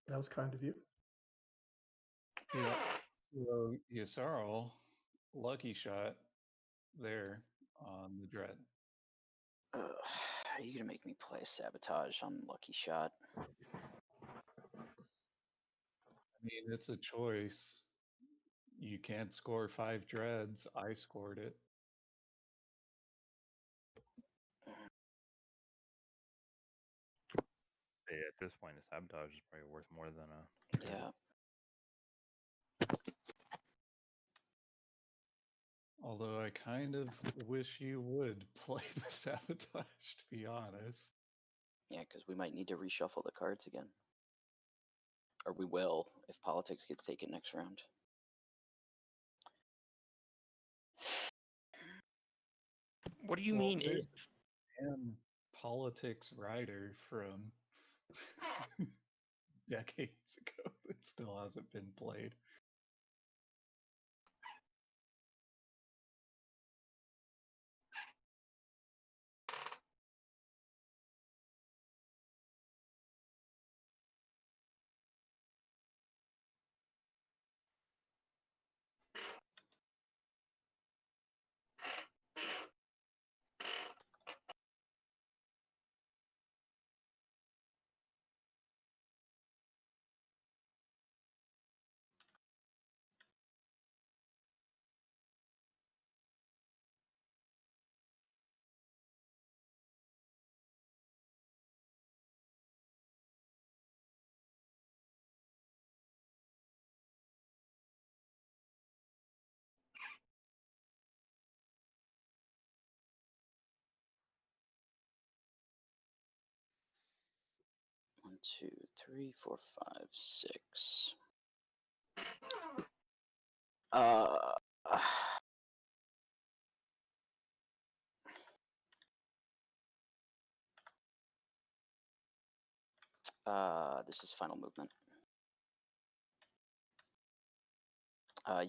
That was kind of you. Yeah. So Yssaril, lucky shot there on the dread. Ugh, are you going to make me play sabotage on Lucky Shot? I mean, it's a choice. You can't score 5 dreads. I scored it. say at this point, a sabotage is probably worth more than a. Yeah. Although I kind of wish you would play the sabotage, to be honest. Yeah, because we might need to reshuffle the cards again. Or we will if politics gets taken next round. What do you mean there's if? And politics writer from decades ago that still hasn't been played. One, two, three, four, five, six. This is final movement.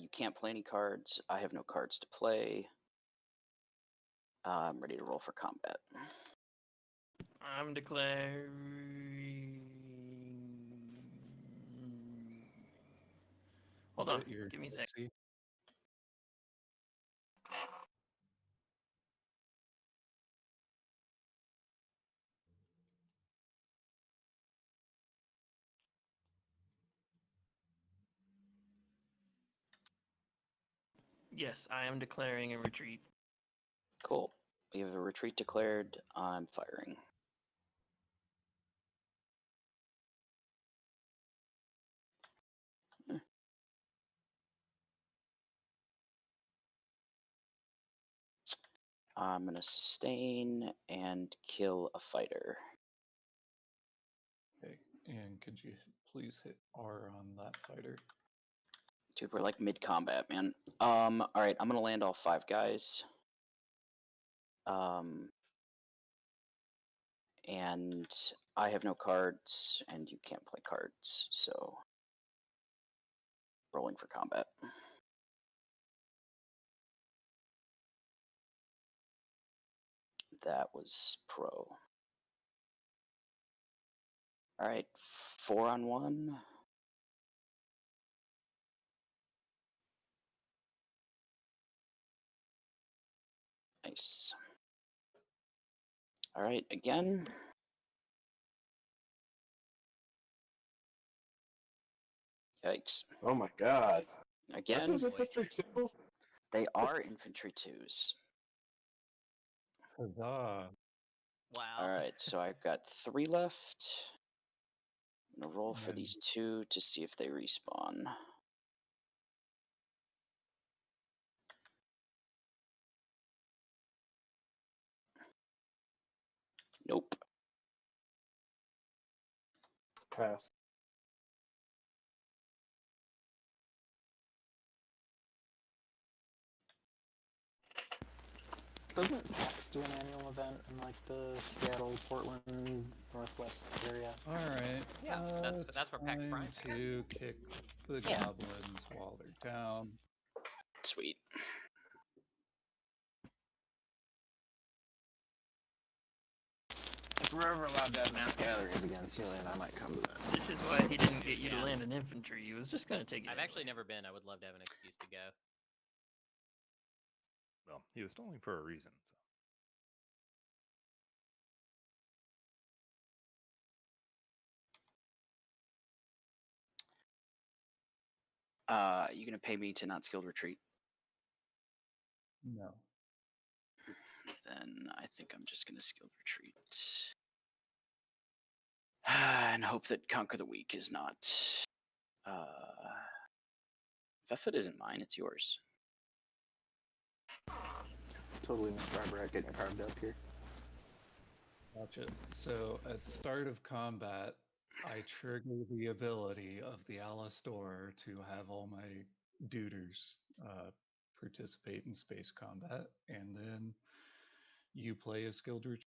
You can't play any cards. I have no cards to play. I'm ready to roll for combat. I'm declaring. Hold on. Give me a sec. Yes, I am declaring a retreat. Cool. We have a retreat declared. I'm firing. I'm going to sustain and kill a fighter. Okay, and could you please hit R on that fighter? Dude, we're like mid-combat, man. Alright, I'm going to land all 5 guys. And I have no cards, and you can't play cards, so rolling for combat. That was pro. Alright, 4-on-1. Nice. Alright, again. Yikes. Oh my god. Again. This is infantry too? They are infantry 2s. Huzzah. Wow. Alright, so I've got 3 left. I'm gonna roll for And- these 2 to see if they respawn. Nope. Pass. Doesn't X do an annual event in like the Seattle, Portland, Northwest area? All right. Yeah, that's where PAX Prime to kick the goblins while they're down. Sweet. If we're ever allowed to have mass gatherings again, Julian, I might come to that. This is why he didn't get you to land an infantry. He was just gonna take it. I've actually never been. I would love to have an excuse to go. Well, he was stalling for a reason. You gonna pay me to not skilled retreat? No. Then I think I'm just gonna skilled retreat. And hope that Conquer the Weak is not. Vefit isn't mine, it's yours. Totally missed Arborec getting carved up here. Gotcha. So at start of combat, I trigger the ability of the Alastor to have all my duders participate in space combat, and then you play a skilled retreat.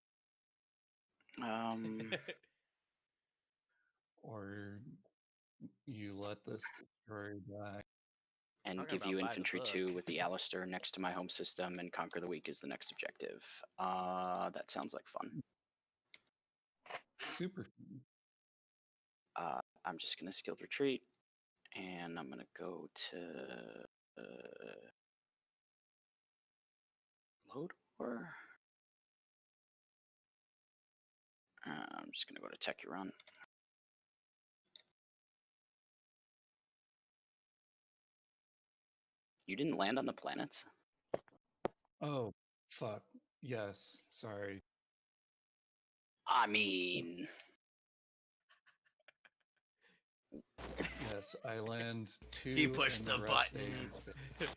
Or you let this destroyer die. And Talking give about you by the Infantry book. 2 with the Alistair next to my home system, and Conquer the Weak is the next objective. That sounds like fun. Super fun. I'm just gonna skilled retreat, and I'm gonna go to load or I'm just gonna go to Techuron. You didn't land on the planets? Oh, fuck. Yes, sorry. I mean, Yes, I land 2. He pushed and the rest stay button. in space.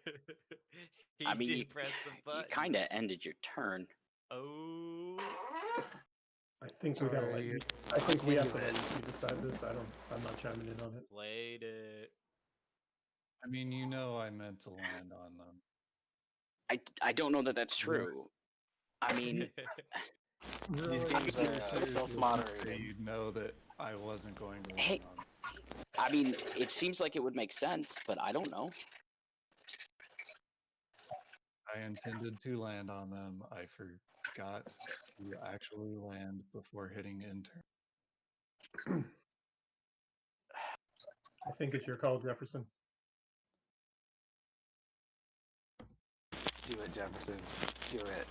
He I mean, did press the you button. kind of ended your turn. Oh. I think we gotta let Sorry. you. I think we have to Into let it. you decide this. I'm not chiming in on it. Played it. I mean, you know I meant to land on them. I don't know that that's true. I mean, These games are self-moderated. You know that I wasn't going to land Hey. on them. I mean, it seems like it would make sense, but I don't know. I intended to land on them. I forgot to actually land before hitting enter. I think it's your call, Jefferson. Do it, Jefferson. Do it.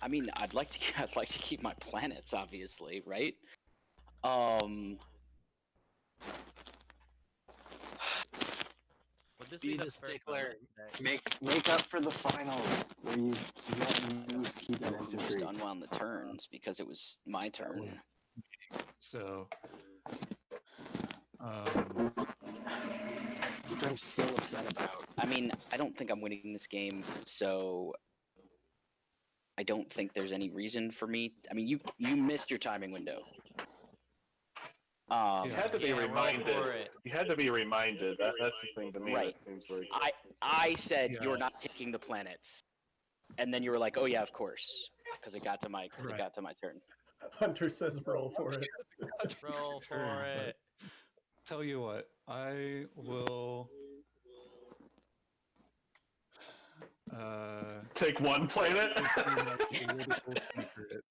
I mean, I'd like to keep my planets, obviously, right? Would this Be the first stickler. moment Make up for the finals where you let Moose keep his Just infantry. unwound the turns because it was my turn. So, Which I'm still upset about. I mean, I don't think I'm winning this game, so I don't think there's any reason for me. I mean, you missed your timing window. You had to be reminded. You had to be reminded. That's the thing to me. Right. It seems like. I said you're not taking the planets, and then you were like, "Oh yeah, of course," because it got to my turn. Hunter says roll for it. Roll for it. Tell you what, I will take one planet. Political secret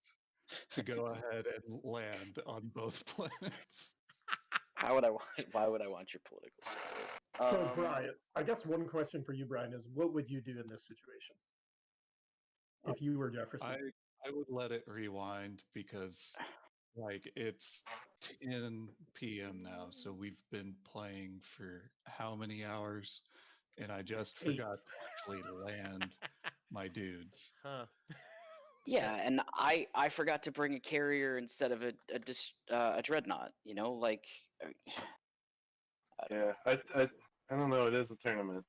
to go ahead and land on both planets. Why would I want your political secret? So Brian, I guess one question for you, Brian, is what would you do in this situation if you were Jefferson? I would let it rewind because, like, it's 10 p.m. now, so we've been playing for how many hours? And I just forgot to actually land my dudes. Huh. Yeah, and I forgot to bring a carrier instead of a dreadnought. You know, like. Yeah, I don't know. It is a tournament.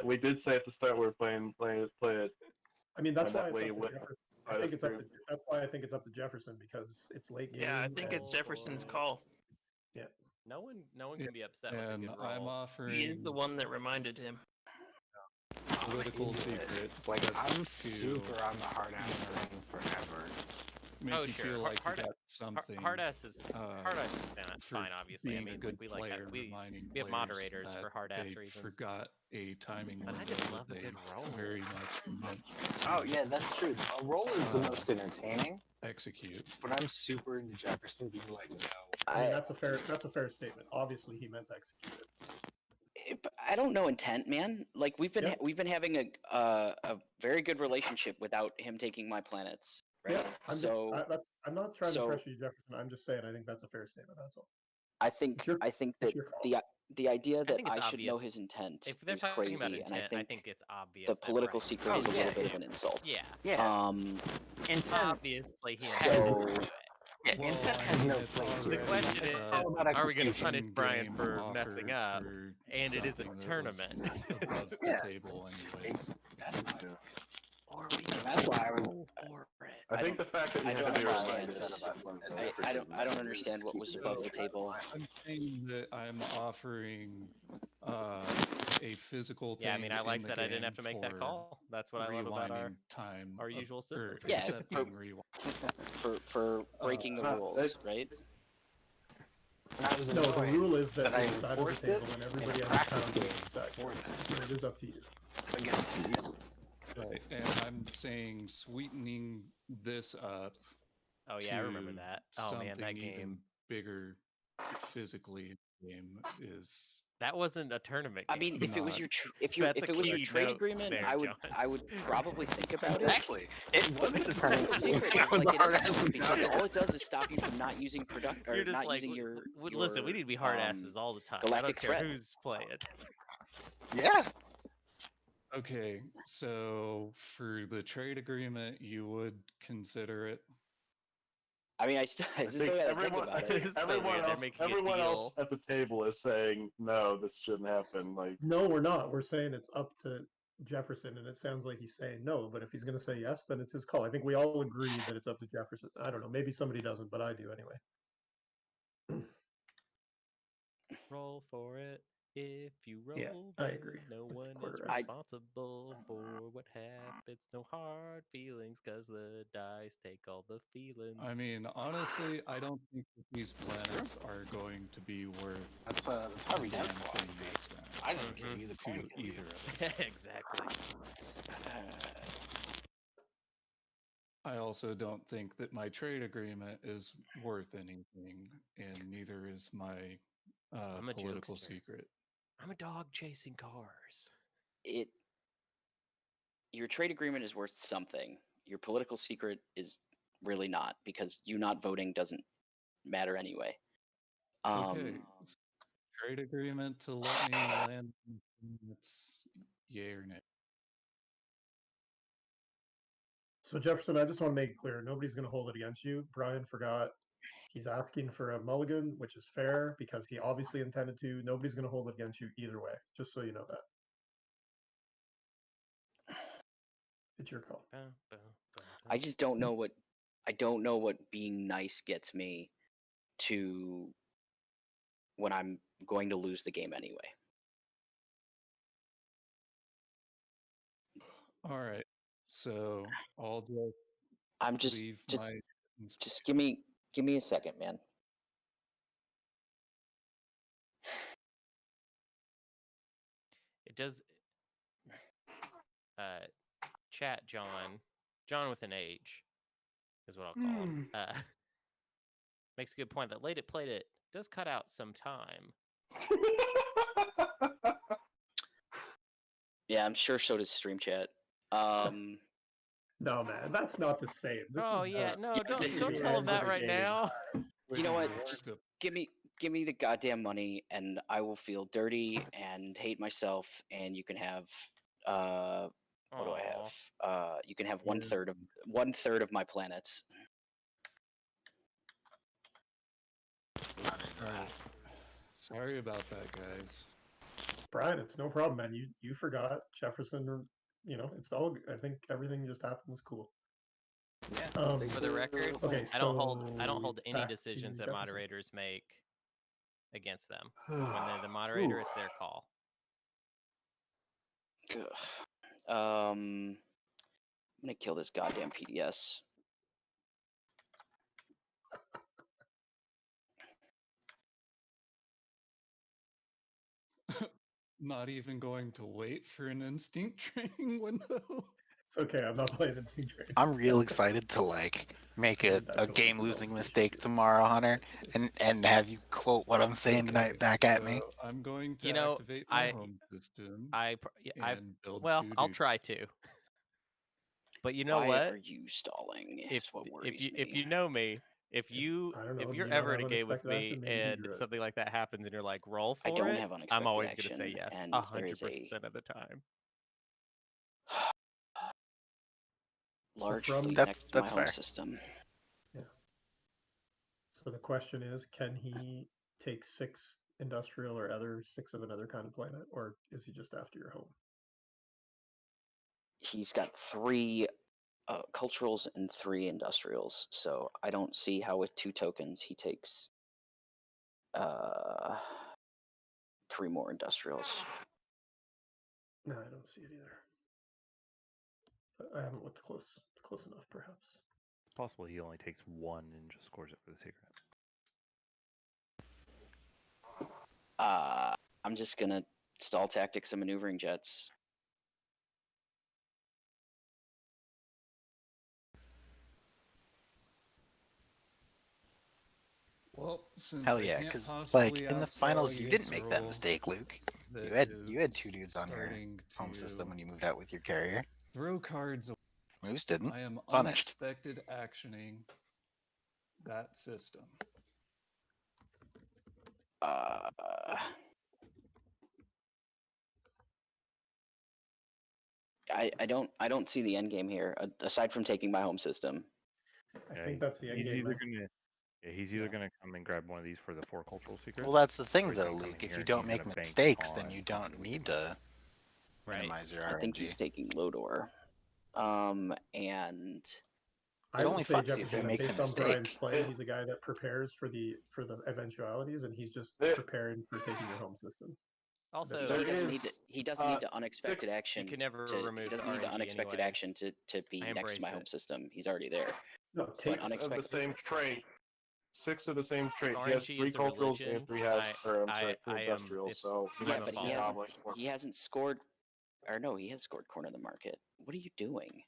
We did say at the start we were playing it. I mean, that's why that way it's up to Jefferson. I think it's up to, that's why I think it's up to Jefferson because it's late game. Yeah, I think it's Jefferson's call. Yeah. No one can be upset with a And good roll. I'm offering. He is the one that reminded him. Political secret. Like, just I'm to super on the hard ass train forever. Make Oh, you sure. feel like Hard- you got something. Hard ass is for fine, obviously. I being mean, a good we player, we reminding have players moderators that for hard ass they reasons. forgot a timing But I window just that love a they good roll. very much meant Oh yeah, that's true. A roll is the most entertaining. execute. But I'm super into Jefferson being like, no. I mean, that's a fair statement. Obviously, he meant to execute it. I don't know intent, man. Like we've been having a very good relationship without him taking my planets, right? Yeah, I'm not trying to pressure you, Jefferson. I'm just saying I think that's a fair statement. That's all. I think your- that your call. the idea that think it's I should know obvious. his intent If they're is talking about crazy, and intent, I think it's obvious. the that political Brian secret is a Oh, little yeah, bit of yeah. an insult. Yeah. Yeah. Intent. Obviously, he has So- to do it. Yeah, Well, intent I has mean, no it's place The here. already, question is, all about are we going to execution. punish Brian in-game for offer messing up? for And it is a something that was tournament. above the Yeah. table, anyways. That's not. Or we can That's why I was. go for it. I think the fact that you I have don't to be understand. reminded. I don't understand what was above the table. I'm saying that I'm offering a physical thing. Yeah, I mean, I in liked the that I didn't have to game make that for call. That's what I love about rewinding time our of- usual system. or Yeah, accepting rewind. for breaking the rules, right? And I was No, the annoyed rule is that I they decide at enforced the it table and in everybody a has a practice pound game to decide. before that So it is up to you. against you. Right, and I'm saying sweetening this up. Oh yeah, I remember to that. Oh man, that something game. even bigger physically in the game is. That wasn't a tournament game. I mean, if it was Not- your That's if a it was your key trade note agreement, there, I would John. probably think about it. Exactly. It wasn't a tournament. Political secret is like it isn't, because all it does is stop you from not using or You're just not like, using your, listen, we need to be hard asses all the time. I don't galactic care threat. who's playing. Yeah. Okay, so for the trade agreement, you would consider it. I mean, I just I don't think gotta everyone, think about I it. think It's so everyone weird, they're else, making a everyone else deal. at the table is saying no, this shouldn't happen. Like, No, we're not. We're saying it's up to Jefferson, and it sounds like he's saying no. But if he's going to say yes, then it's his call. I think we all agree that it's up to Jefferson. I don't know. Maybe somebody doesn't, but I do anyway. Roll for it. If you roll, Yeah, I agree no with one is Quarteresque. responsible for what happens. No hard feelings, cause the dice take all the feelings. I mean, honestly, I don't think that these planets are going to be worth That's a Harvey damn Dent's thing philosophy. next round I didn't care either to point can either be. of us. Exactly. I also don't think that my trade agreement is worth anything, and neither is my I'm a political jokester. secret. I'm a dog chasing cars. Your trade agreement is worth something. Your political secret is really not, because you not voting doesn't matter anyway. Okay, trade agreement to let me land. It's yay or nay. So Jefferson, I just want to make it clear, nobody's going to hold it against you. Brian forgot. He's asking for a mulligan, which is fair because he obviously intended to. Nobody's going to hold it against you either way, just so you know that. It's your call. I just don't know what being nice gets me to when I'm going to lose the game anyway. All right, so I'll just. I'm just leave just, my. just give me a second, man. It does. Chat John with an H is what I'll call him. Makes a good point that late it played it does cut out some time. Yeah, I'm sure so does Stream Chat. No, man, that's not the same. This Oh is yeah, us. no, this is don't the tell him end of that the right game. now. You know what? Just give me the goddamn money, and I will feel dirty and hate myself. And you can have what do I have? You can have one third of my planets. Sorry about that, guys. Brian, it's no problem, man. You forgot Jefferson. You know, it's all. I think everything just happened was cool. Yeah. For the record, okay, I don't hold it's any back decisions to that Jefferson. moderators make against them. When they're the moderator, it's their call. Ugh. I'm gonna kill this goddamn PDS. Not even going to wait for an instinct training window. It's okay. I'm not playing instinct training. I'm real excited to make a game losing mistake tomorrow, Hunter, and have you quote what I'm saying tonight back at me. I'm going to activate my home system. And build Well, 2 I'll dudes. try to. But you know Why what? are you stalling? Is what worries me. If you know me, If you I don't know, if do you're you not ever in have a game with unexpected me action? Maybe do and druid. something like that happens and you're like, roll I for don't it, have I'm unexpected always gonna say action, yes, and there is 100% a of the time. large from- fleet That's- next to my that's home fair. system. Yeah. So the question is, can he take 6 industrial or other 6 of another kind of planet, or is he just after your home? He's got 3 culturals and 3 industrials, so I don't see how with 2 tokens he takes 3 more industrials. No, I don't see it either. But I haven't looked close enough, perhaps. It's possible he only takes 1 and just scores it for the secret. I'm just gonna stall tactics and maneuvering jets. Well, since Hell I yeah, can't because possibly like in the outstall finals, you didn't make that Yssaril mistake, Luke. that You had is 2 dudes on your starting home system to when you moved out with your carrier. throw cards away. Moose didn't. I am Punished. unexpected actioning that system. I don't see the end game here aside from taking my home system. I think that's the end He's game. either man. gonna, yeah, he's either gonna come and grab one of these for the 4 cultural secrets. Well, that's the or thing, he's though, gonna come Luke. in If here you and don't he's make gonna bank mistakes, then on you don't need to minimize your I think he's RNG. taking Lodor. And I It would only say fucks you if you Jefferson, make the based on Brian's mistake. play, he's a guy that prepares for the eventualities, and he's just preparing for taking your home system. Also, he doesn't need to unexpected action. You can never he remove doesn't the need to RNG unexpected anyways. action to be I next to my embrace home it. system. He's already there. No, But take Of the unexpected. same trait. 6 of the same trait. He has RNG 3 is a culturals religion. and 3 has, or I'm sorry, 3 I am. industrials. It's So he Yeah, might but be he hasn't. gobbling for. He hasn't scored. Or no, he has scored corner of the market. What are you doing?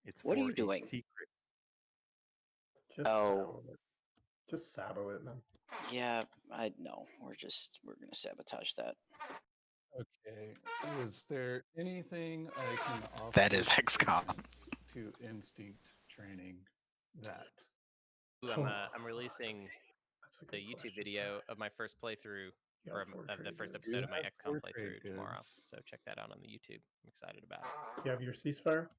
It's What are for you doing? a secret. Just Oh. sabo it. Just sabo it, man. Yeah, I know. We're gonna sabotage that. Okay. Is there anything I can offer That is XCOM. patients to instinct training that? Ooh, I'm releasing the YouTube video of my first playthrough, or of the first episode of my XCOM playthrough tomorrow. So check that out on the YouTube. I'm excited about it. Do you have your ceasefire?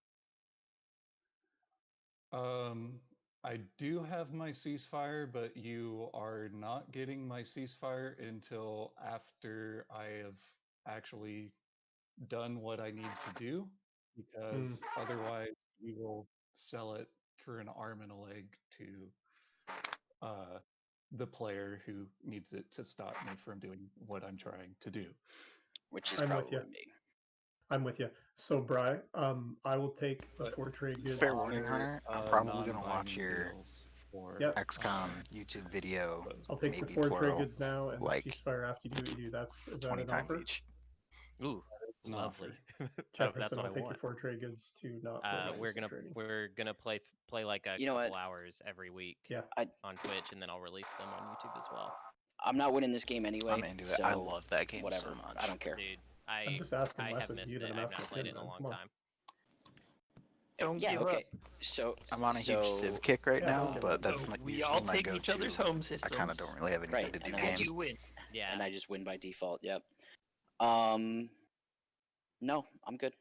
I do have my ceasefire, but you are not getting my ceasefire until after I have actually done what I need to do, because otherwise you will sell it for an arm and a leg to the player who needs it to stop me from doing what I'm trying to do. Which is I'm with probably you. me. I'm with you. So, Bri, I will take the 4 trade goods. Fair warning, Hunter. I'm probably gonna watch your Yep. XCOM YouTube video. I'll take maybe the 4 trade plural, goods now, and like the ceasefire after you do what you do. That's is that 20 an times offer? each. Ooh, an lovely. Jefferson, That's what I'll I take want. your 4 trade goods to not throw my We're instant gonna training. play like a You know couple what? hours every week Yeah. on Twitch, and then I'll release them on YouTube as well. I'm not winning this game anyway. I'm into it. So I love that game whatever. so much. I don't care. Dude, I'm just asking I less have of missed you it. than I'm I've asking not played it him, in a man. long Come on. time. Don't Yeah. give Okay. up. So I'm on a huge Civ kick right now, but that's my, We usually all my take go-to. each other's home I systems. kind of don't really have anything Right, to do and then games. You win. Yeah. and I just win by default. Yep. No, I'm good.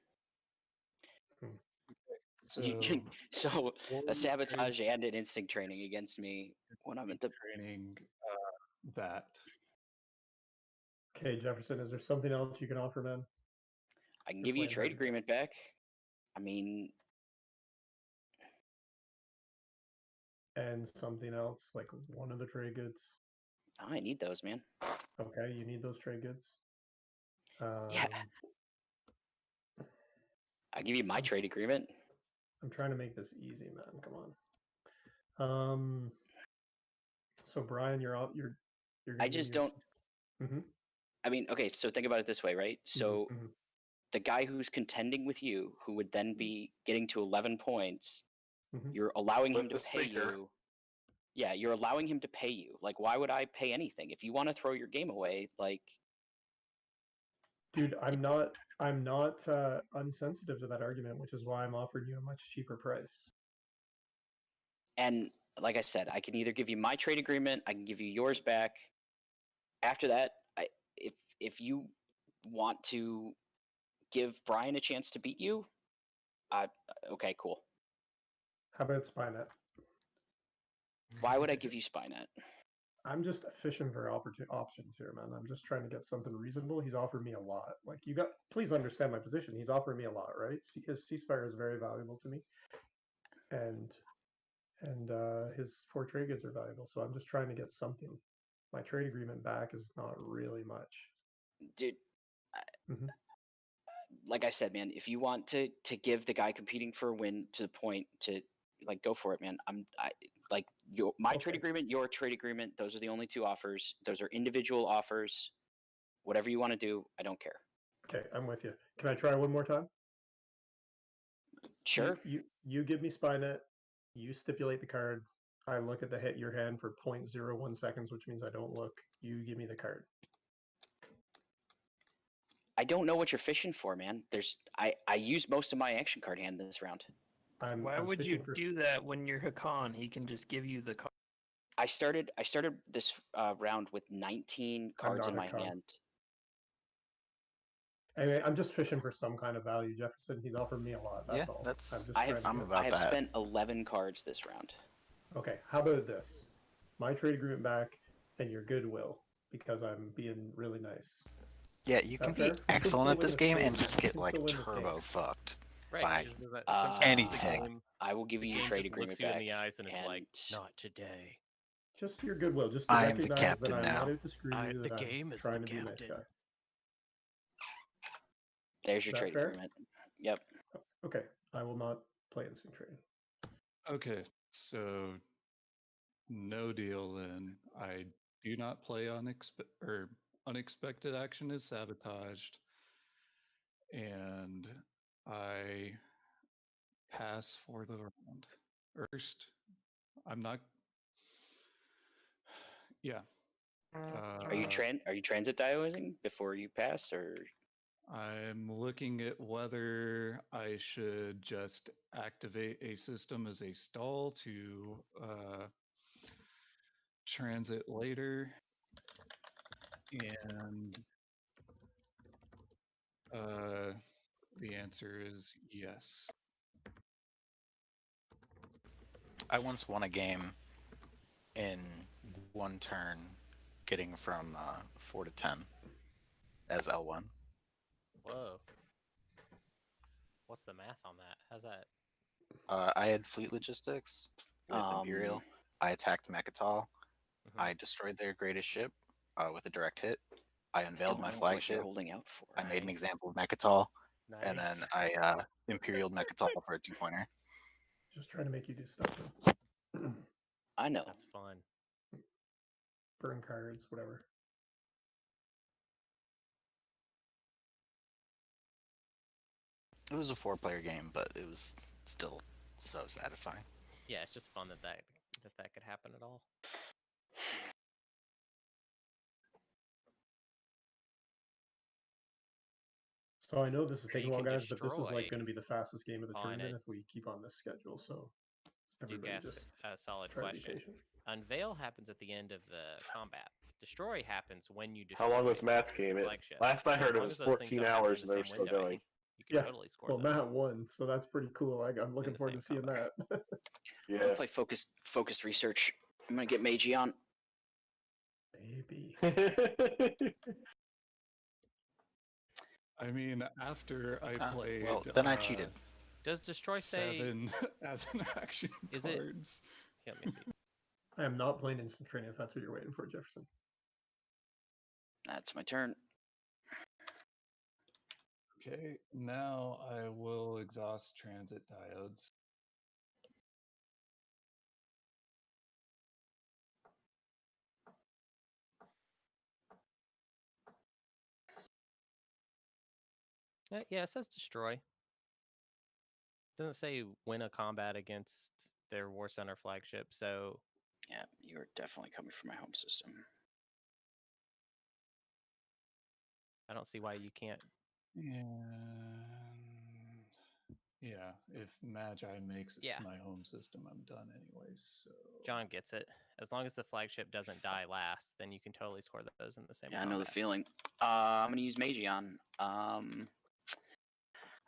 So a sabotage and an instinct training against me when I'm at the training that. Okay, Jefferson, is there something else you can offer, man? I can You're give you a playing trade hard to get. agreement back. I mean, And something else, like one of the trade goods. I need those, man. Okay, you need those trade goods. Yeah. I give you my trade agreement. I'm trying to make this easy, man. Come on. So Brian, you're out. You're. I just don't. Mm-hmm. I mean, okay. So think about it this way, right? So the guy who's contending with you, who would then be getting to 11 points, you're allowing him to pay you. Yeah, you're allowing him to pay you. Like, why would I pay anything if you want to throw your game away? Like, dude, I'm not unsensitive to that argument, which is why I'm offering you a much cheaper price. And like I said, I can either give you my trade agreement, I can give you yours back. After that, if you want to give Brian a chance to beat you, okay, cool. How about Spynet? Why would I give you Spynet? I'm just fishing for options here, man. I'm just trying to get something reasonable. He's offered me a lot. Like please understand my position. He's offered me a lot, right? His ceasefire is very valuable to me, and his 4 trade goods are valuable. So I'm just trying to get something. My trade agreement back is not really much, dude. Mhm. Like I said, man, if you want to give the guy competing for a win to the point to like go for it, man. My trade agreement, your trade agreement. Those are the only 2 offers. Those are individual offers. Whatever you want to do, I don't care. Okay, I'm with you. Can I try one more time? Sure. You give me Spynet. You stipulate the card. I look at your hand for 0.01 seconds, which means I don't look. You give me the card. I don't know what you're fishing for, man. I used most of my action card hand this round. Why would you do that when you're Hacan? He can just give you the card. I started this round with 19 cards in my hand. Anyway, I'm just fishing for some kind of value, Jefferson. He's offered me a lot. That's all. I have spent 11 cards this round. Okay, how about this? My trade agreement back and your goodwill, because I'm being really nice. Yeah, you can be excellent at this game and just get like turbo fucked by anything. I will give you your trade agreement looks you back. in the eyes and it's like, not today. Just your goodwill, just to I am the recognize captain that I'm now. not out to screw you, that I'm trying to be a nice guy. There's your trade agreement. Yep. Okay, I will not play instant trading. Okay, so no deal then. I do not play unexpected action is sabotaged, and I pass for the round. First, I'm not. Yeah. Are you transit dioing before you pass, or? I'm looking at whether I should just activate a system as a stall to transit later, and the answer is yes. I once won a game in one turn, getting from 4 to 10 as L1. Whoa. What's the math on that? How's that? I had fleet logistics with Imperial. I attacked Mechatol. I destroyed their greatest ship with a direct hit. I unveiled my flagship. Holding out for. I made an example of Mechatol, and then I Imperial Mechatol for a 2-pointer. Just trying to make you do stuff. I know. That's fun. Burn cards, whatever. It was a 4-player game, but it was still so satisfying. Yeah, it's just fun that could happen at all. So I know this is taking a while, can guys, but this is like destroy going to be the fastest game of the on tournament it. if we keep on this schedule. So everybody Duke just a solid try to be question. patient. Unveil happens at the end of the combat. Destroy happens when you destroy. How long was Matt's game? Last I heard it was 14 hours and they were still going. You can totally score. Well, Matt won, so that's pretty cool. I'm looking forward to seeing that. Yeah. I'm gonna play focus research. I'm gonna get Magi on. Baby. I mean, after I played, well, then I cheated. Does destroy say 7 as an action is cards? It? Let me see. I am not playing instant training if that's what you're waiting for, Jefferson. That's my turn. Okay, now I will exhaust transit diodes. Yeah, it says destroy. Doesn't say win a combat against their War Center flagship, so... Yeah, you're definitely coming from my home system. I don't see why you can't... And... Yeah, if Magi makes it Yeah. to my home system, I'm done anyways. So John gets it. As long as the flagship doesn't die last, then you can totally score those in the same Yeah, I combat. know the feeling. I'm gonna use Magi on. I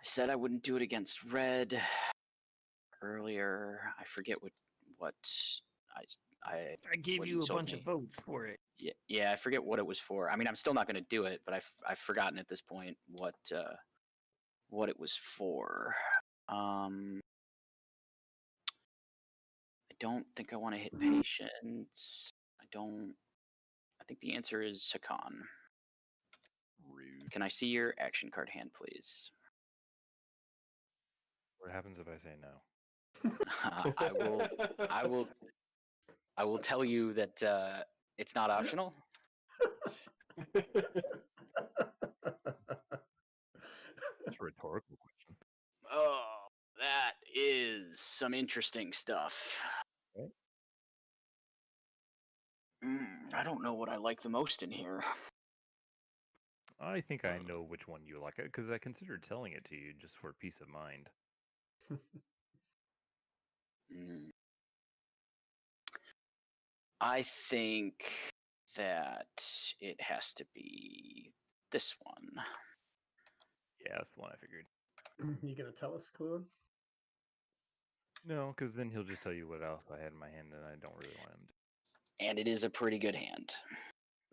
said I wouldn't do it against red earlier. I forget what I gave what you a told bunch me. of votes for it. Yeah, I forget what it was for. I mean, I'm still not gonna do it, but I've forgotten at this point what it was for. I don't think I want to hit patience. I think the answer is Hacan. Rude. Can I see your action card hand, please? What happens if I say no? I will tell you that it's not optional. It's a rhetorical question. Oh, that is some interesting stuff. Right. I don't know what I like the most in here. I think I know which one you like, because I considered selling it to you just for peace of mind. I think that it has to be this one. Yeah, that's the one I figured. You gonna tell us, Caluin? No, because then he'll just tell you what else I had in my hand, and I don't really want him to. And it is a pretty good hand.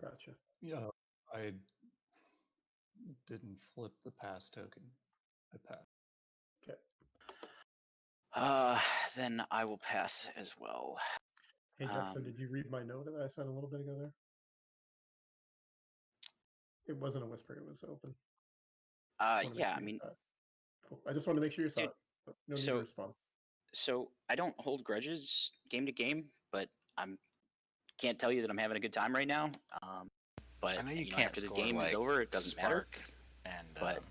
Gotcha. yeah, I didn't flip the pass token. I passed. Okay. Then I will pass as well. Hey Jefferson, did you read my note that I sent a little bit ago there? It wasn't a whisper, it was open. Yeah, I mean, cool. I just wanted to make sure you saw dude, it. No need to respond. So I don't hold grudges game to game, but can't tell you that I'm having a good time right now. But I know you can't after the score game like is over, it doesn't matter. Spark and But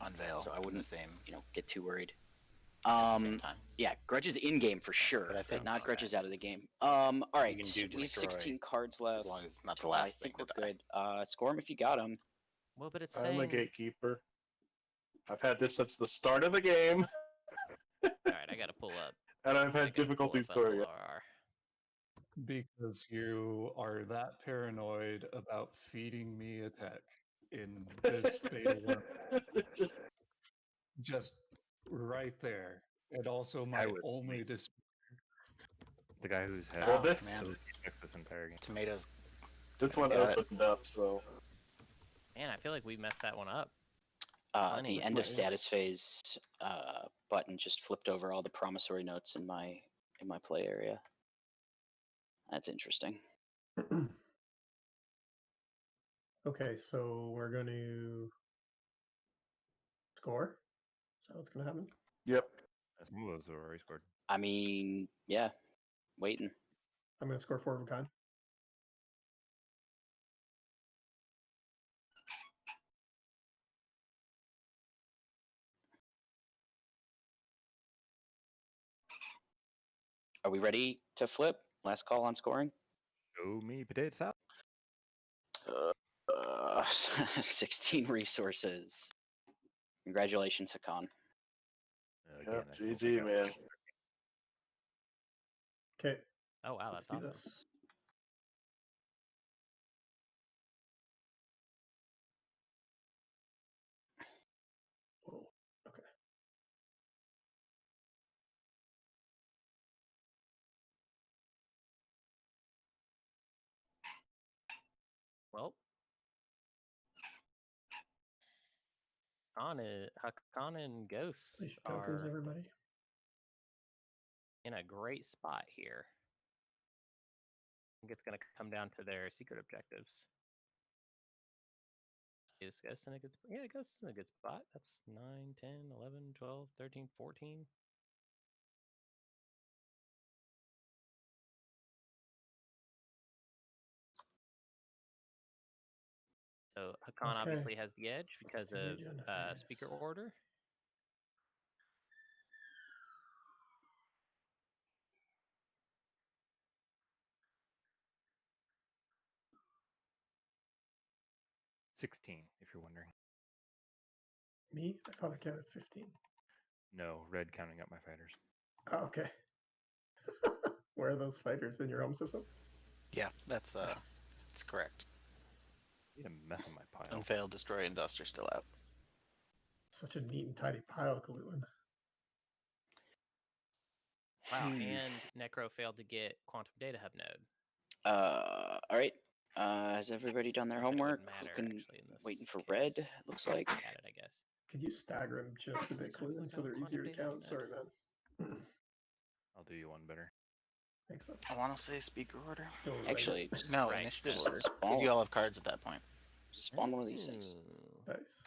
Unveil. so I wouldn't, the same get too worried. at the same time. Yeah, grudges in game for sure, But I think not grudges out of the game. All right, You can do we have 16 destroy, cards left. as long as it's not the last I think thing we're to die. good. Score them if you got them. Well, but it's I'm saying. a gatekeeper. I've had this since the start of the game. All right, I gotta pull up. And I've had difficulty scoring it. Because you are that paranoid about feeding me a tech in this beta 1. Just right there. And also my only the guy who's had this entire game. Tomatoes. This one opened up, so. Man, I feel like we messed that one up. The end of status phase button just flipped over all the promissory notes in my play area. That's interesting. Okay, so we're going to score. Is that what's going to happen? Yep. Some of those are already scored. I mean, yeah, waiting. I'm going to score 4 of a kind. Are we ready to flip? Last call on scoring. Show me potato salad. 16 resources. Congratulations, Hacan. Yep, GG, man. Okay. Oh wow, that's awesome. This. Whoa. Okay. Well, Hacan and Ghosts Place your tokens, are everybody. in a great spot here. I think it's going to come down to their secret objectives. Is Ghost in a good spot? Yeah, Ghost is in a good spot. That's 9, 10, 11, 12, 13, 14. So Hacan obviously has the edge because of speaker order. $16, if you're wondering. Me? I thought I counted 15. No, red counting up my fighters. Oh, okay. Where are those fighters in your home system? Yeah, that's correct. Need a mess in my pile. Unveil, destroy, and dust are still out. Such a neat and tidy pile, Caluin. Wow, and Nekro failed to get Quantum Data Hub node. All right. Has everybody done their Not that it would homework? matter, Looking, actually, in this waiting for case. red. Looks like. Got it, I guess. Could you stagger them just a This bit, is how we Caluin, look so up they're quantum easier to data count? node. Sorry, man. I'll do you one better. Thanks, man. I want to say speaker order. Go right. Actually, just No, Right. initiative Just order. spawn- Because you all have cards at that point. spawn one of these things. Nice.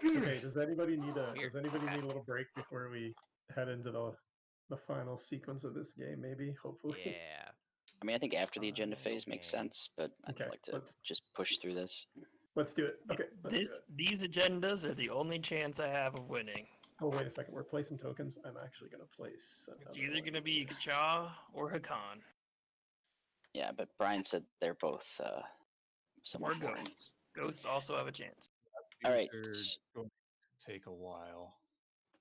Okay, does anybody need a Weird. does anybody Okay. need a little break before we head into the final sequence of this game? Maybe, hopefully. Yeah. I mean, I think after the agenda Final phase makes game. sense, but I'd Okay, like to let's just push through this. let's do it. Okay, let's do it. These agendas are the only chance I have of winning. Oh, wait a second. We're placing tokens. I'm actually gonna place. It's another either one going to be here. Xxcha or Hacan. Yeah, but Brian said they're both Or somewhat boring. Ghosts. Ghosts also have a chance. All right. These are going to take a while.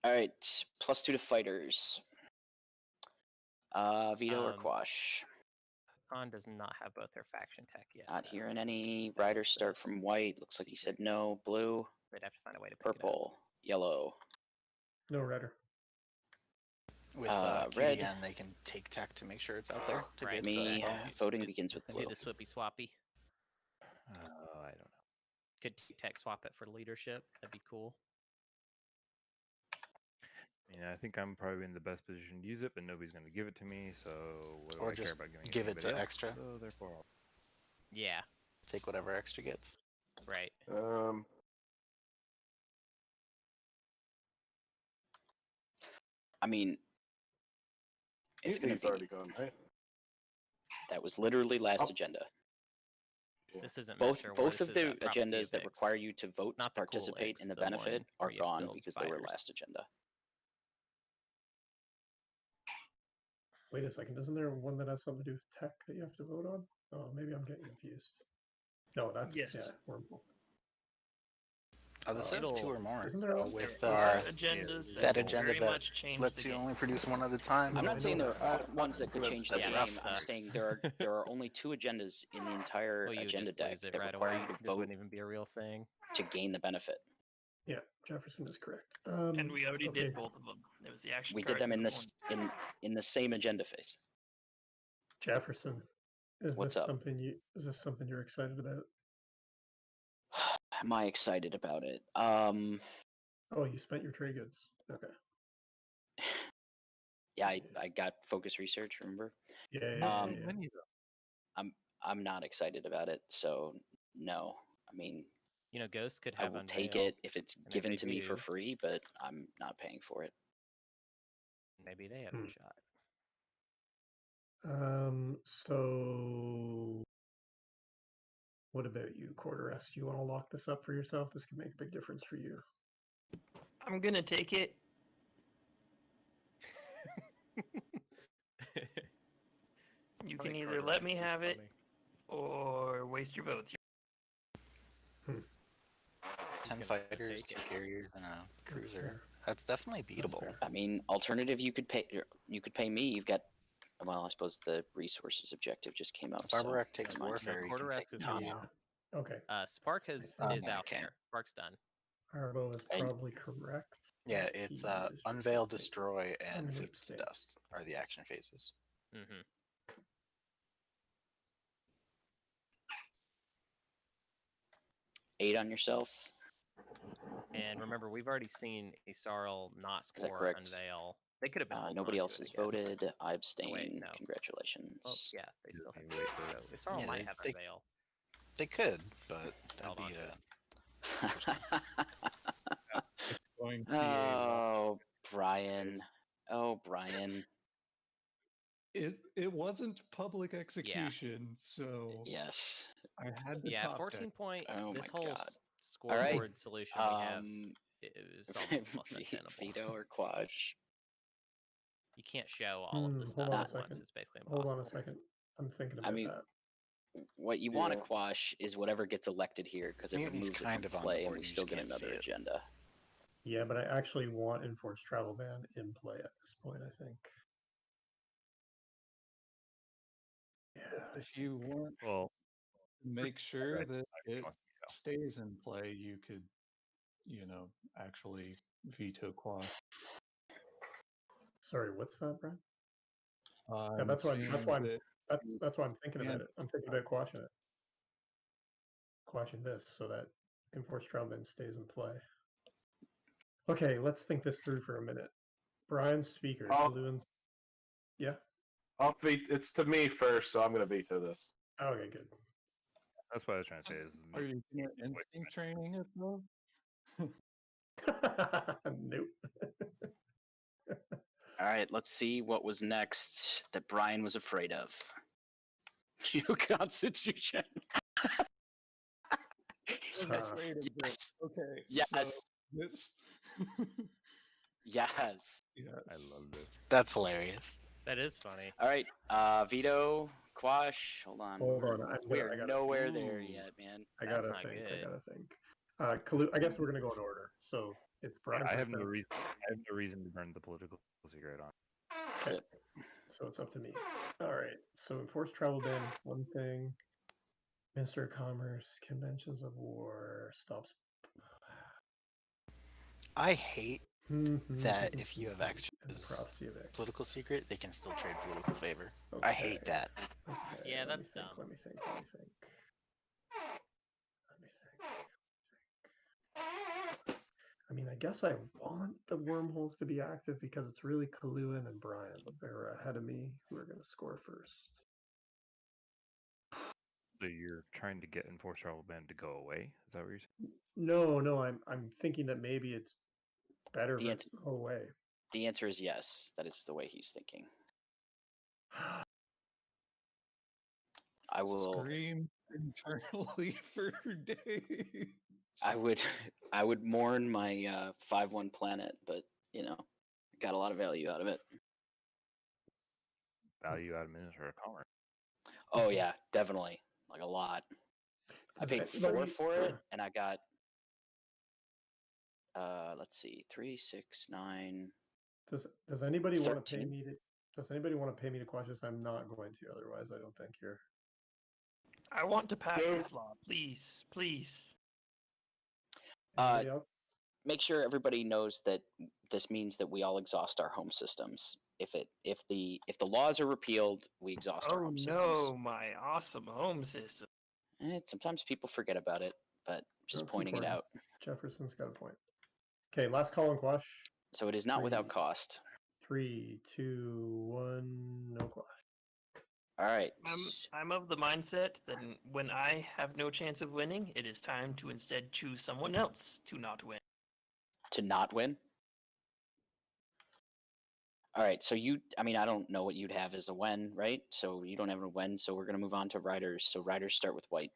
All right. +2 to fighters. Veto or Quash? Hacan does not have both their faction tech yet. Not though. hearing any. That Riders was, start from white. Looks like he said no. Blue. They'd have to find a way to pick it up. Purple. Yellow. No redder. With red. QDN, they can take tech to make sure it's out there. To Right. get, Me. Voting begins with Then blue. do the swippy swappy. I don't know. Could tech swap it for leadership. That'd be cool. I mean, I think I'm probably in the best position to use it, but nobody's going to give it to me, so what do Or I care just about giving give it to anybody else? Xxcha. So therefore, Yeah. Take whatever Xxcha gets. Right. I mean, it's going to be. already gone, right? That was literally last agenda. This isn't Both Master War, of this is, the Prophecy of agendas that Ix. require you to vote Not to the cool participate Ix, in the the benefit one are where you have to gone build because they were fighters. last agenda. Wait a second. Isn't there one that has something to do with tech that you have to vote on? Oh, maybe I'm getting confused. No, that's Yes. yeah. Wormhole. This says 2 or more. Isn't there So one? with There are agendas that will agenda very that much change lets the you game. only produce one at a time. I'm I not saying know there aren't ones that could change the That's game. rough. I'm saying there are only 2 agendas in the entire Well, you would agenda just deck lose it that right require away. you to This vote wouldn't even be a real thing. to gain the benefit. Yeah, Jefferson is correct. And we already okay. did both of them. It was the action We did cards them in and the this in the same agenda phase. Jefferson, is What's this up? something you're excited about? Am I excited about it? Oh, you spent your trade goods. Okay. Yeah, I got focus research. Remember? Yeah. I'm not excited about it. So no. I mean, You know, Ghost could I have will take Unveil, it if it's and if given they to me for do- free, but I'm not paying for it. Maybe they have a shot. So what about you, Quarteresque? Do you want to lock this up for yourself? This could make a big difference for you. I'm going to take it. You can either let me have it or waste your votes. 10 fighters, 2 carriers, and a cruiser. That's definitely beatable. I mean, alternative, you could pay me. You've got, well, I suppose the resources objective just came up. If Arborec takes never mind. warfare, you can Quarteresque take is Tom. done. Okay. Spark is Okay. out there. Spark's done. Arbo is probably correct. Yeah, it's He is Unveil, just- Destroy, I'm and gonna Fleets to say- Dust are the action phases. Mm-hmm. Eight on yourself. And remember, we've already seen Yssaril not Is that score correct? Unveil. They could have been. holding Nobody on else to it, has I guess, but- voted. I abstain. wait, no. Congratulations. Oh, yeah, they still have. Wait for So Yssaril Yeah, might have they- Unveil. They could, but that'd Hold on be to it. It's going to be Oh, Brian. Oh, Brian. it wasn't public execution, so Yes. I had to Yeah, top 14 deck. point. Oh this my whole God. scoreboard solution we have Um, is almost untenable. Veto or Quash? You can't show all of the hold stuff on a at once. second. It's basically Hold impossible. on a second. I'm thinking about I mean, that. what you want to Yeah. quash is whatever gets elected here because it Mutiny's removes it kind from of on play, the and board, we you still just get can't see another it. agenda. Yeah, but I actually want enforced travel ban in play at this point, I think. Yeah. If you want Well, to make sure right, that he it wants to veto. stays in play, you could, actually veto quash. Sorry, what's that, Brad? Yeah, I'm that's why saying that's why I'm that that's why I'm thinking about and it. I'm thinking about quashing it. Quashing this so that enforced travel ban stays in play. Okay, let's think this through for a minute. Brian's speaker, Caluin's. Yeah. I'll veto. It's to me first, so I'm going to veto this. Okay, good. That's what I was trying to say. Is are you instinct training it though? Nope. All right, let's see what was next that Brian was afraid of. New Constitution. Afraid of this. Okay. Yes. So this. Yes. Yes. I love this. That's hilarious. That is funny. All right, veto, quash. Hold on. Hold on, We're nowhere there Ooh. yet, man. I That's gotta not think. good. I gotta think. I guess we're gonna go in order. So it's Brian. I have first no now. reason. I have no reason to burn the political secret on. Okay. So it's up to me. All right. So enforced travel ban is one thing. Minister of Commerce, Conventions of War, stops. I hate that that if you have Xxcha's prophecy of X. political secret, they can still trade political favor. Okay. I hate that. Okay, Yeah, let that's me think, dumb. Let me think. I mean, I guess I want the wormholes to be active because it's really Caluin and Brian, but they're ahead of me who are going to score first. So you're trying to get enforced travel ban to go away? Is that what you're saying? No, I'm thinking that maybe it's better The for it answer- to go away. The answer is yes. That is the way he's thinking. I will Scream internally for days. I would mourn my 5/1 planet, but got a lot of value out of it. Value out of Minister of Commerce. Oh yeah, definitely. Like a lot. I paid 4 for it and I got let's see, 3, 6, 9. Does anybody want to pay 13? me to Does anybody want to pay me to quash this? I'm not going to, otherwise I don't think you're. I want to pass this law, please, please. Anybody else? Make sure everybody knows that this means that we all exhaust our home systems. If the laws are repealed, we exhaust our home systems. Oh no, my awesome home system. Sometimes people forget about it, but just That's pointing important. it out. Jefferson's got a point. Okay, last call on quash. So it is not without cost. 3, 2, 1, no quash. All right. I'm of the mindset that when I have no chance of winning, it is time to instead choose someone else to not win. To not win? All right, so I don't know what you'd have as a win, right? So you don't have a win, so we're going to move on to riders. So riders start with white.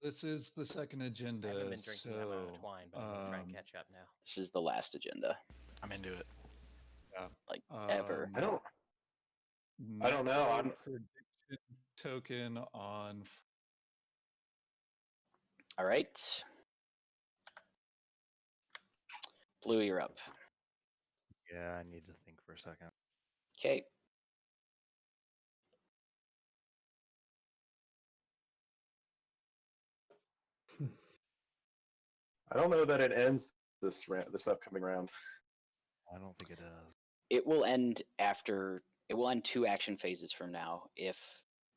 This is the second agenda. I haven't been drinking that amount of wine, but I'm gonna try and catch up now. This is the last agenda. I'm into it. Yeah. Like ever. I don't know. I'm prediction token on. All right. Blue, you're up. Yeah, I need to think for a second. Okay. I don't know that it ends this upcoming round. I don't think it does. It will end after. It will end 2 action phases from now if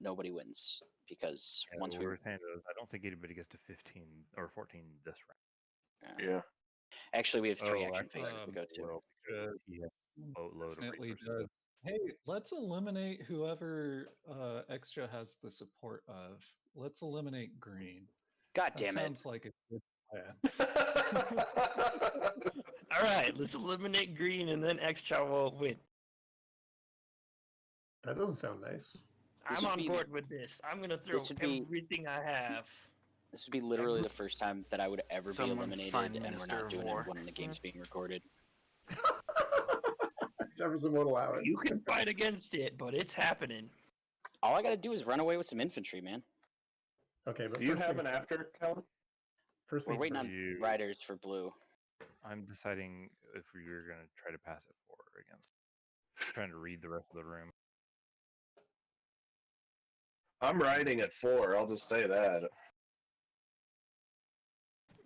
nobody wins, because once we. I don't think anybody gets to 15 or 14 this round. Yeah. Actually, we have 3 action phases to go to. Because he has a boatload of Definitely resources. does. Hey, let's eliminate whoever Xxcha has the support of. Let's eliminate green. God damn it. Sounds like a good plan. All right, let's eliminate green and then Xxcha will win. That doesn't sound nice. I'm on board with this. I'm going to throw everything I have. This would be literally the first time that I would ever be eliminated, and we're Minister not of doing War. it when the game's being recorded. Jefferson won't allow it. You can fight against it, but it's happening. All I gotta do is run away with some infantry, man. Okay, but Do you first have things an after, Caluin? first We're things waiting first. on You- riders for blue. I'm deciding if you're gonna try to pass it for or against. Trying to read the rest of the room. I'm riding at 4. I'll just say that.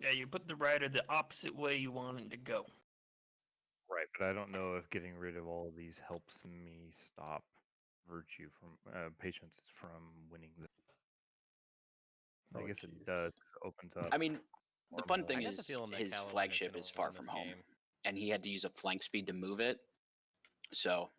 Yeah, you put the rider the opposite way you want it to go. Right, but I don't know if getting rid of all of these helps me stop virtue from patience from winning. I Oh, guess it jeez. does. It opens up. I mean, the fun normal- thing I got the is feeling that his Caluin is flagship gonna is far win from this home, game. and he had to use a flank speed to move it. So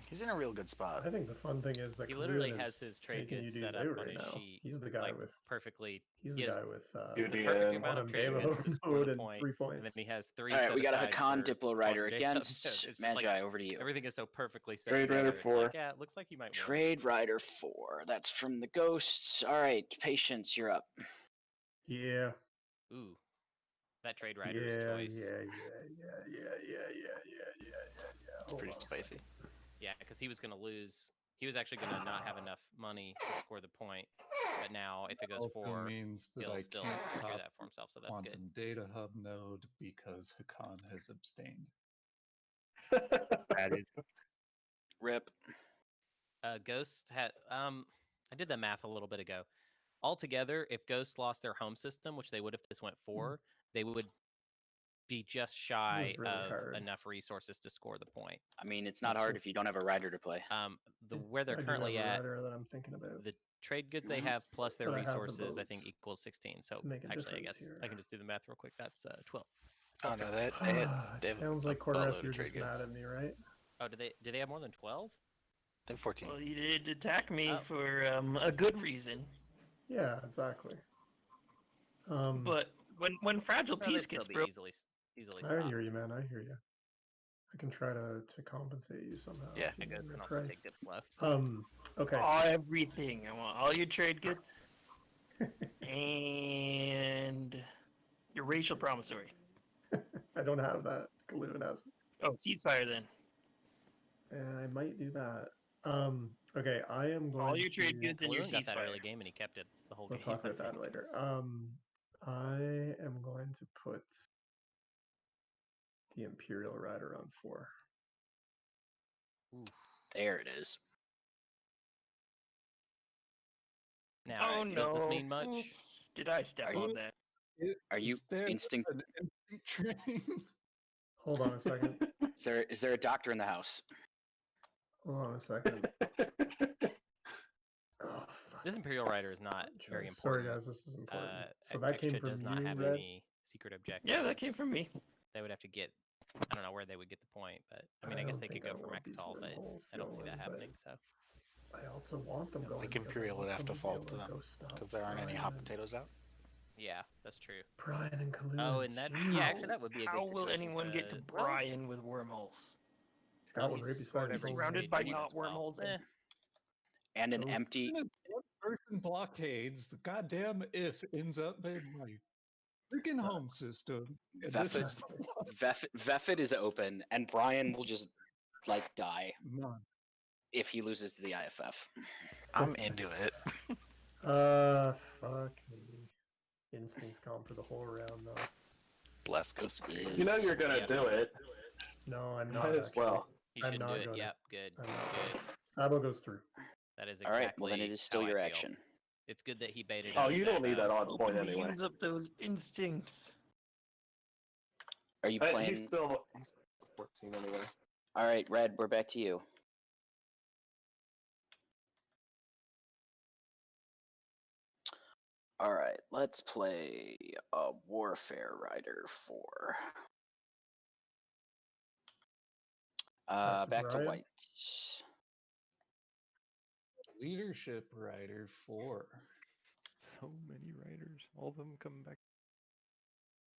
He's in a real good spot. I think the fun thing is that He literally Caluin has is his trade taking goods you set dudes up out on right his now. sheet. He's the guy like with perfectly. he's he the has guy with the Dude, perfect yeah. amount of Autumn trade Demo goods to score mode the and point, 3 and points. then he has 3 all right, set we got a aside Hacan for Diplo rider Quadrate up. against It's just Magi. like Over to you. everything is so perfectly set Trade together. Rider It's 4. like, yeah, it looks like you might win. Trade rider 4. That's from the ghosts. All right, patience, you're up. Yeah. Ooh, that trade Yeah, rider's yeah, choice. It's Hold pretty on a spicy. second. Yeah, because he was going to lose. He was actually going to not have enough money to score the point. But now, if it goes Also 4, means that he'll I still can't secure top that for himself. So that's good. Quantum Data Hub node because Hacan has abstained. That is Rip. Ghost had. I did the math a little bit ago. Altogether, if Ghost lost their home system, which they would if this went 4, they would be just shy really of hard. enough resources to score the point. I mean, it's not hard if you don't have a rider to play. Where they're I do currently have a at, rider that I'm thinking about the trade goods they have plus their But I have the resources, I think votes equals 16. So to make a actually, I difference guess I here. can just do the math real quick. That's 12. Oh no, they It have sounds a like Quarteresque, buttload of you're trade just mad goods. at me, right? Oh, do they have more than 12? They have 14. Well, you did attack me Oh. for a good reason. Yeah, exactly. But when fragile No, they'd peace still gets be broken, easily I stopped. hear you, man. I hear you. I can try to compensate you somehow. Yeah. if you I give guess me a can also price. take dips left. Okay. everything. I want all your trade goods and your racial promissory. I don't have that. Caluin has it. Oh, ceasefire then. And I might do that. Okay, I am going All your to... trade goods and your Kaluin got that ceasefire. early game and he kept it the whole We'll game. talk I about that think. later. I am going to put the Imperial Rider on 4. Oof. There it is. Now, Oh does no! this mean much? Oops. Did I step Are on you- that? Are you Is there instinct? an instinct train? Hold on a second. Is there a doctor in the house? Hold on a second. Oh, This Imperial Rider is not very Sorry, important. guys, this is important. So Xxcha that came from does not you, have Red? any secret objectives. Yeah, that came from me. They would have to get. I don't know where they would get the point, but I mean, I guess don't they could think go I for want these Mechatol, but wormholes I don't see that going, but happening. So I also want them going. Like because I Imperial would want have to them fall be to able them go stop because there aren't any hot Brian. potatoes out. yeah, that's true. Brian and Caluin. Oh, and that yeah, actually that would be a good How will situation anyone get to well, Brian with wormholes? He's got well, one he's right scored beside his every own Surrounded speed by point not as well. wormholes. And an Oh. empty. Even if one person blockades, the goddamn if ends up in my freaking home system. And this is Veffet is open, and Brian will just like die none. if he loses to the IFF. I'm into it. Fuck me. Instincts gone for the whole round though. Bless Ghost. You know you're gonna do it. No, I'm not. Might as actually. well. You I'm should do not it. gonna. Yep, good, I'm not good. Sabo goes through. That is All exactly. right, well then it is still how your I feel. action. It's good that he baited. Oh, us you don't need that odd Hoping point to anyway. use up those instincts. Are you He's playing? still 14 anyway. All right, Red, we're back to you. All right, let's play a Warfare Rider 4. Back to Brian. white. Leadership Rider 4. so many riders. All of them coming back.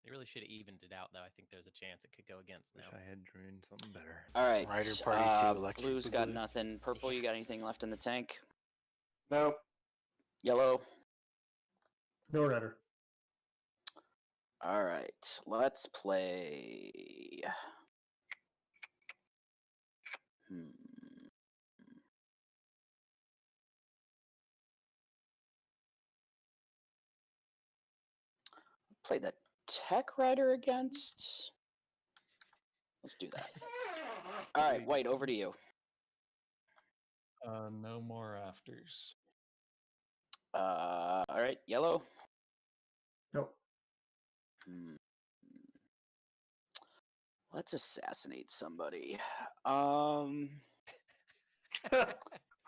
They really should have evened it out, though. I think there's a chance it could go against Wish now. I had drawn something better. All right, Rider Party 2 electric blue's got boogaloo. nothing. Purple, you got anything left in the tank? Nope. Yellow. No Rider. All right, let's play. play the Tech Rider against. Let's do that. All right, White, over to you. No more afters. All right, Yellow. Nope. Let's assassinate somebody.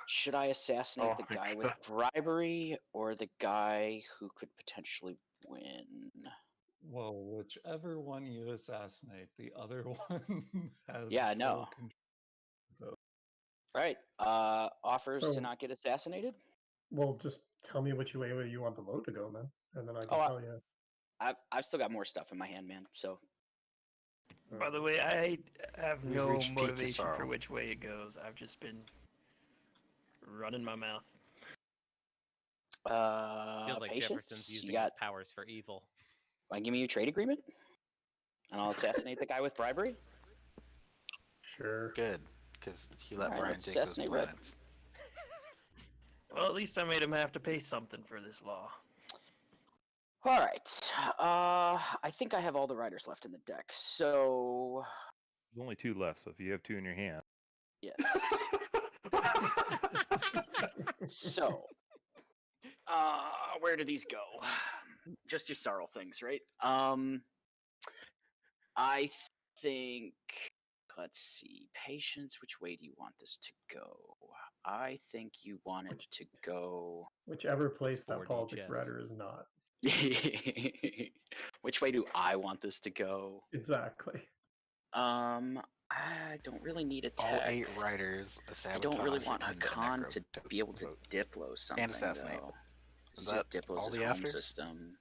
Should I assassinate Oh the my guy with God. bribery or the guy who could potentially win? Well, whichever one you assassinate, the other one has Yeah, I full know. control. All right. Offers to So- not get assassinated. Well, just tell me which way you want the vote to go, man, and then I can Oh, tell you. I've still got more stuff in my hand, man. So By the way, I have We've no reached peak motivation for Yssaril. which way it goes. I've just been running my mouth. Feels like patience. Jefferson's You using his got. powers for evil. Want to give me your trade agreement? And I'll assassinate the guy with bribery. Sure. Good, because he let Alright, Brian let's take those assassinate Red. planets. Well, at least I made him have to pay something for this law. All right. I think I have all the riders left in the deck. So There's only 2 left, so if you have 2 in your hand. yes. So, where do these go? Just Yssaril things, right? I think. Let's see. Patience. Which way do you want this to go? I think you want it to go. Whichever place that 4D politics chess. rider is not. Which way do I want this to go? Exactly. I don't really need a tech. All 8 riders, a I sabotage, don't really want and a Hacan Nekro to be able to vote. Diplo something. And assassinate. Though. Is Use that Diplo's all his the home afters? system,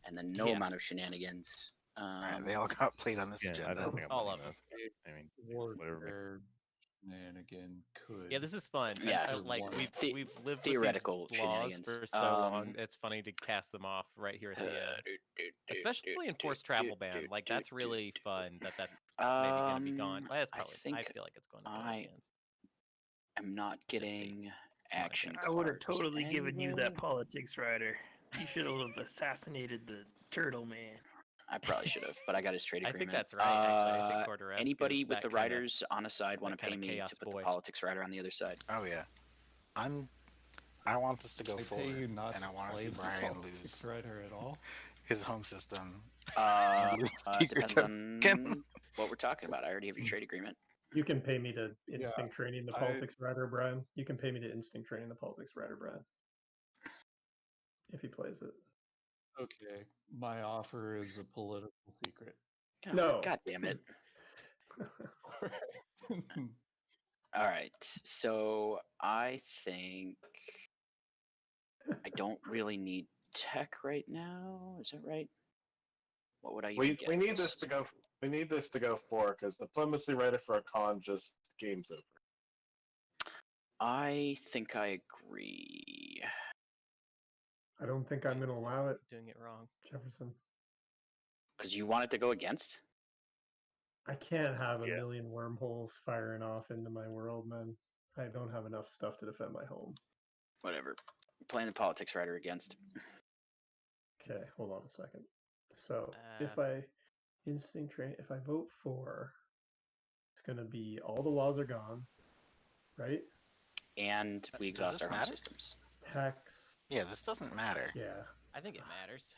and then no Yeah. amount of shenanigans. Alright, they all got played on this Yeah, I agenda. don't think I'm All playing of this. I mean, whatever. Warfare shenanigan could. Yeah, this is fun. And, Yeah, like the- we've lived theoretical with these laws shenanigans. for so long. It's funny to cast them off right here at the end, especially in forced travel ban. Like that's really fun. That's maybe gonna be gone. Well, it's probably. I feel like it's going to go against. I'm not Just getting action. I would have cards totally given you anyway. that politics rider. You should have assassinated the turtle man. I probably should have, but I got his trade I agreement. think that's right. Actually, I think Quarteresque Anybody is with that the kinda- riders on a side want that to pay kinda me chaos to put boy. the politics rider on the other side? Oh yeah. I want this to go They forward, pay you not and I to want to play see the Brian politics lose rider at all. his home system. Depends on what we're talking about. I already have your trade agreement. You can pay me to Yeah, instinct training the I- politics rider, Brian. You can pay me to instinct training the politics rider, Brian. If he plays it. Okay, my offer is a political secret. No. God damn it. All right. So I think I don't really need tech right now. Is that right? What would I even get? We need this to go. We need this to go 4 because diplomacy rider for a con just game's over. I think I agree. I don't think I'm going to allow it, Doing it wrong. Jefferson. Because you want it to go against? I can't have a Yeah. million wormholes firing off into my world, man. I don't have enough stuff to defend my home. Whatever. Playing the politics rider against. Okay, hold on a second. So Uh, if I instinct train, if I vote for, it's going to be all the laws are gone, right? And we Does exhaust this our home matter? systems. Hex, Yeah, this doesn't matter. yeah. I think it matters.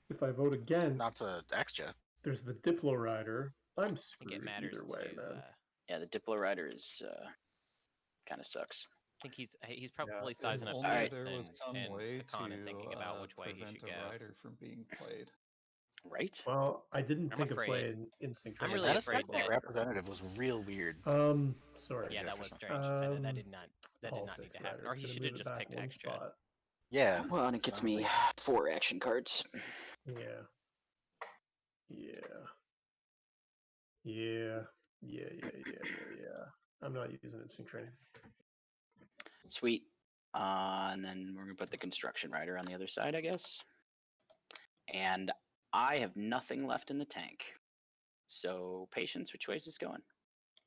If I vote against, Not to Xxcha. there's the Diplo rider. I'm I think screwed it matters either way, to. man. Yeah, the Diplo rider is kind of sucks. I think he's probably If sizing up only Alright. there was some and way Hacan and to thinking about which way he prevent should a go. rider from being played. Right? Well, I didn't I'm think of afraid. playing instinct I'm training. really that afraid assassinate that- representative was real weird. Sorry. Yeah, that was Jefferson. strange. That did not need Politics to happen. rider. Or It's he gonna should move have it just back picked one extra. spot. Yeah. Well, and it gets So, me like, 4 action cards. Yeah. Yeah. Yeah. Yeah. I'm not using instinct training. Sweet. And then we're going to put the construction rider on the other side, I guess. And I have nothing left in the tank. So, patience, which way is this going?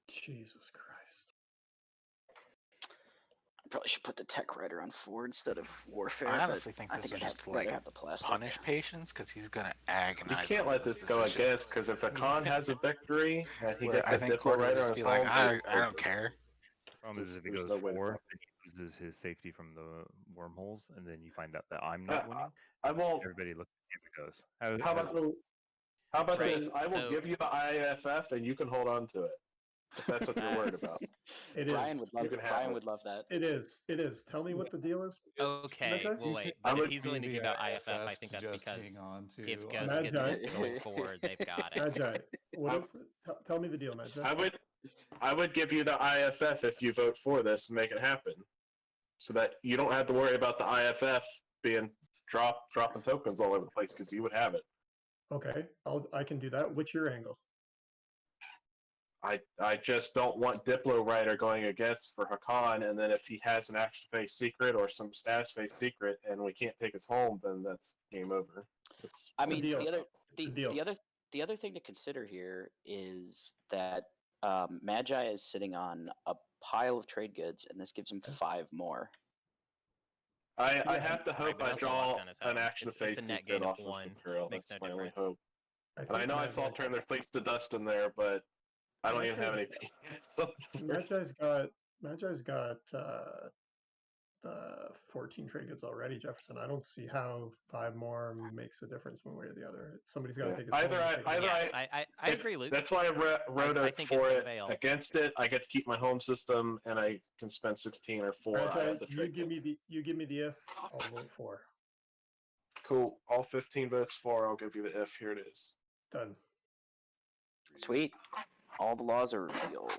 Jesus Christ. Probably should put the tech rider on 4 instead of warfare. I honestly but think I this think was I'd just rather like have the plastic. punish patience because he's gonna You agonize. can't over let this go decision. against, because if Hacan has a victory and he Where gets I a think Diplo Quarter would rider on just his be like, home, I it's don't over. care. Problem is, if he There's goes no way to 4, stop then he loses his safety from the wormholes, and then you find out that I'm Uh, not winning. I won't. Everybody looks at him and goes, How about Right, this? I will so- give you the IFF and you can hold on to it. If that's what you're worried about. It Brian is. would love. You can have Brian it. would love that. It is. It is. Tell me what the deal is. Okay, Magi? well You wait, can- but I if would he's be willing to the give out IFF IFF, I think to that's just because hang on to if on Ghost gets Magi. this going forward, they've got it. Magi, what is? Tell me the deal, Magi. I would give you the IFF if you vote for this and make it happen, so that you don't have to worry about the IFF being dropping tokens all over the place, because you would have it. Okay, I can do that. What's your angle? I just don't want Diplo Rider going against for Hacan, and then if he has an action phase secret or some status phase secret and we can't take us home, then that's game over. I It's a mean, deal. the other thing to consider here is that Magi is sitting on a pile of trade goods, and this gives him 5 more. I have to Right, hope but I also draw locks on his an home. action It's phase a net secret gain of off of 1. Imperial. Makes That's no my only difference. hope. And I know I saw Turn Their Fleets to Dust in there, but I don't even have any. Magi's got the 14 trade goods already, Jefferson. I don't see how 5 more makes a difference one way or the other. Somebody's got to take his Either home, I, take his either home. I agree, Luke. That's why I wrote I it think for it's it. Unveil. Against it, I get to keep my home system, and I can spend 16 or 4. I Magi, have the you trade give goods. me the if. I'll vote for. Cool. All 15 votes for. I'll give you the if. Here it is. Done. Sweet. All the laws are revealed.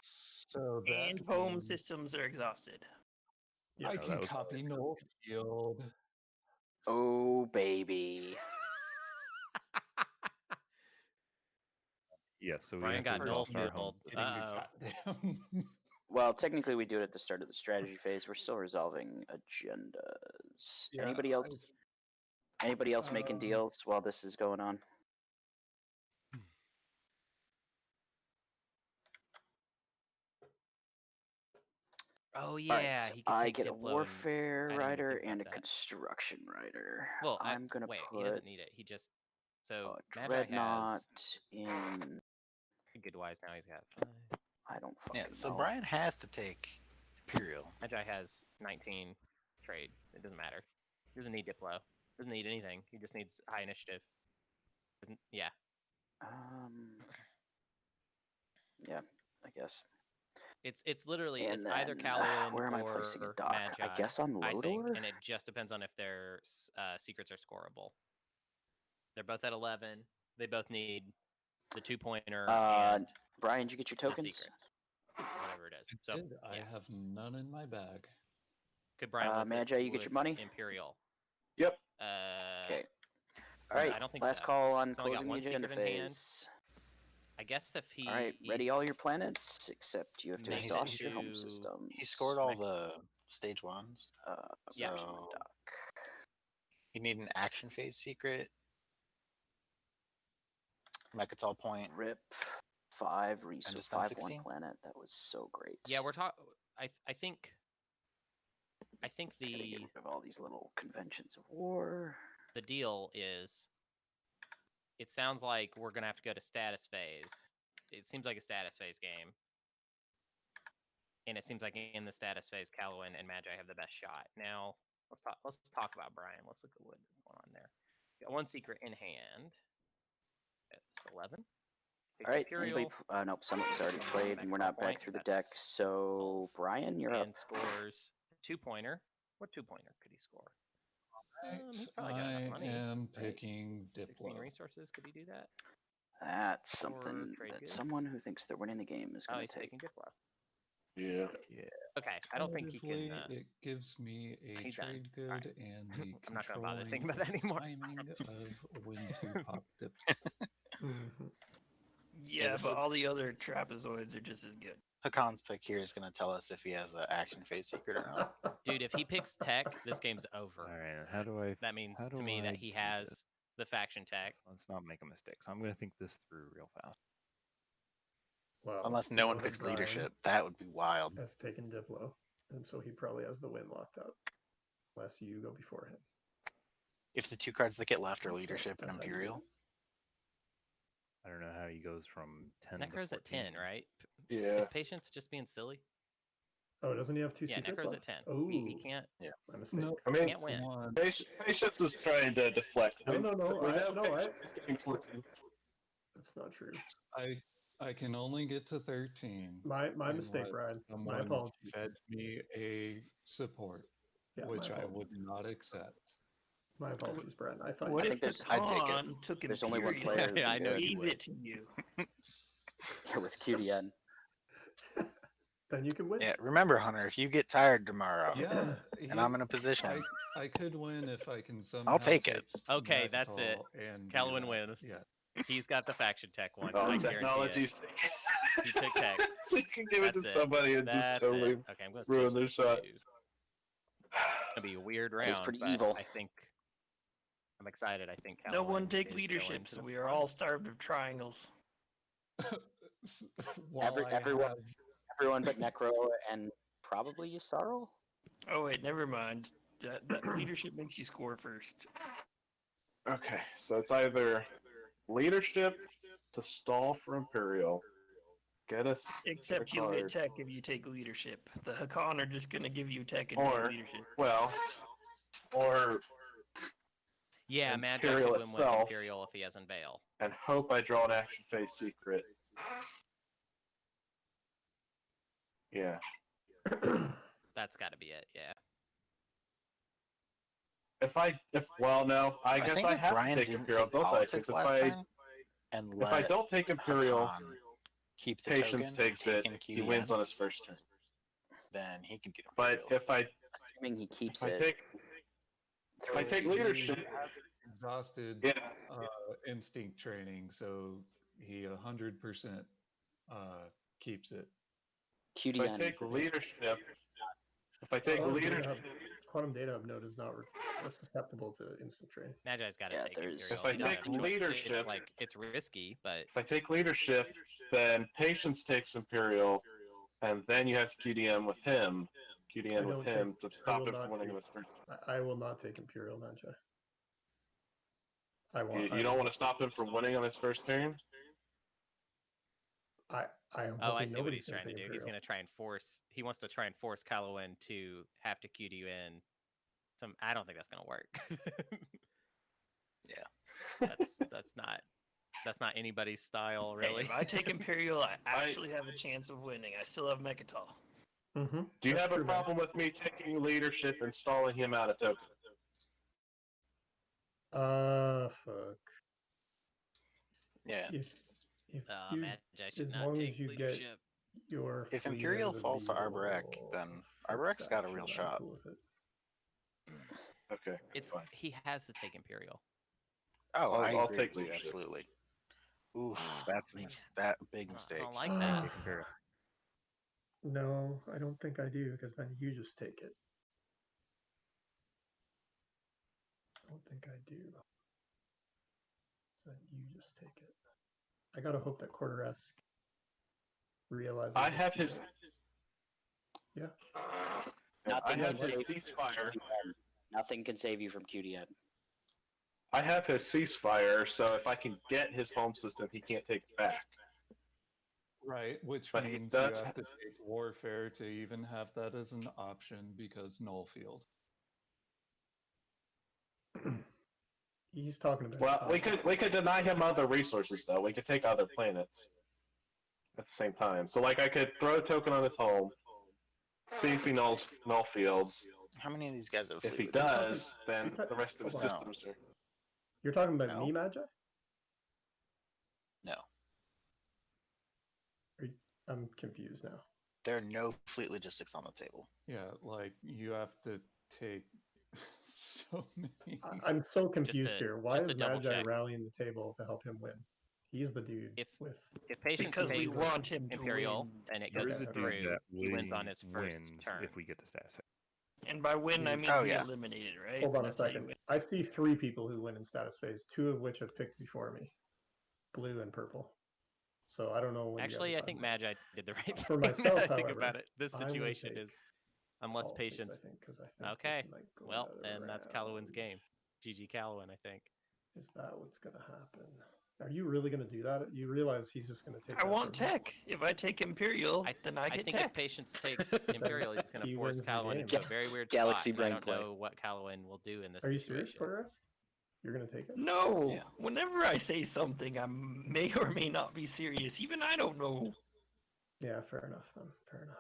So that And home means systems are exhausted. Yeah, I that can was copy null field. Oh baby. yeah, so we Brian have got to null exhaust our home. field. Uh-oh. Well, technically we do it at the start of the strategy phase. We're still resolving agendas. Yeah, Anybody else? Anybody else making deals while this is going on? Oh All yeah, right, he could I take get a Diplo warfare and, I didn't rider think about and a that. construction rider. Well, I'm gonna wait, put he doesn't need it. He just so a Magi dreadnought has in. good wise now. He's got 5. I don't fucking Yeah, so know. Brian has to take Imperial. Magi has 19 trade. It doesn't matter. He doesn't need Diplo. Doesn't need anything. He just needs high initiative. Yeah. Yeah, I guess. It's literally And it's either then, Caluin where am I or placing a dock? Magi. I guess on I think, Lodor? and it just depends on if their secrets are scoreable. They're both at 11. They both need the 2-pointer and Brian, did you get your the tokens? secret, whatever it is. So I have none in my bag. could Brian with Magi, you get your money? Imperial. Yep. Okay. All right. I don't think last so. call on He's only got closing the one agenda secret in hand. phase. I guess if he. All right, ready all your planets, except you have to No, exhaust your home to- system. He scored all the stage 1s. Yeah. So you need an action phase secret. Mechatol point. Rip 5 resource just done 5-1 16? planet. That was so great. Yeah, we're talking. I think Gotta the get rid of all these little conventions of war. the deal is. It sounds like we're gonna have to go to status phase. It seems like a status phase game, and it seems like in the status phase, Caluin and Magi have the best shot. Now let's talk about Brian. Let's look at what's going on there. Got one secret in hand. It's 11. All right. Anybody? Nope. Some was already played, and we're not back through the deck. So Brian, you're up. And scores 2-pointer. What 2-pointer could he score? He's probably got enough money. I am right? picking 16 Diplo. resources. Could he do that? That's Or something trade that goods? someone who thinks they're winning the game is Oh, going he's to take. taking Diplo. Yeah. Okay, I don't think he can. Alternatively, it gives me a he's done. trade good Alright. and the I'm not gonna bother controlling thinking about that anymore. timing of when to pop Dip. Yeah, this but is- all the other trapezoids are just as good. Hakan's pick here is going to tell us if he has an action phase secret or not. Dude, if he picks tech, this game's over. All right, how do I? That means how to do me I that he do has this? the faction tech. Let's not make a mistake. So I'm going to think this through real fast. Well, Unless no we one know that picks Brian leadership, that would be wild. has taken Diplo, and so he probably has the win locked up, unless you go before him. If the two cards that get left are So leadership and that's how you do Imperial. I don't know how he goes from 10 Necro's to at 14. 10, right? Yeah. Is Patience just being silly? Oh, doesn't he have two Yeah, secrets Necro's left? at 10. Oh, He can't. Yeah. my mistake. No, I mean, Can't win. one. Patience is trying to deflect. No, no, no, We I- know no, Patience is getting 14. That's not true. I can only get to 13. My mistake, unless Brian. My Someone apologies. fed me a support, Yeah, my which I apologies. would not accept. My apologies, Brian. I thought What I if think the there's- I'd take it. con took There's only one Imperial player. Yeah, I know and you gave would. it to you? Yeah, with QDN. then you can win. Yeah, remember, Hunter, if you get tired tomorrow Yeah, and I'm in a position, I could win if I can somehow. I'll take it. Okay, that's it. Magnetal and Caluin do that. wins. Yeah. He's got the faction tech one. Oh, I guarantee technology's it. He took tech. so you can give it to That's somebody and That's just totally it. Okay, I'm going to ruin switch their this shot. to- It's gonna be a weird That is round, pretty but evil. I think I'm excited. I think No Caluin one take is leadership, going so to we the are all front. starved of triangles. While I Everyone, have- everyone but Nekro and probably Yssaril. Oh wait, never mind. That leadership makes you score first. Okay, so it's either leadership to stall for Imperial, get us Except a you'll get card, tech if you take leadership. The Hacan are just gonna give you tech and or no leadership. well, or Yeah, Magi Imperial could win with itself. Imperial if he has Unveil. and hope I draw an action phase secret. Yeah. That's got to be it. Yeah. Well, no, I guess think I if have Brian to take didn't Imperial, take don't I? politics Because last time and if I let don't take Imperial, Hacan keep the Patience token, takes it, taking he wins QDN, on his first turn. then he could get But Imperial. Assuming he keeps if I it. take if I take leadership, exhausted yeah, instinct training, so he 100% keeps it. if QDN I is take the leadership, if I take leadership, Quantum Data Hub node is not susceptible to instant training. Magi's got to Yeah, take there's- Imperial. If I He doesn't take have a choice. leadership- it's like it's risky, but if I take leadership, then Patience takes Imperial, and then you have to QDM with him, I QDN with don't him take- to I stop will him from not winning take- this first. I will not take Imperial Magi. I want. You don't want to stop him from winning on his first turn? I am. oh, I hoping see what nobody's he's gonna trying to take do. He's Imperial. going to try and force. He wants to try and force Caluin to have to QD you in. I don't think that's going to work. Yeah. That's not anybody's style, Hey, really. if I take Imperial, I actually have a chance of winning. I still have Mechatol. Mm-hmm. Do you have a problem with me taking leadership and stalling him out of token? Fuck. Yeah. If you, Magi should as not long take as you leadership. get your If fleet Imperial out of falls to the Arborec, little then first Arborec's got a faction, real I'm shot. cool with it. Okay, It's fine. he has to take Imperial. Oh, I'll agree take with you, leadership. absolutely. Oof, Oh, that's man. that big I mistake. don't like that. Take Imperial. No, I don't think I do, because then you just take it. I don't think I do. Then you just take it. I gotta hope that Quarteresque realizes. I have his. Yeah. I Nothing have can his save you from ceasefire. QDN. Nothing can save you from QDN. I have his ceasefire, so if I can get his home system, he can't take it back. Right, which But he means you does have have- to take Warfare to even have that as an option because Null Field. He's talking about. Well, we could deny him other resources though. We could take other planets at the same time. So like I could throw a token on his home, see if he null fields. How many of these guys have If he fleet? does, then the rest of his Hold on. systems are. You're talking about No. me, Magi? No. I'm confused now. There are no fleet logistics on the table. Yeah, like you have to take so many. I'm so confused a- here. Why just is a double Magi check. rallying the table to help him win? He's the dude If with. If Patience Because we takes want him to Imperial win. and it You're goes the dude through, that he wins on his first wins turn. if we get the status. And by win, I mean Oh, we yeah. eliminated, right? Hold on a That's how you second. win. I see 3 people who win in status phase, 2 of which have picked before me. Blue and purple. So I don't know what Actually, you I guys think are Magi did the right thing. For now myself, that I think however, about it, this I would situation take is, unless politics, patience. I think, because I think Okay, this might go well, another then that's Caluin's round. game. GG Caluin, I think. Is that what's gonna happen? Are you really gonna do that? You realize he's just gonna take I that want from me? tech. If I take Imperial, then I get think tech. if patience takes Imperial, he's going He to force wins the Caluin game. into a very weird Galaxy spot. And I brain don't play. know what Caluin will do in this Are you situation. serious, Quarteresque? You're gonna take it? No. Yeah. Whenever I say something, I may or may not be serious. Even I don't know. Yeah, fair enough. Fair enough.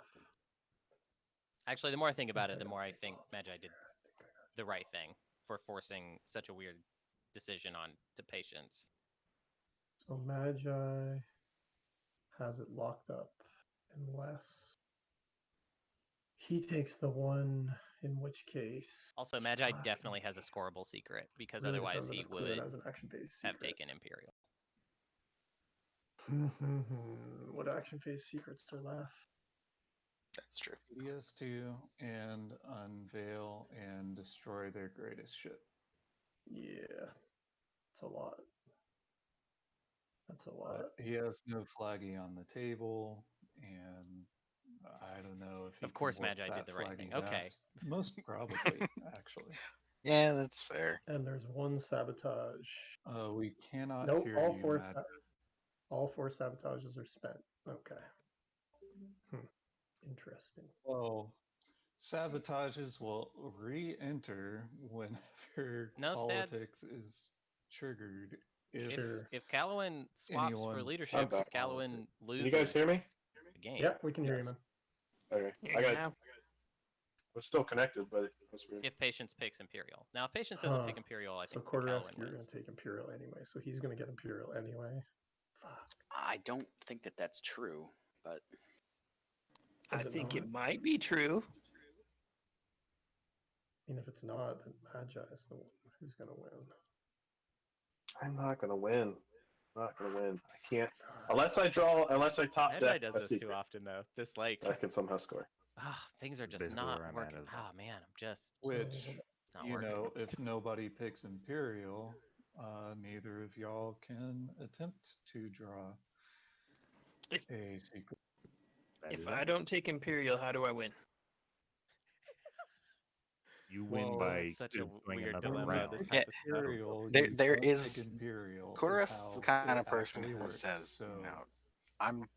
Actually, the more I think about it, the gotta more I take think politics Magi did here. the right thing for forcing such a weird decision on to patience. So Magi has it locked up unless he takes the one, in which case. Also, Magi definitely has a scoreable secret because really otherwise depends on he if Caluin would has an action-based have secret. taken Imperial. What action phase secrets are left? That's true. PS2 and unveil and destroy their greatest ship. Yeah, it's a lot. That's a lot. But he has no flaggy on the table, and I don't know if he Of course, can whoop Magi did that the right thing. flaggy's Okay. ass. Most probably, actually. Yeah, that's fair. And there's one sabotage. We cannot Nope, hear all you, four. Matt. All four sabotages are spent. Okay. Interesting. Well, sabotages will re-enter whenever No stats. politics is triggered. If Sure. If Caluin swaps for anyone leadership, back. Caluin loses Can you guys hear me? the game. Yeah, we can hear you, man. Okay. Here I got. now. We're still connected, but that's weird. If patience picks Imperial. Now, if patience doesn't pick Imperial, I So think Quarteresque, Caluin you're wins. gonna take Imperial anyway, so he's gonna get Imperial anyway. Fuck. I don't think that that's true, but I Is it think not? it might be true. I mean, if it's not, then Magi is the one who's gonna win. I'm not gonna win. I'm not gonna win. I can't unless I top Magi deck does a this secret. too often, though. This, like, I can somehow score. things are just Basically not where I'm at working. as well. Oh, man, I'm just which, it's not you working. know, if nobody picks Imperial, neither of y'all can attempt to draw a secret. If I don't take Imperial, how do I win? You win Well, by It's such a doing weird another dilemma, round. this Yeah. type of stuff. Imperial, There- you there don't is- take Imperial. is Quarteresque is how the kind it of person actually who works. says, So, you know, I'm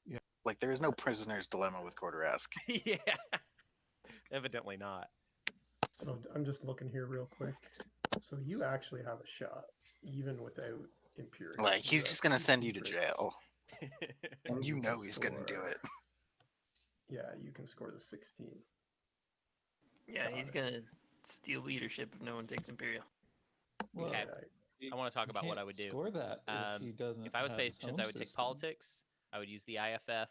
Yeah. like, there is no prisoner's dilemma with Quarteresque. Yeah. Evidently not. So I'm just looking here real quick. So you actually have a shot, even without Imperial. Like, he's have just gonna two send you to secrets. jail, and you You know can he's gonna do score- it. Yeah, you can score the 16. Yeah, Got he's it. gonna steal leadership if no one takes Imperial. well, Okay. Yeah, I want to talk you about what can't I would do. Score that if he doesn't. If I was have his patience, home I would take system. politics. I would use the IFF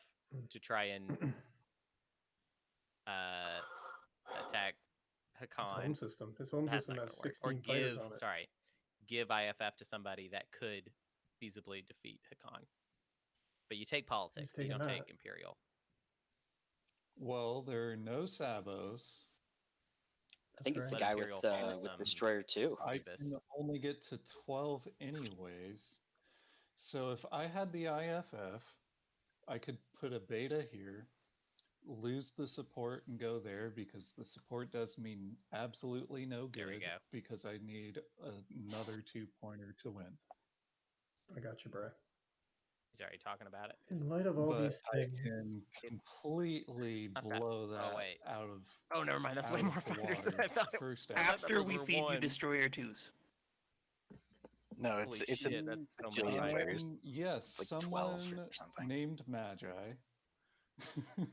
to try and attack his home Hacan. system. His home That's system not has gonna work. Or 16 fighters give, on it. sorry, give IFF to somebody that could feasibly defeat Hacan. But you take politics, so you taking don't that? take Imperial. Well, there are no sabos. I think That's it's the right. guy Imperial fall to with some Destroyer 2. I Phoebus. can only get to 12 anyways. So if I had the IFF, I could put a beta here, lose the support and go there because the support does mean absolutely no good. There we go. Because I need another 2-pointer to win. I got you, bro. He's already talking about it. In light of all But these I things, can It's completely not that- blow oh, that wait. out of Oh, never mind. That's out way of more the fighters than water I thought. first I thought that After those we were feed you ones. Destroyer 2s. No, Holy it's shit, a that's so bajillion many fighters. Yes, It's like 12 someone or something. named Magi, I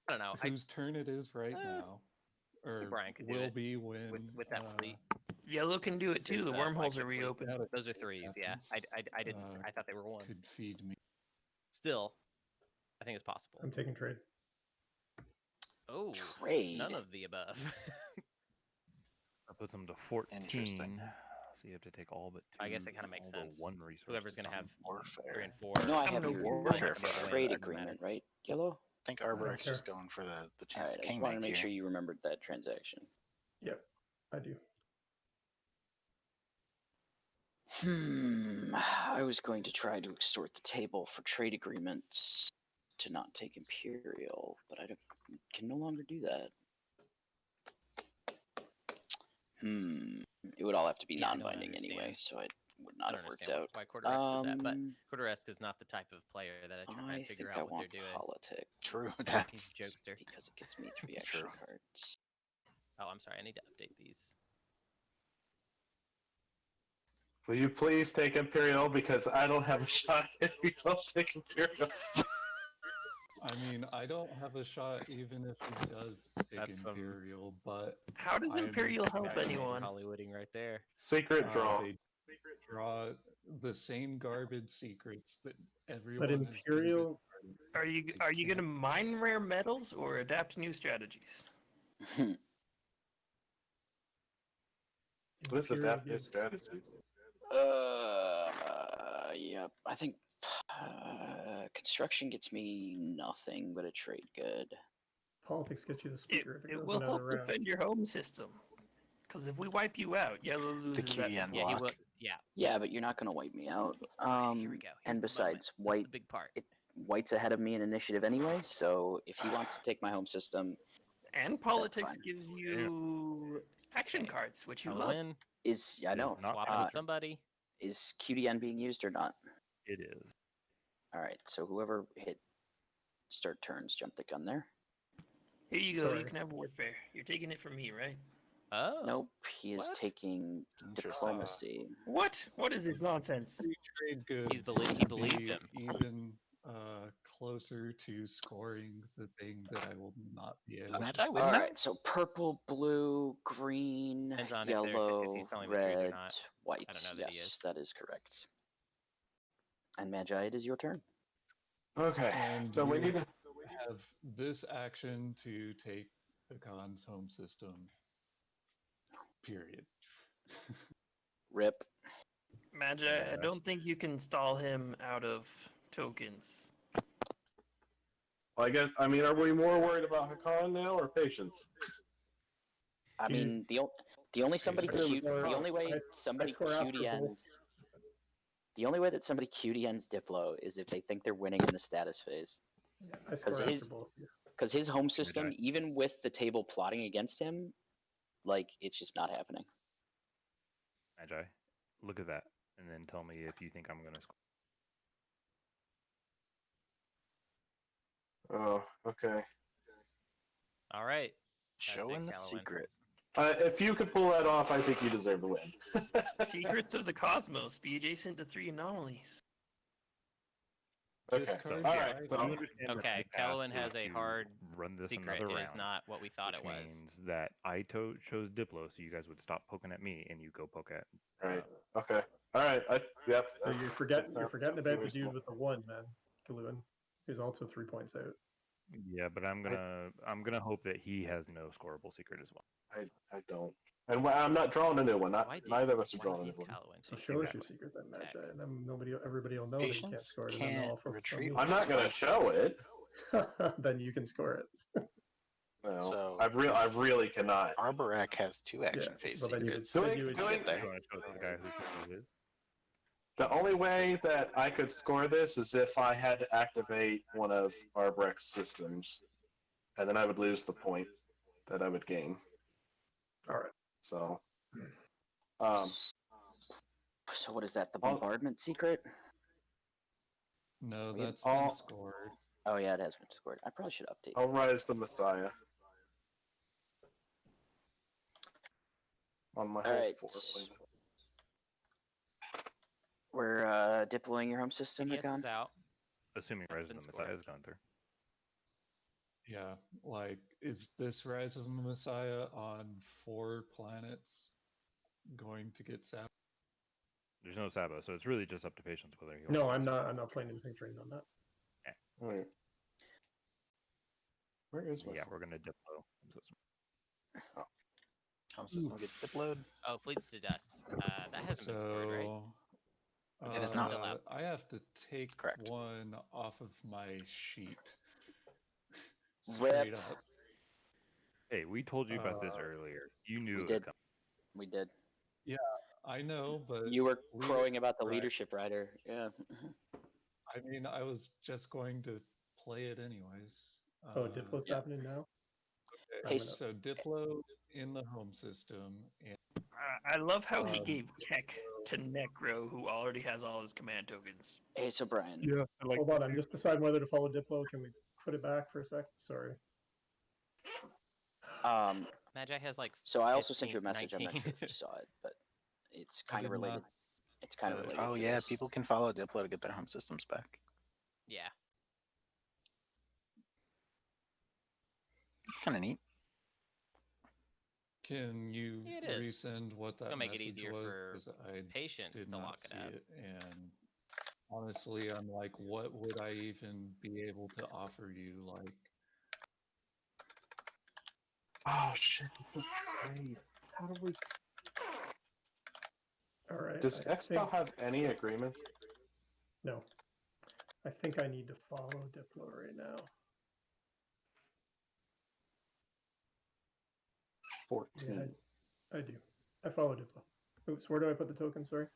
don't know. whose turn it is right now, or Brian could do will it be when with that fleet. Yellow can do it too. His, The wormholes flagship are fleet. reopened. that Those are threes, yeah. I didn't. I thought they were ones. could feed me. Still, I think it's possible. I'm taking trade. Oh, Trade. none of the above. That puts them to 14. Interesting. So you have to take all but 2. I guess it kind of makes all but sense. 1 resource. Whoever's going to have Warfare. 3 and 4. No, I have no your warfare for trade it. agreement, right? Yellow? I think don't Arborec's care. just going for the All chance right, to I just wanted to kingmake make here. sure you remembered that transaction. Yep, I do. I was going to try to extort the table for trade agreements to not take Imperial, but I can no longer do that. It would all have to be Yeah, I don't non-binding anyway, understand. so it would I not don't have worked understand out. why Quarteresque did that, but Quarteresque is not the type of player that I try and figure think out I what want they're doing. politics True. He's That's a jokester. because it gets me 3 It's action true. cards. Oh, I'm sorry. I need to update these. Will you please take Imperial, because I don't have a shot if you don't take Imperial. I mean, I don't have a shot even if he does take That's some- Imperial, but How does I'm- Imperial help That's anyone? Hollywooding right there. Secret draw. They draw the same garbage secrets that everyone But has been Imperial, discarding. Are you gonna mine rare metals or adapt new strategies? What is Imperial adaptive gives strategy? Yep. I think construction gets me nothing but a trade good. politics gets you the speaker if it It goes will another help round. defend your home system. Because if we wipe you out, yellow loses that. QDN Yeah, he block. will. Yeah. Yeah, but you're not gonna wipe me out. Okay, here we go. Here's And the besides, moment. This is white the big part. White's ahead of me in initiative anyway, so if he wants to take my home system, And politics fine. gives you action Okay. cards, which you love. Caluin I know. It's not swapping with somebody. Is QDN being used or not? It is. All right, so whoever hit start turns, jump the gun there. Here you go. Sorry. You can have warfare. You're taking it from me, right? Oh. Nope, he is what? taking Interesting. diplomacy. What? What is this nonsense? Free trade goods He believed be him. even closer to scoring the thing that I will not be able Does to Magi score. win All that? right, so purple, blue, green, Depends on if yellow, he's telling the truth or red, not. white. I don't know that he Yes, is. that is correct. And Magi, it is your turn. Okay, And so we you need to. have this action to take Hacan's home system. Period. Rip. Magi, I don't think you can stall him out of tokens. Well, I mean, are we more worried about Hacan now or patience? I mean, the only somebody I Q, score the out. only way somebody score out for both. QDNs, the only way that somebody QDNs Diplo is if they think they're winning in the status phase. Yeah, I Because score his after both. Yeah. because his home system, even with the table plotting against him, like it's just not happening. Magi, look at that, and then tell me if you think I'm going to score. Oh, okay. All right. Showing the Caluin. secret. If you could pull that off, I think you deserve the win. Secrets of the Cosmos. Be adjacent to 3 anomalies. Okay. Discard All right. five. So, You understand that Okay, my path Caluin has is a to hard run this secret. another It is round, not what we thought which it was. means that I chose Diplo, so you guys would stop poking at me and you go poke at. right. Okay. All right. Yep. So you're forgetting that about sounds the dude reasonable. with the 1, man, Caluin, who's also 3 points out. Yeah, but I'm gonna hope that he has no scoreable secret as well. I don't. And I'm not drawing a new one. Neither of us are why drawing a new did one. Caluin So take show us Exactly. your secret then, Heck. Magi, and then everybody will know that you can't Patience score it, and then they'll all can't focus on retreat. you. I'm not gonna show it. Then you can score it. No. So, I if- really cannot. Arborec has 2 action Yeah, phase well, then you secrets. would- Doing- you would doing- get there. You want to show the guy who is? The only way that I could score this is if I had to activate one of Arbrec's systems, and then I would lose the point that I would gain. All right. So, So what is that? The I'll- bombardment secret? No, We have that's all- been scored. Oh yeah, it has been scored. I probably should update. I'll rise the Messiah on my All right. whole 4 planet. We're deploying your home system, Yes Hacan? is out. Assuming That's Rise of been the Messiah scored. has gone through. Yeah, like, is this Rise of the Messiah on 4 planets going to get sapped? There's no Sabo, so it's really just up to patience whether he. No, wants I'm to not. I'm not playing anything trained on that. All right. Where is my Yeah, phone? we're gonna Diplo. Home system gets diploed. Oh, fleets to dust. That hasn't been scored, right? So, It is not. Still out. I have to take Correct. one off of my sheet. Rip. Straight up. Hey, we told you about this Uh, earlier. You knew We it did. would We did. I know, but You were crowing about the right. leadership rider. Yeah. I mean, I was just going to play it anyways. Oh, Diplo's happening now? Okay, Hey, so Diplo in the home system. And, I love how he gave tech to Nekro, who already has all his command tokens. Hey, so Brian. Yeah, hold on, I'm just deciding whether to follow Diplo. Can we put it back for a sec? Sorry. Magi has like. So I also sent 15, you a message. 19. I'm not sure if you saw it, but it's I kind of did related. not. It's kind of related. Oh to yeah, this. people can follow Diplo to get their home systems back. Yeah. It's kind of neat. Can you Yeah, it is. resend what It's that gonna make it message easier was? for 'Cause I patients did to not lock it see up. it, and honestly, I'm like, what would I even be able to offer you? Like, Oh shit! Trade. How do we? All right. Does I Xxcha think... have any agreements? No. I think I need to follow Diplo right now. 14. Yeah, I do. I follow Diplo. Oops, where do I put the token? Sorry.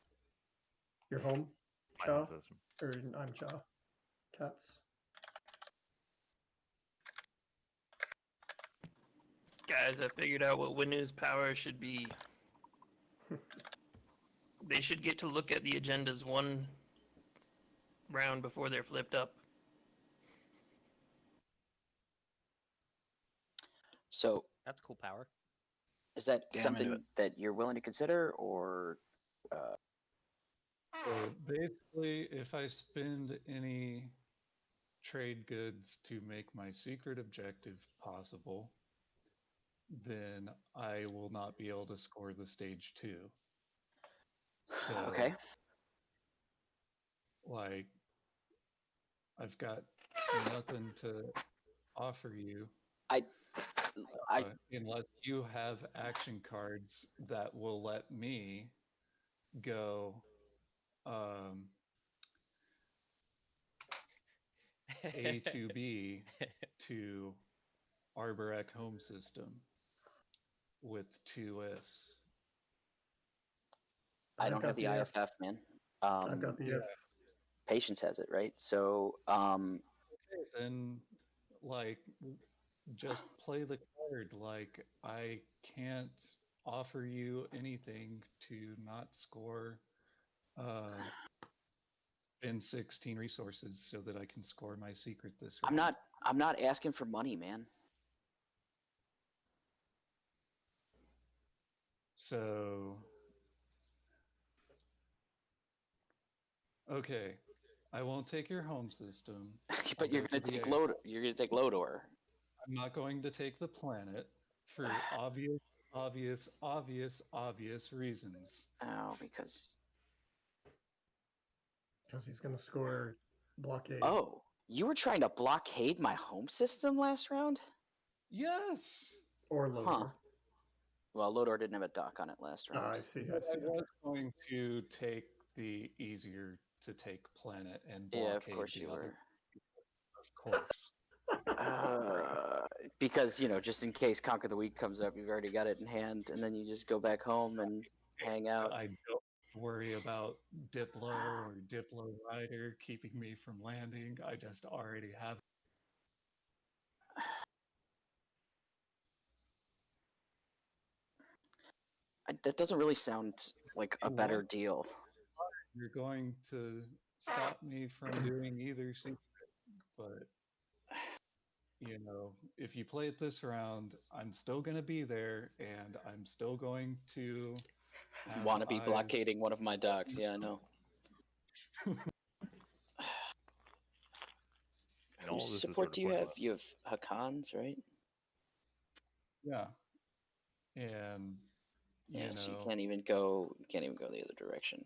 Your home, My Cha? home system. Or I'm Cha. Cats. Guys, I figured out what Winu's power should be. They should get to look at the agendas one round before they're flipped up. So That's cool power. is that Yeah, I'm into something that you're willing to consider, or? so basically, if I spend any trade goods to make my secret objective possible, then I will not be able to score the stage 2. So, Okay. like, I've got nothing to offer you. Unless you have action cards that will let me go A to B to Arborec home system with 2 ifs. I don't have the IFF, man. I've got the F. Patience has it, right? So, Okay, then, like, just play the card. Like, I can't offer you anything to not score in 16 resources so that I can score my secret this round. I'm not asking for money, man. So, okay, I won't take your home system. But you're gonna take Lodor. You're gonna take Lodor. I'm not going to take the planet for obvious reasons. Oh, because he's gonna score blockade. Oh, you were trying to blockade my home system last round? Yes. Or Lodor. Huh. Well, Lodor didn't have a dock on it last round. I see. I was going to take the easier to take planet and blockade Yeah, of course you were. Of course. Because, you know, just in case Conquer the Week comes up, you've already got it in hand, and then you just go back home and hang out. I don't worry about Diplo or Diplo Rider keeping me from landing. I just already have. That doesn't really sound like a better deal. You're going to stop me from doing either secret, but you know, if you play it this round, I'm still going to be there, and I'm still going to want to be blockading one of my docks. Yeah, I know. Whose support do you have? You have Hacan's, right? Yeah. And yeah, know, so you can't even go the other direction.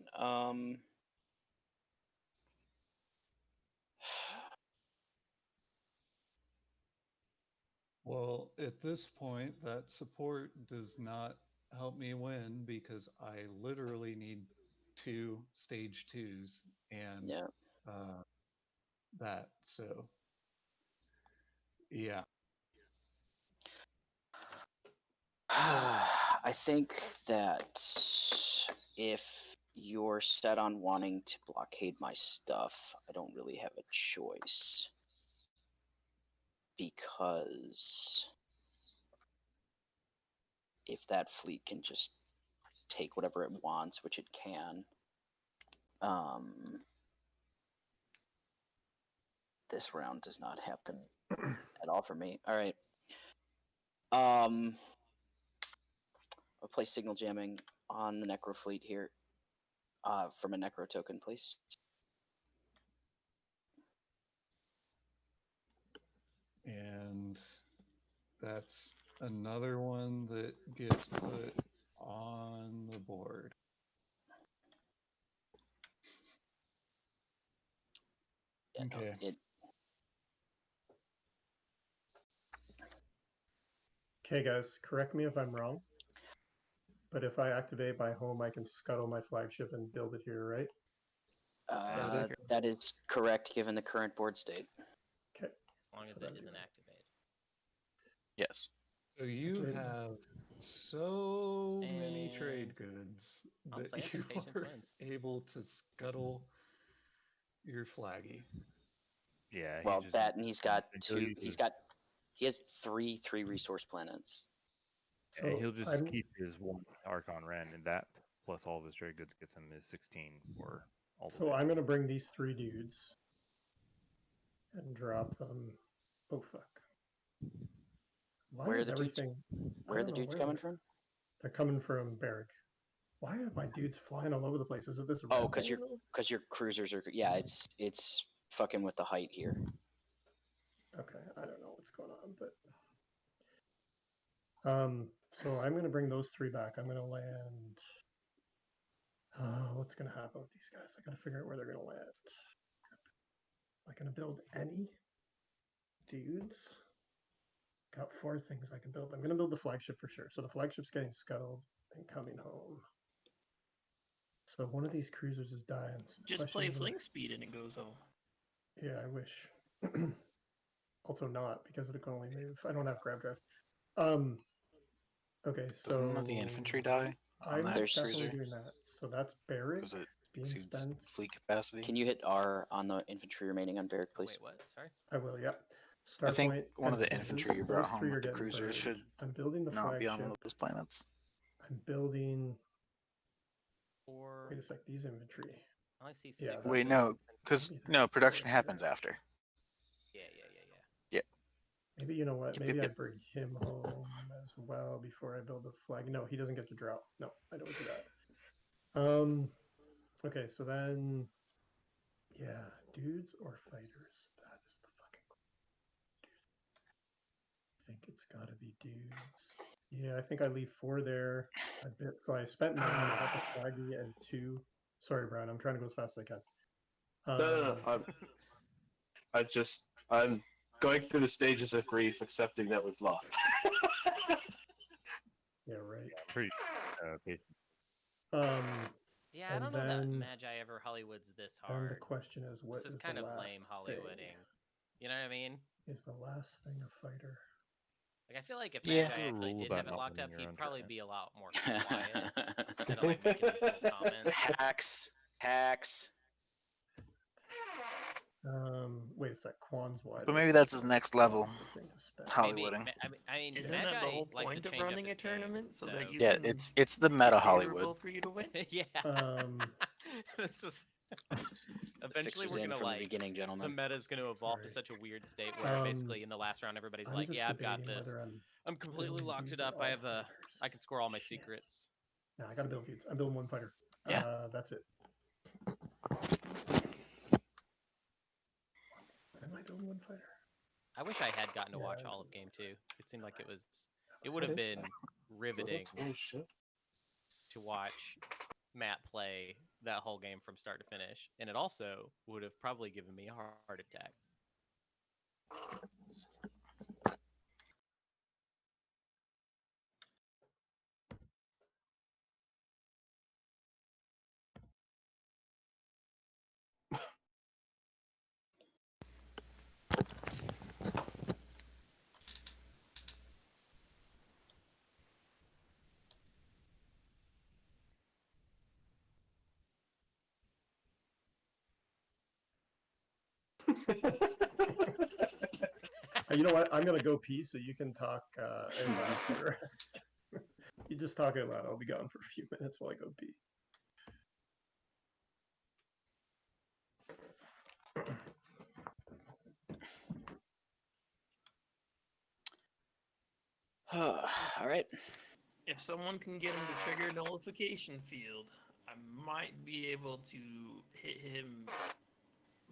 Well, at this point, that support does not help me win because I literally need 2 stage 2s and that. So, yeah. I think that if you're set on wanting to blockade my stuff, I don't really have a choice. Because if that fleet can just take whatever it wants, which it can, this round does not happen at all for me. All right. I'll play signal jamming on the Nekro fleet here. From a Nekro token, please. And that's another one that gets put on the board. Yeah, okay. No, Okay, guys, correct me if I'm wrong. But if I activate my home, I can scuttle my flagship and build it here, right? that is correct given the current board state. Okay. As long as it isn't activated. Yes. So you have so many trade And goods I'll that say it, you patience are wins. able to scuttle your flaggy. Yeah. Well, just, that and he's got until two. you He has three resource planets. Yeah, So he'll just I'm, keep his one Archon Ren, and that plus all of his trade goods gets him his 16 for all the so way. I'm gonna bring these 3 dudes and drop them. Oh fuck! Why Where are is the dudes? everything? Where are the dudes coming from? They're coming from Barrack. Why are my dudes flying all over the place? Is it this? Oh, red because thing? your cruisers are. Yeah, it's fucking with the height here. Okay, I don't know what's going on, but so I'm gonna bring those 3 back. I'm gonna land. What's gonna happen with these guys? I gotta figure out where they're gonna land. Am I gonna build any dudes? Got 4 things I can build. I'm gonna build the flagship for sure. So the flagship's getting scuttled and coming home. So one of these cruisers is dying. So Just play fling speed and it goes home. Yeah, I wish. Also not, because it can only move. I don't have grab drive. Okay, so Doesn't none of the infantry die on I'm that definitely cruiser? doing that. So that's Barrack Because it being exceeds spent. fleet capacity. Can you hit R on the infantry remaining on Barrack, please? Wait, what? Sorry. I will, yeah. I think Starpoint. one of and the infantry you brought those home 3 are with the getting cruiser burned. should I'm building the not be flagship. on one of those planets. I'm building. Or Wait a sec. These infantry. I only see 6. Yeah, Wait, that's- no, because no production happens after. Yeah. Maybe you know what? Yep, Maybe yep, I yep. bring him home as well before I build the flag. No, he doesn't get to drop. No, I don't do that. Okay, so then, yeah, dudes or fighters? That is the fucking. I think it's got to be dudes. Yeah, I think I leave 4 there. So I spent 9 on the flaggy and 2. Sorry, Brian. I'm trying to go as fast as I can. No. I'm going through the stages of grief, accepting that we've lost. Yeah, right. Pretty patient. Yeah, I don't know that Magi ever Hollywoods this hard. Then the question is, what this is is kind the of last lame thing? Hollywooding. You know what I mean? Is the last thing a fighter? Like I feel like if Yeah. Magi actually Rule did about have it not locked up, winning your he'd own probably tournament. be a lot more quiet instead of like making these little comments. Hacks. Wait a sec. Quan's wide. But maybe that's his next level. Maybe, Hollywoodding. I mean, Isn't Magi that the whole likes point to of change up running a his game, tournament? So that you Yeah, can it's the meta make Hollywood. favorable for you to win? Yeah. Um, This is eventually Fixer's we're in gonna from the like beginning, the gentlemen. meta's gonna evolve to such a weird state where basically in the last round everybody's like, yeah, I've got this. I'm completely locked it up. I have I can score all my secrets. No, I gotta build dudes. I'm building 1 fighter. Yeah. That's it. Am I building 1 fighter? I wish I had gotten to watch all of game 2. It seemed like it would have been riveting to watch Matt play that whole game from start to finish, and it also would have probably given me a heart attack. You know what? I'm gonna go pee so you can talk in last quarter. You just talk out loud. I'll be gone for a few minutes while I go pee. All right. If someone can get him to trigger nullification field, I might be able to hit him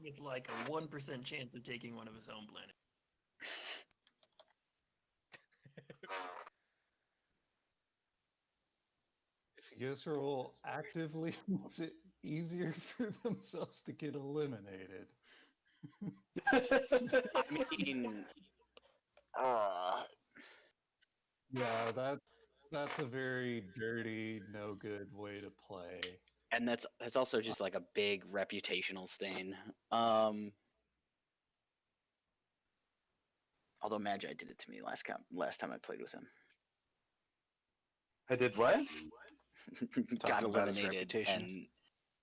with like a 1% chance of taking one of his home planets. If Yssaril actively makes it easier for themselves to get eliminated. I mean, yeah, that's a very dirty, no good way to play. and that's also just like a big reputational stain. Although Magi did it to me last time I played with him. I did what? Got about his eliminated, reputation. and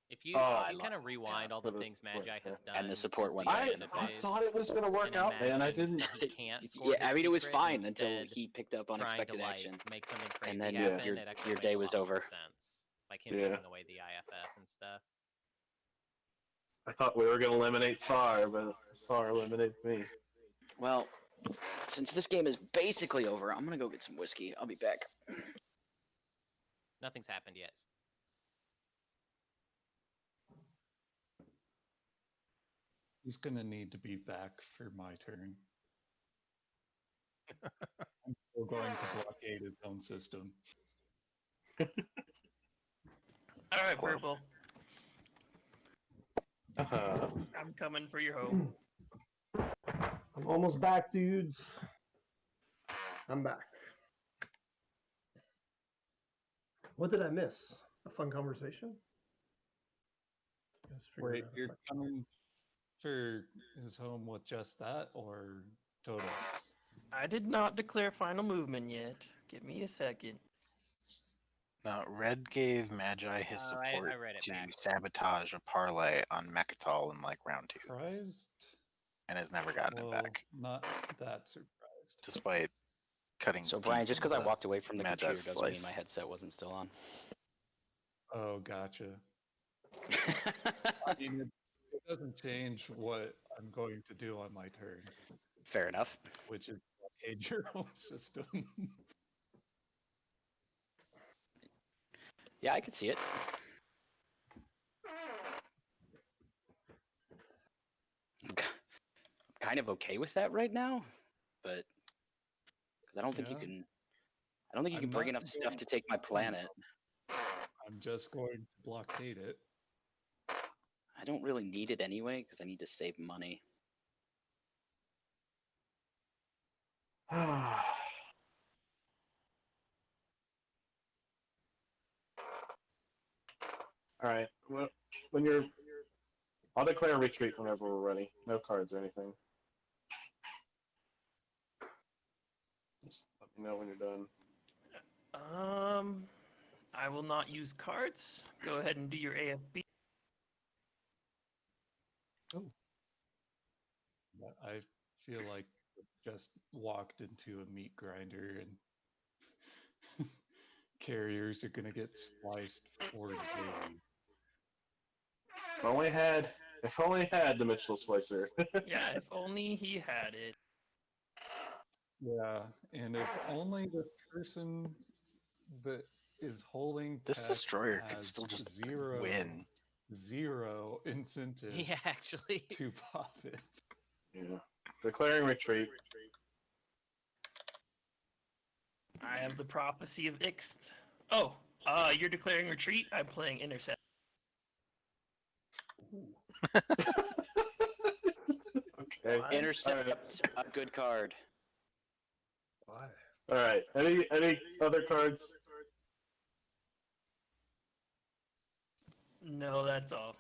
If you kind of rewind all the things Magi has done, and the support since went the down. end of I phase, thought it was gonna work and out, man. I imagine didn't. that he can't score yeah, his I mean it was secret, fine until instead he picked up trying to unexpected like action. make something crazy And then happen. your- It actually your makes day a was lot more over. sense, like him Yeah. giving away the IFF and stuff. I thought we were gonna eliminate Sar, but Sar eliminated me. Well, since this game is basically over, I'm gonna go get some whiskey. I'll be back. Nothing's happened yet. He's gonna need to be back for my turn. I'm still going to blockade his own system. All right, Purple. I'm coming for your home. I'm almost back, dudes. I'm back. What did I miss? A fun conversation? Wait, you're coming for his home with just that, or totals? I did not declare final movement yet. Give me a second. No, Red gave Magi his support I read it to back. sabotage a parlay on Mechatol in like round 2, Surprised? and has never gotten it back, Not that surprised. despite cutting. So Brian, deep just because I into walked away from the Magi's computer doesn't mean slice. my headset wasn't still on. Oh, gotcha. I mean, it doesn't change what I'm going to do on my turn. Fair enough. Which is blockade your own system. Yeah, I could see it. I'm kind of okay with that right now, but because I don't think you can. I don't think you can bring enough stuff to take my planet. I'm just going to blockade it. I don't really need it anyway because I need to save money. All right. Well, when you're, I'll declare a retreat whenever we're ready. No cards or anything. Just let me know when you're done. I will not use cards. Go ahead and do your AFB. Oh. I feel like it's just walked into a meat grinder and carriers are gonna get spliced for days. If only had Dimensional Splicer. Yeah, if only he had it. Yeah, and if only the person that is holding This tech destroyer could has still just zero win. incentive Yeah, actually. to pop it. Yeah. Declaring retreat. I have the prophecy of Xxcha. Oh, you're declaring retreat? I'm playing intercept. Okay. Intercept, a good card. Why? All right. Any other cards? No, that's all.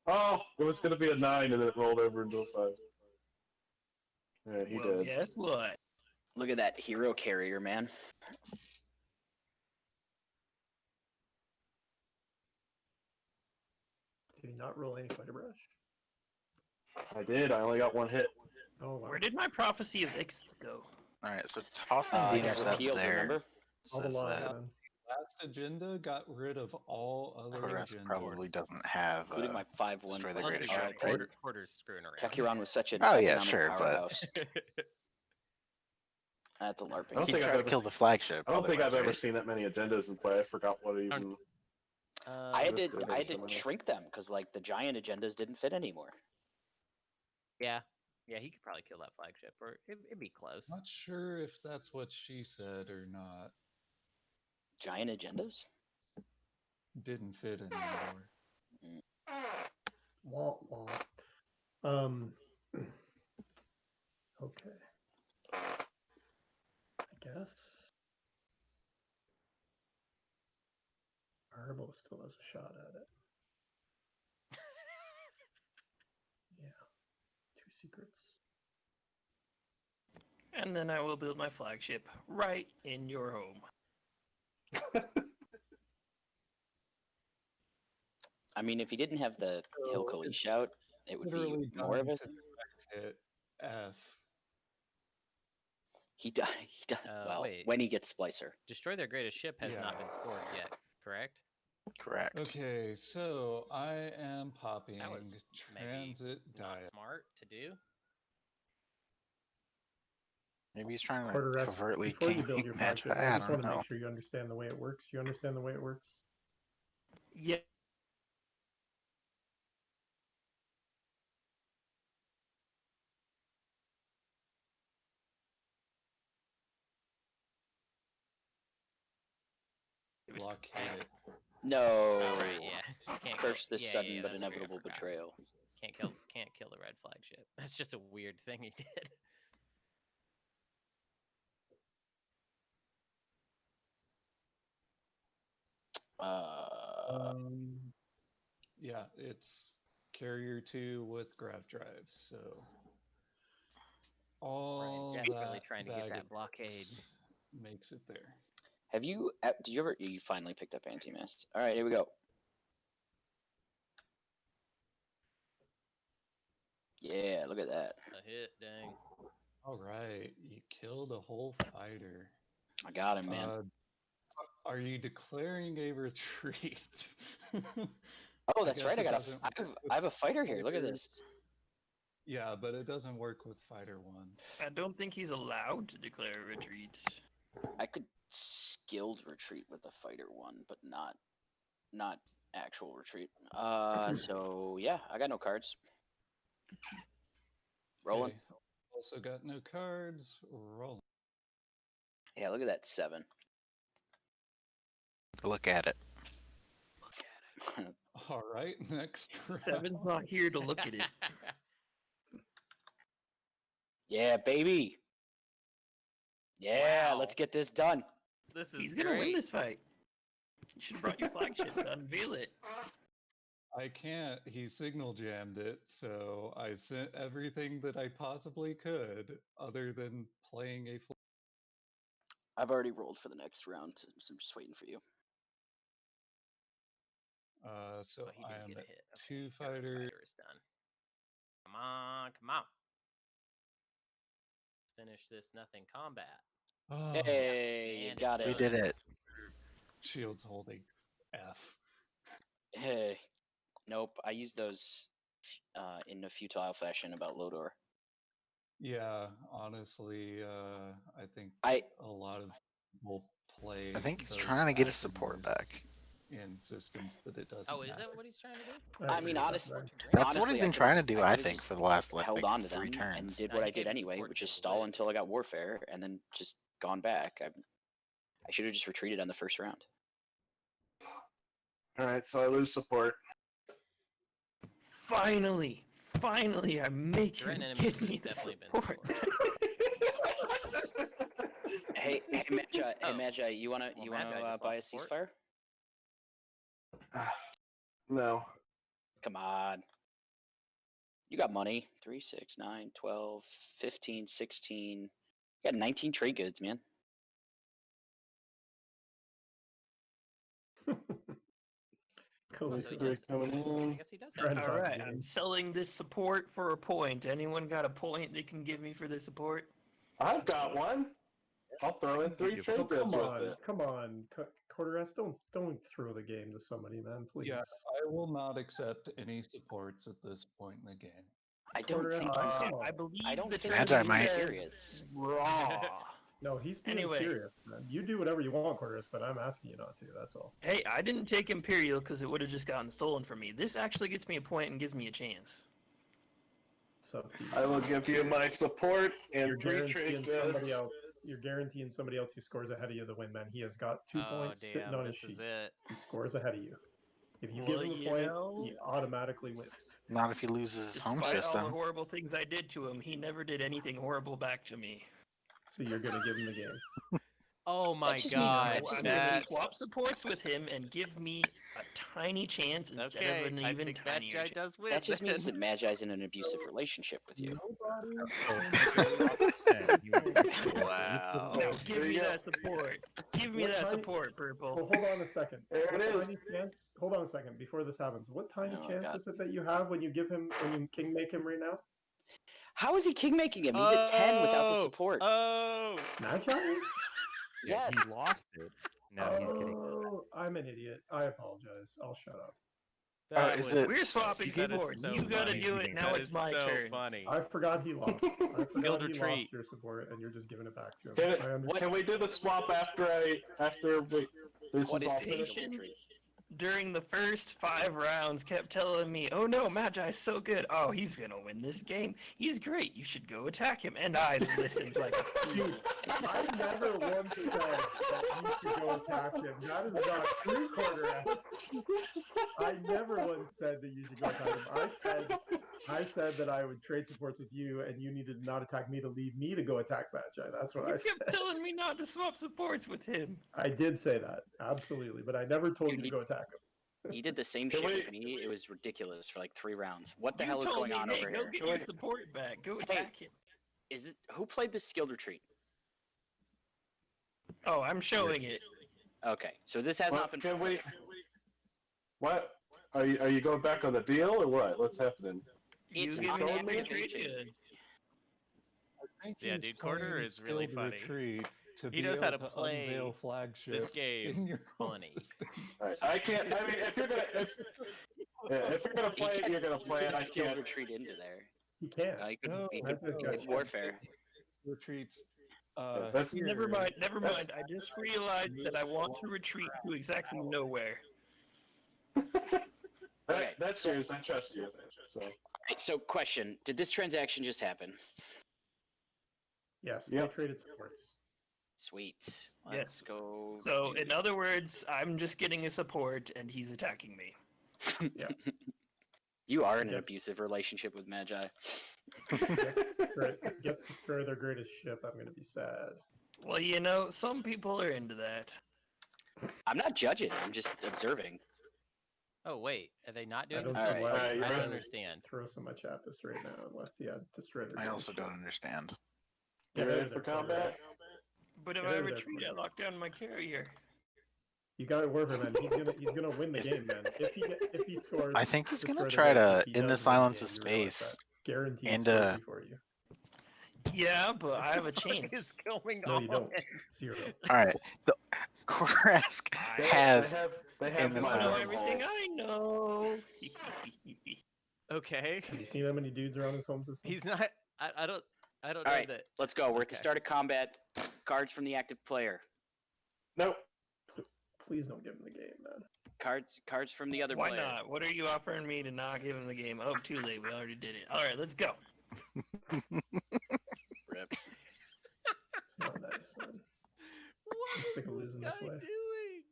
Oh, it was going to be a 9 and then it rolled over into a 5. Yeah, he Well, did. guess what? Look at that hero carrier, man. you not roll any fighter brush? I did. I only got one hit. Oh, wow. Where did my prophecy of Xxcha go? All right, so tossing I the got intercept repealed, there remember? All the says lines, that man. Last agenda got rid of all other Quarteresque agendas. probably doesn't have Including my 5-1 Destroy the plan. Greatest All Ship. right, right? Quarter's screwing around. Techiron was such an Oh, yeah, economic sure, but- powerhouse. That's a I don't LARPing. He think I've tried to ever- kill the flagship. I don't think I've otherwise, ever right? seen that many agendas in play. I forgot what even. I had Just to the I had to original. shrink them because like the giant agendas didn't fit anymore. Yeah, he could probably kill that flagship, or it'd be close. Not sure if that's what she said or not. Giant agendas? Didn't fit anymore. Wah, wah. Okay. I guess Arbo still has a shot at it. Yeah. 2 secrets. And then I will build my flagship right in your home. I mean, if he didn't have the Hillcully shout, it would Literally be more of dying it. to hit F. He died. Well, wait. when he gets Splicer. Destroy their greatest ship has not Yeah. been scored yet, correct? Correct. Okay, so I am popping That was maybe transit not diet. smart to do. Maybe he's trying to Quarteresque, covertly before you king build your Magi. flagship, I I just don't want to know. make sure you understand the way it works. You understand the way it works? Yeah. Blockade it. No. Oh right, yeah. You can't Curse kill, this yeah, sudden yeah, but that's true, I inevitable forgot. betrayal. Can't kill the red flagship. That's just a weird thing he did. Yeah, it's carrier 2 with grav drive, so all Ryan desperately that trying to get bag that of blockade. dicks makes it there. Have you? Did you ever? You finally picked up anti-mist. All right, here we go. Yeah, look at that. A hit, dang. All right, you killed a whole fighter. I got him, man. Are you declaring a retreat? Oh, that's right. doesn't I have a fighter here. Look at this. Yeah, but it doesn't work with fighter ones. I don't think he's allowed to declare a retreat. I could skilled retreat with a fighter one, but not actual retreat. So yeah, I got no cards. Rolling. Okay, also got no cards. Rolling. Yeah, look at that 7. Look at it. All right, next round. 7's not here to look at it. Yeah, baby. Yeah, Wow. let's get this done. This is He's gonna win great. this fight. You should have brought your flagship to unveil it. I can't. He signal jammed it, so I sent everything that I possibly could, other than playing a. I've already rolled for the next round, so I'm just waiting for you. So Oh, he I did am get a at hit. Okay, 2 red fighter. fighter is done. Come on, come on. Finish this nothing combat. Oh, Hey, you And got it's We it. did it. Shields holding F. Hey, nope. I use those in a futile fashion about Lodor. Yeah, honestly, I think a lot of people play. I think he's those trying to get his support packages back. in systems that it doesn't. Oh, is matter. that what he's trying to do? I mean, honestly, That's what he's been trying to do, I could've think, just for the last like held on to 3 them and turns. did No, what he I did gave anyway, support which to is the stall lit. until I got Warfare, and then just gone back. I should have just retreated on the first round. All right, so I lose support. Finally, I'm making Direct enemies give has me the definitely been support. Hey, Magi, Oh. Magi, you wanna Magi just buy a lost support. ceasefire? No. Come on. You got money. 3, 6, 9, 12, 15, 16. You got 19 trade goods, man. Cool. So he Three does, coming I in. guess he does Trying have to All talk right, game. I'm selling this support for a point. Anyone got a point they can give me for this support? I've got one. I'll throw in 3 Oh, trade Oh, goods come with on, it. come on, Quarteresque, don't throw the game to somebody, man, please. Yeah, I will not accept any supports at this point in the game. I don't Quarteresque, think come he's. on. I believe I don't the think Magi term might. says serious. raw. No, he's being Anyway. serious, man. You do whatever you want, Quarteresque, but I'm asking you not to. That's all. Hey, I didn't take Imperial because it would have just gotten stolen from me. This actually gets me a point and gives me a chance. So I will give you my support and you're 3 trade guaranteeing goods. somebody else. You're guaranteeing somebody else who scores ahead of you the win, man. He has got 2 Oh points sitting damn, on his this sheet. is it. He scores ahead of you. If you Well, give him a you point, know, he automatically wins. Not if he loses his home despite all the system. horrible things I did to him, he never did anything horrible back to me. So you're gonna give him the game. Oh my just means- god, that just I'm means gonna he's- swap supports with him and give me a tiny chance instead okay. of an I even think tinier Magi chance. does win. That just means that then. Magi's in an abusive relationship with you. Wow. No, give There me you go. that support. Give me What that tiny- support, Purple. Well, hold on a second. There it What is. tiny chance? Hold on a second before this happens. What tiny Oh, chance God. is it that you have when you give him when you king make him right now? How is he king making him? He's at 10 without the support. Oh. Magi? Yeah, Yes. he lost it. Now he's getting. Oh, I'm an idiot. I apologize. I'll shut up. That is was, it- We're swapping that is supports. so You gotta funny. do it. Now That it's is my so turn. funny. I forgot he lost. I Skilled forgot he retreat. lost your support, and you're just giving it back to him. Can, I understand. can we do the swap after this What is is all this? finished? Patience during the first 5 rounds kept telling me, "Oh no, Magi's so good. Oh, he's gonna win this game. He's great. You should go attack him." And I listened like a fool. I never once said that you should go attack him. That is not true, Quarteresque. I never once said that you should go attack him. I said that I would trade supports with you, and you needed to not attack me to leave me to go attack Magi. That's what You I said. kept telling me not to swap supports with him. I did say that, absolutely, but I never told you to go attack him. He did the same Can shit we- with me. It was ridiculous for like 3 rounds. What the You hell is told going me, on hey, over go here? get your support back. Go attack him. Is it who played the skilled retreat? Oh, I'm showing it. Okay, so this has Well, not been. can we? What? Are you going back on the deal or what? What's happening? It's you give not me an the activation. trade goods. I think Yeah, he's dude, Quarter playing is really skilled funny. Retreat to He be knows how able to play unveil flagship this game. in your home Funny. system. Right. I can't. I mean, if you're gonna He play it, can't- you're gonna he play it. can't I skilled can't. retreat into there. He can't. He could No, he That's could a make good warfare. Retreats. That's- here. Never mind. I just realized that I want to retreat to exactly nowhere. Okay. That's yours. I trust you. So. Right, so question: did this transaction just happen? Yes, Yep. they traded supports. Sweet. Yes. Let's go. So, do in other words, I'm just getting a support and he's attacking me. Yeah. You are in an Yes. abusive relationship with Magi. Get to destroy their greatest ship. I'm gonna be sad. Well, you know, some people are into that. I'm not judging. I'm just observing. Oh wait, are they not I doing don't this? see Alright. why. Alright, I you're don't right. understand. Throw so much at this right now, unless destroy their. I greatest also ship. don't understand. You Get ready out of for there, combat? Quarteresque. But if Get I out of there, retreat, I Quarteresque. lock down my carrier. You got it, Werver, man. He's gonna win the Is- game, man. If he scores, I think he's gonna destroy try their to, greatest, he in the does win silence game, of you realize space, that. Guaranteed and, score before you. Yeah, but I have a What chance. is going No, on? you don't. 0. All right, the Quarteresque has They in have the You my know silence. everything wormholes. I know. Okay. Have you seen how many dudes are on his home system? He's not. I don't know Alright. that. Let's go. We're at the Okay. start of combat. Cards from the active player. Nope. Please don't give him the game, man. Cards from the other Why player. not? What are you offering me to not give him the game? Oh, too late. We already did it. All right, let's go. Rip. It's not nice, man. What Sick is of this losing guy this way. doing?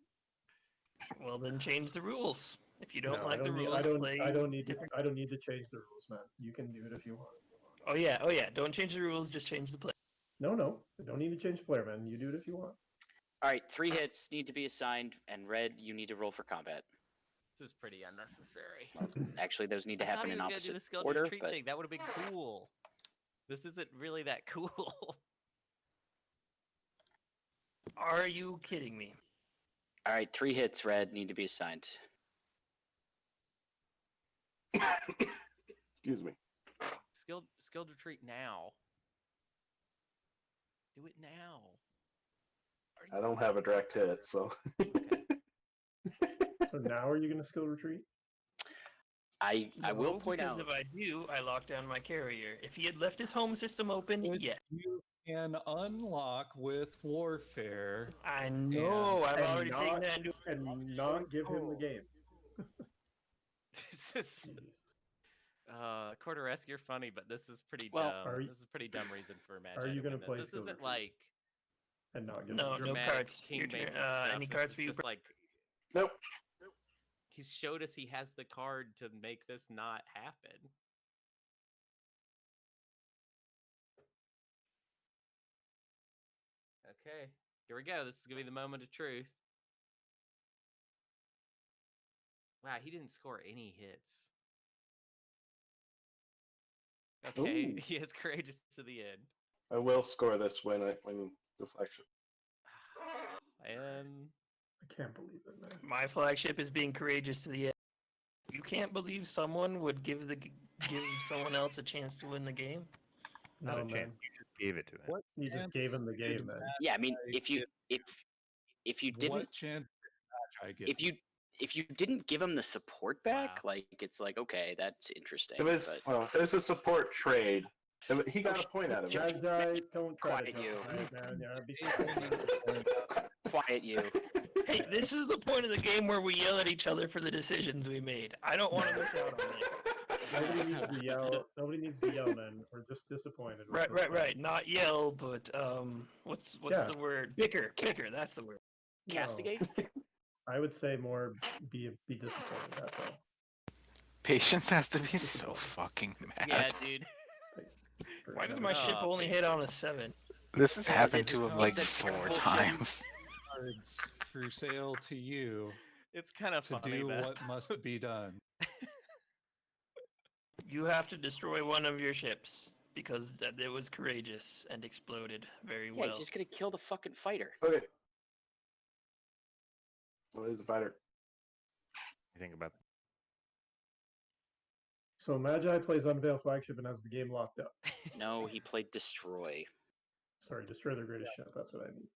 Well, then change the rules. If you don't No, like I the don't need, rules, I don't. play I don't need to. different. I don't need to change the rules, man. You can do it if you want. Oh yeah. Don't change the rules. Just change the play. No. I don't need to change player, man. You do it if you want. Alright, 3 hits need to be assigned, and red, you need to roll for combat. This is pretty unnecessary. Actually, those need to I thought happen he in was gonna do the opposite skilled order, retreat but thing. That would have been cool. This isn't really that cool. Are you kidding me? alright, 3 hits, red, need to be assigned. Excuse me. Skilled retreat now. Do it now. I don't have a direct hit, so. So now are you going to skill retreat? I will No, point because out. if I do, I lock down my carrier. If he had left his home system open, Which yeah. you can unlock with warfare. I know. I've And already taken not- that into And not give him the game. This is Quarteresque, you're funny, but this is pretty Well, dumb. This is a pretty dumb reason for Magi. Are you going gonna to play this? This skill isn't retreat? like And not give No, him the no game. dramatic cards. Your turn. king-making stuff. Any This cards is for you? just like Nope. he's showed us he has the card to make this not happen. Okay, here we go. This is gonna be the moment of truth. Wow, he didn't score any hits. Okay, Ooh. he is courageous to the end. I will score this when deflection. And I can't believe it, man. My flagship is being courageous to the end. You can't believe someone would give someone else a chance to win the game. Not No, a man. chance. You just gave it to him. You just gave him the game, man. Yeah, I mean, if you didn't, What chance did Magi get? if you didn't give him the support back, like it's like okay, that's interesting. It was but it was a support trade. He got a point out of it. Magi, don't try Quiet to you. justify it, man. Yeah, be quiet. quiet you. Hey, this is the point of the game where we yell at each other for the decisions we made. I don't want to miss out on it. Nobody needs to yell. Nobody needs to yell, man. We're just disappointed. with Right, this right, one. right. Not yell, but what's Yeah. the word? Bicker. Bicker. That's the word. No. Castigate. I would say more be disappointed. That's all. Patience has to be so fucking mad. yeah, dude. Why does my ship Oh, only hit on a 7? This has happened it's- to him it's like a 4 terrible times. Cards for sale to you It's kind of to funny do that what must be done. You have to destroy one of your ships because it was courageous and exploded very Yeah, well. he's just gonna kill the fucking fighter. Okay. Well, he's a fighter. You think about So Magi plays Unveil Flagship and has the game locked up. No, he played destroy. Sorry, destroy their greatest ship. That's what I mean.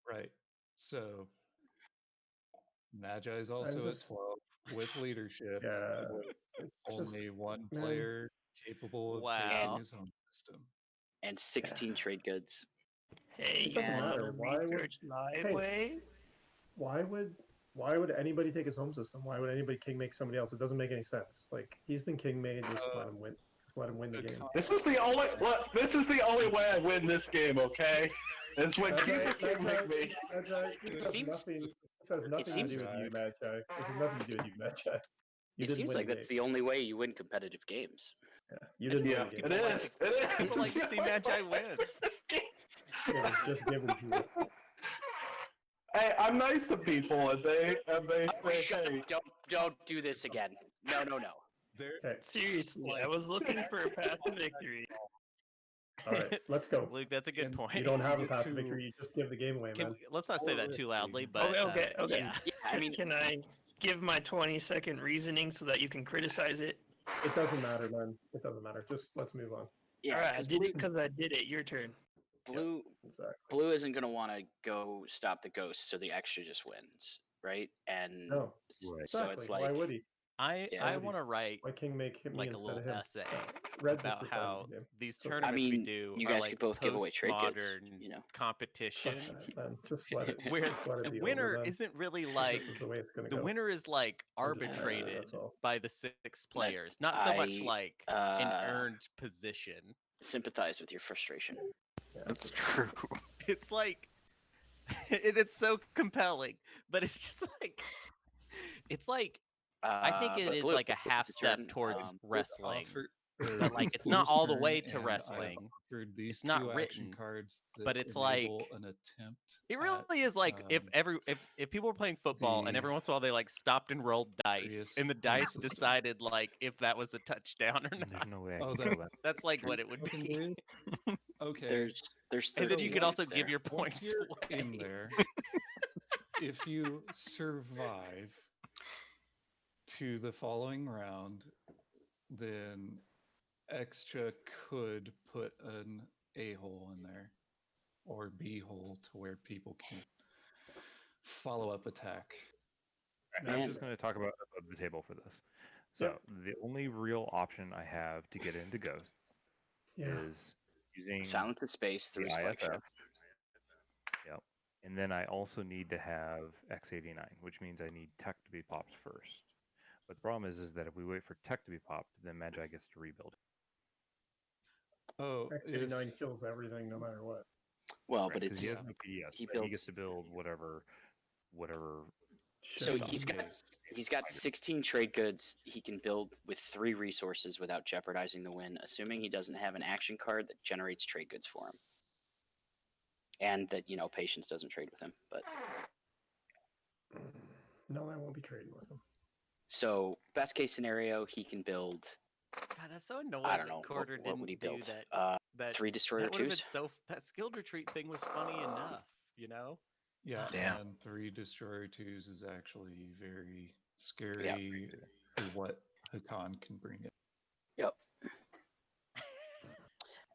Right. So Magi is also just- at 12 with leadership. Yeah. With It's only just, one man. player capable of Wow. taking his home system. And 16 trade goods. Hey, It you doesn't want matter. to Why would- research live Hey. way? Why would anybody take his home system? Why would anybody king make somebody else? It doesn't make any sense. Like he's been king made. Just let him win. Just let him win the game. This is the only way I win this game. Okay, it's when people can make me. Magi, this has nothing to seems- do with you, Magi. This has nothing to do with you, Magi. You It didn't seems win like the that's game. the only way you win competitive games. Yeah, you didn't Yeah, win the it game. is. It is. people like to see Magi win. It was just given to you. Hey, I'm nice to people, and they say, Shut hey. up. Don't do this again. No. There, Okay, Seriously, I was looking for a path to victory. all right, let's go. Luke, that's a good And point. You don't have a Get path to to- victory. You just give the game away, man. Let's not say that too loudly, but Okay. yeah. Yeah, I mean, Can I give my 20-second reasoning so that you can criticize it? It doesn't matter, man. It doesn't matter. Just let's move on. yeah, All right, I 'cause did it because I did it. Your turn. blue Exactly. blue isn't gonna want to go stop the ghost, so the Xxcha just wins, right? And No. so Exactly. it's Why like would he? I Yeah. want to write Why king make him like a instead little of him? essay Red just about decided how the game. these So- tournaments I mean, we do you are guys like could both give away trade goods, postmodern you know. competition Fuck that, man. Just let it. where just let it the be winner over, man. isn't really like This is the way it's gonna the go. winner is like I'll just- arbitrated that's all. by the 6 players, not so much I, like an uh, earned position. Sympathize with your frustration. Yeah, That's but- true. It's like it's so compelling, but it's just like it's like I think it But is blue, like a half it's step turn, towards wrestling. But like, it's not all the way to wrestling. These It's not two action written, cards that but it's enable like- an attempt. It at, really is like if people were playing football and the every once in a while they like stopped and rolled dice various and the dice system. decided like if that was a touchdown or There's not. no way I Oh, can that- kill that. That's like what it would Fucking be. dude. Okay. There's And then you 13 could also units give there. your Once points you're away. in there, if you survive to the following round, then Xxcha could put an A hole in there or B hole to where people can follow up attack. I'm just going to talk about the table for this. So the only real option I have to get into Ghost is using Silence of space through his flagship. Yep. And then I also need to have X89, which means I need tech to be popped first. But the problem is that if we wait for tech to be popped, then Magi gets to rebuild. Oh, X89 kills everything no matter what. Well, right, but it's he has no PDS. he He gets to build whatever. So he's got 16 trade goods he can build with 3 resources without jeopardizing the win, assuming he doesn't have an action card that generates trade goods for him, and that patience doesn't trade with him. But no, I won't be trading with him. So best case scenario, he can build. God, that's so annoying. I don't know that Quarter what would he didn't build. do that. That 3 destroyer that would have been 2s. that skilled retreat thing was funny enough, Yeah, and 3 destroyer 2s is actually very scary for what Hacan can bring in. Yep.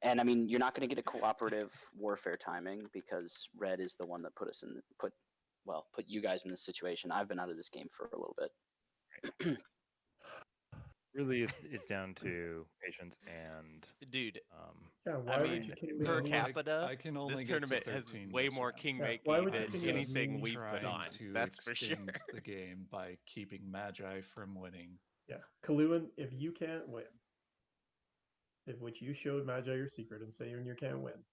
And I mean, you're not going to get a cooperative warfare timing because Red is the one that put you guys in this situation. I've been out of this game for a little bit. Really, it's down to patience and dude. Why would you king per me? capita, I can only this get tournament to has 13 way this more round. king Yeah, making why would you than king me? anything we've trying put on. to That's for sure. extend the game by keeping Magi from winning. Yeah, Caluin, if you can't win, which you showed Magi your secret and saying you can't win,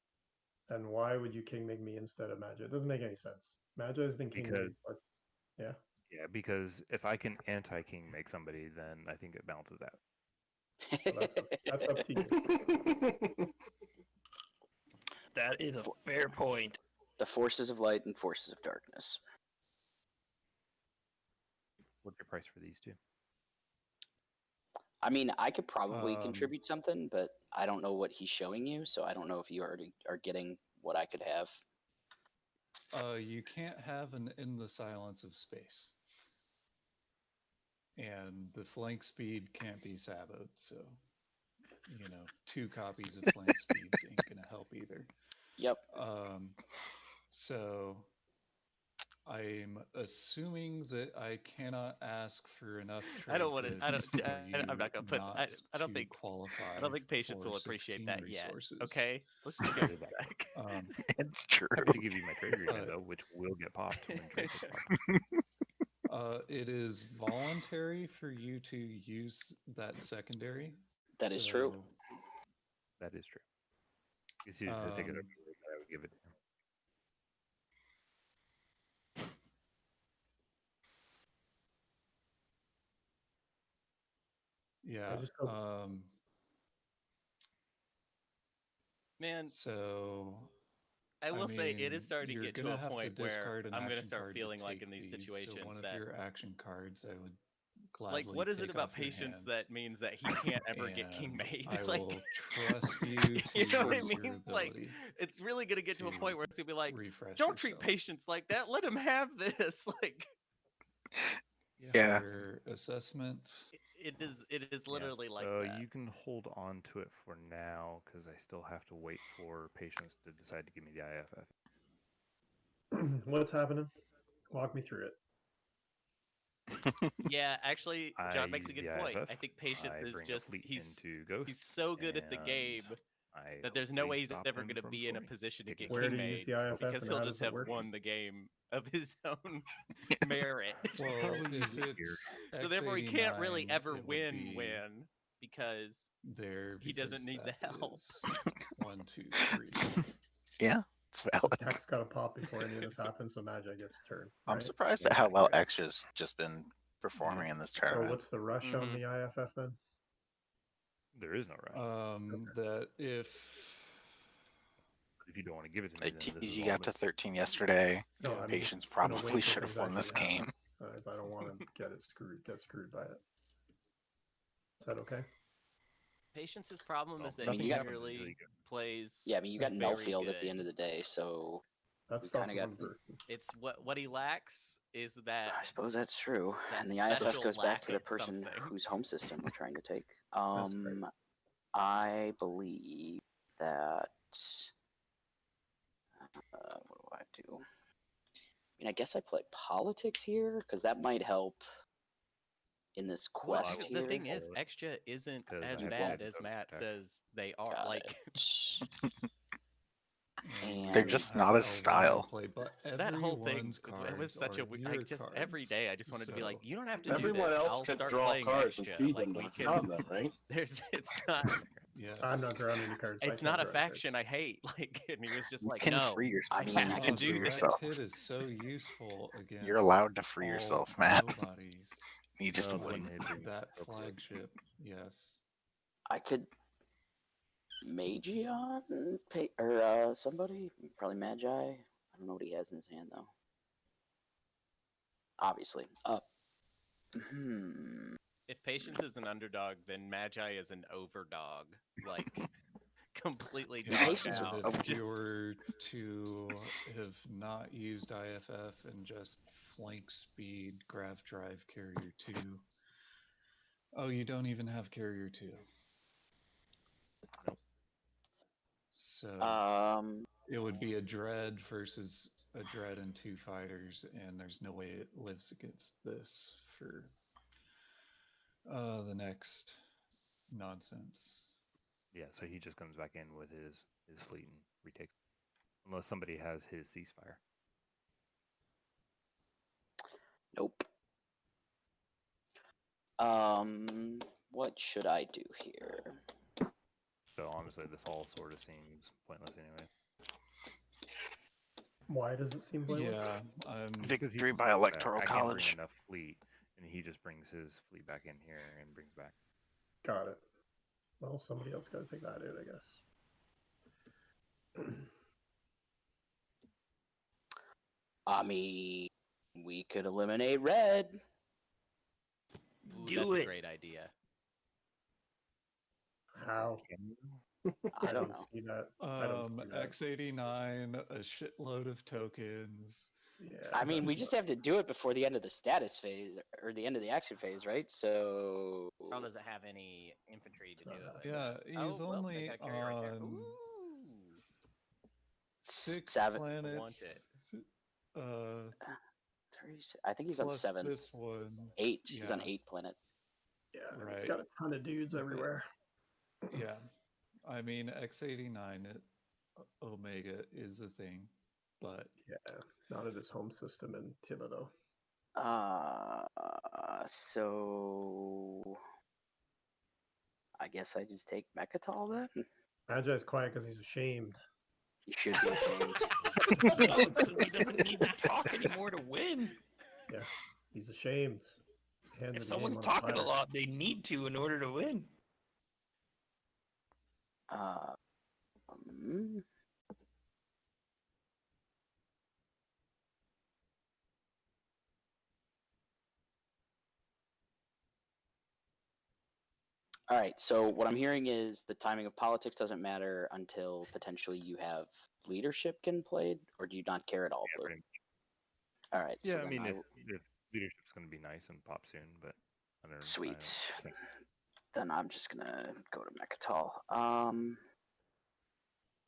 then why would you king me instead of Magi? It doesn't make any sense. Magi has been king made. Yeah. Yeah, because if I can anti-king make somebody, then I think it balances out. So that's up to you. That is a fair point. The forces of light and forces of darkness. What's your price for these two? I mean, I could probably contribute something, but I don't know what he's showing you, so I don't know if you already are getting what I could have. You can't have an in the silence of space. And the flank speed can't be saboed, so 2 copies of flank speed ain't gonna help either. Yep. So I'm assuming that I cannot ask for enough trade I don't want to. I'm not gonna put. I don't think qualify. I don't think patience will appreciate that resources. yet. Okay, let's just get it back. It's true. I'm happy to give you my trade agreement though, which will get popped when trade gets popped. It is voluntary for you to use that secondary. That is true. That is true. It's easy to take it up. I would give it to him. Yeah. Man. So I will say it is starting to get to a point where I'm going to start card feeling to like take in these these. situations So one that of your action cards, I would gladly like what is it take about off your patience hands. that means that he can't ever get king made? I like, will trust you to you know what I use mean? your Like ability it's really going to get to a point where it's going to be like, refresh don't treat yourself. patience like that. Let him have this. Like, Yeah. Your assessment. it is literally like so that. you can hold on to it for now because I still have to wait for patience to decide to give me the IFF. What's happening? Walk me through it. Yeah, actually, John makes a use good the point. IFF, I think patience I is bring a just fleet he's into Ghost, so good at the and game I that there's no hopefully way he's stop ever him going to from be in a scoring. position to get Where king do you use made the IFF because and he'll how just does it have work? won the game of his own merit. Well, Probably if use it it's So therefore, he can't really X89, ever it would win be because there he doesn't need the because help. that is 1, 2, 3. Yeah, it's valid. Tech's got to pop before any of this happens, so Magi gets a turn. I'm right? surprised at how well Xxcha's just been performing in this So tournament. what's the rush on the IFF then? There is no rush. That if you don't want to give it to me, then this is TG all got to 13 yesterday. No, I'm Patience just gonna probably wait till should have things won this actually game. happen. I don't want to get screwed by it. Is that okay? Patience's problem is that nothing he happens usually plays. Yeah, I mean, you got very Nullfield at the good. end of the day, so That's kind of got. one person. It's what he lacks is that I suppose that's true. that And the IFF special goes back lack to the of person something. whose home system we're trying to take. That's right. I believe that. What do? I mean, I guess I play politics here because that might help in this Well, quest the here. thing is, Xxcha isn't 'Cause as I have bad to as double Matt check. says they are. Got Like, And They're just not a style. Play, but that whole thing, everyone's it was cards such a are weird. I your just cards, every day I just wanted to be like, so- you don't have to do Everyone this. else I'll can start draw playing cards and Xxcha. feed Like them we to can. pound them, right? It's not. Yes. I'm not drawing any cards. I It's can't not a draw any cards. faction I hate. Like, and he was just You like, can no, free yourself. I mean, I I can free do this. yourself. That is so useful against. You're allowed to free all yourself, Matt. Nobodies. You just Oh, wouldn't. That flagship, yes. I could Magi on or somebody, probably Magi. I don't know what he has in his hand though. Obviously, If Patience is an underdog, then Magi is an overdog. Like, completely dogged Patience out. If you Just- were to have not used IFF and just flank speed, grav drive, carrier 2. Oh, you don't even have carrier 2. Nope. So it would be a dread versus a dread and 2 fighters, and there's no way it lives against this for the next nonsense. Yeah, so he just comes back in with his fleet and retakes, unless somebody has his ceasefire. nope. What should I do here? So honestly, this all sort of seems pointless anyway. Why does it seem pointless? Yeah, Because he Victory by brings back- Electoral I can't College. bring enough fleet, and he just brings his fleet back in here and brings back. Got it. Well, somebody else got to take that out, I guess. I mean, we could eliminate red. Ooh, Do that's it. a great idea. How? I don't know. See that. I don't see that. X89, a shitload of tokens. Yeah. I mean, we that's just have to do it before the end of the status phase or the end of the action phase, right? So Probably doesn't have any infantry to do it with. Yeah, he's Oh, well, they only got carrier right there. on Ooh. 6 7, planets. Want it. 3, I think he's on Plus 7. this one. 8. He's on Yeah. 8 planets. Yeah, Right. he's got a ton of dudes everywhere. Yeah, I mean X89 at Omega is a thing, but Yeah, not at his home system in Tiba though. So I guess I just take Mechatol then. Magi's quiet because he's ashamed. He should be ashamed. No, it's 'cause he doesn't need to talk anymore to win. Yeah, he's ashamed. Hands If the someone's game on talking a platter. lot, they need to in order to win. All right. So what I'm hearing is the timing of politics doesn't matter until potentially you have leadership getting played, or do you not care at all, Yeah, Blue? pretty much. All right. Yeah, so I then mean, if leadership's going to be nice and pop soon, but I don't know. Sweet. Then I'm just gonna go to Mechatol.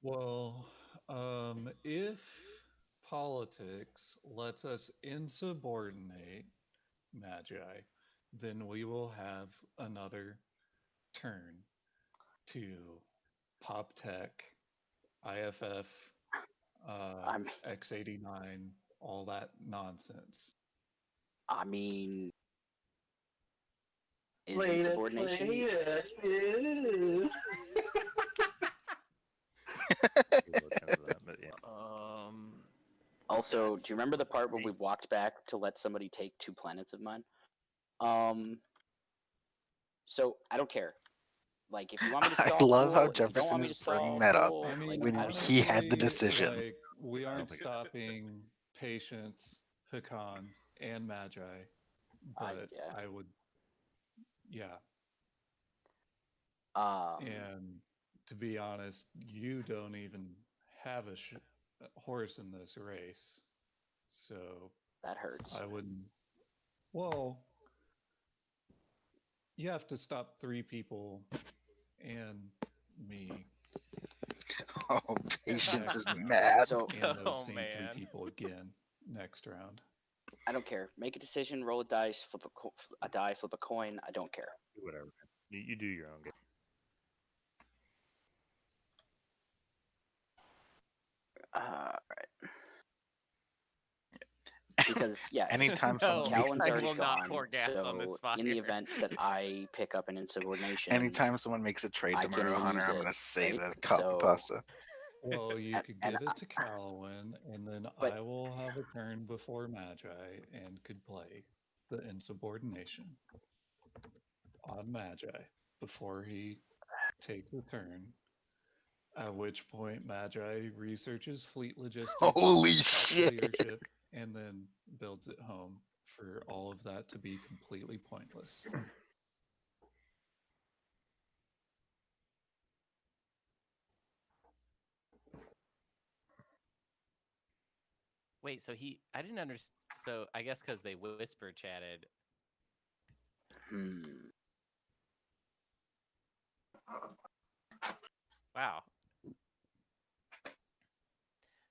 well, if politics lets us insubordinate Magi, then we will have another turn to pop tech, IFF, X89, all that nonsense. I mean, is insubordination? But yeah. Also, do you remember the part where we walked back to let somebody take 2 planets of mine? So I don't care. Like, if you want me to I stall, love how cool. If you don't Jefferson want me is to bringing stall, that up cool. I mean, Like, when I- he had the honestly, decision. like, we aren't think it- stopping Patience, Hacan, and Magi, but yeah. I would, yeah. Um, And to be honest, you don't even have a horse in this race, so That hurts. I wouldn't. Well, you have to stop 3 people and me. Oh, patience next is round, mad. So, and those Oh, same 3 man. people again next round. I don't care. Make a decision, roll a dice, flip a die, flip a coin. I don't care. Do whatever. You do your own game. Right. Because yeah, Anytime No, someone makes Caluin's I already will not gone. pour gas So on this in the fire. event that I pick up an insubordination, anytime someone makes a trade I to can't Murrow even Hunter, use I'm it, gonna say right? the copy So- pasta. Well, you And- could and give it to Caluin, and then But- I will have a turn before Magi and could play the insubordination on Magi before he takes a turn. At which point, Magi researches fleet logistics, Holy talks to shit. leadership, and then builds it home for all of that to be completely pointless. Wait, so I didn't understand. So I guess because they whisper chatted. Wow.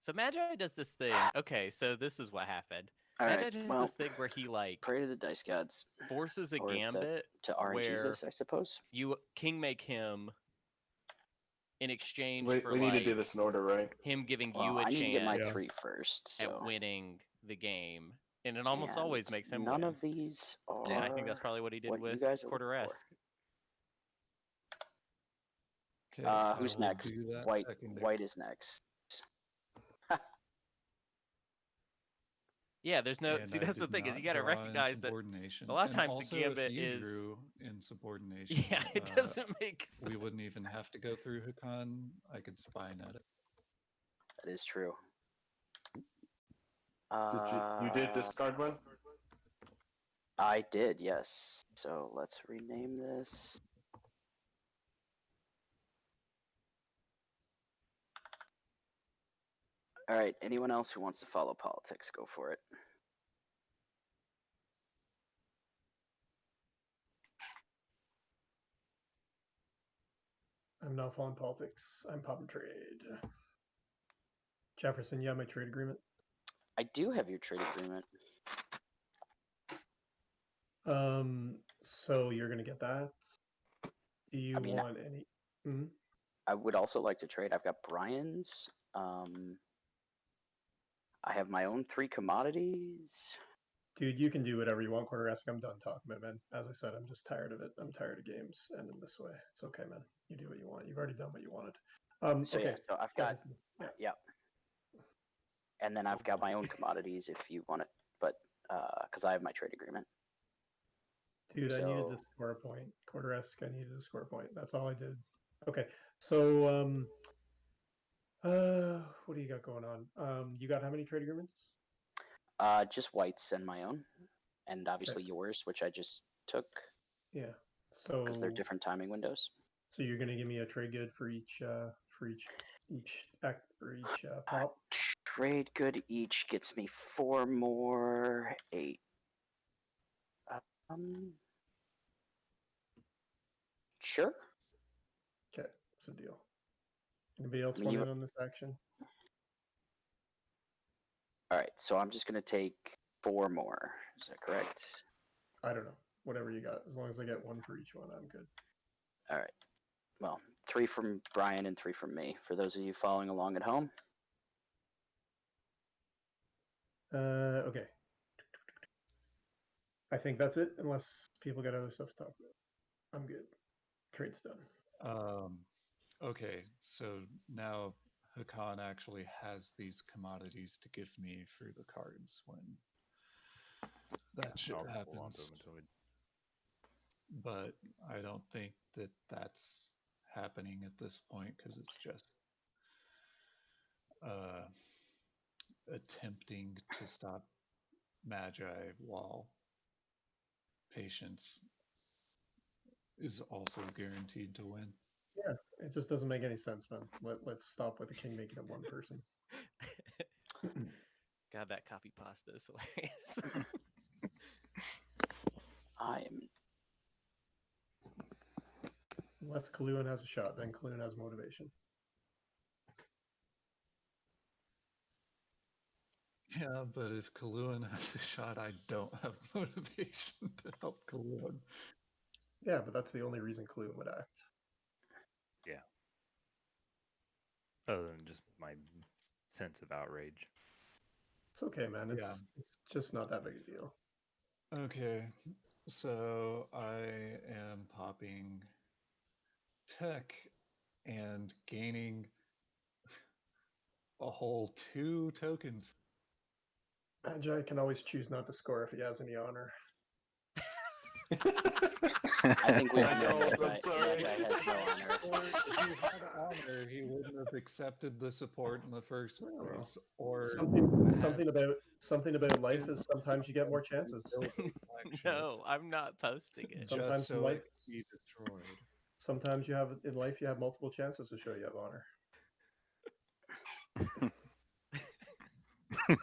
So Magi does this thing. Okay, so this is what happened. All Magi right, does well, this thing where he like pray to the dice gods forces a or the- gambit to RNG where Jesus, I suppose. you king make him in exchange We, for we need to do like this in order, right? him giving Well, you a I need to get my chance 3 first. So at winning the game, and it almost And always makes him none win. of these are. And I think that's probably what he did what you with guys are looking for. Quarteresque. Okay, I Who's will next? do that White. secondary. White is next. Yeah, there's no. And See, I that's the did thing is not you got to draw recognize that insubordination. a lot of And times the also, gambit if you is. drew insubordination, Yeah, it doesn't make sense. we wouldn't even have to go through Hacan. I could spine at it. That is true. You did discard one? I did, yes. So let's rename this. All right. Anyone else who wants to follow politics, go for it. I'm not following politics. I'm popping trade. Jefferson, you have my trade agreement. I do have your trade agreement. So you're gonna get that. Do you want any? Hmm? I would also like to trade. I've got Brian's. I have my own 3 commodities. Dude, you can do whatever you want, Quarteresque. I'm done talking about it, man. As I said, I'm just tired of it. I'm tired of games ending this way. It's okay, man. You do what you want. You've already done what you wanted. So okay. yeah, so I've got Yeah. yeah. And then I've got my own commodities if you want it, but because I have my trade agreement. Dude, I needed to score a point. Quarteresque, I needed to score a point. That's all I did. Okay, so what do you got going on? You got how many trade agreements? Just whites and my own, and obviously yours, which I just took. Yeah. So because they're different timing windows. So you're gonna give me a trade good for each pop. Trade good each gets me 4 more, 8. Sure. Okay, it's a deal. Anybody else want in on this action? All right, so I'm just gonna take 4 more. Is that correct? I don't know. Whatever you got, as long as I get 1 for each one, I'm good. All right. Well, 3 from Brian and 3 from me. For those of you following along at home. Okay. I think that's it, unless people got other stuff to talk about. I'm good. Trade's done. Okay, so now Hacan actually has these commodities to give me for the cards when that shit happens. But I don't think that that's happening at this point because it's just attempting to stop Magi while patience is also guaranteed to win. Yeah, it just doesn't make any sense, man. Let's stop with the king making it 1 person. God, that copy pasta is hilarious. I am. Unless Caluin has a shot, then Caluin has motivation. Yeah, but if Caluin has a shot, I don't have motivation to help Caluin. Yeah, but that's the only reason Caluin would act. Yeah. Other than just my sense of outrage. It's okay, man. It's Yeah. it's just not that big a deal. Okay, so I am popping tech and gaining a whole 2 tokens. Magi can always choose not to score if he has any honor. I think we I can know, know I'm sorry. Magi has no honor. Or if he had honor, he wouldn't have accepted the support in the first place. Or Something about life is sometimes you get more chances. No, I'm not posting it. Sometimes just in so life, it can be destroyed. sometimes you have multiple chances to show you have honor. I'm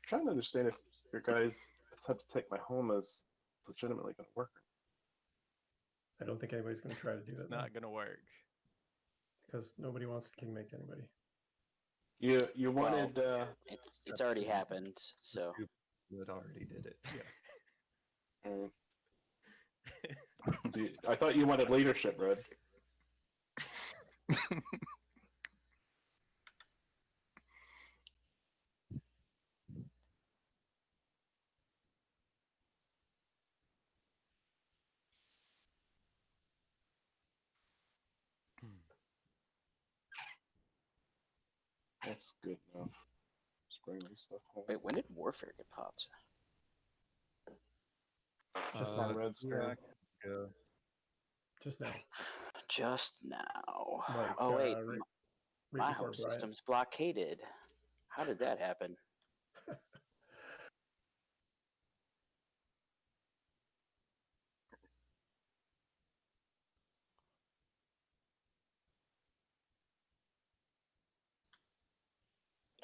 trying to understand if your guys' attempt to take my home is legitimately going to work. I don't think anybody's going to try to do It's it. not gonna work. Because nobody wants to king make anybody. You wanted. It's already happened, so. That already did it. Yes. I thought you wanted leadership, Red. That's good enough. Just bring this stuff home. Wait, when did Warfare get popped? Just on Red's turn. Yeah. Just now. Just now. Like, oh wait, right my before home Brian. system's blockaded. How did that happen?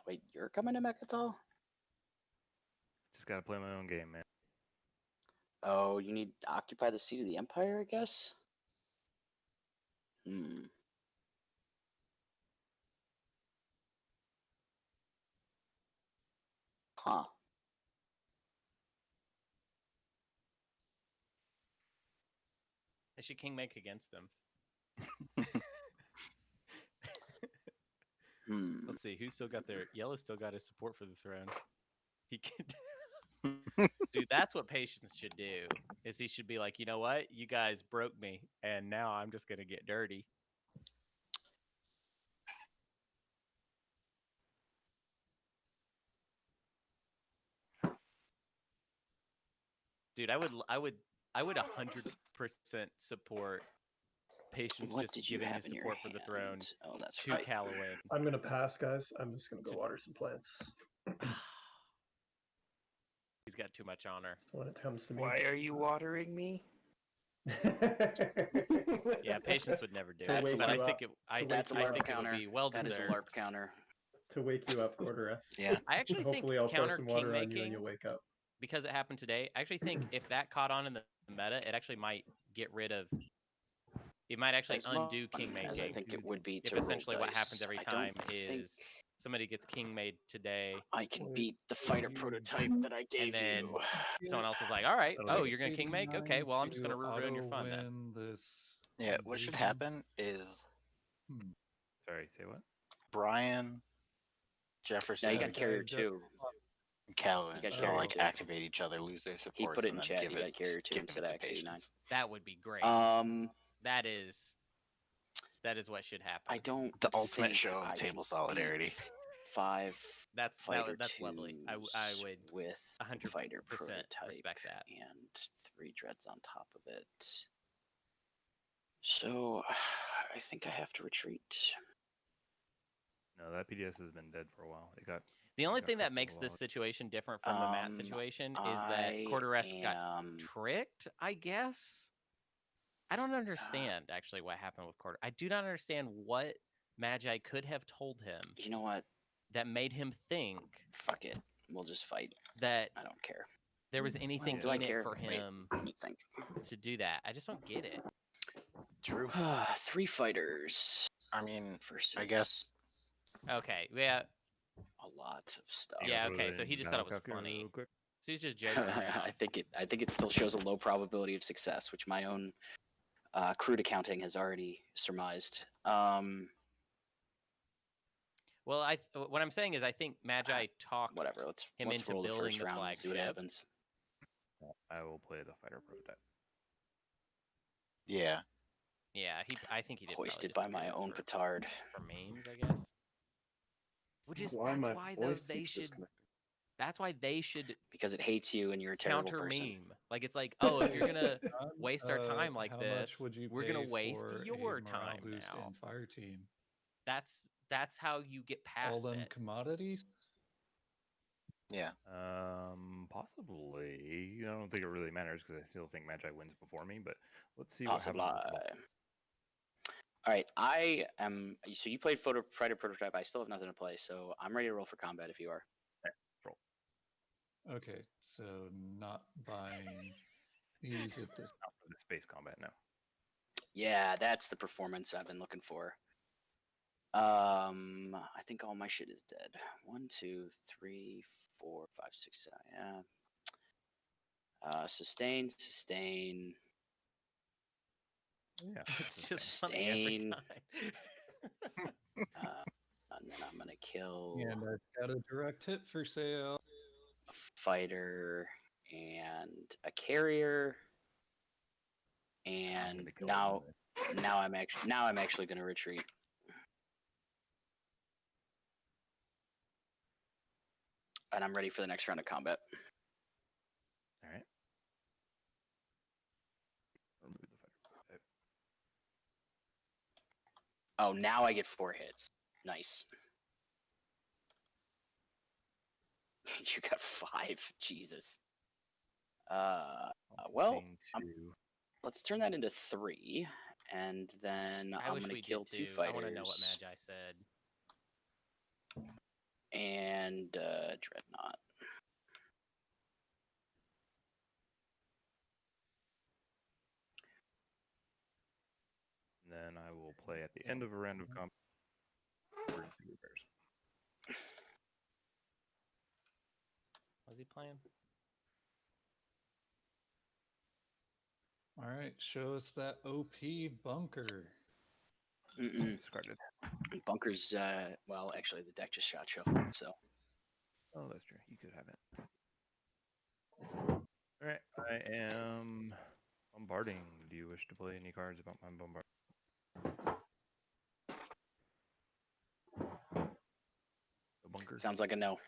Wait, you're coming to Mechatol? Just gotta play my own game, man. Oh, you need to occupy the seat of the Empire, I guess? Huh. I should king make against him. Let's see who's still got their yellow. Still got his support for the throne. He can. Dude, that's what patience should do. Is he should be like, you know what, you guys broke me, and now I'm just gonna get dirty. Dude, I would 100% support patience just giving his support for the throne to right. Caluin. I'm going to pass, guys. I'm just going to go water some plants. He's got too much honor. When it comes to me. Why are you watering me? Yeah, patience would never do To it, wake but I you think up. That's a I LARP think it counter. would be well That is deserved. a LARP counter. To wake you up, Quarteresque. Yeah. I actually think Hopefully I'll pour counter some king water on you making, and you'll wake up. because it happened today, I actually think if that caught on in the meta, it actually might get rid of. It might actually undo king making. As I think it would be if to essentially roll what happens dice. every I time don't is think somebody gets king made today. I can beat the fighter prototype that I gave and then you. someone else is like, all right, That'll oh, be you're going to king make? Okay, well, I'm just going to ruin your fun then. This Yeah, what should happen is Sorry, say what? Brian, Jefferson, Now you got carrier two. and Caluin You got all carrier like two. activate each other, lose their He supports, put it and in then chat. give You it, got carrier two give instead it of to XE9. patience. That would be great. That is what should happen. I don't. The ultimate think show of I table can solidarity. beat 5 That's fighter that's lovely. I twos would with 100% fighter prototype respect that. and 3 dreads on top of it. So I think I have to retreat. No, that PDS has been dead for a while. The only thing that fucked makes a this while. situation different from the Matt situation is that I Quarteresque got am- tricked, I guess. I don't understand actually what happened with Quarter. I do not understand what Magi could have told him. You know what? that made him think Fuck it. We'll just fight. that I don't care. there was anything do I in it care? for Wait, him let me think. to do that. I just don't get it. True. 3 fighters. I mean, versus I guess. Okay, yeah, a lot of stuff. yeah, Throw okay. that So in he just thought it was Battle funny. real quick. So he's just joking around. I think it still shows a low probability of success, which my own crude accounting has already surmised. Well, what I'm saying is I think Magi talked Whatever. Let's him into roll the building first the round and see what flagship. happens. I will play the fighter prototype. Yeah. Yeah, I think he did. probably Hoisted just by do my it own for petard. memes, I guess. Which is Why that's my why though voice they keeps should. disconnecting? That's why they should Because it hates you and you're a terrible counter person. meme. Like it's like, oh, if you're gonna waste our time like how this, much would you we're pay gonna waste for your a morale time boost now. in fire team? That's how you get past All them it. commodities? Yeah. Possibly. I don't think it really matters because I still think Magi wins before me. But let's see Possibly. what happens. All right, I am. So you played fighter prototype. I still have nothing to play, so I'm ready to roll for combat if you are. Roll. Okay, so not buying these at this. Not for the space combat now. Yeah, that's the performance I've been looking for. I think all my shit is dead. 1, 2, 3, 4, 5, 6, 7. Yeah. Sustain. Yeah. It's just funny every Sustain. time. And then I'm gonna kill And I've got a direct hit for sale. a fighter and a carrier. And now I'm actually gonna retreat. And I'm ready for the next round of combat. All right. Remove the fighter prototype. Oh, now I get 4 hits. Nice. You got 5. Jesus. Well, let's turn that into 3, and then I I'm wish gonna we kill did 2 too. fighters. I want to know what Magi said. And Dreadnought. And then I will play at the end of a round of combat. Emergency repairs. Was he playing? All right, show us that OP bunker. Discarded. Bunker's, well, actually, the deck just shot shuffled, so. Oh, that's true. You could have it. All right, I am bombarding. Do you wish to play any cards about my bombarding? The bunker. Sounds like a no.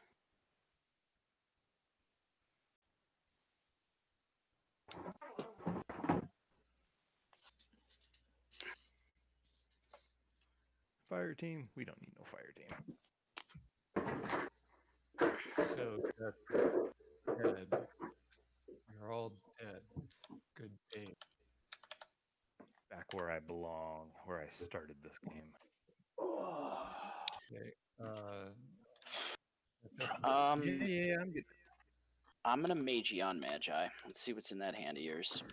Fire team. We don't need no fire team. So dead. You're all dead. Good day. Back where I belong, where I started this game. Okay. Yeah, I'm good. I'm gonna Magi on Magi. Let's see what's in that hand of yours.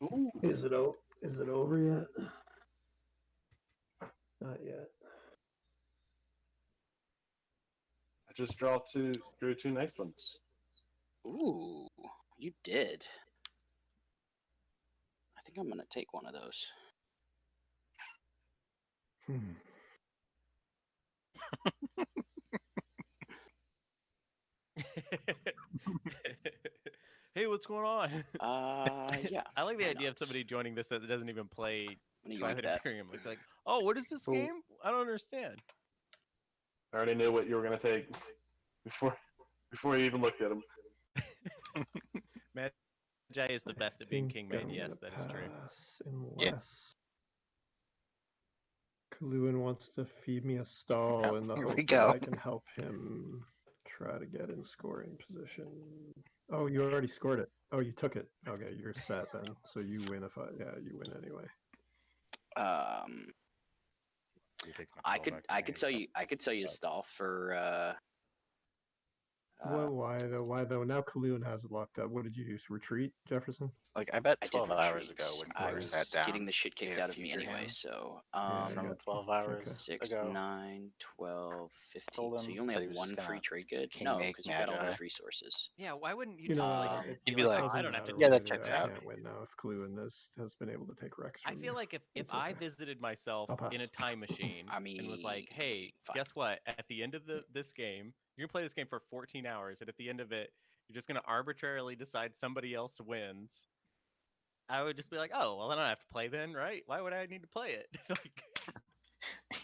Ooh. Is it over yet? Not yet. I just drew 2 nice ones. Ooh, you did. I think I'm gonna take one of those. Hey, what's going on? Yeah. I like the idea of somebody joining this that doesn't even play Twilight that. Imperium. It's like, oh, what is this game? I don't understand. I already knew what you were gonna take before you even looked at them. Magi is the best at being kingmain. Yes, that is true. Unless Caluin wants to feed me a stall in the Here we hope go. that I can help him try to get in scoring position. Oh, you already scored it. Oh, you took it. Okay, you're set then. So you win you win anyway. he takes my I call could back I and could he sell you stops. I could sell you a stall for Well, why though? Why though? Now Caluin has it locked up. What did you use? Retreat, Jefferson? Like I bet I did 12 hours ago retreats. when I Quarter was sat down, getting the shit kicked gave out of me future anyway, him so Yeah, I from got 12 you. hours 6, ago. 9, 12, 15. Told So him you only that have he was one just free gonna trade good? king No, make because you've got all Magi. those resources. Yeah, why wouldn't you You just know, like it He'd be be like, like, oh, I doesn't don't have to matter do yeah, what I that this do. checks I today. out. can't win now if Caluin has been able to take Rex I from feel you. like if It's I okay. visited myself I'll pass. in a time machine I and was like, mean, hey, fine. guess what? At the end of this game, you're gonna play this game for 14 hours, and at the end of it, you're just gonna arbitrarily decide somebody else wins. I would just be like, oh, well, then I don't have to play then, right? Why would I need to play it? Like,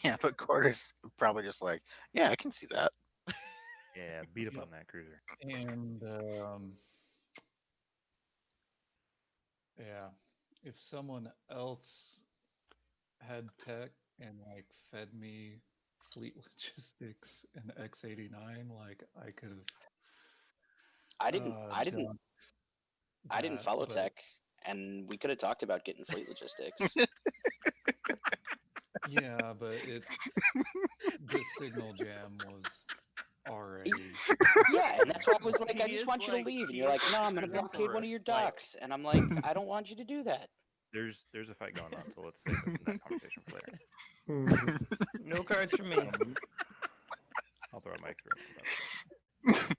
Yeah, but Quarter's probably just like, yeah, I can see that. Yeah, beat up Yep. on that cruiser. And yeah, if someone else had tech and like fed me fleet logistics and X89, like I could have. I didn't done I didn't that, follow but tech, and we could have talked about getting fleet logistics. yeah, but it's the signal jam was already. Yeah, and that's why I was like, I He just is want you to like- leave, and he you're like, is no, I'm gonna the blockade one of your emperor, like- docks, and I'm like, I don't want you to do that. There's a fight going on, so let's save that conversation for later. No cards from me. I'll throw out my experience.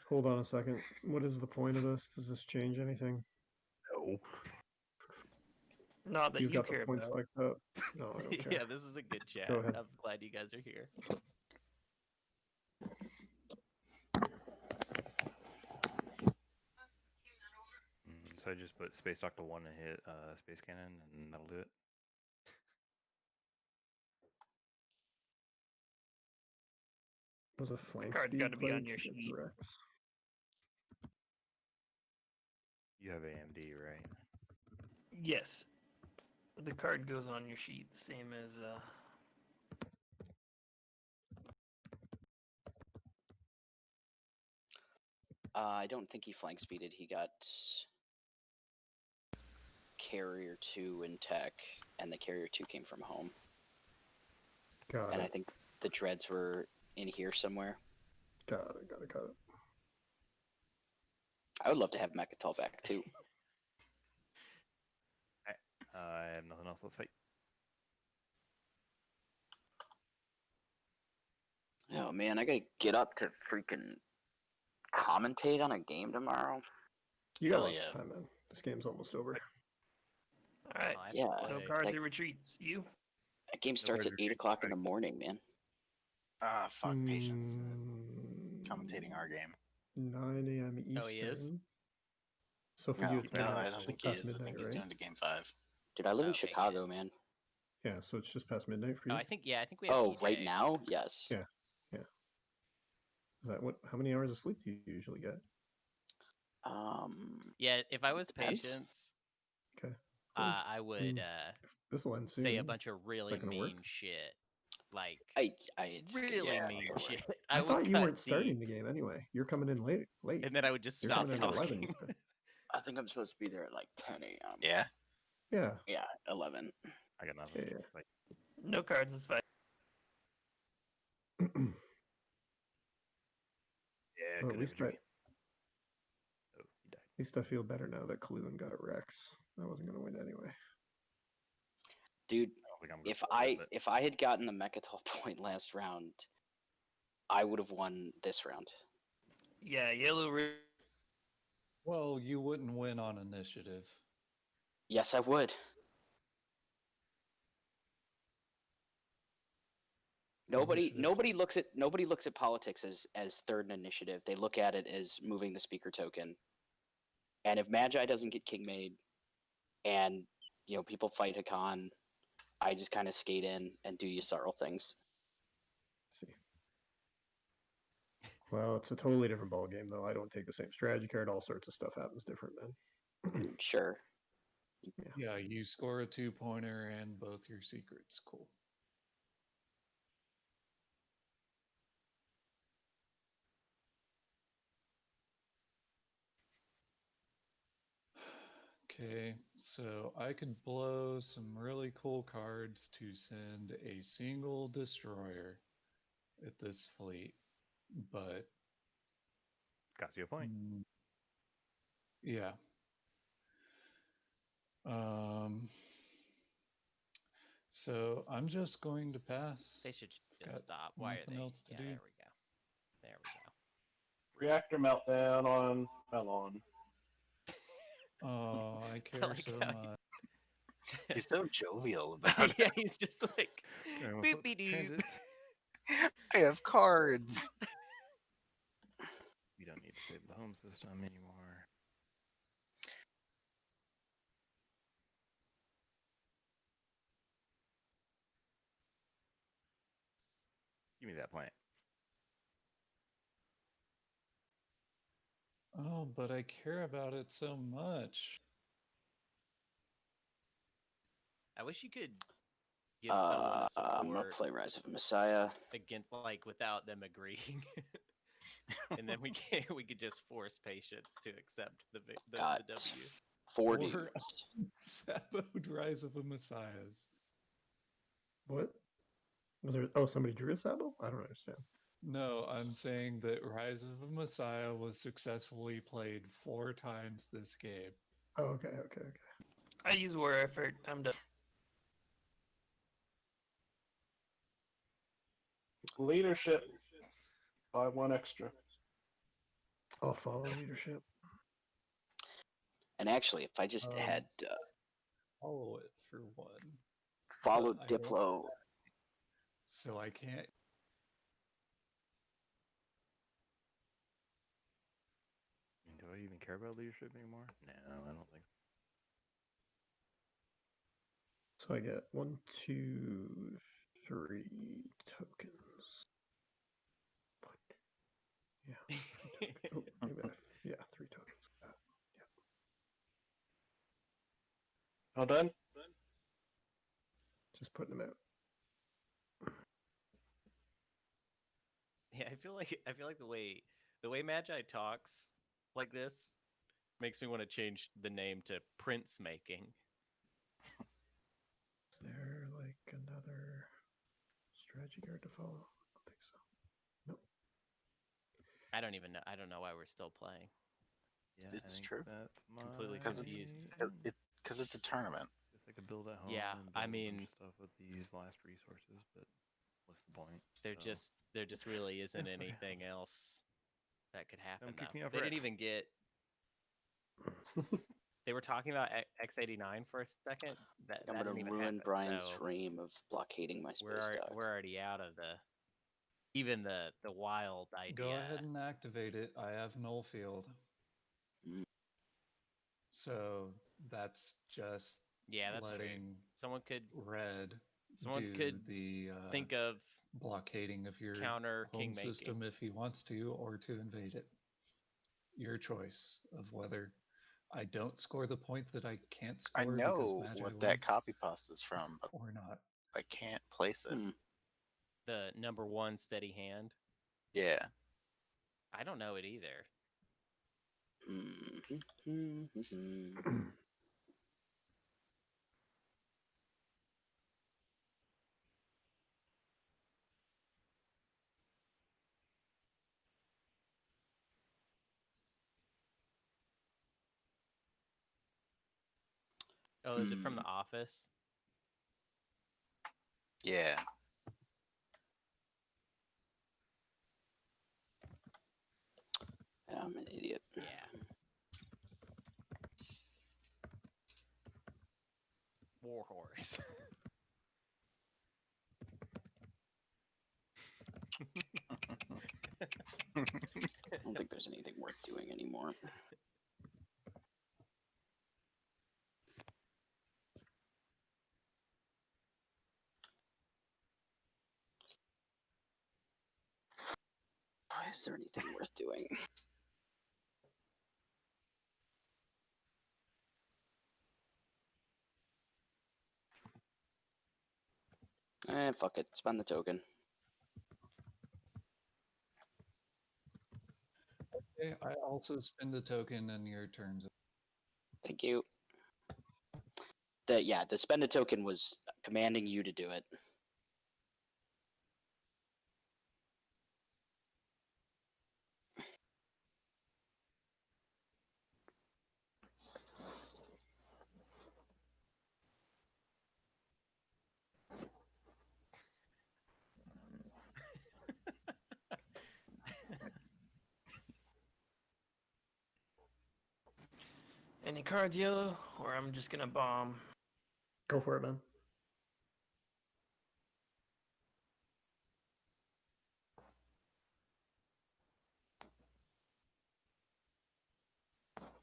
Hold on a second. What is the point of this? Does this change anything? No. Not that You've you got the care points about. like that. No, I don't care. yeah, this is a good chat. Go ahead. I'm glad you guys are here. So I just put Space Doctor 1 and hit Space Cannon, and that'll do it. Was a flank Card's speed gotta be on play your to get sheet. the Rex. You have AMD, right? Yes. The card goes on your sheet, the same as I don't think he flank speeded. He got Carrier 2 in tech, and the Carrier 2 came from home. Got And it. I think the dreads were in here somewhere. Got it. Got it. Got it. I would love to have Mechatol back too. I have nothing else. Let's fight. Oh man, I gotta get up to freaking commentate on a game tomorrow. You got Hell lots yeah. of time, man. This game's almost over. Alright. Oh, I have to Yeah, No play. cards like- or retreats. You? That game starts at 8 o'clock in the morning, man. Ah, fuck patience. Commentating our game. 9 a.m. Eastern. Oh, he is? So for No. you, it's No, midnight. I It's don't just think he past is. I midnight, think he's right? doing the game 5. Dude, I live in Okay, Chicago, good. man. Yeah, so it's just past midnight for you. Oh, I think we have Oh, EJ. right now? Yes. Yeah. Is that what? How many hours of sleep do you usually get? Yeah, if I was Depends. patience, Okay. I would This will end soon. say a bunch of really gonna work? mean shit. Like, It's really yeah, mean it'll shit. work. I would thought you cut weren't starting deep, the game anyway. You're coming in late. and then I would just You're stop coming in at 11. talking. Eastern. I think I'm supposed to be there at like 10 a.m. Yeah. Yeah. Yeah, 11. I got nothing. Yeah. Like, No cards is fine. yeah, Well, good at least imagery. Oh, he died. At least I feel better now that Caluin got Rex. I wasn't gonna win anyway. Dude, I don't think I'm gonna play, but if I had gotten the Mechatol point last round, I would have won this round. Yeah, yellow. Well, you wouldn't win on initiative. Yes, I would. Nobody looks at politics as third in initiative. They look at it as moving the speaker token. And if Magi doesn't get king made, and people fight Hacan, I just kind of skate in and do Yssaril things. Let's see. Well, it's a totally different ball game, though. I don't take the same strategy card. All sorts of stuff happens different then. Sure. Yeah, you score a 2-pointer and both your secrets. Cool. Okay, so I could blow some really cool cards to send a single destroyer at this fleet, but Got you a point. Yeah. So I'm just going to pass. They should just Got stop. Why are nothing they? else to Yeah, do. there we go. There we go. Reactor meltdown on Melon. Oh, I care like so how much. He's so jovial about it. Yeah, he's just like boopy doo. Transit. I have cards. We don't need to save the home system anymore. Give me that plant. Oh, but I care about it so much. I wish you could give someone the I'm gonna support play Rise of a Messiah. against, like, without them agreeing, and then we could just force patience to accept the Got W. 40. Or Saboed Rise of the Messiahs. What? Was there? Oh, somebody drew a Sabo? I don't understand. No, I'm saying that Rise of the Messiah was successfully played 4 times this game. Oh, okay. I use war effort. I'm done. Leadership. Buy 1 extra. I'll follow leadership. And actually, if I just had Follow it for 1. followed But I Diplo, So I can't. Do I even care about leadership anymore? No, I don't think so. So I get 1, 2, 3 tokens. Yeah. Oh, maybe yeah, 3 tokens. Yeah. All done? Just putting them out. Yeah, I feel like the way Magi talks like this makes me want to change the name to Prince Making. Is there like another strategy card to follow? I don't think so. Nope. I don't even know. I don't know why we're still playing. Yeah, It's true. That's Completely Because confused. it's a tournament. Guess I could build at home. Yeah, and I build a bunch mean, of stuff with these last resources, but what's the point? There just really isn't anything else that could happen. Kick me Now. off They didn't Rex. even get. They were talking about X89 for a second. That I'm didn't gonna even ruin happen, Brian's so dream of blockading my space dock. we're already out of the wild idea. Go ahead and activate it. I have null field. So that's just that's letting true. Someone could do the think of blockading of your counter home king system making. if he wants to, or to invade it. Your choice of whether I don't score the point that I can't score. I know because Magi what wins, that copy pasta is from, but or not. I can't place it. The number 1 steady hand. Yeah. I don't know it either. Oh, is it from The Office? Yeah. I'm an idiot. Yeah. Warhorse. I don't think there's anything worth doing anymore. Is there anything worth doing? Fuck it. Spend the token. Okay, I also spend the token in your turns. Thank you. The spend a token was commanding you to do it. Any cards, Yellow, or I'm just gonna bomb. Go for it, man.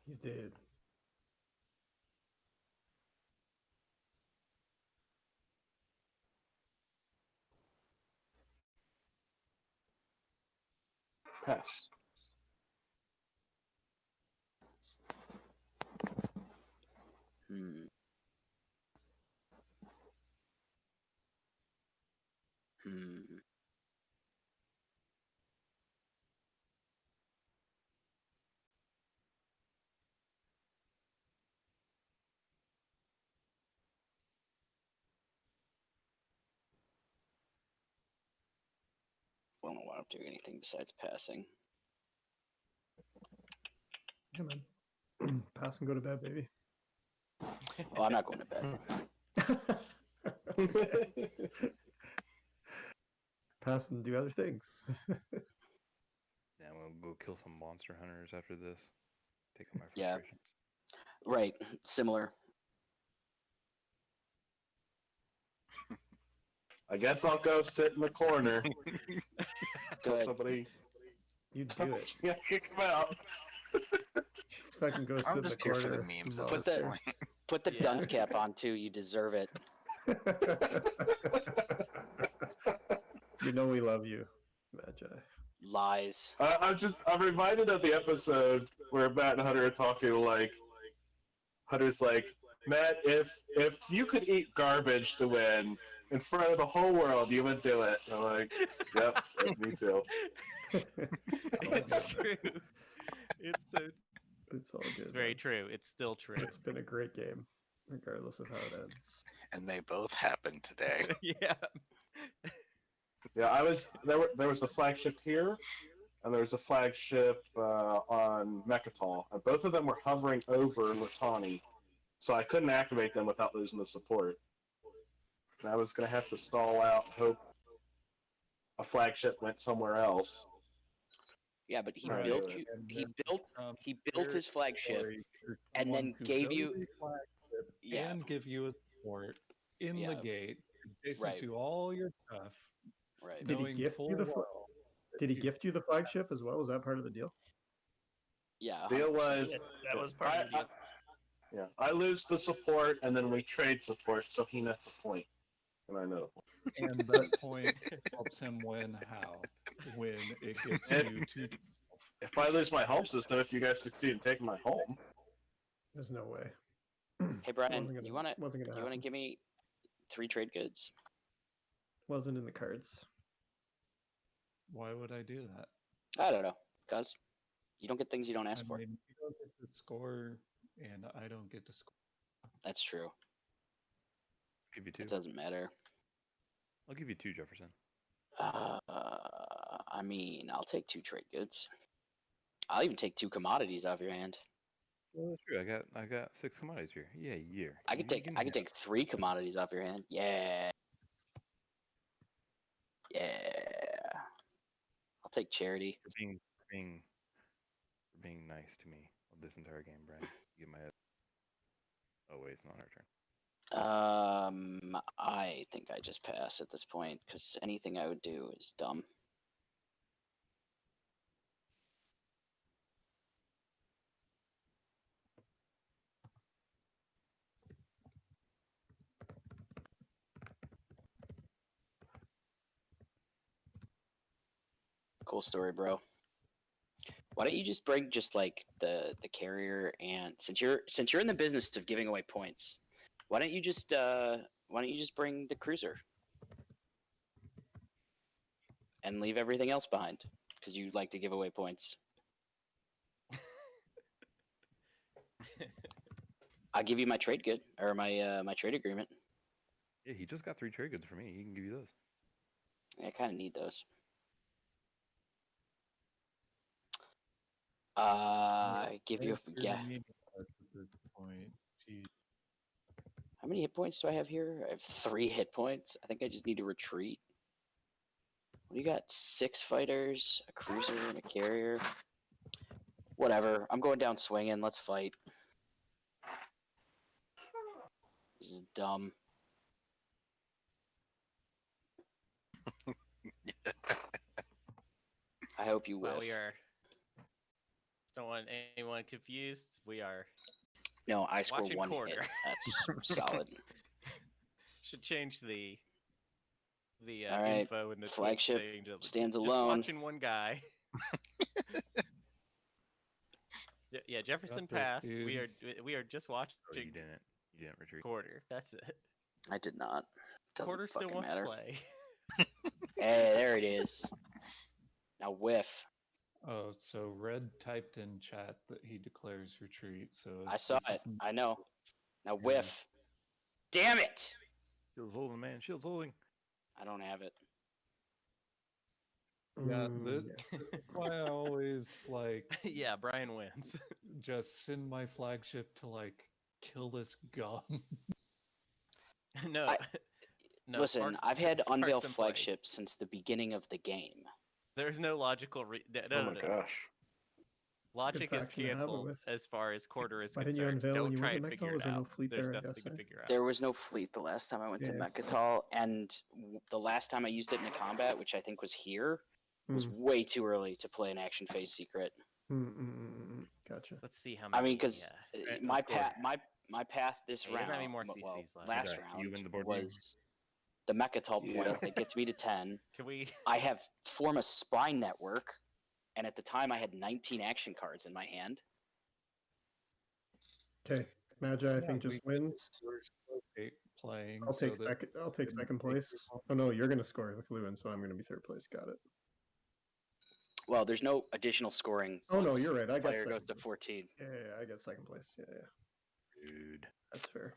He's dead. Pass. Hmm. Hmm. I don't want to do anything besides passing. Come on. Pass and go to bed, baby. Oh, I'm not going to bed. Pass and do other things. Yeah, I'm gonna go kill some monster hunters after this. Take out my Yeah. frustrations. Right. Similar. I guess I'll go sit in the corner. Till Good. somebody. You do it. Yeah, kick him out. If I can go sit I'm in the just here for corner. the memes at love this it. point. Put the dunce cap on too. You deserve it. You know we love you, Magi. Lies. I'm reminded of the episode where Matt and Hunter are talking like, Hunter's like, Matt, if you could eat garbage to win in front of the whole world, you would do it. I'm like, yep, me too. It's true. It's so. It's all good. It's very man. true. It's still true. It's been a great game, regardless of how it ends. And they both happened today. Yeah. Yeah, there was a flagship here, and there was a flagship on Mechatol, and both of them were hovering over Latani, so I couldn't activate them without losing the support. And I was gonna have to stall out, hope a flagship went somewhere else. Yeah, but he Right. built And you. then, He built his flagship, and someone then who gave built you. a flagship Yeah. and give you a support in the Yeah. gate, adjacent Right. to all your stuff, Right. Did he knowing gift full you the? well. Did he gift you the flagship as well? Was that part of the deal? Yeah. Deal 100%. was Yes, that was part of the deal. yeah, I lose the support, and then we trade support, so he nets a point, and I know. And that point helps him win how? When it gets you to. If I lose my home system, if you guys succeed in taking my home, There's no way. Hey Brian, Wasn't gonna- you wanna wasn't gonna happen. give me 3 trade goods? Wasn't in the cards. Why would I do that? I don't know, cause you don't get things you don't ask I for. mean, you don't get to score, and I don't get to score. That's true. Give you 2. It doesn't matter. I'll give you 2, Jefferson. I mean, I'll take 2 trade goods. I'll even take 2 commodities off your hand. Well, that's true. I got 6 commodities here. Yeah, year. I could take 3 commodities off your hand. Yeah. Yeah. I'll take charity. For being nice to me this entire game, Brian. You get my. Oh wait, it's not our turn. I think I just pass at this point because anything I would do is dumb. Cool story, bro. Why don't you just bring just like the carrier, and since you're in the business of giving away points, why don't you just bring the cruiser and leave everything else behind because you like to give away points. I'll give you my trade good or my trade agreement. Yeah, he just got 3 trade goods for me. He can give you those. Yeah, I kind of need those. Give you yeah. At this point, geez. How many hit points do I have here? I have 3 hit points. I think I just need to retreat. What do you got? 6 fighters, a cruiser, and a carrier. Whatever. I'm going down swinging. Let's fight. This is dumb. I hope you whiff. Well, we are. Don't want anyone confused. We are. No, I score watching 1 quarter. hit. That's solid. Should change the All right. info in the Flagship thing to, stands just alone. watching one guy. Yeah, Jefferson passed. We are just watching. Oh, you didn't retreat. Quarter. That's it. I did not. Doesn't Quarter still fucking wants matter. to play. Hey, there it is. Now whiff. Oh, so Red typed in chat that he declares retreat. So I saw this it. is- I know. Now whiff. Damn it! Shield's holding, man. Shield's holding. I don't have it. Yeah, Mm, that's why I always like Yeah, Brian wins. just send my flagship to like kill this gun. No. I- No, Listen, Sparks- I've had Sparks Unveil been playing. flagship since the beginning of the game. There's no logical no, Oh my no. gosh. Logic is faction to have it canceled with. as far as quarter is Why didn't you concerned. unveil when Don't you try went and to figure Mecca? it Was there no out. fleet There's there, I nothing guess, you can eh? figure out. There was no fleet the last time I went to Yeah. Mechatol, and the last time I used it in a combat, which I think was here, was way too early to play an action phase secret. Gotcha. Let's see how many. I mean, because Right, my let's go. path, my path this He doesn't have any round, more well, CCs left. last Okay, you round win the board game. was the Mechatol Yeah. point that gets me to 10. Can we? I have form a spine network, and at the time I had 19 action cards in my hand. Okay, Magi, I Yeah, think just we- wins. We're still playing. I'll take so that second. I'll take can second take place. your- Oh no, you're gonna score with Caluin, so I'm gonna be third place. Got it. Well, there's no additional scoring. Oh no, once you're right. I got player second. goes to 14. Yeah, I got second place. Yeah, Dude. that's fair.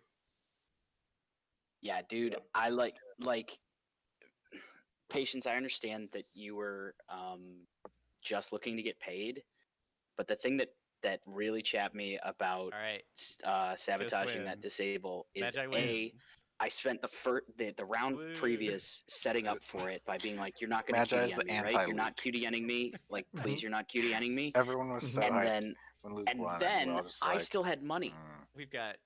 Yeah, dude, I like Patience. I understand that you were just looking to get paid, but the thing that really chapped me about All right. sabotaging that wins. disable is Magi A, wins. I spent the round Woo. previous setting up for it by being like, you're not going to Magi is QDN the me, right? anti-leak. You're not QDNing me. Like, please, you're not QDNing me. Everyone was so and hyped then when Luke and won. then we were all just I like, still had money. We've got.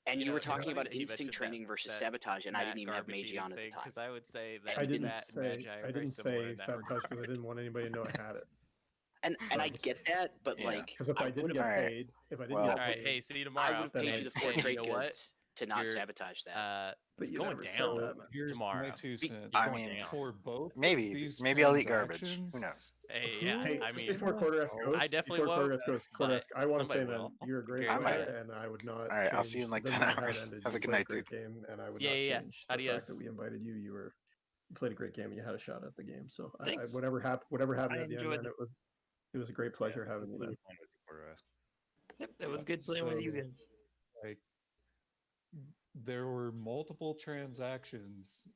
And you know, were it's talking funny about that you instinct mentioned training that- versus that sabotage, and I Matt didn't even have garbage Magi on at the time. Because I would say that I didn't Matt and say Magi are I very didn't similar say in that sabotage because I regard. didn't want anybody to know I had it. And I get that, but Yeah. like, Because if I didn't would've- get Alright. paid, if I didn't Well- get All right, paid, hey, see you I tomorrow. would have paid then you the I- 4 and trade you know what? goods to not You're, sabotage that. but you going never down. said that, man. Here's tomorrow. my 2 cents. I going mean, down. For both maybe these I'll eat garbage. transactions, Who knows? Hey, Who- yeah, Hey, I just mean, before Quarteresque goes, I definitely before won't, Quarteresque goes, but Quarteresque, I want to say, somebody man, will. you're a great I player, might. and I would not. All right, I'll see you in like change- 10 doesn't matter how it hours. ended, Have you a good played night, great dude. game, and I would Yeah, not yeah, change the adios. fact that we invited you. You played a great game, and you had a shot at the game. So Thanks. whatever happened I at the end, enjoyed man, it was a great pleasure having you, man. Yep, it was good playing with you So- guys. like there were multiple transactions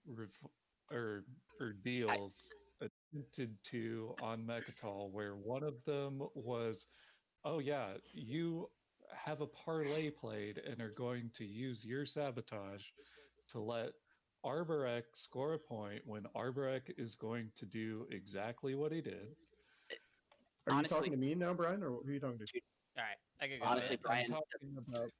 or deals attempted to on Mechatol where one of them was, oh yeah, you have a parlay played and are going to use your sabotage to let Arborec score a point when Arborec is going to do exactly what he did. Are Honestly- you talking to me now, Brian, or who are you talking to? All right, I can go. Honestly, ahead. Brian, I'm talking about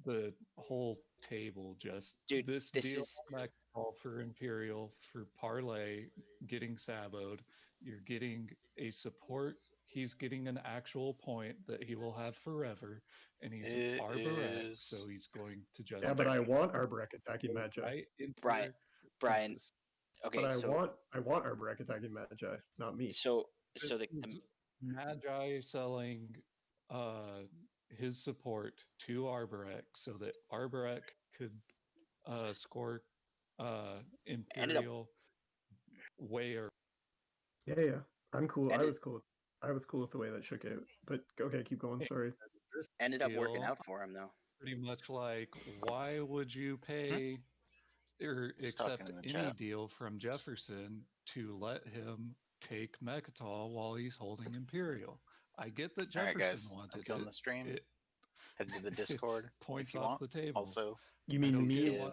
the whole table. Just Dude, this this deal is- on Mechatol for Imperial for parlay getting saboed. You're getting a support. He's getting an actual point that he will have forever, and he's It Arborec, is- so he's going to just Yeah, but I want Arborec attacking Magi. right into Brian, your Brian, fences. okay, But so I want Arborec attacking Magi, not me. so This the is Magi selling his support to Arborec so that Arborec could score Imperial way or Yeah. I'm cool. And I it- was cool. I was cool with the way that shook out. But okay, keep going. Sorry. this ended up working deal out for him though. pretty much like, why would you pay or Just talking accept in the any chat. deal from Jefferson to let him take Mechatol while he's holding Imperial? I get that All right, Jefferson guys. I'm wanted killing it. the stream. It- Head to the it's Discord points if you off want. the table. Also, You I mean don't me? get give why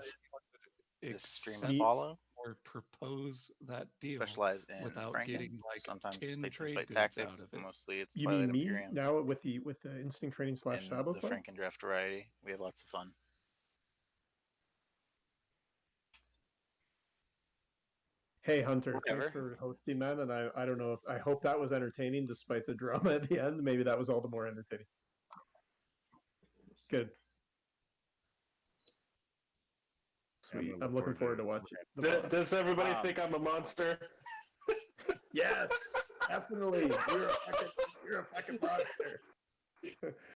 he would this stream a accept follow. or propose that deal Specialize in without Franken. getting like Sometimes 10 play trade fight goods tactics. out of it. Mostly it's You Twilight mean me Imperium. now with the instinct training / And Sabo the play? Franken draft variety. We have lots of fun. Hey Hunter, Whatever. thanks for hosting, man. And I don't know if I hope that was entertaining despite the drama at the end. Maybe that was all the more entertaining. Good. Sweet. I'm looking forward to watching. Does everybody think I'm a monster? Yes, definitely. You're a fucking monster.